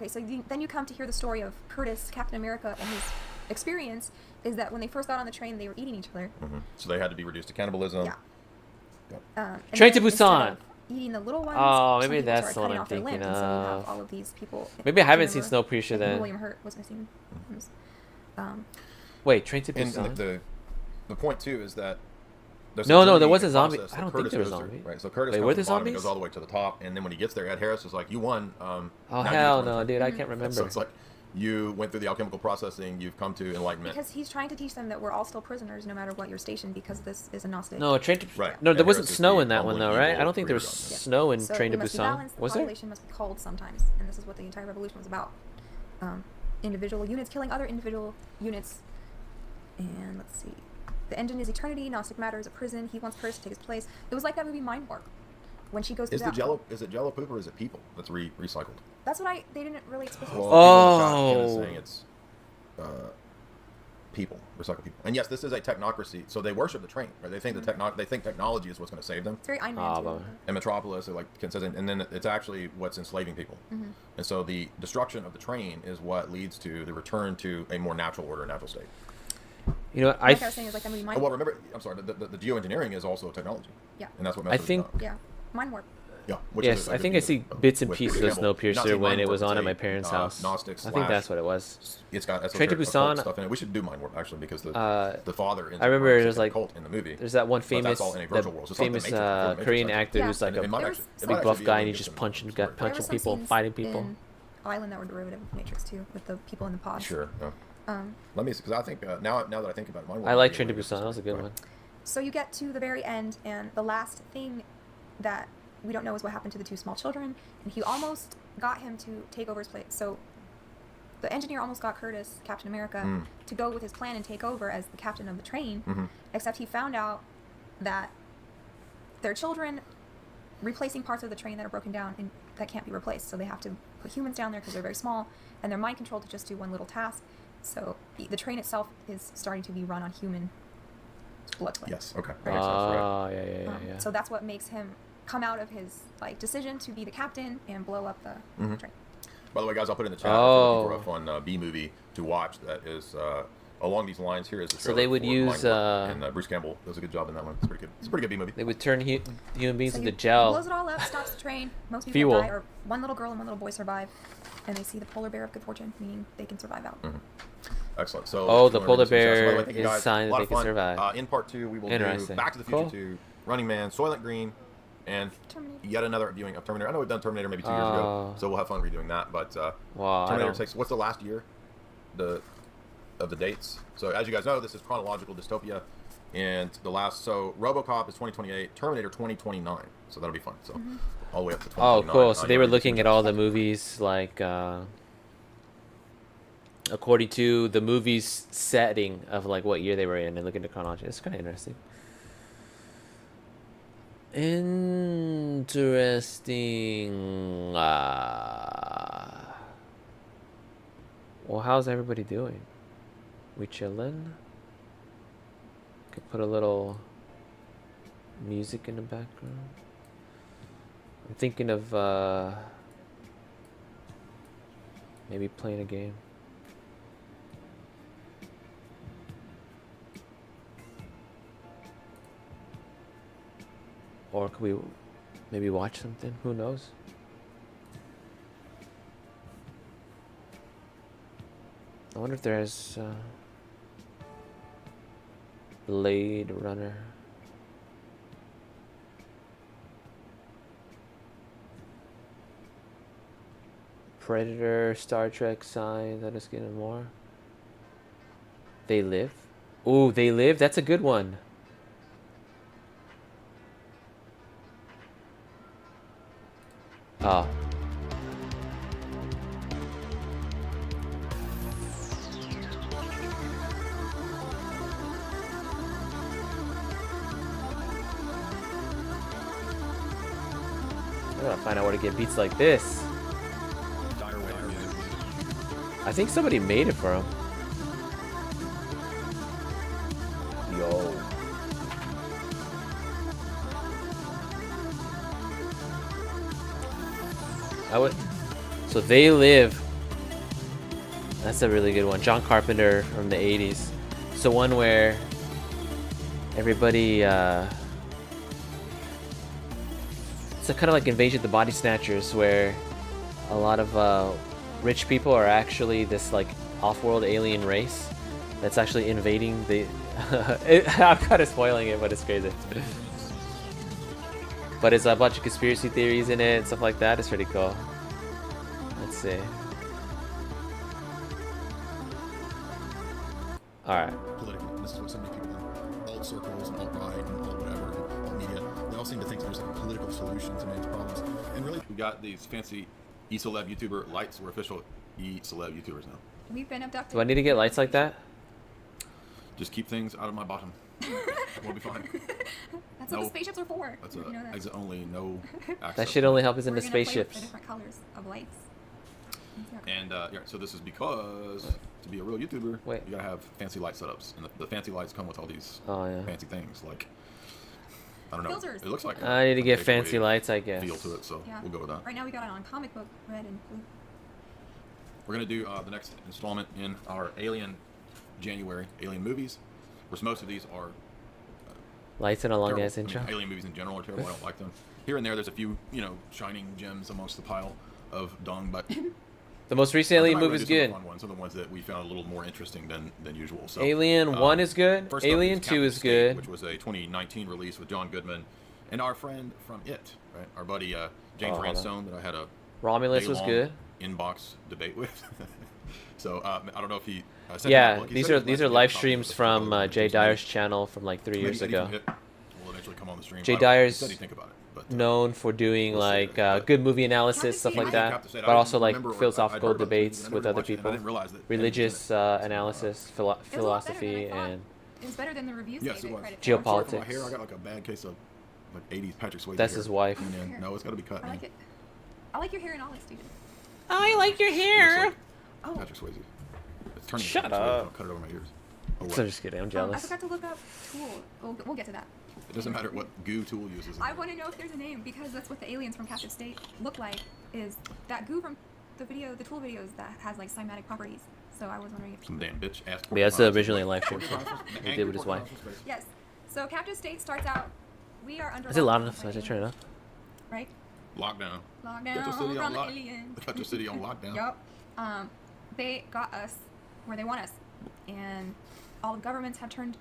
S: So then you come to hear the story of Curtis, Captain America, and his experience is that when they first got on the train, they were eating each other.
T: So they had to be reduced to cannibalism.
S: Yeah.
A: Train to Busan.
S: Eating the little ones.
A: Oh,
S: some
A: maybe
S: people
A: that's
S: started
A: the one
S: cutting
A: I'm
S: off their
A: thinking
S: limbs, and so you have
A: of.
S: all of these people.
A: Maybe I haven't seen
S: Remember?
A: Snowpiercer
S: I think
A: then.
S: William Hurt was missing.
A: Wait, Train to
T: And
A: Busan.
T: the point too is that.
A: No, there was a zombie. I don't think there was a
T: goes through,
A: zombie.
T: Right, so Curtis
A: Wait,
T: comes
A: were
T: to
A: there
T: the bottom and
A: zombies?
T: goes all the way to the top, and then when he gets there, Ed Harris is like, "You won."
A: Oh
T: now you
A: hell
T: get to
A: no,
T: run."
A: dude! I can't remember.
T: So it's like you went through the alchemical processing. You've come to enlightenment.
S: Because he's trying to teach them that we're all still prisoners, no matter what your station, because this is a Gnostic.
A: No, Train to
T: Right.
A: No, there
T: Ed
A: wasn't
T: Harris is
A: snow
T: the
A: in that one
T: humbling
A: though, right?
T: evil
A: I don't think there was
T: reader.
A: snow in
S: So
A: Train to
S: we must be
A: Busan.
S: balanced.
A: Was
S: The
A: there?
S: population must be cold sometimes, and this is what the entire revolution was about. Individual units killing other individual units. And let's see. The engine is eternity. Gnostic matter is a prison. He wants Curtis to take his place. It was like that movie Mind Warp, when she goes through
T: Is
S: that.
T: it Jello poop or is it people that's recycled?
S: That's what they didn't really explicitly say.
T: People in the chat saying it's people, recycled people. And yes, this is a technocracy, so they worship the train. Right? They think they think technology is what's going to save them.
S: It's very Iron Man too.
T: And Metropolis, and then it's actually what's enslaving people. And so the destruction of the train is what leads to the return to a more natural order, natural state.
A: You know,
S: Like I was saying, it's like that movie Mind
T: well,
S: Warp.
T: remember, I'm sorry, the geoengineering is also a technology.
S: Yeah.
T: And that's what
A: I
T: Method is
A: think.
T: about.
S: Yeah. Mind Warp.
T: Yeah.
A: Yes, I think I see bits and
T: with
A: pieces of
T: example, not
A: Snowpiercer
T: saying
A: when
T: Mind
A: it
T: Warp,
A: was on
T: it's
A: at my
T: a,
A: parents' house.
T: Gnostic
A: I think that's what it was.
T: It's got
A: Train to
T: esoteric
A: Busan.
T: occult stuff in it. We should do Mind Warp actually because the father.
A: I remember there's like
T: cult in the movie.
A: There's that one
T: But
A: famous,
T: that's all in a virtual world. So it's like the
A: famous
T: Matrix, before the Matrix
A: Korean
T: started.
A: actor who's like
T: And it might
A: a
T: actually- it
A: big
T: might
A: buff
T: actually be
A: guy
T: able
A: and
T: to
A: he's
T: get
A: just
T: some
A: punching
T: story.
A: punching people, fighting people.
S: In Island that were derivative of Matrix too, with the people in the pods.
T: Sure. Yeah. Let me, because I think now that I think about it, Mind Warp
A: I
T: might
A: like
T: be a
A: Train to
T: really
A: Busan. That was a good one.
S: So you get to the very end, and the last thing that we don't know is what happened to the two small children, and he almost got him to take over his place. So the engineer almost got Curtis, Captain America, to go with his plan and take over as the captain of the train, except he found out that their children replacing parts of the train that are broken down and that can't be replaced, so they have to put humans down there because they're very small, and they're mind controlled to just do one little task. So the train itself is starting to be run on human blood flow.
T: Yes. Okay.
S: Right.
A: Oh, yeah.
S: So that's what makes him come out of his decision to be the captain and blow up the train.
T: By the way, guys, I'll put in the chat if you're looking for a fun B movie to watch that is along these lines. Here is the
A: So
T: trailer
A: they would
T: for
A: use
T: Mind Warp, and Bruce Campbell does a good job in that one. It's pretty good. It's a pretty good B movie.
A: They would turn human beings
S: So
A: into
S: he
A: gel.
S: blows it all up, stops the train. Most people
A: Fuel.
S: die, or one little girl and one little boy survive, and they see the polar bear of good fortune, meaning they can survive out.
T: Excellent. So,
A: Oh, the polar
T: by the way,
A: bear
T: thank you
A: is
T: guys.
A: sign
T: A
A: that
T: lot
A: they
T: of
A: can
T: fun.
A: survive.
T: In part 2, we will do
A: Interesting.
T: Back to the Future
A: Cool.
T: 2, Running Man, Soylent Green, and yet another viewing of Terminator. I know we've done Terminator maybe 2 years ago, so we'll have fun redoing that. But
A: wow,
T: Terminator takes, what's the last year? of the dates. So as you guys know, this is chronological dystopia, and the last RoboCop is 2028, Terminator 2029. So that'll be fun. So all the way up to 2029.
A: Oh, cool. So they were looking at all the movies like according to the movie's setting of like what year they were in and looking at chronology. It's kind of interesting. Interesting. Well, how's everybody doing? We chillin'? Could put a little music in the background. I'm thinking of maybe playing a game. Or could we maybe watch something? Who knows? I wonder if there's Blade Runner. Predator, Star Trek, Signs. I just getting more. They Live. Ooh, They Live. That's a good one. Oh. I gotta find out where to get beats like this. I think somebody made it for him. Yo. So They Live. That's a really good one. John Carpenter from the 80s. It's the one where everybody it's a kind of like Invasion of the Body Snatchers, where a lot of rich people are actually this like off-world alien race that's actually invading the I'm kind of spoiling it, but it's crazy. But it's a bunch of conspiracy theories in it and stuff like that. It's pretty cool. Let's see. Alright.
T: Political. This is what so many people in alt circles and alt-right and alt-whatever and alt-media, they all seem to think there's like a political solution to man's problems. And really, we got these fancy e-celeb YouTuber lights. We're official e-celeb YouTubers now.
S: We've been abducted.
A: Do I need to get lights like that?
T: Just keep things out of my bottom. We'll be fine.
S: That's what the spaceships are for.
T: That's
S: You know that.
T: exit only, no access.
A: That should only help us in
S: We're
A: the
S: gonna play
A: spaceships.
S: with the different colors of lights.
T: And yeah, so this is because to be a real YouTuber, you gotta have fancy light setups, and the fancy lights come with all these fancy things. Like I don't know,
S: Filters.
T: it looks like
A: I need to get
T: a
A: fancy lights, I guess.
T: Feel to it, so
S: Yeah.
T: we'll go with that.
S: Right now we got it on comic book red and blue.
T: We're gonna do the next installment in our Alien January Alien movies, which most of these are
A: Lights and a long
T: terrible.
A: ass intro.
T: I mean, Alien movies in general are terrible. I don't like them. Here and there's a few, shining gems amongst the pile of dung, but
A: The most recent Alien
T: tonight we're
A: movie is
T: gonna do
A: good.
T: some of the fun ones, some of the ones that we found a little more interesting than usual. So
A: Alien 1 is good.
T: first up
A: Alien
T: Captain
A: 2 is
T: State,
A: good.
T: which was a 2019 release with John Goodman and our friend from It, right? Our buddy James
A: hold on.
T: Rainstone that I had a
A: Romulus was
T: day-long
A: good.
T: inbox debate with. So I don't know if he. Sent me a
A: Yeah,
T: book. He
A: these
T: said
A: are
T: he'd
A: these
T: like
A: are
T: to
A: live
T: get a copy of
A: streams
T: this
A: from
T: book.
A: Jay Dyer's channel from like 3 years
T: Maybe
A: ago.
T: Ethan will eventually come on the stream.
A: Jay
T: I don't know. He
A: Dyer's
T: said he'd think about it, but,
A: known for doing like good movie analysis, stuff like that, but also like philosophical debates with other people, religious analysis, philosophy, and
S: It was better than the reviews
T: yes,
S: they
T: it
S: gave
T: was.
S: credit
T: I'm sorry
S: for.
T: for my hair. I got like a bad case of like 80s Patrick Swayze.
A: That's
T: hair.
A: his wife.
T: And, no, it's got to be cut.
S: I like it. I like your hair in all its stages.
A: I like your hair.
S: Oh.
T: Patrick Swayze. It's turning
A: Shut
T: into Patrick Swayze.
A: up.
T: I'll cut it over my ears. Oh,
A: I'm
T: what?
A: just kidding. I'm
S: I
A: jealous.
S: forgot to look up Tool. We'll get to that.
T: It doesn't matter what goo Tool uses.
S: I want to know if there's a name because that's what the aliens from Captive State look like. Is that goo from the Tool videos that has like cymatic properties? So I was wondering if
T: Some damn bitch ass.
A: Yeah, it's originally a live stream. He did with his wife.
S: Yes. So Captive State starts out. We are under.
A: Is it loud
S: lockdown
A: enough? So I
S: by
A: should turn it up.
S: Right.
T: Lockdown.
S: Lockdown
T: Got your city on
S: from the
T: lock.
S: aliens.
T: Got your city on lockdown.
S: Yup. They got us where they want us, and all the governments have turned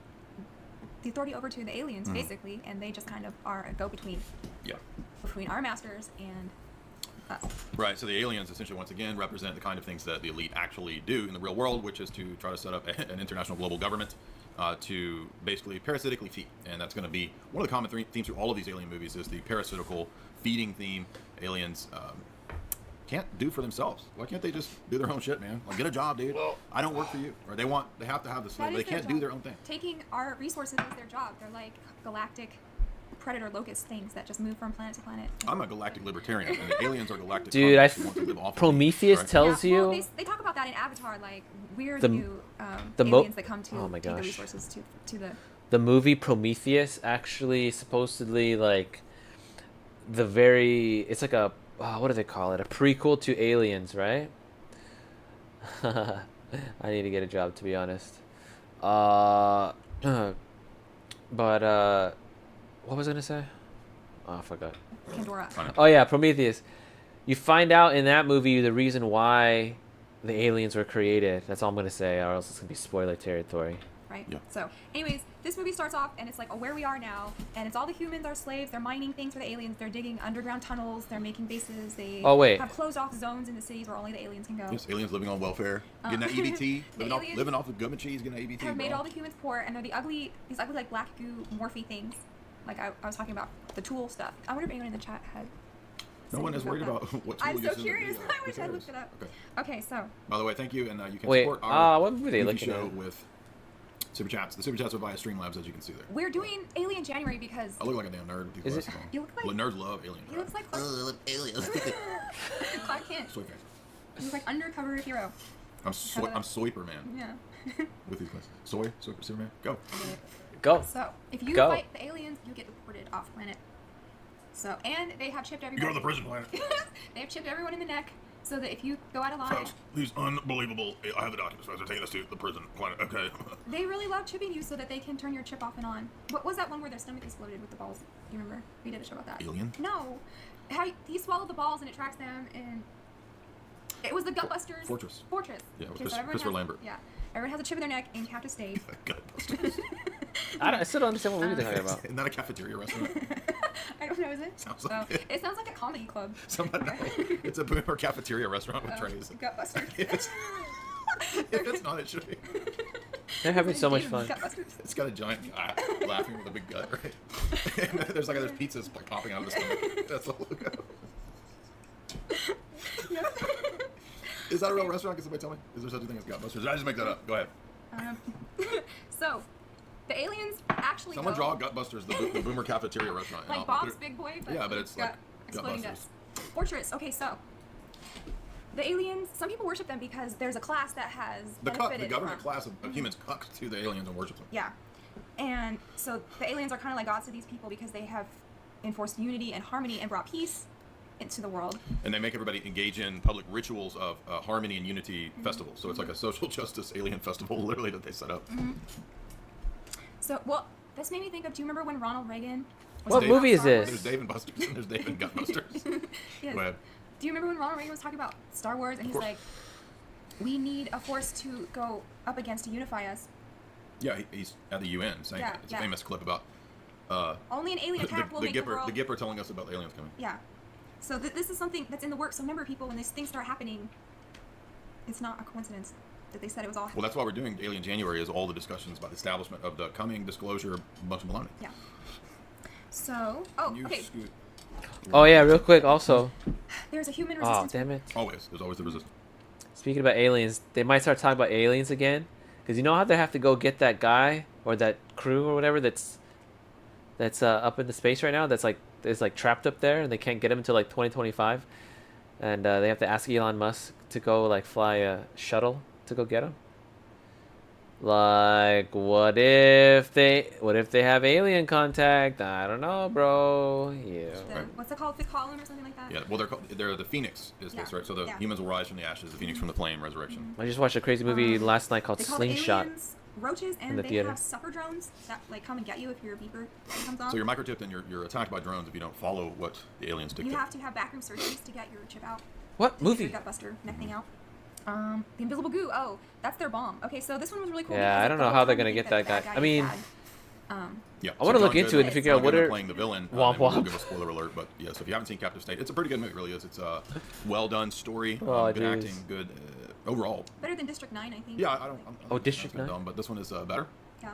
S: the authority over to the aliens, basically, and they just kind of are a go-between.
T: Yeah.
S: Between our masters and
T: Right. So the aliens essentially, once again, represent the kind of things that the elite actually do in the real world, which is to try to set up an international global government to basically parasitically feed. And that's going to be one of the common themes through all of these alien movies is the parasitical feeding theme. Aliens can't do for themselves. Why can't they just do their own shit, man? Like, get a job, dude. I don't work for you. Or they have to have the slave, but they can't do their own thing.
S: Taking our resources is their job. They're like galactic predator locust things that just move from planet to planet.
T: I'm a galactic libertarian, and the aliens are galactic.
A: Dude,
T: who want to live off
A: Prometheus
T: of me, right?
A: tells you.
S: Well, they talk about that in Avatar. Like we're the new
A: the
S: aliens that come to
A: oh my
S: take the
A: gosh.
S: resources to the.
A: The movie Prometheus actually supposedly like it's like a what do they call it? A prequel to Aliens, right? I need to get a job, to be honest. But what was I gonna say? Oh, I forgot.
S: Pandora.
A: Oh yeah, Prometheus. You find out in that movie the reason why the aliens were created. That's all I'm gonna say, or else it's gonna be spoiler territory.
S: Right.
T: Yeah.
S: So, anyways, this movie starts off and it's like, where we are now, and it's all the humans are slaves. They're mining things for the aliens. They're digging underground tunnels. They're making bases. They have closed off zones in the cities where only the aliens can go.
T: Yes, aliens living on welfare, getting that EBT, living off of government cheese, getting that EBT.
S: Have made all the humans poor, and they're these ugly like black goo morphy things. Like I was talking about the tool stuff. I wonder if anyone in the chat had.
T: No one is worried about what tool
S: I'm so
T: uses
S: curious.
T: the
S: I wish I looked it up. Okay, so.
T: By the way, thank you, and you can
A: Wait,
T: support our
A: what movie they looking
T: show
A: at?
T: with super chats. The super chats are via Streamlabs, as you can see there.
S: We're doing Alien January because.
T: I look like a damn nerd. With these
A: Is it?
T: glasses on.
S: You look like.
T: Well, nerds love aliens.
S: He looks like.
T: I love aliens.
S: Clark Kent.
T: Soy face.
S: He looks like undercover hero.
T: I'm Soiper man.
S: Yeah.
T: With these glasses. Soiper Superman. Go.
A: Go.
S: So if you
A: Go.
S: fight the aliens, you get deported off planet. So and they have chipped everyone.
T: You go to the prison planet.
S: They have chipped everyone in the neck, so that if you go out alive.
T: Folks, these unbelievable. I have the documents. They're taking us to the prison planet. Okay.
S: They really love chipping you so that they can turn your chip off and on. What was that one where their stomach exploded with the balls? Do you remember? We did a show about that.
T: Alien?
S: No. How he swallowed the balls and it tracks them, and it was the Gutbusters.
T: Fortress. Yeah, with
S: Okay, so everyone
T: Christopher
S: has-
T: Lambert.
S: Yeah. Everyone has a chip in their neck, and you have to stay.
T: Gutbusters.
A: I still don't understand what movie they're talking about.
T: Isn't that a cafeteria restaurant?
S: I don't know, is it?
T: Sounds like it.
S: It sounds like a comedy club.
T: It's a boomer cafeteria restaurant with trays.
S: Gutbusters.
T: If it's not, it should be.
A: They're having so much fun.
T: It's got a giant guy laughing with a big gut, right? And there's pizzas like popping out of the stomach. That's the logo. Is that a real restaurant? Can somebody tell me? Is there such a thing as Gutbusters? Did I just make that up? Go ahead.
S: So, the aliens actually
T: Someone
S: go
T: draw Gutbusters, the boomer cafeteria restaurant.
S: like Bob's Big Boy, but
T: yeah, but it's
S: got
T: like
S: exploding
T: Gutbusters.
S: dust. Fortress. Okay, so the aliens. Some people worship them because there's a class that has
T: The
S: benefited
T: government
S: from-
T: class of humans cuck to the aliens and worship them.
S: Yeah, and so the aliens are kind of like gods to these people because they have enforced unity and harmony and brought peace into the world.
T: And they make everybody engage in public rituals of harmony and unity festivals. So it's like a social justice alien festival, literally, that they set up.
S: So, well, this made me think of. Do you remember when Ronald Reagan? Was
A: What
S: talking
A: movie
S: about
A: is
S: Star
A: this?
T: There's Dave and Buster's and there's Dave and Gutbusters.
S: Yes.
T: Go ahead.
S: Do you remember when Ronald Reagan was talking about Star Wars and he's like, "We need a force to go up against to unify us."
T: Yeah, he's at the UN saying
S: Yeah,
T: that. It's
S: yeah.
T: a famous clip about
S: Only an alien attack will make the world.
T: the Gipper telling us about the aliens coming.
S: Yeah. So this is something that's in the works. So remember, people, when these things start happening, it's not a coincidence that they said it was all.
T: Well, that's why we're doing Alien January, is all the discussions about the establishment of the coming disclosure, a bunch of baloney.
S: Yeah. So, okay.
A: Oh yeah, real quick. Also,
S: There's a human
A: oh
S: resistance.
A: damn it.
T: Always, there's always the resistance.
A: Speaking about aliens, they might start talking about aliens again, because you know how they have to go get that guy or that crew or whatever that's up in the space right now. That's like trapped up there, and they can't get him until like 2025, and they have to ask Elon Musk to go like fly a shuttle to go get him. Like, what if they have alien contact? I don't know, bro. Yeah.
S: What's it called? Fifth column or something like that?
T: Yeah, well, they're the Phoenix, is this, right? So the humans will rise from the ashes, the Phoenix from the flame, resurrection.
A: I just watched a crazy movie last night called
S: They call
A: Slingshot.
S: aliens roaches,
A: in
S: and
A: the
S: they
A: theater.
S: have supper drones that like come and get you if your beeper comes on.
T: So you're microchipped and you're attacked by drones if you don't follow what the aliens dictate.
S: You have to have backroom surgeries to get your chip out.
A: What movie?
S: Your gutbuster neck thing out. The invisible goo. Oh, that's their bomb. Okay, so this one was really cool.
A: Yeah,
S: because
A: I don't
S: the
A: know
S: whole
A: how they're
S: time
A: gonna
S: you
A: get
S: think
A: that
S: the
A: guy.
S: bad
A: I mean,
S: is
T: Yeah,
A: I want to
T: John
A: look into it
T: Goodman-
A: and figure out
T: John
A: what
T: Goodman
A: are
T: playing the villain.
A: Womp
T: We'll
A: womp.
T: give a spoiler alert, but yeah. So if you haven't seen Captive State, it's a pretty good movie. It really is. It's a well done story,
A: Oh,
T: good
A: jeez.
T: acting, good overall.
S: Better than District 9, I think.
T: Yeah, I don't.
A: Oh, District 9?
T: Dumb, but this one is better.
S: Yeah.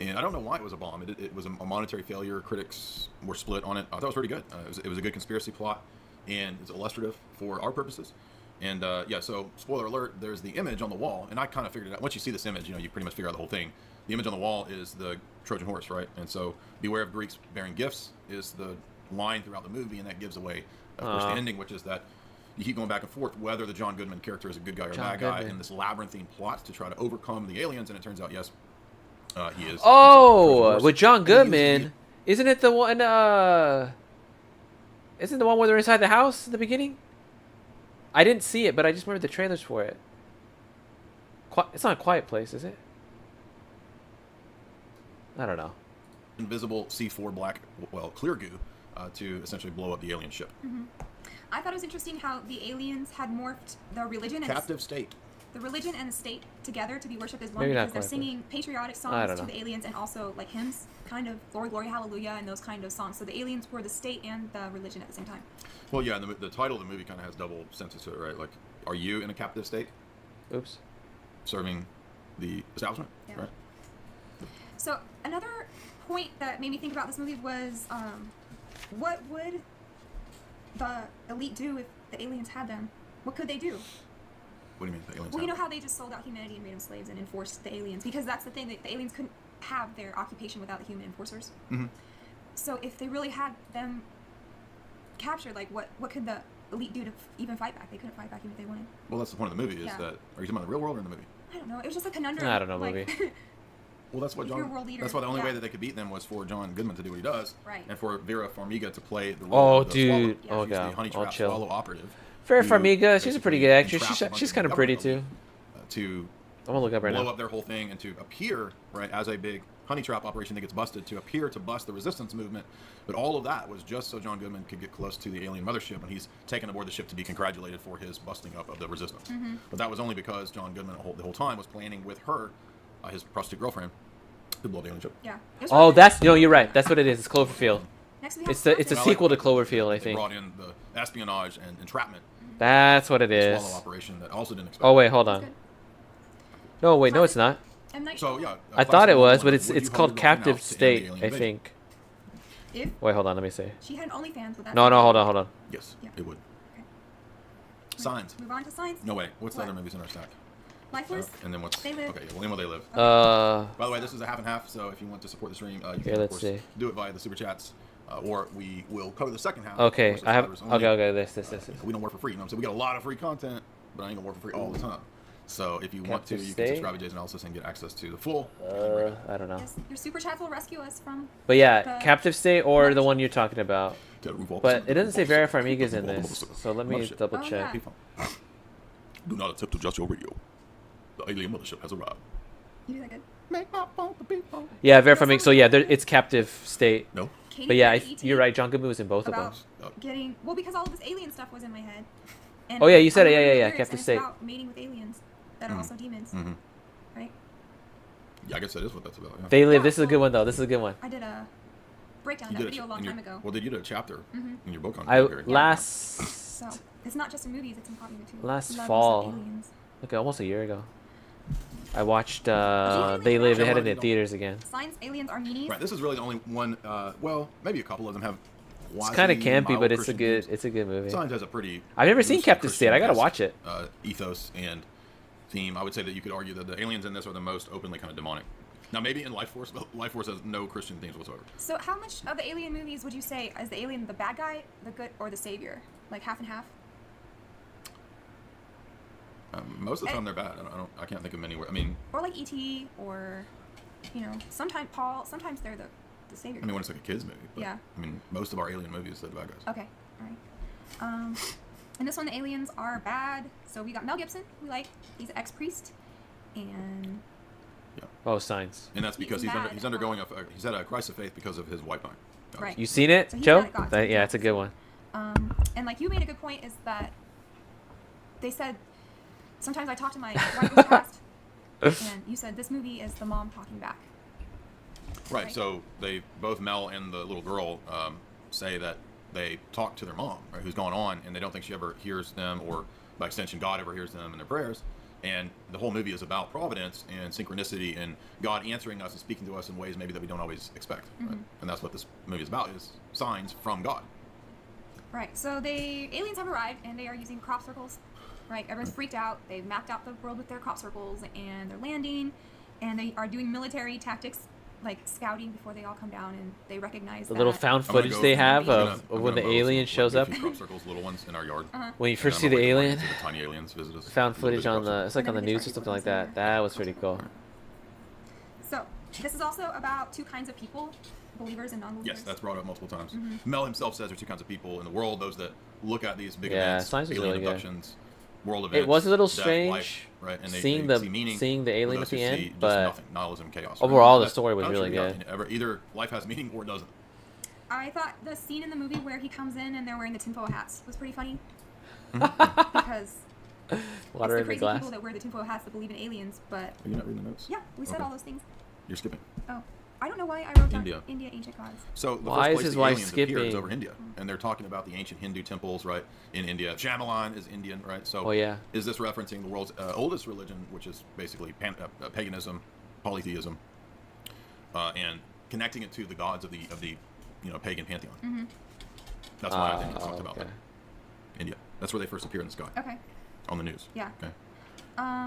T: And I don't know why it was a bomb. It was a monetary failure. Critics were split on it. I thought it was pretty good. It was a good conspiracy plot, and it's illustrative for our purposes. And yeah, so spoiler alert, there's the image on the wall, and I kind of figured it out. Once you see this image, you pretty much figure out the whole thing. The image on the wall is the Trojan horse, right? And so beware of Greeks bearing gifts is the line throughout the movie, and that gives away, of course, the ending, which is that you keep going back and forth whether the John Goodman character is a good guy or a bad guy in this labyrinthine plot to try to overcome the aliens, and it turns out, yes, he is.
A: Oh, with John Goodman, isn't it the one? Isn't the one where they're inside the house in the beginning? I didn't see it, but I just remember the trailers for it. It's not a Quiet Place, is it? I don't know.
T: Invisible C4 black, clear goo, to essentially blow up the alien ship.
S: I thought it was interesting how the aliens had morphed the religion and
T: Captive state.
S: the religion and the state together to be worshipped as one
A: Maybe not
S: because they're
A: quite,
S: singing patriotic
A: I
S: songs
A: don't
S: to
A: know.
S: the aliens and also like hymns, kind of glory, glory, hallelujah, and those kind of songs. So the aliens were the state and the religion at the same time.
T: Well, yeah, and the title of the movie kind of has double senses to it, right? Like, are you in a captive state?
A: Oops.
T: Serving the establishment,
S: Yeah.
T: right?
S: So another point that made me think about this movie was what would the elite do if the aliens had them? What could they do?
T: What do you mean, the aliens?
S: Well, you know how they just sold out humanity and made them slaves and enforced the aliens? Because that's the thing, that the aliens couldn't have their occupation without the human enforcers.
T: Mm-hmm.
S: So if they really had them captured, like what could the elite do to even fight back? They couldn't fight back even if they wanted.
T: Well, that's the point of the movie. Is
S: Yeah.
T: that are you talking about the real world or in the movie?
S: I don't know. It was just a conundrum.
A: I don't know,
S: like,
A: movie.
T: Well, that's what
S: If you're a world leader,
T: That's why the only
S: yeah.
T: way that they could beat them was for John Goodman to do what he does,
S: Right.
T: and for Vera Farmiga to play the
A: Oh,
T: role of the
A: dude.
T: Swallow.
A: Oh,
T: She's the
A: God.
T: honey
A: I'll
T: trap
A: chill.
T: swallow operative.
A: Vera
T: who
A: Farmiga, she's a pretty good actress.
T: entraps a bunch
A: She's
T: of
A: kind of
T: the
A: pretty
T: government
A: too.
T: elite,
A: I'm gonna look up right
T: blow
A: now.
T: up their whole thing and to appear right as a big honey trap operation that gets busted, to appear to bust the resistance movement. But all of that was just so John Goodman could get close to the alien mothership, and he's taken aboard the ship to be congratulated for his busting up of the resistance.
S: Mm-hmm.
T: But that was only because John Goodman the whole time was planning with her, his prostitute girlfriend, to blow the alien ship.
S: Yeah.
A: Oh, that's no, you're right. That's what it is. It's Cloverfield.
S: Next we have
A: It's a
S: Scarface.
A: sequel to Cloverfield, I
T: They
A: think.
T: brought in the espionage and entrapment
A: That's what it is.
T: swallow operation that also didn't expect.
A: Oh wait, hold on. No, wait, no, it's not.
S: M. Night
T: So yeah,
A: I thought it was, but
T: Would
A: it's
T: you hold
A: called
T: your girlfriend
A: Captive
T: out to end the
A: State,
T: alien
A: I
T: invasion?
A: think.
S: If
A: Wait, hold on, let me see.
S: she had an OnlyFans with that.
A: No, hold on.
T: Yes,
S: Yeah.
T: it would. Signs.
S: Move on to science.
T: No way. What's
S: What?
T: the other movies in our stack?
S: Life Force.
T: And then what's
S: They Live.
T: Okay, well, name what they live.
A: By
T: the way, this is a half and half, so if you want to support the stream, you
A: Here,
T: can of
A: let's
T: course
A: see.
T: do it via the super chats, or we will cover the second half.
A: Okay,
T: for
A: I have.
T: subscribers only.
A: Okay, this.
T: We don't work for free. You know what I'm saying? We got a lot of free content, but I ain't gonna work for free all the time. So if you want to,
A: Captive
T: you can
A: State?
T: subscribe to Jay's Analysis and get access to the full.
A: I don't know.
S: Yes, your super chats will rescue us from.
A: But yeah,
S: the-
A: Captive State or the one you're talking about.
T: But
A: But it doesn't say Vera Farmiga's in this, so let me double
S: Oh,
A: check.
S: yeah.
T: Do not attempt to adjust your radio. The alien mothership has arrived.
S: You do that good.
T: Make my phone the beat phone.
A: Yeah, Vera Farmiga. So yeah, it's Captive State.
T: No.
S: Katy
A: But yeah,
S: Perry, E.T.
A: you're right. John Goodman was in both of them.
S: About getting because all of this alien stuff was in my head. And
A: Oh, yeah, you said
S: I'm
A: it. Yeah,
S: remembering
A: yeah,
S: lyrics,
A: Captive
S: and it's
A: State.
S: about mating with aliens that are also demons,
T: Mhm.
S: right?
T: Yeah, I guess that is what that's about. Yeah.
A: They Live. This is a good one though. This is a good one.
S: I did a breakdown
T: You
S: of that
T: did
S: video a long
T: in your-
S: time ago.
T: Well, you did a chapter
S: Mhm.
T: in your book on
A: I
T: Katy Perry.
A: last
S: So it's not just in movies; it's in pop music too.
A: last
S: Love
A: fall.
S: some aliens.
A: Okay, almost a year ago. I watched
S: you know
A: They Live. They
T: Yeah,
A: had it
T: you
A: in
T: don't-
A: theaters again.
S: Science aliens are meanies.
T: Right, this is really the only one. Well, maybe a couple of them have.
A: It's kind of campy,
T: mild
A: but it's a
T: Christian
A: good.
T: themes.
A: It's a good movie.
T: Science has a pretty.
A: I've never seen
T: loose
A: Captive State. I gotta watch it.
T: Ethos and theme. I would say that you could argue that the aliens in this are the most openly kind of demonic. Now, maybe in Life Force, but Life Force has no Christian themes whatsoever.
S: So how much of the alien movies would you say is the alien the bad guy, the good, or the savior? Like half and half?
T: Most of the time, they're bad. I can't think of many. I mean,
S: Or like E.T. or, sometimes sometimes they're the savior.
T: I mean, when it's like a kids movie. But,
S: Yeah.
T: I mean, most of our alien movies are the bad guys.
S: Okay, alright. In this one, the aliens are bad. So we got Mel Gibson, we like. He's an ex-priest. And
A: Oh, Signs.
T: And that's because
S: He's mad.
T: he's undergoing he's had a crisis of faith because of his wife dying.
S: Right.
A: You seen it,
S: So he's
A: Joe?
S: mad at God.
A: Yeah, it's a good one.
S: And like you made a good point is that they said sometimes I talk to my wife in the past, and you said this movie is the mom talking back.
T: Right. So they both Mel and the little girl say that they talk to their mom, right, who's gone on, and they don't think she ever hears them, or by extension, God ever hears them in their prayers. And the whole movie is about providence and synchronicity and God answering us and speaking to us in ways maybe that we don't always expect. Right? And that's what this movie is about, is signs from God.
S: Right. So aliens have arrived and they are using crop circles. Right. Everyone's freaked out. They've mapped out the world with their crop circles and they're landing, and they are doing military tactics, like scouting before they all come down, and they recognize
A: the little found footage they have of when the alien shows up.
T: Crop circles, little ones in our yard.
A: When you first see the alien,
T: the tiny aliens visit us.
A: Found footage on the, it's like on the news or something like that. That was pretty cool.
S: So this is also about two kinds of people, believers and non-believers.
T: Yes, that's brought up multiple times. Mel himself says there are two kinds of people in the world: those that look at these big events,
A: science was
T: alien
A: really good.
T: abductions, world events.
A: It was a little
T: death,
A: strange,
T: life, right? And
A: seeing
T: the
A: alien at the end, but
T: nothing, nihilism, chaos.
A: overall
T: right?
A: the story was
T: That's
A: really
T: true,
A: good.
T: yeah. Either life has meaning or it doesn't.
S: I thought the scene in the movie where he comes in and they're wearing the tinfoil hats was pretty funny. Because
A: Water
S: it's
A: in
S: the
A: the
S: crazy
A: glass.
S: people that wear the tinfoil hats that believe in aliens, but...
T: Are you not reading the notes?
S: Yeah, we said
T: Okay.
S: all those things.
T: You're skipping.
S: Oh. I don't know why I wrote down
T: India.
S: India Ancient Gods.
T: So the
A: Why
T: first
A: is
T: place
A: his
T: the
A: wife
T: aliens appear is
A: skipping?
T: over India, and they're talking about the ancient Hindu temples, right, in India. Shyamalan is Indian, right? So
A: Oh, yeah.
T: is this referencing the world's oldest religion, which is basically paganism, polytheism, and connecting it to the gods of the pagan pantheon? That's why I think it's talked about that. India. That's where they first appear in the sky.
S: Okay.
T: On the news.
S: Yeah.
T: Okay.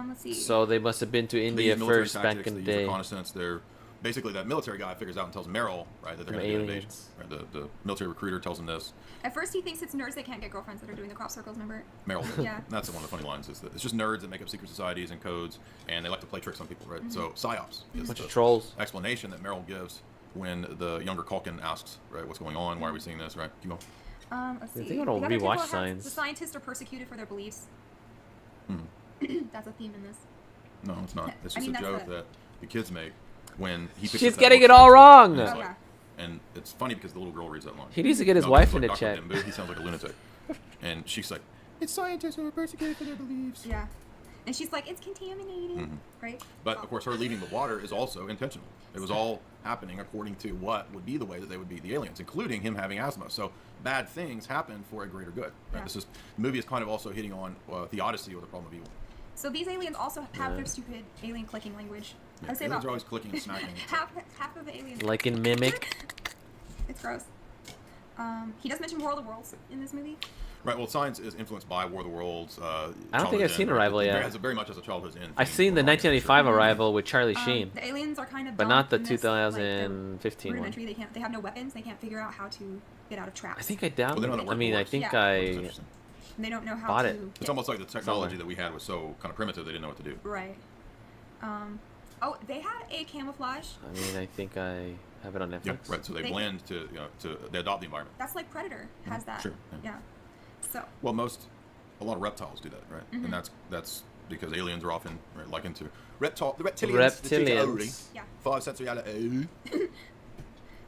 S: Let's see.
A: So they must have been to
T: They
A: India
T: use military
A: first
T: tactics,
A: back in the
T: they use
A: day.
T: reconnaissance. They're basically, that military guy figures out and tells Meryl, right, that they're going to do an invasion. Right? The military recruiter tells him this.
S: At first he thinks it's nerds that can't get girlfriends that are doing the crop circles, remember?
T: Meryl.
S: Yeah.
T: That's one of the funny lines. Is that it's just nerds that make up secret societies and codes, and they like to play tricks on people, right? So psyops is
A: Bunch
T: the
A: of trolls.
T: explanation that Meryl gives when the younger Culkin asks, right, what's going on? Why are we seeing this? Right? Keep going.
S: Let's see.
A: I think I'm gonna
S: The other
A: rewatch
S: people have-
A: Signs.
S: The scientists are persecuted for their beliefs. That's a theme in this.
T: No, it's not. It's
S: I
T: just
S: mean,
T: a
S: that's
T: joke that the kids make when he picks
A: She's
T: up that
A: getting
T: book
A: it all
T: and
A: wrong.
T: it's
S: Oh,
T: like-
S: yeah.
T: and it's funny because the little girl reads that line.
A: He needs to get his
T: No,
A: wife
T: like
A: in a
T: Dr.
A: check.
T: Dimbu, he sounds like a lunatic. And she's like, it's scientists who are persecuted for their beliefs.
S: Yeah. And she's like, it's contaminated, right?
T: But of course, her leaving the water is also intentional. It was all happening according to what would be the way that they would be the aliens, including him having asthma. So bad things happen for a greater good. Right?
S: Yeah.
T: This is the movie is kind of also hitting on theodicy, or the problem of evil.
S: So these aliens also have their stupid alien clicking language.
T: Yeah,
S: I'd say
T: aliens
S: about
T: are always clicking and smacking.
S: half of the aliens.
A: Like in Mimic.
S: It's gross. He does mention War of the Worlds in this movie.
T: Right. Well, science is influenced by War of the Worlds.
A: I don't think I've seen Arrival yet.
T: It has very much as a childhood in.
A: I've seen the 1995 Arrival with Charlie Sheen,
S: The aliens are kind of
A: but
S: dumb
A: not the
S: in this, like, they're
A: 2015 one.
S: rudimentary. They have no weapons. They can't figure out how to get out of traps.
A: I think I downloaded.
T: Well, they don't know
A: I
T: where
A: mean,
T: it
A: I
T: works.
A: think
S: Yeah.
A: I
S: They don't know how
A: bought
S: to.
A: it.
T: It's almost like the technology that we had was so kind of primitive they didn't know what to do.
S: Right. Oh, they had a camouflage.
A: I mean, I think I have it on Netflix.
T: Yeah, right. So they blend to they adopt the environment.
S: That's like Predator has that.
T: Sure.
S: Yeah. So.
T: Well, a lot of reptiles do that, right? And that's because aliens are often likened to the reptilians.
A: Reptilians.
S: Yeah.
T: 5 sensory.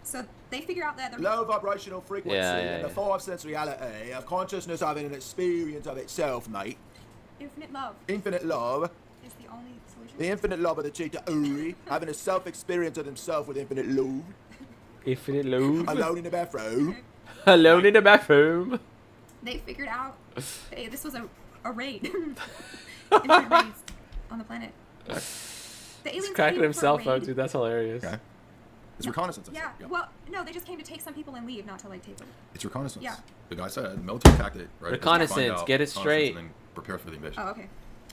S: So they figure out that the
N: Low vibrational frequency and the 5 sensory of consciousness having an experience of itself, mate.
S: infinite love
N: Infinite love.
S: is the only solution.
N: The infinite love of the cheetah Uri, having a self-experience of himself with infinite love.
A: Infinite love.
N: Alone in the bathroom.
A: Alone in the bathroom.
S: They figured out hey, this was a raid. Infinite raids on the planet. The aliens
A: He's cracking
S: came for a
A: himself up,
S: raid.
A: dude. That's hilarious.
T: Okay. It's reconnaissance. I
S: Yeah.
T: said.
S: Well, no, they just came to take some people and leave, not to like take them.
T: It's reconnaissance.
S: Yeah.
T: The guy said military tactic, right?
A: Reconnaissance,
T: Find out
A: get it
T: reconnaissance
A: straight.
T: And then prepare for the invasion.
S: Oh, okay.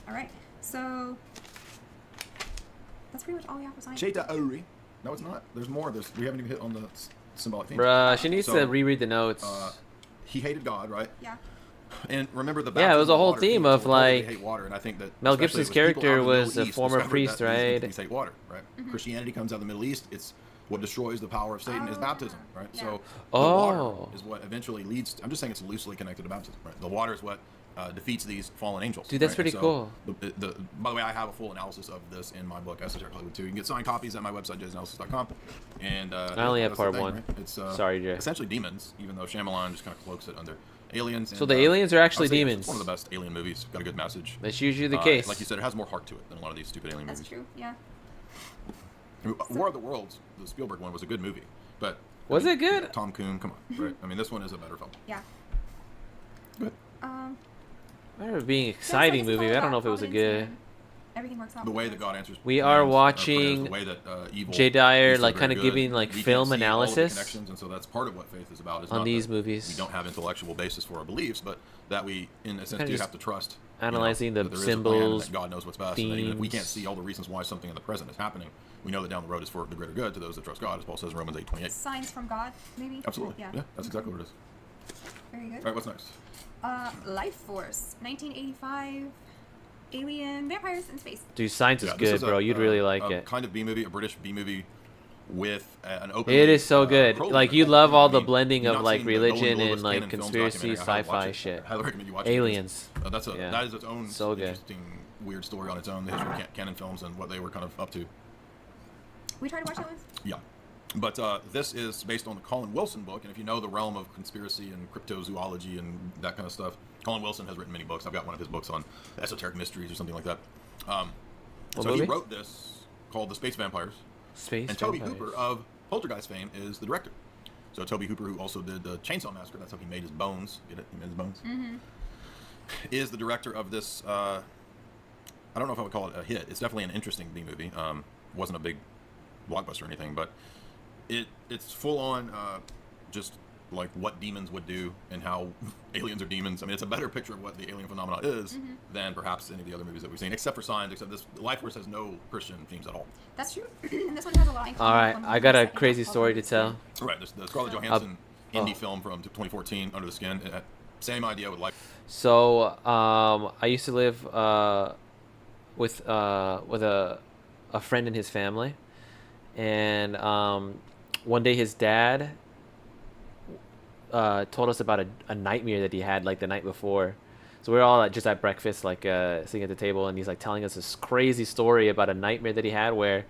S: All right. So that's pretty much all we have for science.
N: Cheetah Uri.
T: No, it's not. There's more. We haven't even hit on the symbolic themes.
A: Bruh, she needs
T: So,
A: to reread the notes.
T: He hated God, right?
S: Yeah.
T: And remember the
A: Yeah, it was a
T: baptism of
A: whole
T: water,
A: theme
T: people
A: of,
T: told they
A: like,
T: hate water, and I think that
A: Mel
T: especially
A: Gibson's
T: it was people
A: character
T: out in the
A: was
T: Middle
A: a
T: East
A: former
T: discovered
A: priest,
T: that these
A: right?
T: entities hate water, right? Christianity comes out of the Middle East. It's what destroys the power of Satan is baptism, right?
S: Yeah.
T: So the
A: Oh.
T: water is what eventually leads. I'm just saying it's loosely connected to baptism, right? The water is what defeats these fallen angels.
A: Dude, that's
T: right?
A: pretty
T: And
A: cool.
T: By the way, I have a full analysis of this in my book, Esoteric Hollywood 2. You can get signed copies at my website, jaysanalysis.com. And
A: I only have
T: that's the
A: part
T: thing,
A: 1.
T: right? It's
A: Sorry, Jay.
T: essentially demons, even though Shyamalan just kind of cloaks it under aliens.
A: So
T: and,
A: the aliens are actually
T: I would say
A: demons.
T: It's one of the best alien movies. Got a good message.
A: That's usually the case.
T: Like you said, it has more heart to it than a lot of these stupid alien
S: That's
T: movies.
S: true. Yeah.
T: War of the Worlds, the Spielberg one, was a good movie, but
A: was it good?
T: Tom Coon, come on, right? I mean, this one is a better film.
S: Yeah.
T: Good.
A: I remember it being an exciting movie. I don't know if it was a good.
S: Everything works out.
T: The way that God answers.
A: We are
T: prayers,
A: watching
T: the way that evil
A: Jay Dyer
T: is so
A: like
T: very
A: kind of
T: good.
A: giving like
T: We
A: film
T: can't see all of the
A: analysis
T: connections, and so that's part of what faith is about. Is
A: on
T: not
A: these
T: that
A: movies.
T: We don't have intellectual basis for our beliefs, but that we, in a sense,
A: Kinda
T: do
A: just
T: have to trust.
A: analyzing
T: that
A: the
T: there is a plan and
A: symbols,
T: that God knows what's best, and that even if we can't
A: themes.
T: see all the reasons why something in the present is happening, we know that down the road is for the greater good to those that trust God, as Paul says in Romans 8:28.
S: Signs from God, maybe.
T: Absolutely.
S: Yeah.
T: Yeah, that's exactly what it is.
S: Very good.
T: All right, what's next?
S: Life Force, 1985. Alien vampires in space.
A: Dude, Science is
T: this
A: good,
T: is
A: bro. You'd really like
T: a
A: it.
T: kind of B movie, a British B movie with an open.
A: It is so good.
T: prologue.
A: Like you love all the
T: I mean,
A: blending
T: you've
A: of
T: not
A: like
T: seen the Nolan
A: religion
T: Northwest
A: and like
T: Canon Films
A: conspiracy,
T: documentary. I highly watch
A: sci-fi
T: it.
A: shit.
T: I highly recommend you watch it.
A: Aliens.
T: That is its own
A: so good.
T: interesting, weird story on its own. The history of Canon Films and what they were kind of up to.
S: We tried to watch that one.
T: Yeah. But this is based on the Colin Wilson book, and if you know the realm of conspiracy and cryptozoology and that kind of stuff, Colin Wilson has written many books. I've got one of his books on esoteric mysteries or something like that. So he wrote this called The Space Vampires. And Toby Hooper of Poltergeist fame is the director. So Toby Hooper, who also did the Chainsaw Massacre, that's how he made his bones. Get it? He made his bones.
S: Mm-hmm.
T: Is the director of this. I don't know if I would call it a hit. It's definitely an interesting B movie. Wasn't a big blockbuster or anything, but it's full on just like what demons would do and how aliens are demons. I mean, it's a better picture of what the alien phenomenon is than perhaps any of the other movies that we've seen, except for Signs, except this Life Force has no Christian themes at all.
S: That's true. And this one has a lot in common.
A: All right, I got a crazy story to tell.
T: Right, the Scarlett Johansson indie film from 2014, Under the Skin. Same idea with Life.
A: So I used to live with a friend and his family, and one day his dad told us about a nightmare that he had like the night before. So we were all just at breakfast, like sitting at the table, and he's like telling us this crazy story about a nightmare that he had where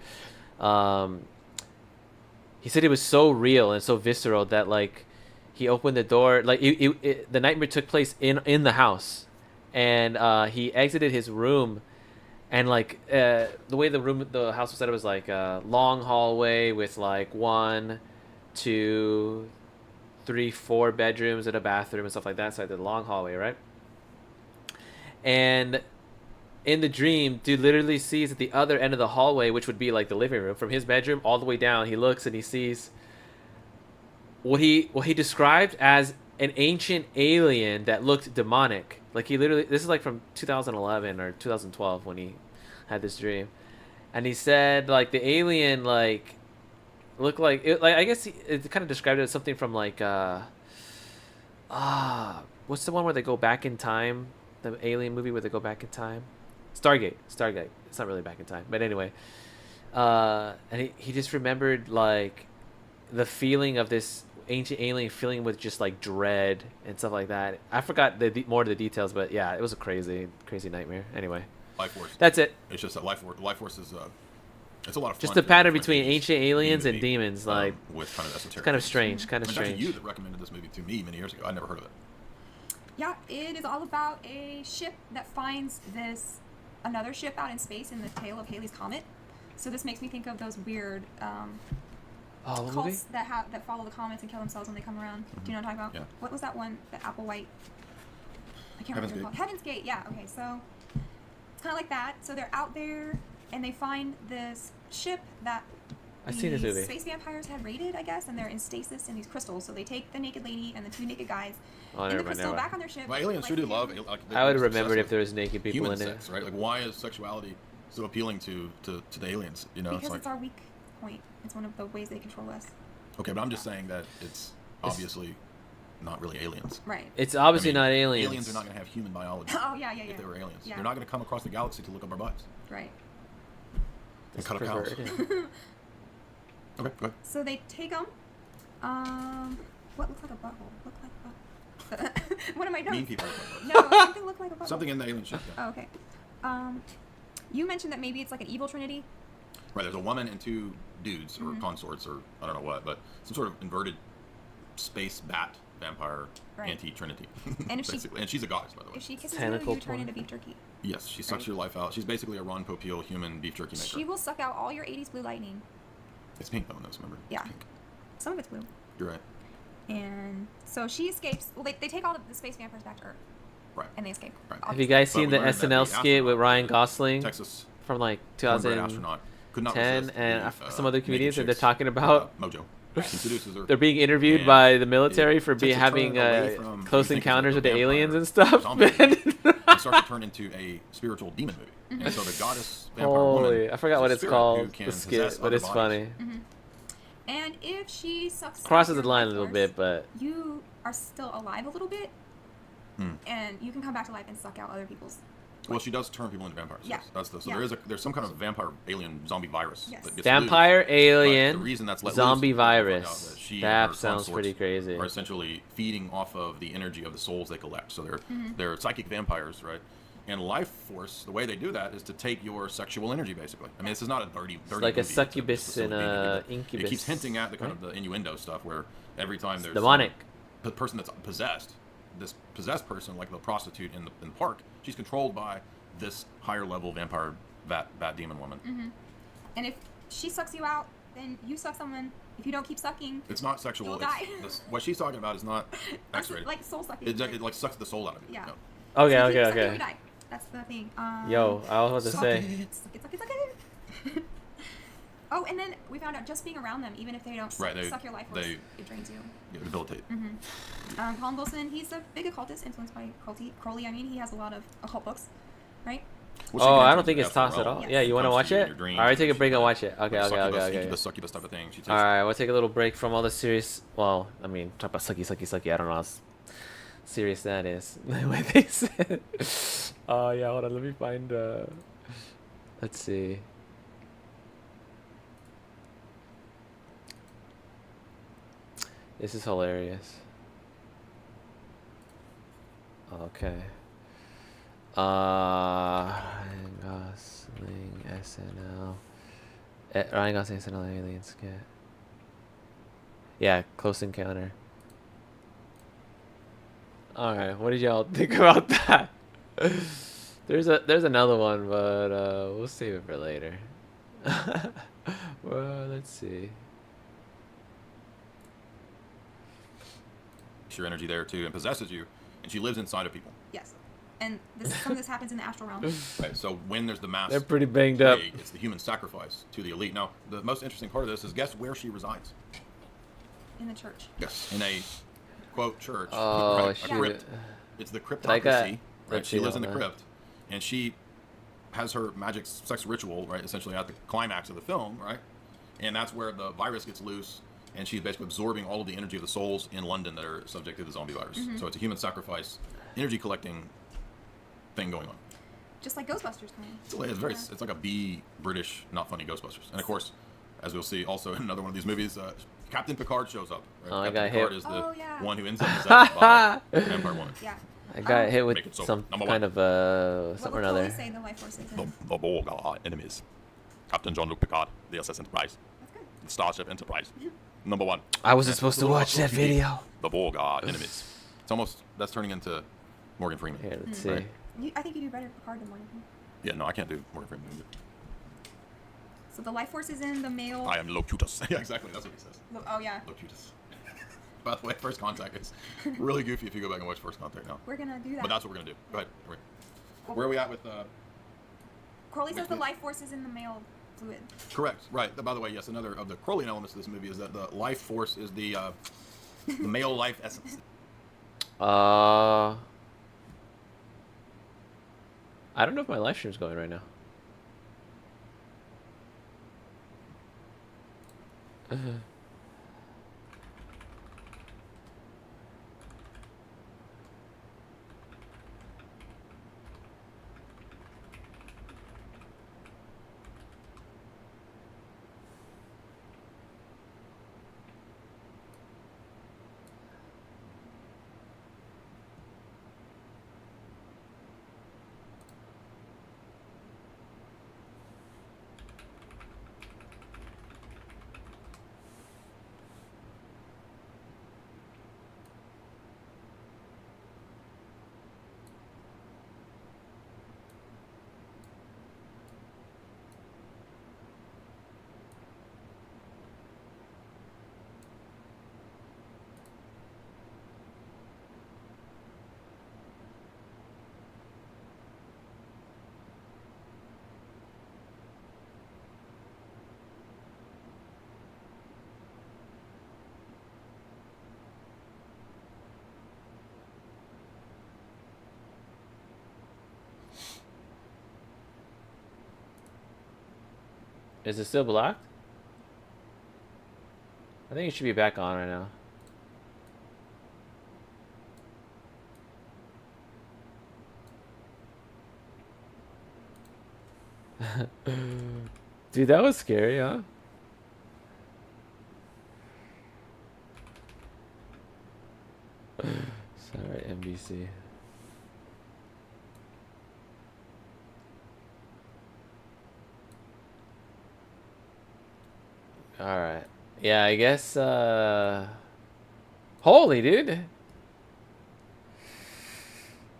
A: he said it was so real and so visceral that like he opened the door, like the nightmare took place in the house, and he exited his room, and like the way the house was set up was like a long hallway with like 1, 2, 3, 4 bedrooms and a bathroom and stuff like that. So the long hallway, right? And in the dream, dude literally sees at the other end of the hallway, which would be like the living room, from his bedroom all the way down, he looks and he sees what he described as an ancient alien that looked demonic. Like he literally, this is like from 2011 or 2012 when he had this dream, and he said like the alien like looked like it, like I guess it kind of described it as something from like what's the one where they go back in time, the alien movie where they go back in time? Stargate. It's not really back in time, but anyway, and he just remembered like the feeling of this ancient alien feeling with just like dread and stuff like that. I forgot more of the details, but yeah, it was a crazy nightmare. Anyway,
T: Life Force.
A: That's it.
T: It's just that Life Force is it's a lot of fun.
A: Just the pattern between ancient aliens and demons, like
T: with kind of esoteric.
A: It's kind of strange. Kind of
T: It's
A: strange.
T: actually you that recommended this movie to me many years ago. I never heard of it.
S: Yeah, it is all about a ship that finds another ship out in space in the tail of Halley's Comet. So this makes me think of those weird cults that follow the comets and kill themselves when they come around. Do you know what I'm talking about?
T: Yeah.
S: What was that one? The Applewhite. I can't remember what it's called. Heaven's Gate. Yeah. Okay. So it's kind of like that. So they're out there and they find this ship that
A: I've seen this movie.
S: Space vampires had raided, I guess, and they're in stasis in these crystals. So they take the naked lady and the 2 naked guys in the crystal back on their ship.
T: Well, aliens sure do love. Like,
A: I would have remembered if there was naked people
T: human
A: in
T: sex,
A: it.
T: right? Like, why is sexuality so appealing to the aliens? You know,
S: Because
T: it's
S: our weak point. It's one of the ways they control us.
T: Okay, but I'm just saying that it's obviously not really aliens.
S: Right.
A: It's obviously not aliens.
T: Aliens are not going to have human biology.
S: Oh, yeah.
T: If they were aliens.
S: Yeah.
T: They're not going to come across the galaxy to look up our butts.
S: Right.
T: And cut up cows. Okay, go ahead.
S: So they take them. What looks like a butthole? Look like a butthole. What am I doing?
T: Mean people.
S: No, something looked like a butthole.
T: Something in the alien ship. Yeah.
S: Oh, okay. You mentioned that maybe it's like an evil trinity.
T: Right, there's a woman and 2 dudes, or consorts, or I don't know what, but some sort of inverted space bat vampire anti-trinity.
S: And if
T: basically. And she's a goddess, by the way.
S: If she kisses you, you turn into beef jerky.
T: Yes, she sucks your life out. She's basically a Ron Popeil human beef jerky maker.
S: She will suck out all your 80s blue lightning.
T: It's pink though in this, remember?
S: Yeah.
T: It's pink.
S: Some of it's blue.
T: You're right.
S: And so she escapes. Well, they take all the space vampires back to Earth.
T: Right.
S: And they escape.
T: Right.
A: Have you guys
T: But
A: seen
T: we
A: the
T: learned that
A: SNL
T: the
A: skit with
T: astronaut,
A: Ryan Gosling
T: Texas
A: from like
T: cornbread astronaut, could not
A: 2010
T: resist
A: and
T: the,
A: some other
T: naked
A: comedians and they're
T: chicks,
A: talking about
T: Mojo. He seduces her.
A: they're being interviewed
T: And
A: by the military
T: it
A: for
T: takes a
A: having
T: turn away from
A: close
T: what you think is
A: encounters
T: a
A: with the
T: vampire
A: aliens and stuff.
T: zombie
A: Man.
T: movie. It starts to turn into a spiritual demon movie. And so the goddess vampire woman
A: Holy, I forgot
T: is
A: what
T: a
A: it's
T: spirit who
A: called,
T: can
A: the skit,
T: possess
A: but
T: other
A: it's
T: bodies.
A: funny.
S: And if she sucks
A: Crosses
S: out
A: the
S: your
A: line a
S: life
A: little
S: force,
A: bit, but
S: you are still alive a little bit,
T: Hmm.
S: and you can come back to life and suck out other people's.
T: Well, she does turn people into vampires.
S: Yeah.
T: Yes. That's the, so
S: Yeah.
T: there's some kind of vampire alien zombie virus.
S: Yes.
T: That gets
A: vampire,
T: loose. But
A: alien,
T: the reason that's let
A: zombie
T: loose is because they find out
A: virus.
T: that she and
A: That
T: her
A: sounds
T: consorts
A: pretty crazy.
T: Are essentially feeding off of the energy of the souls they collect. So
S: Mhm.
T: they're psychic vampires, right? And life force, the way they do that is to take your sexual energy, basically. I mean, this is not a dirty
A: like a
T: movie.
A: succubus and a
T: It
A: incubus.
T: keeps hinting at the kind
A: right?
T: of the innuendo stuff where every time there's
A: demonic.
T: a person that's possessed, this possessed person, like the prostitute in the park, she's controlled by this higher level vampire bat demon woman.
S: And if she sucks you out, then you suck someone. If you don't keep sucking,
T: It's not sexual.
S: you'll
T: It's,
S: die.
T: what she's talking about is not X-rated.
S: like soul sucking.
T: It like sucks the soul out of you.
S: Yeah.
T: No.
A: Okay,
S: So if you
A: okay,
S: suck it,
A: okay.
S: you die. That's the thing.
A: Yo, I was about to say.
S: Suck it, suck it, suck it. Oh, and then we found out just being around them, even if they don't suck,
T: Right,
S: suck your life force,
T: they-
S: it drains you.
T: Yeah, debilitate.
S: Colin Wilson, he's a big occultist, influenced by Crowley. I mean, he has a lot of occult books, right?
A: Oh, I don't think it's tossed at all.
S: Yes.
A: Yeah, you want to watch it?
T: dreams,
A: All right, take a
T: she
A: break and
T: does.
A: watch it. Okay,
T: Like
A: okay,
T: succubus,
A: okay, okay.
T: incubus, succubus type of thing. She takes
A: All right, we'll take a little break from all the serious. Well, I mean, talk about sucky. I don't know how serious that is. The way they said. Yeah, hold on. Let me find. Let's see. This is hilarious. Okay. Ryan Gosling, SNL. Ryan Gosling, SNL alien skit. Yeah, Close Encounter. All right, what did y'all think about that? There's another one, but we'll save it for later. Well, let's see.
T: your energy there too and possesses you, and she lives inside of people.
S: Yes. And some of this happens in the astral realm.
T: Right, so when there's the mass
A: They're pretty banged up.
T: plague, it's the human sacrifice to the elite. Now, the most interesting part of this is guess where she resides?
S: In the church.
T: Yes. In a, quote, church.
A: Oh,
T: right, a
A: shoot.
T: crypt. It's the
A: Like that.
T: cryptocracy. Right?
A: Let's
T: She
A: see
T: lives
A: on
T: in the
A: that.
T: crypt, and she has her magic sex ritual, right, essentially at the climax of the film, right? And that's where the virus gets loose, and she's basically absorbing all of the energy of the souls in London that are subject to the zombie virus.
S: Mhm.
T: So it's a human sacrifice, energy collecting thing going on.
S: Just like Ghostbusters kind of.
T: It's very, it's like a B British, not funny Ghostbusters. And of course, as we'll see also in another one of these movies, Captain Picard shows up. Right?
A: Oh, I
T: Captain
A: got
T: Picard
A: hit.
T: is the
S: Oh, yeah.
T: one who ends up possessed by the vampire woman.
S: Yeah.
A: I got hit with
T: Make it so.
A: some
T: Number
A: kind
T: one.
A: of
S: What
A: something
S: would
A: or
S: Chloe
A: other.
S: say the life force is?
T: The Borg are our enemies. Captain Jean-Luc Picard, the SS Enterprise. Starship Enterprise. Number one.
A: I wasn't supposed to watch that video.
T: The Borg are enemies. It's almost, that's turning into Morgan Freeman.
A: Here, let's
T: Right?
A: see.
S: I think you do better Picard than Morgan.
T: Yeah, no, I can't do Morgan Freeman.
S: So the life force is in the male.
T: I am Locutus. Yeah, exactly. That's what he says.
S: Oh yeah.
T: Locutus. By the way, First Contact is really goofy if you go back and watch First Contact now.
S: We're gonna do that.
T: But that's what we're gonna do. Go ahead. Where are we at with?
S: Crowley says the life force is in the male fluid.
T: Correct. Right. By the way, yes, another of the Crowleyan elements of this movie is that the life force is the male life essence.
A: I don't know if my live stream's going right now. Is it still blocked? I think it should be back on right now. Dude, that was scary, huh? Sorry, NBC. Alright. Yeah, I guess, holy, dude!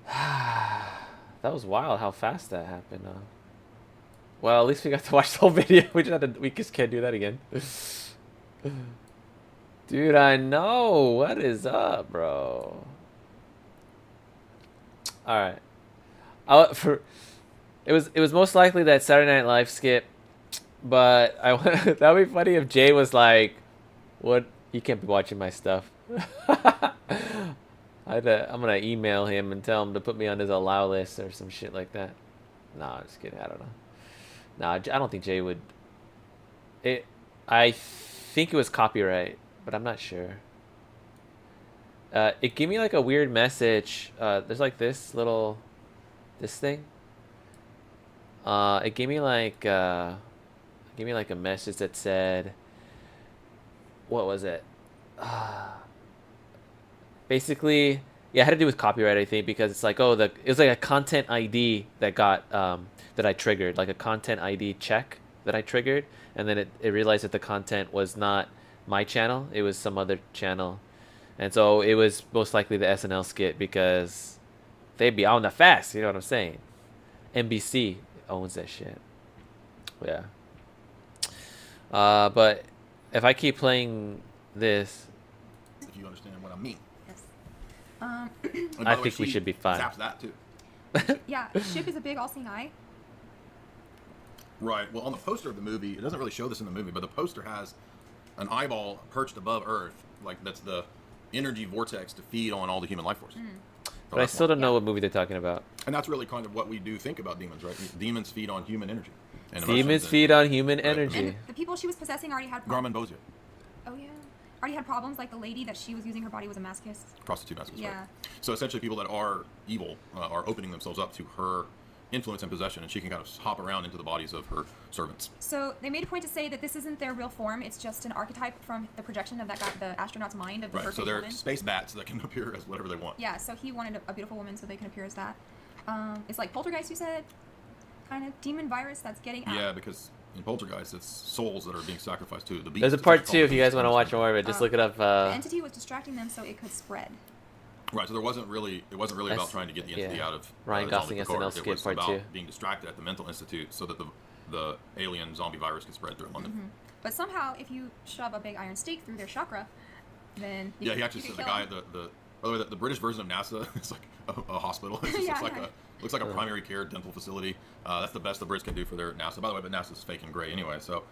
A: That was wild how fast that happened, well, at least we got to watch the whole video. We just can't do that again. Dude, I know. What is up, bro? Alright. It was most likely that Saturday Night Live skip. But that would be funny if Jay was like, "What? You can't be watching my stuff." I'm gonna email him and tell him to put me on his allow list or some shit like that. Nah, I'm just kidding. I don't know. Nah, I don't think Jay would. I think it was copyright, but I'm not sure. It gave me like a weird message. There's like this thing. It gave me like a message that said, what was it? Basically, yeah, it had to do with copyright, I think, because it's like, oh, it was like a content ID that got that I triggered, like a content ID check that I triggered, and then it realized that the content was not my channel, it was some other channel, and so it was most likely the SNL skit because they'd be on the fast, you know what I'm saying? NBC owns that shit. Yeah. But if I keep playing this,
T: if you understand what I mean.
S: Yes.
A: I think we should be fine.
T: Zaps that too.
S: Yeah, Ship is a big all-seeing eye.
T: Right. Well, on the poster of the movie, it doesn't really show this in the movie, but the poster has an eyeball perched above Earth, like that's the energy vortex to feed on all the human life force.
A: But I still don't know what movie they're talking about.
T: And that's really kind of what we do think about demons, right? Demons feed on human energy. And
A: Demons feed on human energy.
S: And the people she was possessing already had
T: Garmin Bozier.
S: Oh yeah. Already had problems, like the lady that she was using her body was a masochist.
T: Prostitute masochist,
S: Yeah.
T: right? So essentially people that are evil are opening themselves up to her influence and possession, and she can kind of hop around into the bodies of her servants.
S: So they made a point to say that this isn't their real form, it's just an archetype from the projection of that guy, the astronaut's mind of the
T: Right,
S: perfect
T: so they're
S: woman.
T: space bats that can appear as whatever they want.
S: Yeah, so he wanted a beautiful woman so they can appear as that. It's like Poltergeist, you said? Kind of demon virus that's getting out.
T: Yeah, because in Poltergeist, it's souls that are being sacrificed to the beast.
A: There's a part 2 if you guys want to watch more of it. Just look it up.
S: The entity was distracting them so it could spread.
T: Right, so it wasn't really about trying to get the entity out of
A: Ryan Gosling
T: Picard.
A: SNL skit
T: It was
A: part
T: about
A: 2.
T: being distracted at the mental institute so that the alien zombie virus could spread through London.
S: But somehow, if you shove a big iron stake through their chakra, then
T: Yeah, he actually said the guy, by the way, the British version of NASA is like a hospital. It's just, looks like a primary care dental facility. That's the best the Brits can do for their NASA. By the way, but NASA's fake and gray anyway. So,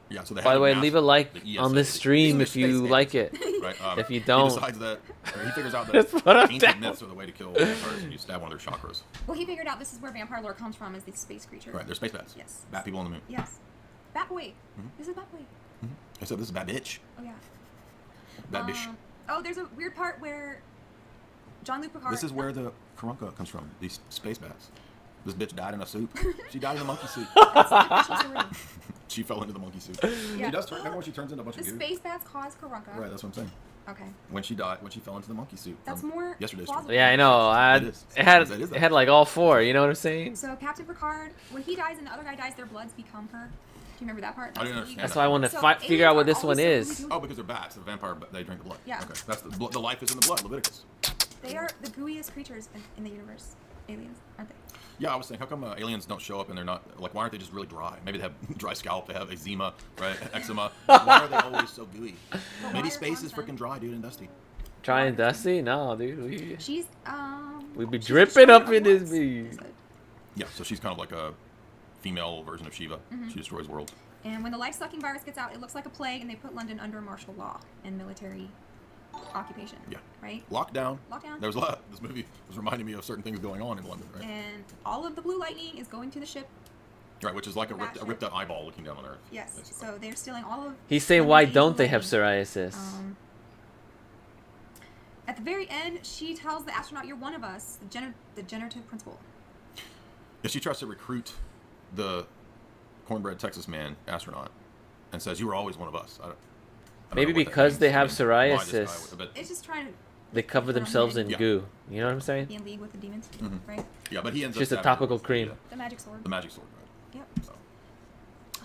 T: yeah. So they.
A: By the way,
T: NASA,
A: leave a like
T: the ESA,
A: on this stream if you like it.
T: Right.
A: If you don't,
T: he decides that, or he figures out
A: That's what
T: that
A: I'm
T: ancient
A: down.
T: myths are the way to kill vampires, and you stab one of their chakras.
S: Well, he figured out this is where vampire lore comes from, is these space creatures.
T: Right, they're space bats.
S: Yes.
T: Bat people on the moon.
S: Yes. Bat boy. This is Bat boy.
T: I said this is Bat bitch.
S: Oh yeah.
T: Bat bitch.
S: Oh, there's a weird part where Jean-Luc Picard.
T: This is where the Karunka comes from. These space bats. This bitch died in a soup. She died in the monkey soup. She fell into the monkey soup.
S: Yeah.
T: She does turn. Remember when she turns into a bunch
S: The
T: of goo?
S: space bats cause Karunka.
T: Right, that's what I'm saying.
S: Okay.
T: When she died, when she fell into the monkey soup.
S: That's
T: from
S: more
T: yesterday's
S: plausible.
T: stream.
A: yeah, I know.
T: It is.
A: It had like all 4. You know what I'm saying?
S: So Captain Picard, when he dies and the other guy dies, their bloods become her. Do you remember that part?
T: I didn't understand.
A: That's why I want to
S: So
A: figure out what
S: aliens
A: this
S: are
A: one
S: always
A: is.
S: so
T: Oh, because they're bats. The vampire, they drink the blood.
S: Yeah.
T: Okay. That's the life is in the blood. Leviticus.
S: They are the gooeyest creatures in the universe. Aliens, aren't they?
T: Yeah, I was saying, how come aliens don't show up and they're not, like, why aren't they just really dry? Maybe they have dry scalp, they have eczema, right? Eczema. Why are they always so gooey? Maybe space is freaking dry, dude, and dusty.
A: Dry and dusty? No, dude.
S: She's
A: We be dripping up in this beast.
T: Yeah, so she's kind of like a female version of Shiva. She destroys worlds.
S: And when the life-sucking virus gets out, it looks like a plague, and they put London under martial law and military occupation.
T: Yeah.
S: Right?
T: Lockdown.
S: Lockdown.
T: There was a lot. This movie was reminding me of certain things going on in London, right?
S: And all of the blue lightning is going to the ship
T: Right, which is like a ripped up eyeball looking down on Earth.
S: Yes.
T: basically.
S: So they're stealing all of.
A: He's saying, why don't they have psoriasis?
S: At the very end, she tells the astronaut, "You're one of us." The generative principle.
T: If she tries to recruit the cornbread Texas man astronaut and says, "You were always one of us." I don't
A: Maybe
T: know what that
A: because
T: means.
A: they
T: I
A: have
T: mean, why this guy
A: psoriasis,
T: would- but-
S: It's just trying to.
A: they cover themselves in
T: Yeah.
A: goo. You know what I'm saying?
S: Be in league with the demons,
T: Mhm.
S: right?
T: Yeah, but he ends
A: It's just
T: up
A: a
T: stabbing
A: topical
T: her with
A: cream.
S: The magic sword.
T: The magic sword, right?
S: Yep.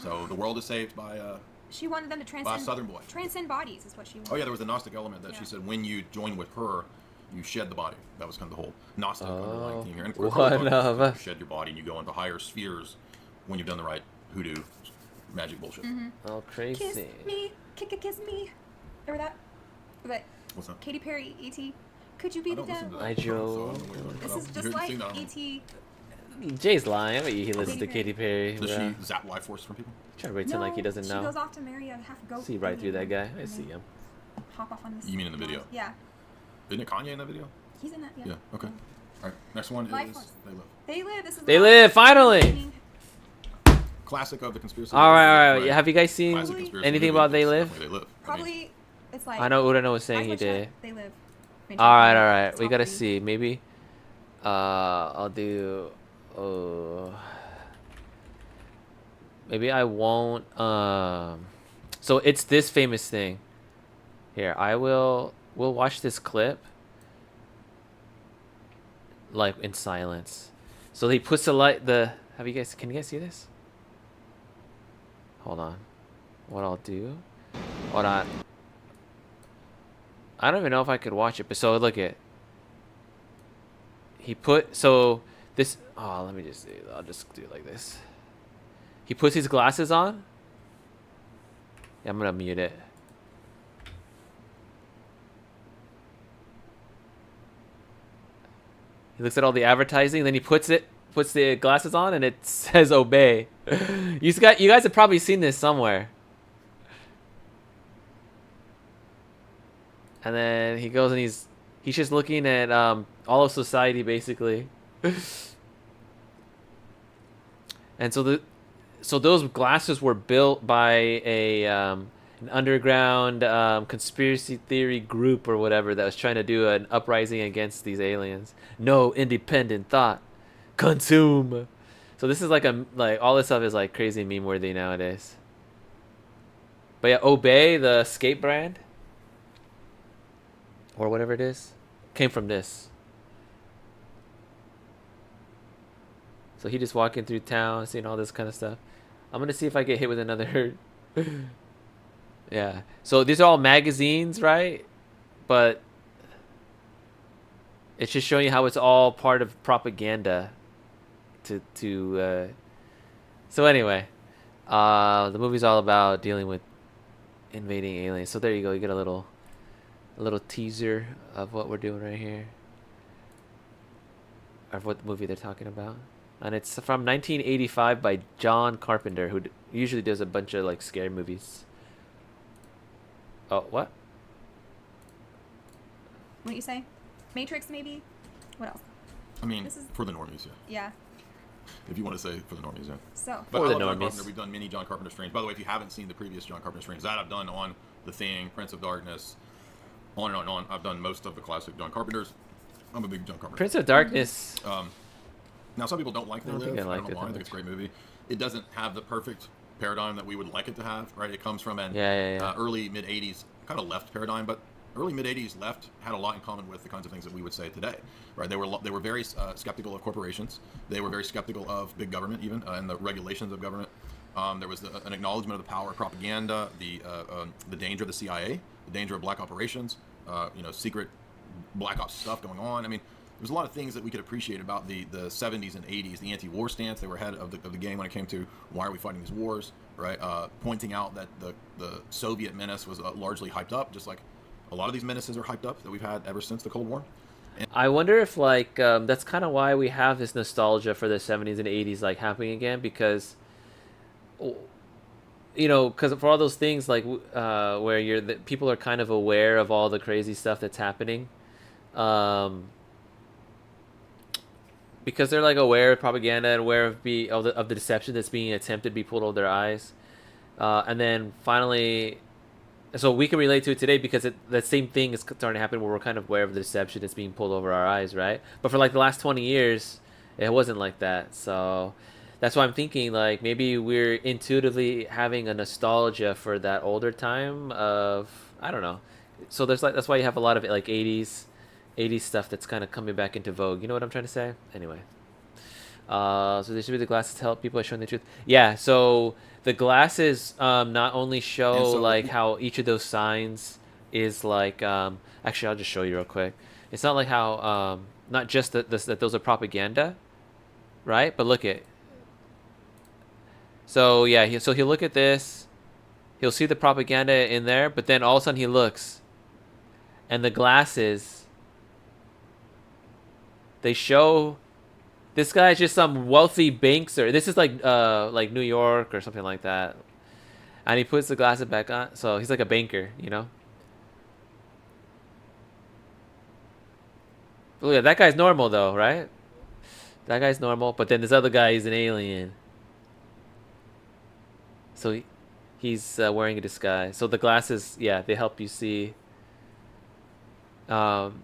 T: So the world is saved by
S: She wanted them to
T: by a
S: transcend.
T: Southern boy.
S: Transcend bodies is what she wanted.
T: Oh yeah, there was a Gnostic element that
S: Yeah.
T: she said when you join with her, you shed the body. That was kind of the whole Gnostic underlying theme here. And
A: one
T: Kurt
A: of
T: you
A: us.
T: shed your body and you go into higher spheres when you've done the right hoodoo magic bullshit.
A: Oh,
S: Kiss
A: crazy.
S: me, kiss me. Remember that? But
T: What's that?
S: Katy Perry, E.T. Could you be the devil?
A: Hi, Joe.
S: This is just like E.T.
A: Jay's lying. I bet he listens to Katy Perry.
T: Does
A: bro.
T: she zap life force from people?
A: Try to pretend like he doesn't
S: she
A: know.
S: goes off to marry a half goat.
A: See right through that
S: alien
A: guy. I
S: and
A: see
S: they
A: him.
S: Hop off on this.
T: You mean in the video?
S: Yeah,
T: Isn't it Kanye in that video?
S: he's in that. Yeah.
T: Yeah. Okay. All right. Next one
S: Life
T: is
S: Force.
T: They Live.
S: They live. This is.
A: They live finally.
T: Classic of the conspiracy.
A: All right,
T: theories,
A: all right. Have you guys seen
T: Classic conspiracy
A: anything
T: movie,
A: about They
T: it's
A: Live?
T: definitely They Live.
S: Probably, it's like.
A: I know Urano was saying he
S: Life
A: did.
S: They live.
A: All right. We gotta see. Maybe. I'll do. Maybe I won't. So it's this famous thing. Here, we'll watch this clip. Like in silence. So he puts can you guys see this? Hold on. What I'll do. Hold on. I don't even know if I could watch it, but so look at. Let me just see. I'll just do it like this. He puts his glasses on. Yeah, I'm gonna mute it. He looks at all the advertising, then he puts the glasses on, and it says obey. You guys have probably seen this somewhere. And then he goes and he's just looking at all of society basically. And so those glasses were built by an underground conspiracy theory group or whatever that was trying to do an uprising against these aliens. No independent thought. Consume. So this is like all this stuff is like crazy meme worthy nowadays. But yeah, Obey, the skate brand or whatever it is, came from this. So he just walking through town, seeing all this kind of stuff. I'm gonna see if I get hit with another. Yeah. So these are all magazines, right? But it's just showing you how it's all part of propaganda. So anyway, the movie's all about dealing with invading aliens. So there you go. You get a little teaser of what we're doing right here, of what movie they're talking about. And it's from 1985 by John Carpenter, who usually does a bunch of like scary movies. Oh, what?
S: What do you say? Matrix, maybe? What else?
T: I mean, for the normies,
S: Yeah.
T: If you want to say for the normies, yeah.
S: So.
T: But
A: For
T: I
A: the
T: love John
A: normies.
T: Carpenter. We've done many John Carpenter streams. By the way, if you haven't seen the previous John Carpenter streams, that I've done on The Thing, Prince of Darkness, on and on and on. I've done most of the classic John Carpenters. I'm a big John Carpenter.
A: Prince of Darkness.
T: Now, some people don't like They
A: I don't
T: Live.
A: think I
T: I don't
A: liked
T: know
A: it
T: why.
A: that
T: I think it's a great movie. It doesn't have the perfect paradigm that we would like it to have, right? It comes from an early mid 80s kind of left paradigm, but early mid 80s left had a lot in common with the kinds of things that we would say today, right? They were very skeptical of corporations. They were very skeptical of big government, even and the regulations of government. There was an acknowledgement of the power of propaganda, the danger of the CIA, the danger of black operations, secret black ops stuff going on. I mean, there's a lot of things that we could appreciate about the 70s and 80s, the anti-war stance. They were ahead of the game when it came to why are we fighting these wars, right? Pointing out that the Soviet menace was largely hyped up, just like a lot of these menaces are hyped up that we've had ever since the Cold War.
A: I wonder if that's kind of why we have this nostalgia for the 70s and 80s like happening again, because because for all those things like where people are kind of aware of all the crazy stuff that's happening. because they're like aware of propaganda and aware of the deception that's being attempted to be pulled over their eyes, and then finally, so we can relate to it today because that same thing is starting to happen where we're kind of aware of the deception that's being pulled over our eyes, right? But for like the last 20 years, it wasn't like that. So that's why I'm thinking like maybe we're intuitively having a nostalgia for that older time of, I don't know. So there's like, that's why you have a lot of like 80s stuff that's kind of coming back into vogue. You know what I'm trying to say? Anyway. So they should be the glasses to help people showing the truth. Yeah, so the glasses not only show like how each of those signs is like actually I'll just show you real quick. It's not like how not just that those are propaganda, right? But look at. So yeah, so he'll look at this. He'll see the propaganda in there, but then all of a sudden he looks, and the glasses, they show this guy's just some wealthy bankster. This is like New York or something like that. And he puts the glasses back on. So he's like a banker, you know? Oh yeah, that guy's normal though, right? That guy's normal, but then this other guy is an alien. So he's wearing a disguise. So the glasses, yeah, they help you see. So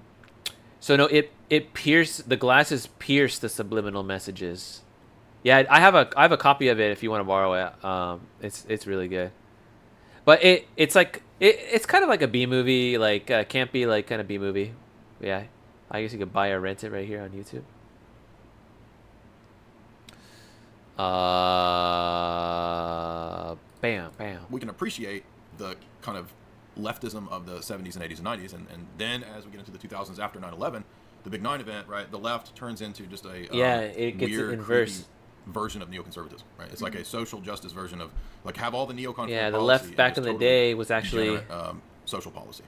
A: no, the glasses pierce the subliminal messages. Yeah, I have a copy of it if you want to borrow it. It's really good. But it's like it's kind of like a B movie, like campy, like kind of B movie. Yeah, I guess you could buy or rent it right here on YouTube. Bam.
T: We can appreciate the kind of leftism of the 70s and 80s and 90s, and then as we get into the 2000s after 9/11, the Big 9 event, right, the left turns into just a
A: it gets
T: weird,
A: inverse
T: version of neoconservatism, right? It's like a social justice version of like have all the neocon.
A: Yeah, the left back in the day was actually
T: social policy,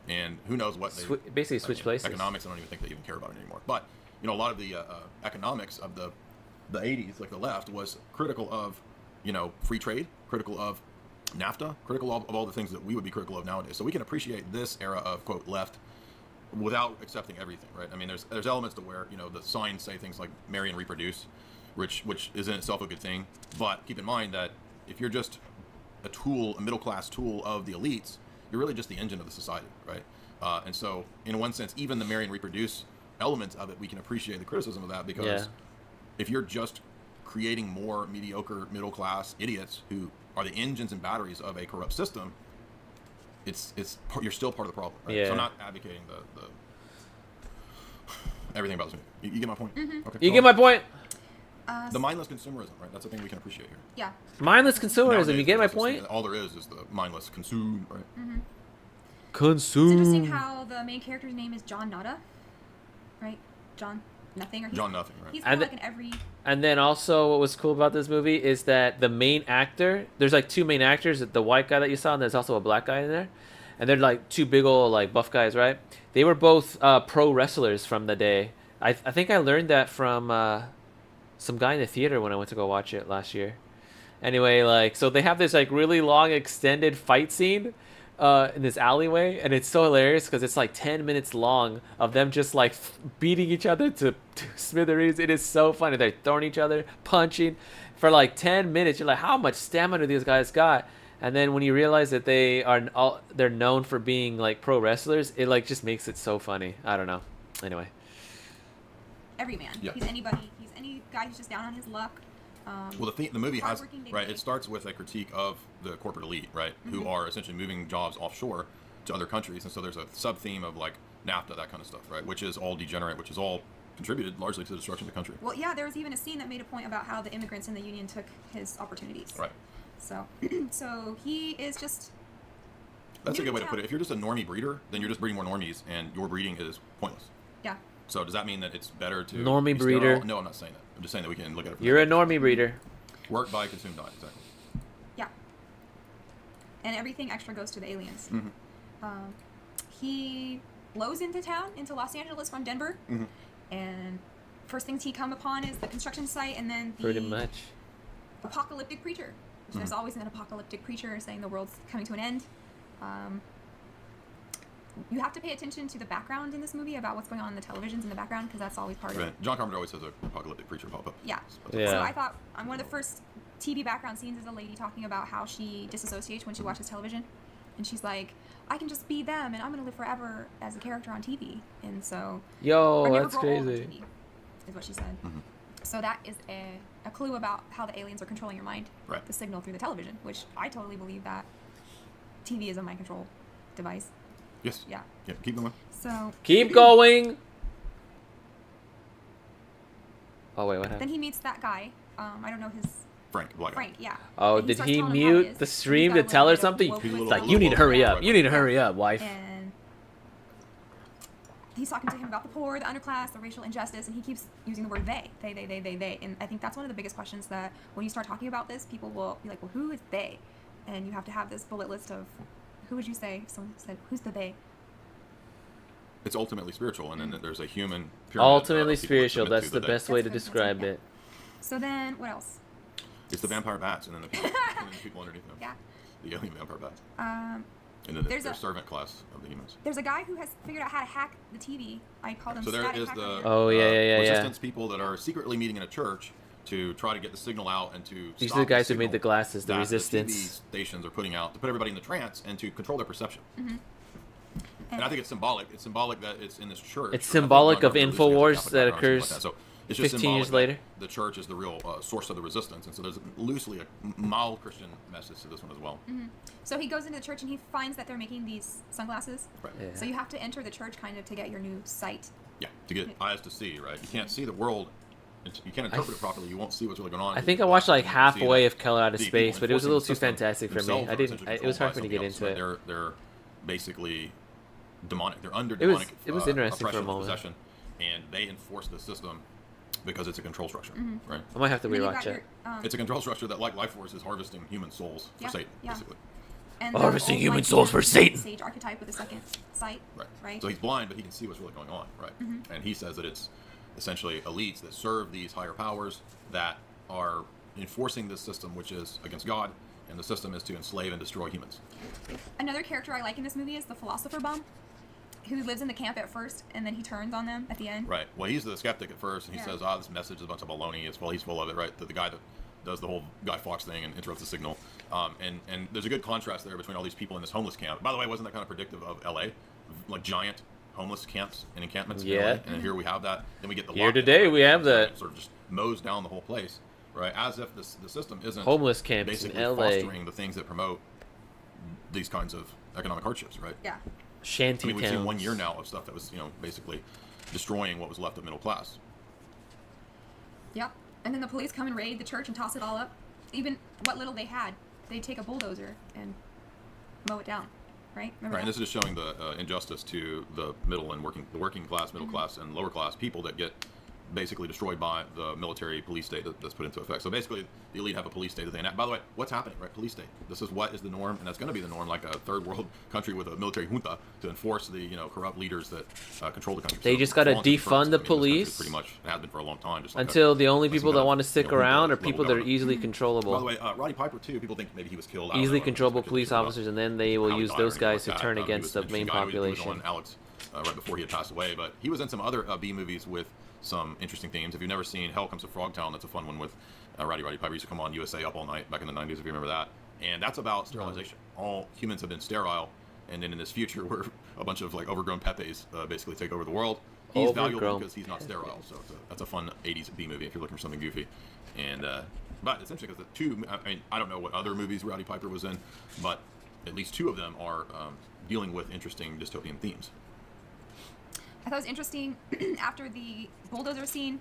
T: and who knows what they
A: basically switch places.
T: Economics, I don't even think they even care about it anymore. But you know, a lot of the economics of the 80s, like the left, was critical of free trade, critical of NAFTA, critical of all the things that we would be critical of nowadays. So we can appreciate this era of quote left without accepting everything, right? I mean, there's elements to where the signs say things like marry and reproduce, which is in itself a good thing. But keep in mind that if you're just a tool, a middle class tool of the elites, you're really just the engine of the society, right? And so in one sense, even the marry and reproduce elements of it, we can appreciate the criticism of that because if you're just creating more mediocre middle class idiots who are the engines and batteries of a corrupt system, you're still part of the problem, right?
A: Yeah.
T: So I'm not advocating the everything about this movie. You get my point? Okay.
A: You get my point?
T: The mindless consumerism, right? That's the thing we can appreciate here.
S: Yeah.
A: Mindless consumerism.
T: Nowadays,
A: You get my point?
T: All there is the mindless consume, right?
A: Consume.
S: It's interesting how the main character's name is John Nada, right? John Nothing. Or
T: John Nothing, right?
S: He's kind of like in every.
A: And then also, what was cool about this movie is that the main actor, there's like two main actors, the white guy that you saw, and there's also a black guy in there. And they're like two big old like buff guys, right? They were both pro wrestlers from the day. I think I learned that from some guy in the theater when I went to go watch it last year. Anyway, like, so they have this like really long extended fight scene in this alleyway, and it's so hilarious because it's like 10 minutes long of them just like beating each other to smithereens. It is so funny. They're throwing each other, punching for like 10 minutes. You're like, how much stamina do these guys got? And then when you realize that they're known for being like pro wrestlers, it like just makes it so funny. I don't know. Anyway.
S: Every man.
T: Yeah.
S: He's anybody. He's any guy who's just down on his luck.
T: Well, the movie has, right, it starts with a critique of the corporate elite, right, who are essentially moving jobs offshore to other countries. And so there's a sub-theme of, like, NAFTA, that kind of stuff, right, which is all degenerate, which is all contributed largely to the destruction of the country.
S: Well, yeah, there was even a scene that made a point about how the immigrants in the union took his opportunities.
T: Right.
S: So, so he is just...
T: That's a good way to put it. If you're just a normie breeder, then you're just breeding more normies, and your breeding is pointless.
S: Yeah.
T: So does that mean that it's better to...
A: Normie breeder?
T: No, I'm not saying that. I'm just saying that we can look at it from
A: You're a normie breeder.
T: Work, buy, consume, die. Exactly.
S: Yeah. And everything extra goes to the aliens.
T: Mm-hmm.
S: He blows into town, into Los Angeles from Denver.
T: Mm-hmm.
S: And first things he come upon is the construction site and then the...
A: Pretty much.
S: Apocalyptic preacher. There's always an apocalyptic preacher saying the world's coming to an end. you have to pay attention to the background in this movie about what's going on in the televisions in the background because that's always part of it.
T: John Carpenter always has a apocalyptic creature pop up.
S: Yeah. So I thought one of the first TV background scenes is a lady talking about how she disassociates when she watches television, and she's like, "I can just be them, and I'm gonna live forever as a character on TV." And so,
A: yo,
S: or never
A: that's
S: grow old on
A: crazy.
S: TV, is what she said. So that is a clue about how the aliens are controlling your mind, the signal through the television, which I totally believe that TV is a mind control device.
T: Yes.
S: Yeah.
T: Yeah. Keep going.
S: So.
A: Keep going. Oh wait, what happened?
S: Then he meets that guy. I don't know his.
T: Frank, black guy.
S: Frank, yeah.
A: Oh,
S: And
A: did
S: starts
A: he
S: telling him how it
A: mute
S: is.
A: the
S: He's
A: stream
S: got
A: to
S: a
A: tell
S: little
A: her
S: bit of
A: something?
S: woke
A: It's
S: with
A: like,
S: the
A: you need to hurry up.
S: right.
A: You need to hurry up, wife.
S: And he's talking to him about the poor, the underclass, the racial injustice, and he keeps using the word they. And I think that's one of the biggest questions that when you start talking about this, people will be like, well, who is they? And you have to have this bullet list of, who would you say? Someone said, who's the they?
T: It's ultimately spiritual, and then there's a human.
A: Ultimately spiritual. That's the best way to describe it.
S: So then, what else?
T: It's the vampire bats, and then the people, and then the people underneath them.
S: Yeah.
T: The alien vampire bats.
S: Um,
T: And then
S: there's
T: their
S: a-
T: servant class of the humans.
S: There's a guy who has figured out how to hack the TV. I call them
T: So there
S: static
T: is
S: hacker.
T: the
A: Oh, yeah.
T: resistance people that are secretly meeting in a church to try to get the signal out and to
A: These
T: stop
A: are the guys who
T: signal
A: made the glasses, the
T: that
A: resistance.
T: TV stations are putting out to put everybody in the trance and to control their perception.
S: Mhm.
T: And I think it's symbolic. It's symbolic that it's in this church.
A: It's
T: I think
A: symbolic
T: John
A: of
T: Carpenter loosely has a
A: InfoWars
T: Catholic
A: that
T: background or something
A: occurs
T: like that. So it's just
A: 15 years
T: symbolic
A: later.
T: that the church is the real source of the resistance, and so there's loosely a mild Christian message to this one as well.
S: Mhm. So he goes into the church and he finds that they're making these sunglasses.
T: Right.
A: Yeah.
S: So you have to enter the church kind of to get your new sight.
T: Yeah, to get eyes to see, right? You can't see the world. You can't interpret it properly. You won't see what's really going on.
A: I think I watched like
T: You see
A: halfway
T: that
A: of Color Out of
T: the
A: Space,
T: people
A: but it was a little too
T: enforcing the system
A: fantastic for me.
T: themselves
A: I
T: are
A: didn't.
T: essentially
A: It was hard for
T: controlled
A: me to
T: by
A: get into
T: somebody
A: it.
T: else. They're basically demonic. They're under
A: It was-
T: demonic.
A: it was interesting for a
T: oppression,
A: moment.
T: possession, and they enforce the system because it's a control structure,
S: Mhm.
T: right?
A: I might have to
S: And then you
A: rewatch
S: got
A: it.
S: your,
T: It's a control structure that, like Life Force, is harvesting human souls for
S: Yeah,
T: Satan,
S: yeah.
T: basically.
S: And
A: Harvesting
S: the
A: human
S: old
A: souls for Satan.
S: Sage archetype with the second sight. Right.
T: So he's blind, but he can see what's really going on, right?
S: Mhm.
T: And he says that it's essentially elites that serve these higher powers that are enforcing this system, which is against God, and the system is to enslave and destroy humans.
S: Another character I like in this movie is the philosopher bum, who lives in the camp at first and then he turns on them at the end.
T: Right. Well, he's the skeptic at first, and he
S: Yeah.
T: says, "Ah, this message is a bunch of baloney." It's he's full of it, right? The guy that does the whole Guy Fawkes thing and interrupts the signal. And there's a good contrast there between all these people in this homeless camp. By the way, wasn't that kind of predictive of LA? Like giant homeless camps and encampments in
A: Yeah.
T: LA? And here we have that. Then we get the
A: Here
T: lockdown,
A: today we have
T: so it
A: that.
T: sort of just mows down the whole place, right? As if the system isn't
A: Homeless camps in
T: basically
A: LA.
T: fostering the things that promote these kinds of economic hardships, right?
S: Yeah.
A: Shanty
T: I mean, we've seen 1
A: towns.
T: year now of stuff that was, basically destroying what was left of middle class.
S: Yep. And then the police come and raid the church and toss it all up. Even what little they had, they'd take a bulldozer and mow it down. Right? Remember
T: Right, and
S: that?
T: this is just showing the injustice to the middle and working class, middle class, and lower class people that get basically destroyed by the military police state that's put into effect. So basically, the elite have a police state that they enact. By the way, what's happening, right? Police state. This is what is the norm, and that's going to be the norm, like a third world country with a military junta to enforce the corrupt leaders that control the country.
A: They
T: So
A: just gotta
T: voluntary
A: defund
T: firms,
A: the
T: I mean, this country
A: police
T: pretty much has been for a long time. Just like
A: until the only
T: that's
A: people
T: some
A: that
T: kind
A: want to
T: of,
A: stick
T: junta
A: around are
T: level
A: people that are
T: government.
A: easily
T: By the
A: controllable.
T: way, Roddy Piper too. People think maybe he was killed. I don't
A: Easily
T: know.
A: controllable police officers, and then they will
T: How he
A: use
T: died or
A: those
T: anything
A: guys
T: like
A: to
T: that.
A: turn
T: He
A: against
T: was
A: the
T: an
A: main
T: interesting guy. He was
A: population.
T: on Alex right before he had passed away, but he was in some other B movies with some interesting themes. If you've never seen Hell Comes to Frogtown, that's a fun one with Roddy Piper. Used to come on USA Up All Night back in the 90s, if you remember that. And that's about sterilization. All humans have been sterile, and then in this future where a bunch of like overgrown Pepes basically take over the world, he's valuable
A: Overgrown
T: because he's not sterile. So that's a fun 80s B movie if you're looking for something goofy. And but it's interesting because the two, I mean, I don't know what other movies Roddy Piper was in, but at least two of them are dealing with interesting dystopian themes.
S: I thought it was interesting after the bulldozer scene,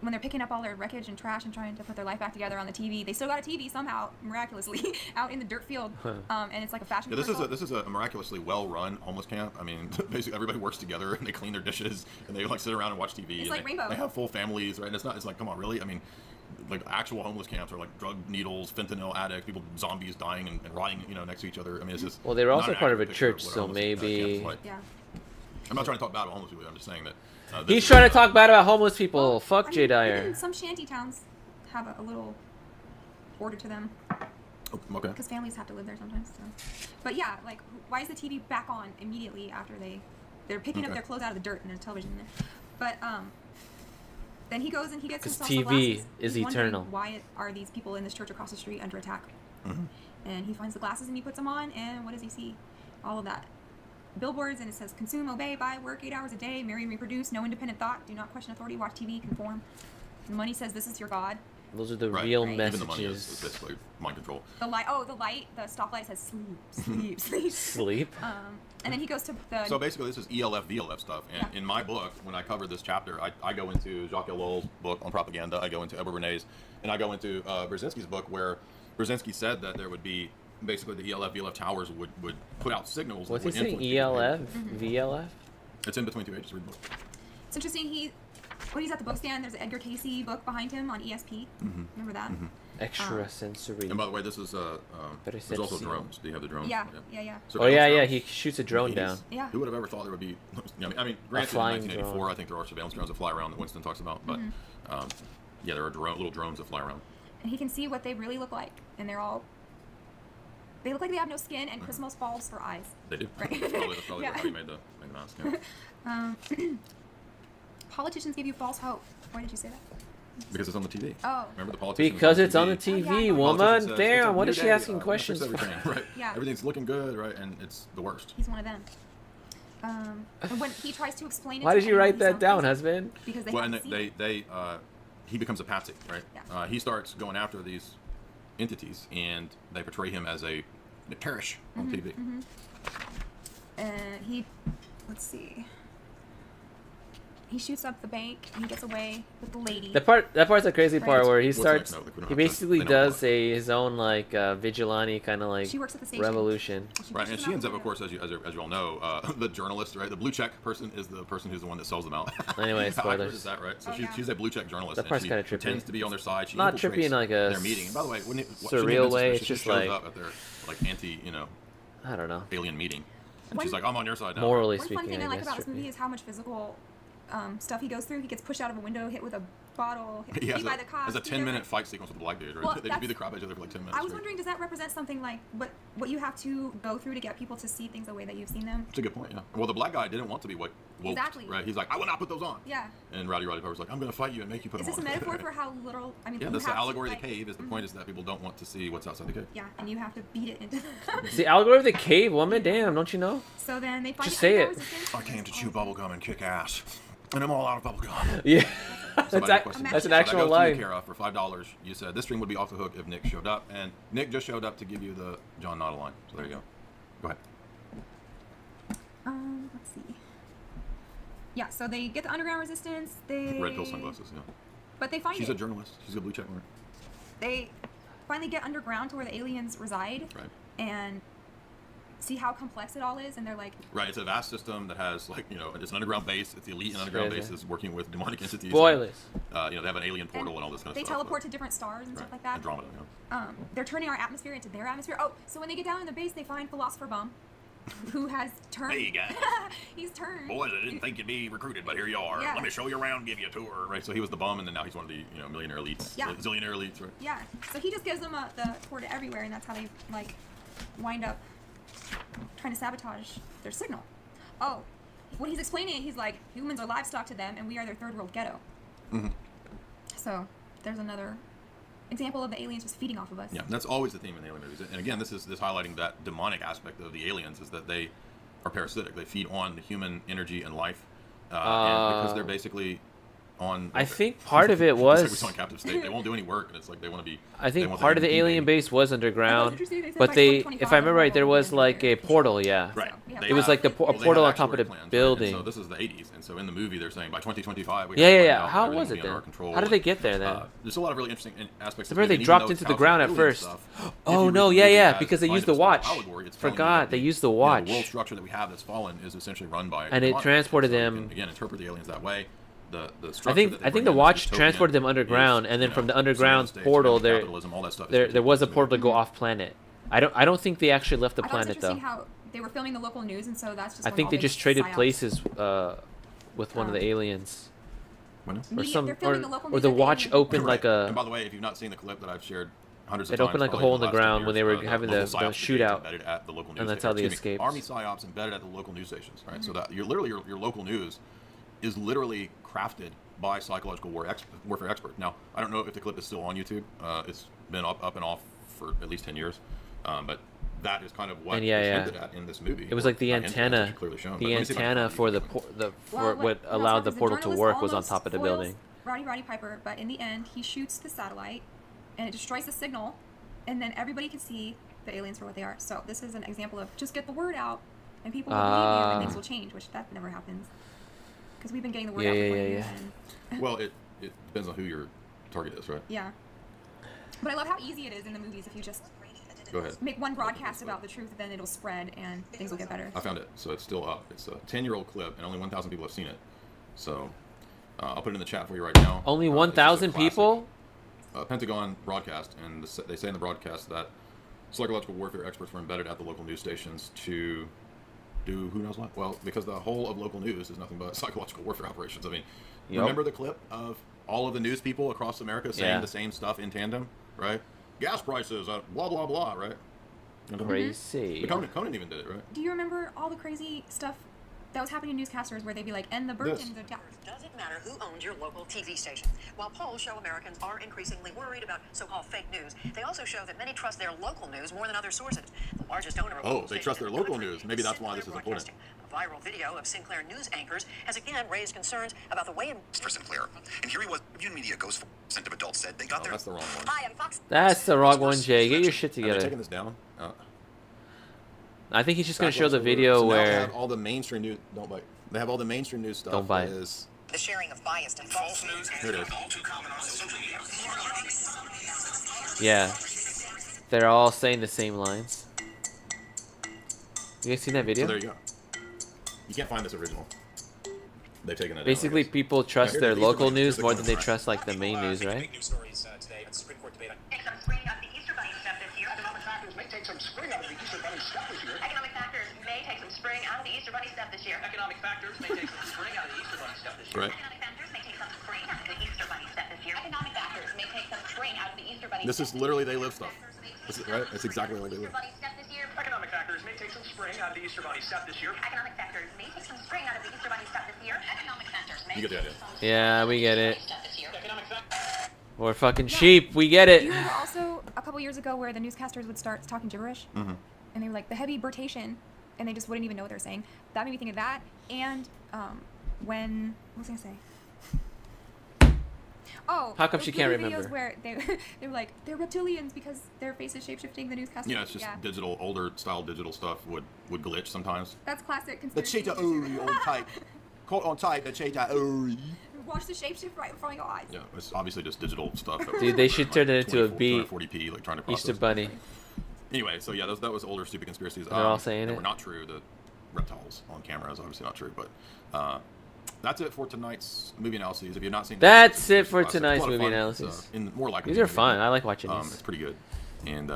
S: when they're picking up all their wreckage and trash and trying to put their life back together on the TV. They still got a TV somehow, miraculously, out in the dirt field, and it's like a fashion.
T: Yeah,
S: commercial.
T: this is a miraculously well-run homeless camp. I mean, basically everybody works together and they clean their dishes and they like sit around and watch TV.
S: It's
T: and
S: like Rainbow.
T: They have full families, right? And it's like, come on, really? I mean, like actual homeless camps are like drug needles, fentanyl addicts, people, zombies dying and rotting, next to each other. I mean, it's just.
A: Well, they were
T: not
A: also
T: an
A: part of a
T: accurate picture
A: church,
T: what
A: so
T: homeless camps
A: maybe.
T: like.
S: Yeah.
T: I'm not trying to talk bad about homeless people. I'm just saying that.
A: He's trying to talk bad about homeless people. Fuck Jay Dyer.
S: Some shanty towns have a little order to them.
T: Okay.
S: Because families have to live there sometimes. So. But yeah, like, why is the TV back on immediately after they're picking up their clothes out of the dirt and there's television in there? But then he goes and he gets himself
A: TV
S: sunglasses.
A: is
S: He's wondering
A: eternal.
S: why are these people in this church across the street under attack?
T: Mm-hmm.
S: And he finds the glasses and he puts them on, and what does he see? All of that. Billboards, and it says, consume, obey, buy, work 8 hours a day, marry and reproduce, no independent thought, do not question authority, watch TV, conform. And money says this is your God.
A: Those are the
T: Right.
A: real
T: Even
A: messages.
T: the money is basically mind control.
S: The light, the stoplight says sleep, sleep.
A: Sleep?
S: And then he goes to the...
T: So basically, this is ELF, VLF stuff. And in my book, when I cover this chapter, I go into Jacques Ellul's book on propaganda, I go into Edward Rene's, and I go into Brzezinski's book, where Brzezinski said that there would be, basically the ELF, VLF towers would put out signals.
A: What's he
T: that would
A: saying?
T: influence
A: ELF?
S: Mm-hmm.
A: VLF?
T: It's in between 2 pages. Read the book.
S: It's interesting, when he's at the book stand, there's an Edgar Casey book behind him on ESP.
T: Mm-hmm.
S: Remember that?
T: Mm-hmm.
A: Extrasensory.
T: And by the way, this is there's also drones. Do you have the drones?
S: Yeah.
T: So
A: oh yeah, he shoots a drone down.
S: Yeah.
T: Who would have ever thought there would be? I mean, granted, in
A: flying
T: 1984,
A: drone.
T: I think there are surveillance drones that fly around that Winston talks about, but yeah, there are little drones that fly around.
S: And he can see what they really look like, and they look like they have no skin and Christmas balls for eyes.
T: They do.
S: Right.
T: That's probably
S: Yeah.
T: how you made the mask. Yeah.
S: Politicians give you false hope. Why did you say that?
T: Because it's on the TV.
S: Oh.
T: Remember the politicians?
A: Because it's on the TV, woman.
T: Says,
A: Damn, what is she asking
T: fix
A: questions
T: everything,
A: for?
T: right?
S: Yeah.
T: Everything's looking good, right? And it's the worst.
S: He's one of them. And when he tries to explain it
A: Why
S: to
A: did you write
S: anyone,
A: that down,
S: he sounds
A: husband?
S: Because they
T: Well,
S: haven't
T: and
S: seen it.
T: he becomes a patsy, right?
S: Yeah.
T: He starts going after these entities, and they portray him as a parish on TV.
S: Mm-hmm. And let's see. He shoots up the bank. And he gets away with the lady.
A: That part's the crazy part
S: Right.
A: where he
T: What's
A: starts.
T: next? No, like, we don't
A: He
T: have to-
A: basically
T: they know
A: does
T: what.
A: his own like vigilante kind of like
S: She works at the station.
A: revolution.
T: Right, and she ends up, of course, as you all know, the journalist, right? The blue check person is the person who's the one that sells them out.
A: Anyway,
T: How accurate
A: spoilers.
T: is that, right? So
S: Oh,
T: she's a blue check journalist.
A: That
T: and
A: part's
T: she
A: kinda trippy.
T: pretends to be on their side. She
A: Not trippy
T: infiltrates
A: in like a
T: their meeting. And by the way, when
A: surreal way, it's
T: she
A: just
T: shows
A: like
T: up at their like anti,
A: I don't know.
T: alien meeting, and
S: One-
T: she's like, "I'm on your side now."
A: Morally
S: One
A: speaking,
S: fun thing I like
A: guess
S: about this
A: trippy.
S: movie is how much physical stuff he goes through. He gets pushed out of a window, hit with a bottle, hit
T: He has
S: by the cops.
T: a 10-minute fight sequence with the black dude, right?
S: Well,
T: they
S: that's-
T: beat the crap out of each other for like 10 minutes.
S: I was
T: straight.
S: wondering, does that represent something like what you have to go through to get people to see things the way that you've seen them?
T: It's a good point, yeah. Well, the black guy didn't want to be woke,
S: Exactly.
T: right? He's like, "I will not put those on."
S: Yeah.
T: And Roddy Piper's like, "I'm going to fight you and make you put
S: Is
T: them
S: this a
T: on."
S: metaphor for how little? I mean,
T: Yeah,
S: you
T: that's the
S: have to,
T: allegory of
S: like-
T: the cave. Is the point is that people don't want to see what's outside the cave.
S: Yeah, and you have to beat it into.
A: It's the allegory of the cave, woman. Damn, don't you know?
S: So then they find
A: Just
S: the
A: say
S: underground
A: it.
S: resistance.
T: I came to chew bubblegum and kick ass, and I'm all out of bubblegum.
A: Yeah.
T: Somebody
A: That's
T: requested
A: that's
T: that.
A: an actual
T: So that goes
A: line.
T: to you, Kara, for $5. You said this stream would be off the hook if Nick showed up, and Nick just showed up to give you the John Nada line. So there you go. Go ahead.
S: Let's see. Yeah, so they get the underground resistance. They
T: Red pill sunglasses. Yeah.
S: But they find
T: She's
S: it.
T: a journalist. She's a blue check mark.
S: They finally get underground to where the aliens reside.
T: Right.
S: And see how complex it all is, and they're like,
T: Right, it's a vast system that has, like, it's an underground base. It's the elite underground
A: Crazy.
T: base is working with demonic entities.
A: Spoilers.
T: They have an alien portal and all this kind of
S: they
T: stuff.
S: teleport to different stars and stuff like that.
T: Andromeda,
S: They're turning our atmosphere into their atmosphere. Oh, so when they get down in the base, they find Philosopher Bum, who has turned.
T: Hey, guys.
S: He's turned.
T: Boys, I didn't think you'd be recruited, but here you are.
S: Yeah.
T: Let me show you around, give you a tour. Right, so he was the bum, and then now he's one of the millionaire elites,
S: Yeah.
T: zillionaire elites, right?
S: Yeah. So he just gives them the tour to everywhere, and that's how they like wind up trying to sabotage their signal. Oh, when he's explaining it, he's like, humans are livestock to them, and we are their third world ghetto.
T: Mm-hmm.
S: So there's another example of the aliens just feeding off of us.
T: Yeah, that's always the theme in the alien movies. And again, this is highlighting that demonic aspect of the aliens is that they are parasitic. They feed on the human energy and life, and because they're basically on.
A: I think part of it was.
T: It's like we saw in Captive State. They won't do any work, and it's like they want to be.
A: I think part of the alien base was underground,
S: interesting. They said
A: but
S: by
A: they,
S: 2025
A: if I remember right, there was
S: they'll
A: like a portal, yeah.
T: Right.
A: It was like a portal on top of the building.
T: So this is the 80s, and so in the movie they're saying by 2025 we
A: Yeah.
T: have
A: How
T: everything
A: was
T: will
A: it
T: be under
A: then?
T: our control.
A: How did they get there then?
T: There's a lot of really interesting aspects.
A: I remember they dropped into the ground at first. Oh no, yeah, because they used the watch. Forgot they used the watch.
T: The world structure that we have that's fallen is essentially run by.
A: And it transported them.
T: Again, interpret the aliens that way. The
A: I think the watch transported them underground, and then from the underground portal there was a portal to go off planet. I don't think they actually left the
S: I thought it was
A: planet though.
S: interesting how they were filming the local news, and so that's just.
A: I think they just traded places with one of the aliens. Or some,
S: they're filming the local
A: or
S: news
A: the
S: at the
A: watch
S: alien.
A: opened like a.
T: And by the way, if you've not seen the clip that I've shared hundreds
A: It
T: of times.
A: opened like a
T: probably
A: hole
T: in
A: in the
T: last 10
A: ground when
T: years,
A: they were having the
T: local psyops brigades
A: shootout,
T: embedded at the local news
A: and that's
T: sta-
A: how they
T: excuse me,
A: escaped.
T: Army psyops embedded at the local news stations, right? So that you're literally your local news is literally crafted by psychological warfare experts. Now, I don't know if the clip is still on YouTube. It's been up and off for at least 10 years, but that is kind of what
A: And
T: was
A: yeah,
T: hinted at in this movie.
A: it was
T: or
A: like the
T: not hinted at, it's
A: antenna.
T: actually clearly shown. But
A: The
T: let me see if I can
A: antenna
T: find
A: for
T: it.
A: for what allowed the portal to work was on top of the building.
S: Roddy Piper, but in the end, he shoots the satellite, and it destroys the signal, and then everybody can see the aliens for what they are. So this is an example of just get the word out, and people will believe you, and things will change, which that never happens. Because we've been getting the word out for 20 years.
T: Well, it depends on who your target is, right?
S: Yeah. But I love how easy it is in the movies. If you just
T: Go ahead.
S: make one broadcast about the truth, then it'll spread and things will get better.
T: I found it, so it's still up. It's a 10-year-old clip, and only 1,000 people have seen it. So I'll put it in the chat for you right now.
A: Only 1,000 people?
T: Pentagon broadcast, and they say in the broadcast that psychological warfare experts were embedded at the local news stations to do who knows what. Well, because the whole of local news is nothing but psychological warfare operations. I mean, remember the clip of all of the news people across America saying the same stuff in tandem, right? Gas prices, blah, blah, blah, right?
A: Crazy.
T: But Conan even did it, right?
S: Do you remember all the crazy stuff that was happening to newscasters where they'd be like, and the Birkins are down?
U: Doesn't matter who owns your local TV station. While polls show Americans are increasingly worried about so-called fake news, they also show that many trust their local news more than other sources. The largest owner of local
T: they trust their local news. Maybe that's why this is important.
U: A viral video of Sinclair news anchors has again raised concerns about the way in
V: for Sinclair. And here he was. Union Media goes for % of adults said they got their.
T: That's the wrong one.
U: Hi, I'm Fox.
A: That's the wrong one, Jay. Get your shit
T: Are they
A: together.
T: taking this down?
A: I think he's just going to show the video
T: so now
A: where...
T: they have all the mainstream news. Don't bite. They have all the mainstream news stuff.
A: Don't bite.
T: Is,
U: the sharing of biased and false news
T: here it is.
U: all too common on social media.
A: Yeah. They're all saying the same lines. You guys seen that video?
T: So there you go. You can't find this original. They've taken it.
A: Basically, people trust their local news more than they trust like the main news, right?
U: Big news stories today. The Supreme Court debate on some spring out of the Easter Bunny stuff this year. Economic factors may take some spring out of the Easter Bunny stuff this year. Economic factors may take some spring out of the Easter Bunny stuff this year. Economic factors may take some spring out of the Easter Bunny stuff this year.
T: Right.
U: Economic factors may take some spring out of the Easter Bunny stuff this year. Economic factors may take some spring out of the Easter Bunny.
T: This is literally They Live stuff. This is, right? It's exactly like They Live.
U: Economic factors may take some spring out of the Easter Bunny stuff this year. Economic factors may take some spring out of the Easter Bunny stuff this year. Economic factors may
T: You get the idea.
A: Yeah, we get it. We're fucking sheep. We get
S: Do
A: it.
S: you remember also a couple years ago where the newscasters would start talking gibberish?
T: Mm-hmm.
S: And they were like, the heavy birtation, and they just wouldn't even know what they were saying. That made me think of that. And when... What was I going to say? Oh,
A: How come
S: those
A: she can't
S: videos
A: remember?
S: Where they were like, they're reptilians because their face is shapeshifting the newscasters.
T: Yeah, it's just digital, older style digital stuff would glitch sometimes.
S: That's classic
N: The
S: conspiracy.
N: cheetah ooey on tape. Caught on tape, the cheetah ooey.
S: Watch the shapeshift right in front of your eyes.
T: Yeah, it's obviously just digital stuff. that
A: Dude, they should turn it into a beat.
T: 240p, like trying to process.
A: Easter Bunny.
T: Anyway, so yeah, that was older stupid conspiracies.
A: They're all saying
T: that
A: it.
T: were not true. The reptiles on camera is obviously not true, but that's it for tonight's movie analyses. If you've not seen,
A: That's it for
T: classic.
A: tonight's
T: It's a lot of
A: movie
T: fun.
A: analysis.
T: It's, more like
A: These are fun. I like watching these.
T: It's pretty good, and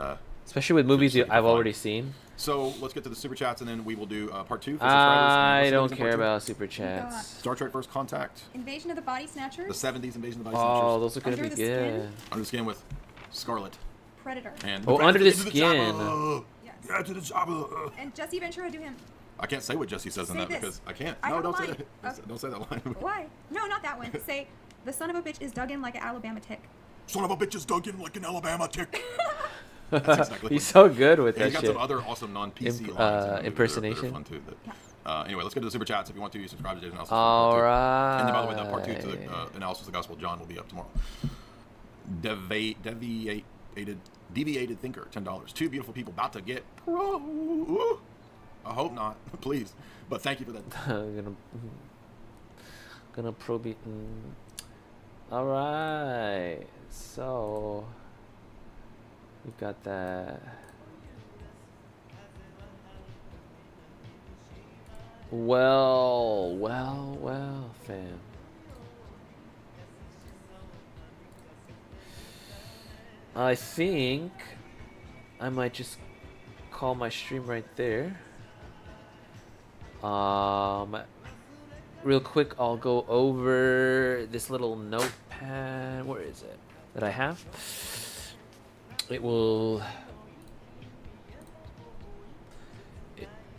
A: especially with movies I've already seen.
T: So let's get to the super chats, and then we will do part 2. For
A: I
T: subscribers.
A: don't
T: What's the
A: care
T: part two?
A: about super chats.
T: Star Trek: First Contact,
S: Invasion of the Body
T: the
S: Snatchers,
T: 70s Invasion of the Body
A: Oh,
T: Snatchers.
A: those are gonna
S: Under
A: be
S: the Skin?
A: good.
T: Under the Skin with Scarlet.
S: Predator.
T: And
A: Oh, Under the
T: Into
A: Skin.
T: Jabba.
S: Yes.
T: Yeah, to the Jabba.
S: And Jesse Ventura do him.
T: I can't say what Jesse says in
S: Say
T: that
S: this.
T: because I can't.
S: I
T: No,
S: have a
T: don't say
S: line.
T: that. Don't say that line.
S: Why? No, not that one. Say, the son of a bitch is dug in like an Alabama tick.
T: Son of a bitch is dug in like an Alabama tick. That's exactly
A: He's so good with
T: and
A: that
T: he's got
A: shit.
T: some other awesome non-PC lines that are
A: impersonation.
T: fun too. Anyway, let's get to the super chats. If you want to, subscribe to Jay's analysis.
A: All
T: part 2.
A: right.
T: And then, by the way, the part 2 to the analysis of the Gospel of John will be up tomorrow. Deviated Thinker, $10. Two beautiful people about to get pro. I hope not, please. But thank you for that.
A: gonna probe it. All right, so we've got that. Well, fam. I think I might just call my stream right there. Real quick, I'll go over this little notepad. Where is it? That I have. it will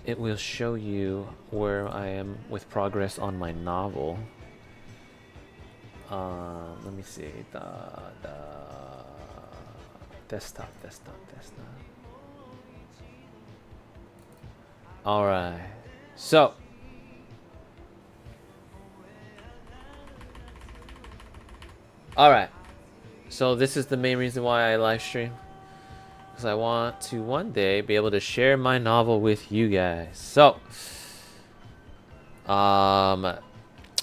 A: it will show you where I am with progress on my novel. Let me see, the desktop. All right, so so this is the main reason why I live stream, because I want to one day be able to share my novel with you guys. So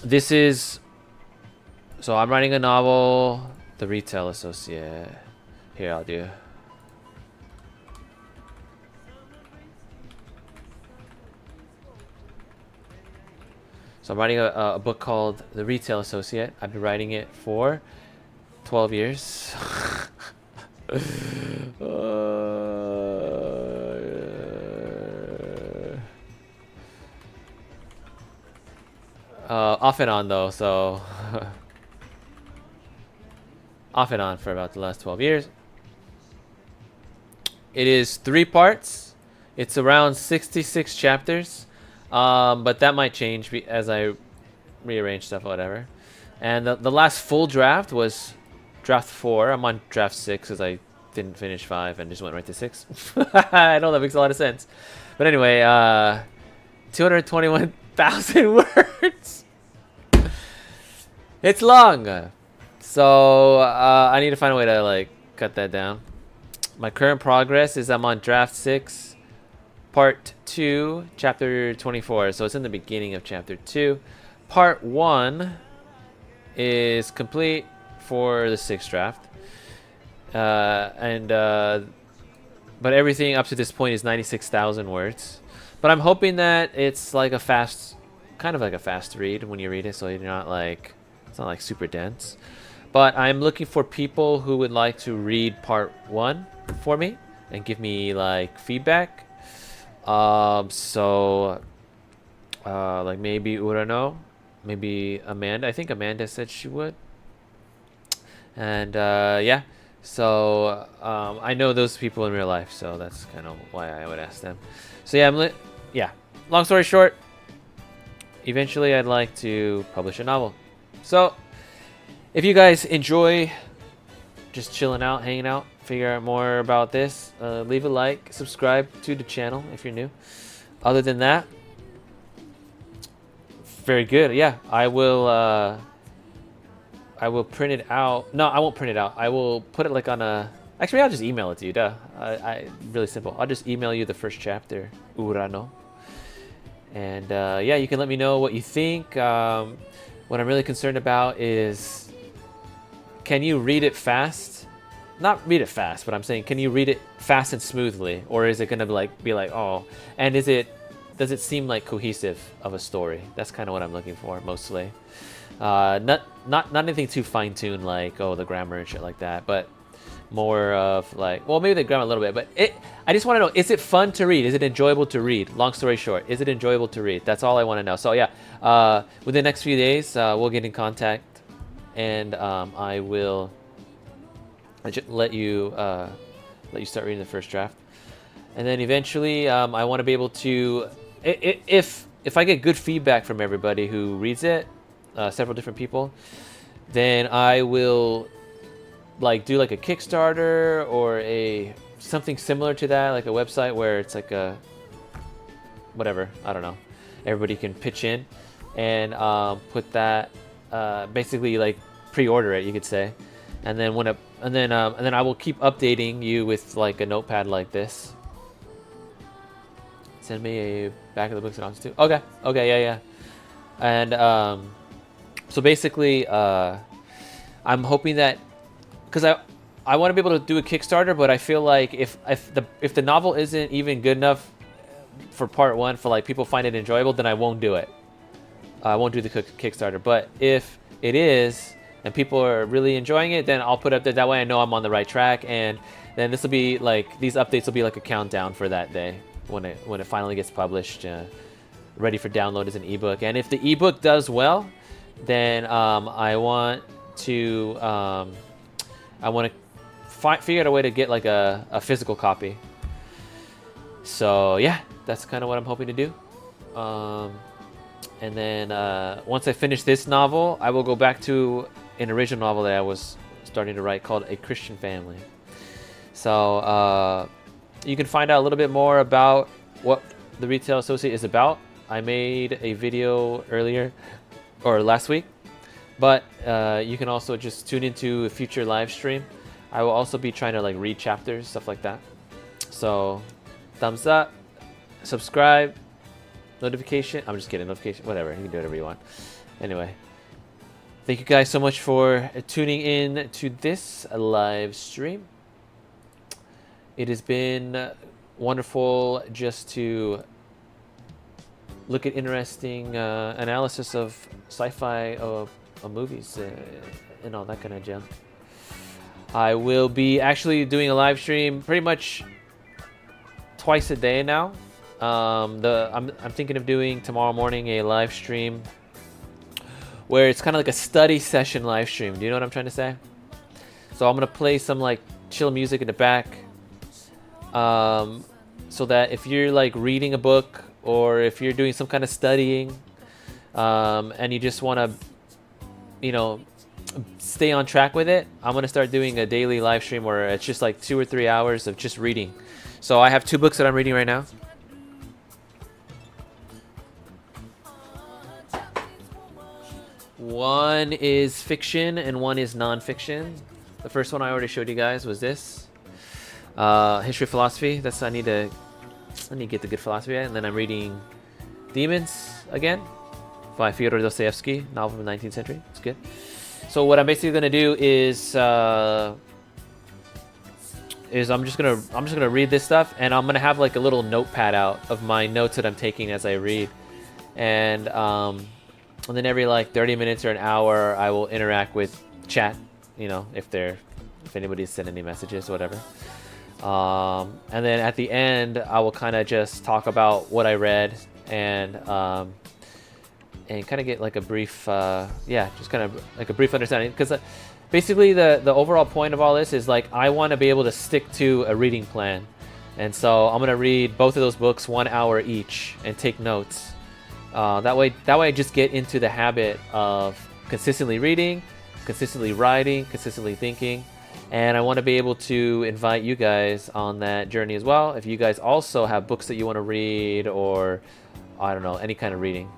A: this is, so I'm writing a novel, The Retail Associate. Here, I'll do. So I'm writing a book called The Retail Associate. I've been writing it for 12 years. Off and on though, so off and on for about the last 12 years. It is 3 parts. It's around 66 chapters, but that might change as I rearrange stuff or whatever. And the last full draft was draft 4. I'm on draft 6 because I didn't finish 5 and just went right to 6. I know that makes a lot of sense. But anyway, 221,000 words. It's long. So I need to find a way to like cut that down. My current progress is I'm on draft 6, part 2, chapter 24. So it's in the beginning of chapter 2. Part 1 is complete for the 6th draft. But everything up to this point is 96,000 words. But I'm hoping that it's like a fast, kind of like a fast read when you read it, so you're not like, it's not like super dense. But I'm looking for people who would like to read part 1 for me and give me like feedback. Like maybe Urano, maybe Amanda. I think Amanda said she would. And yeah, so I know those people in real life, so that's kind of why I would ask them. So yeah, yeah. Long story short, eventually I'd like to publish a novel. So if you guys enjoy just chilling out, hanging out, figure out more about this, leave a like, subscribe to the channel if you're new. Other than that, very good. Yeah, I will print it out. No, I won't print it out. I will put it like on a, actually I'll just email it to you, duh. Really simple. I'll just email you the first chapter, Urano. And yeah, you can let me know what you think. What I'm really concerned about is, can you read it fast? Not read it fast, but I'm saying, can you read it fast and smoothly, or is it gonna be like oh? And does it seem like cohesive of a story? That's kind of what I'm looking for mostly. Not anything too fine-tuned like oh the grammar and shit like that, but more of like, well, maybe the grammar a little bit, but I just want to know, is it fun to read? Is it enjoyable to read? Long story short, is it enjoyable to read? That's all I want to know. So yeah, within the next few days, we'll get in contact, and I will let you start reading the first draft, and then eventually I want to be able to, if I get good feedback from everybody who reads it, several different people, then I will like do like a Kickstarter or something similar to that, like a website where it's like a whatever, I don't know, everybody can pitch in and put that basically like pre-order it, you could say, and then and then I will keep updating you with like a notepad like this. Send me a back of the books and too. Okay, yeah. And so basically I'm hoping that, because I want to be able to do a Kickstarter, but I feel like if the novel isn't even good enough for part 1 for like people find it enjoyable, then I won't do it. I won't do the Kickstarter. But if it is and people are really enjoying it, then I'll put it up there. That way I know I'm on the right track, and then this will be like, these updates will be like a countdown for that day when it finally gets published, ready for download as an ebook. And if the ebook does well, then I want to figure out a way to get like a physical copy. So yeah, that's kind of what I'm hoping to do. And then once I finish this novel, I will go back to an original novel that I was starting to write called A Christian Family. So you can find out a little bit more about what the Retail Associate is about. I made a video earlier or last week, but you can also just tune into a future live stream. I will also be trying to like read chapters, stuff like that. So thumbs up, subscribe, notification. I'm just kidding, notification, whatever. You can do whatever you want. Anyway, thank you guys so much for tuning in to this live stream. It has been wonderful just to look at interesting analysis of sci-fi movies and all that kind of junk. I will be actually doing a live stream pretty much twice a day now. I'm thinking of doing tomorrow morning a live stream where it's kind of like a study session live stream. Do you know what I'm trying to say? So I'm gonna play some like chill music in the back, so that if you're like reading a book or if you're doing some kind of studying, and you just want to, you know, stay on track with it, I'm gonna start doing a daily live stream where it's just like 2 or 3 hours of just reading. So I have 2 books that I'm reading right now. One is fiction and one is non-fiction. The first one I already showed you guys was this, history of philosophy. That's I need to get the good philosophy at. And then I'm reading Demons again by Fyodor Dostoevsky, novel from the 19th century. It's good. So what I'm basically gonna do is I'm just gonna read this stuff, and I'm gonna have like a little notepad out of my notes that I'm taking as I read, and then every like 30 minutes or an hour I will interact with chat, you know, if anybody's sent any messages, whatever. And then at the end I will kind of just talk about what I read and kind of get like a brief just kind of like a brief understanding, because basically the overall point of all this is like I want to be able to stick to a reading plan, and so I'm gonna read both of those books 1 hour each and take notes. That way I just get into the habit of consistently reading, consistently writing, consistently thinking, and I want to be able to invite you guys on that journey as well. If you guys also have books that you want to read, or I don't know, any kind of reading,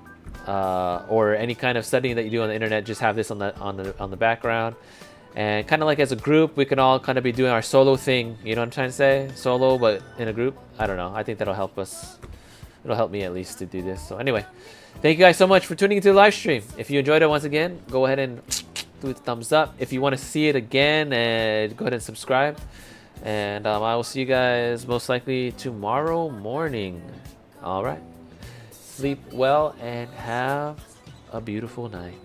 A: or any kind of studying that you do on the internet, just have this on the background, and kind of like as a group we can all kind of be doing our solo thing. You know what I'm trying to say? Solo but in a group. I don't know. I think that'll help us. It'll help me at least to do this. So anyway, thank you guys so much for tuning into the live stream. If you enjoyed it, once again, go ahead and do a thumbs up. If you want to see it again, go ahead and subscribe. And I will see you guys most likely tomorrow morning. All right. Sleep well and have a beautiful night.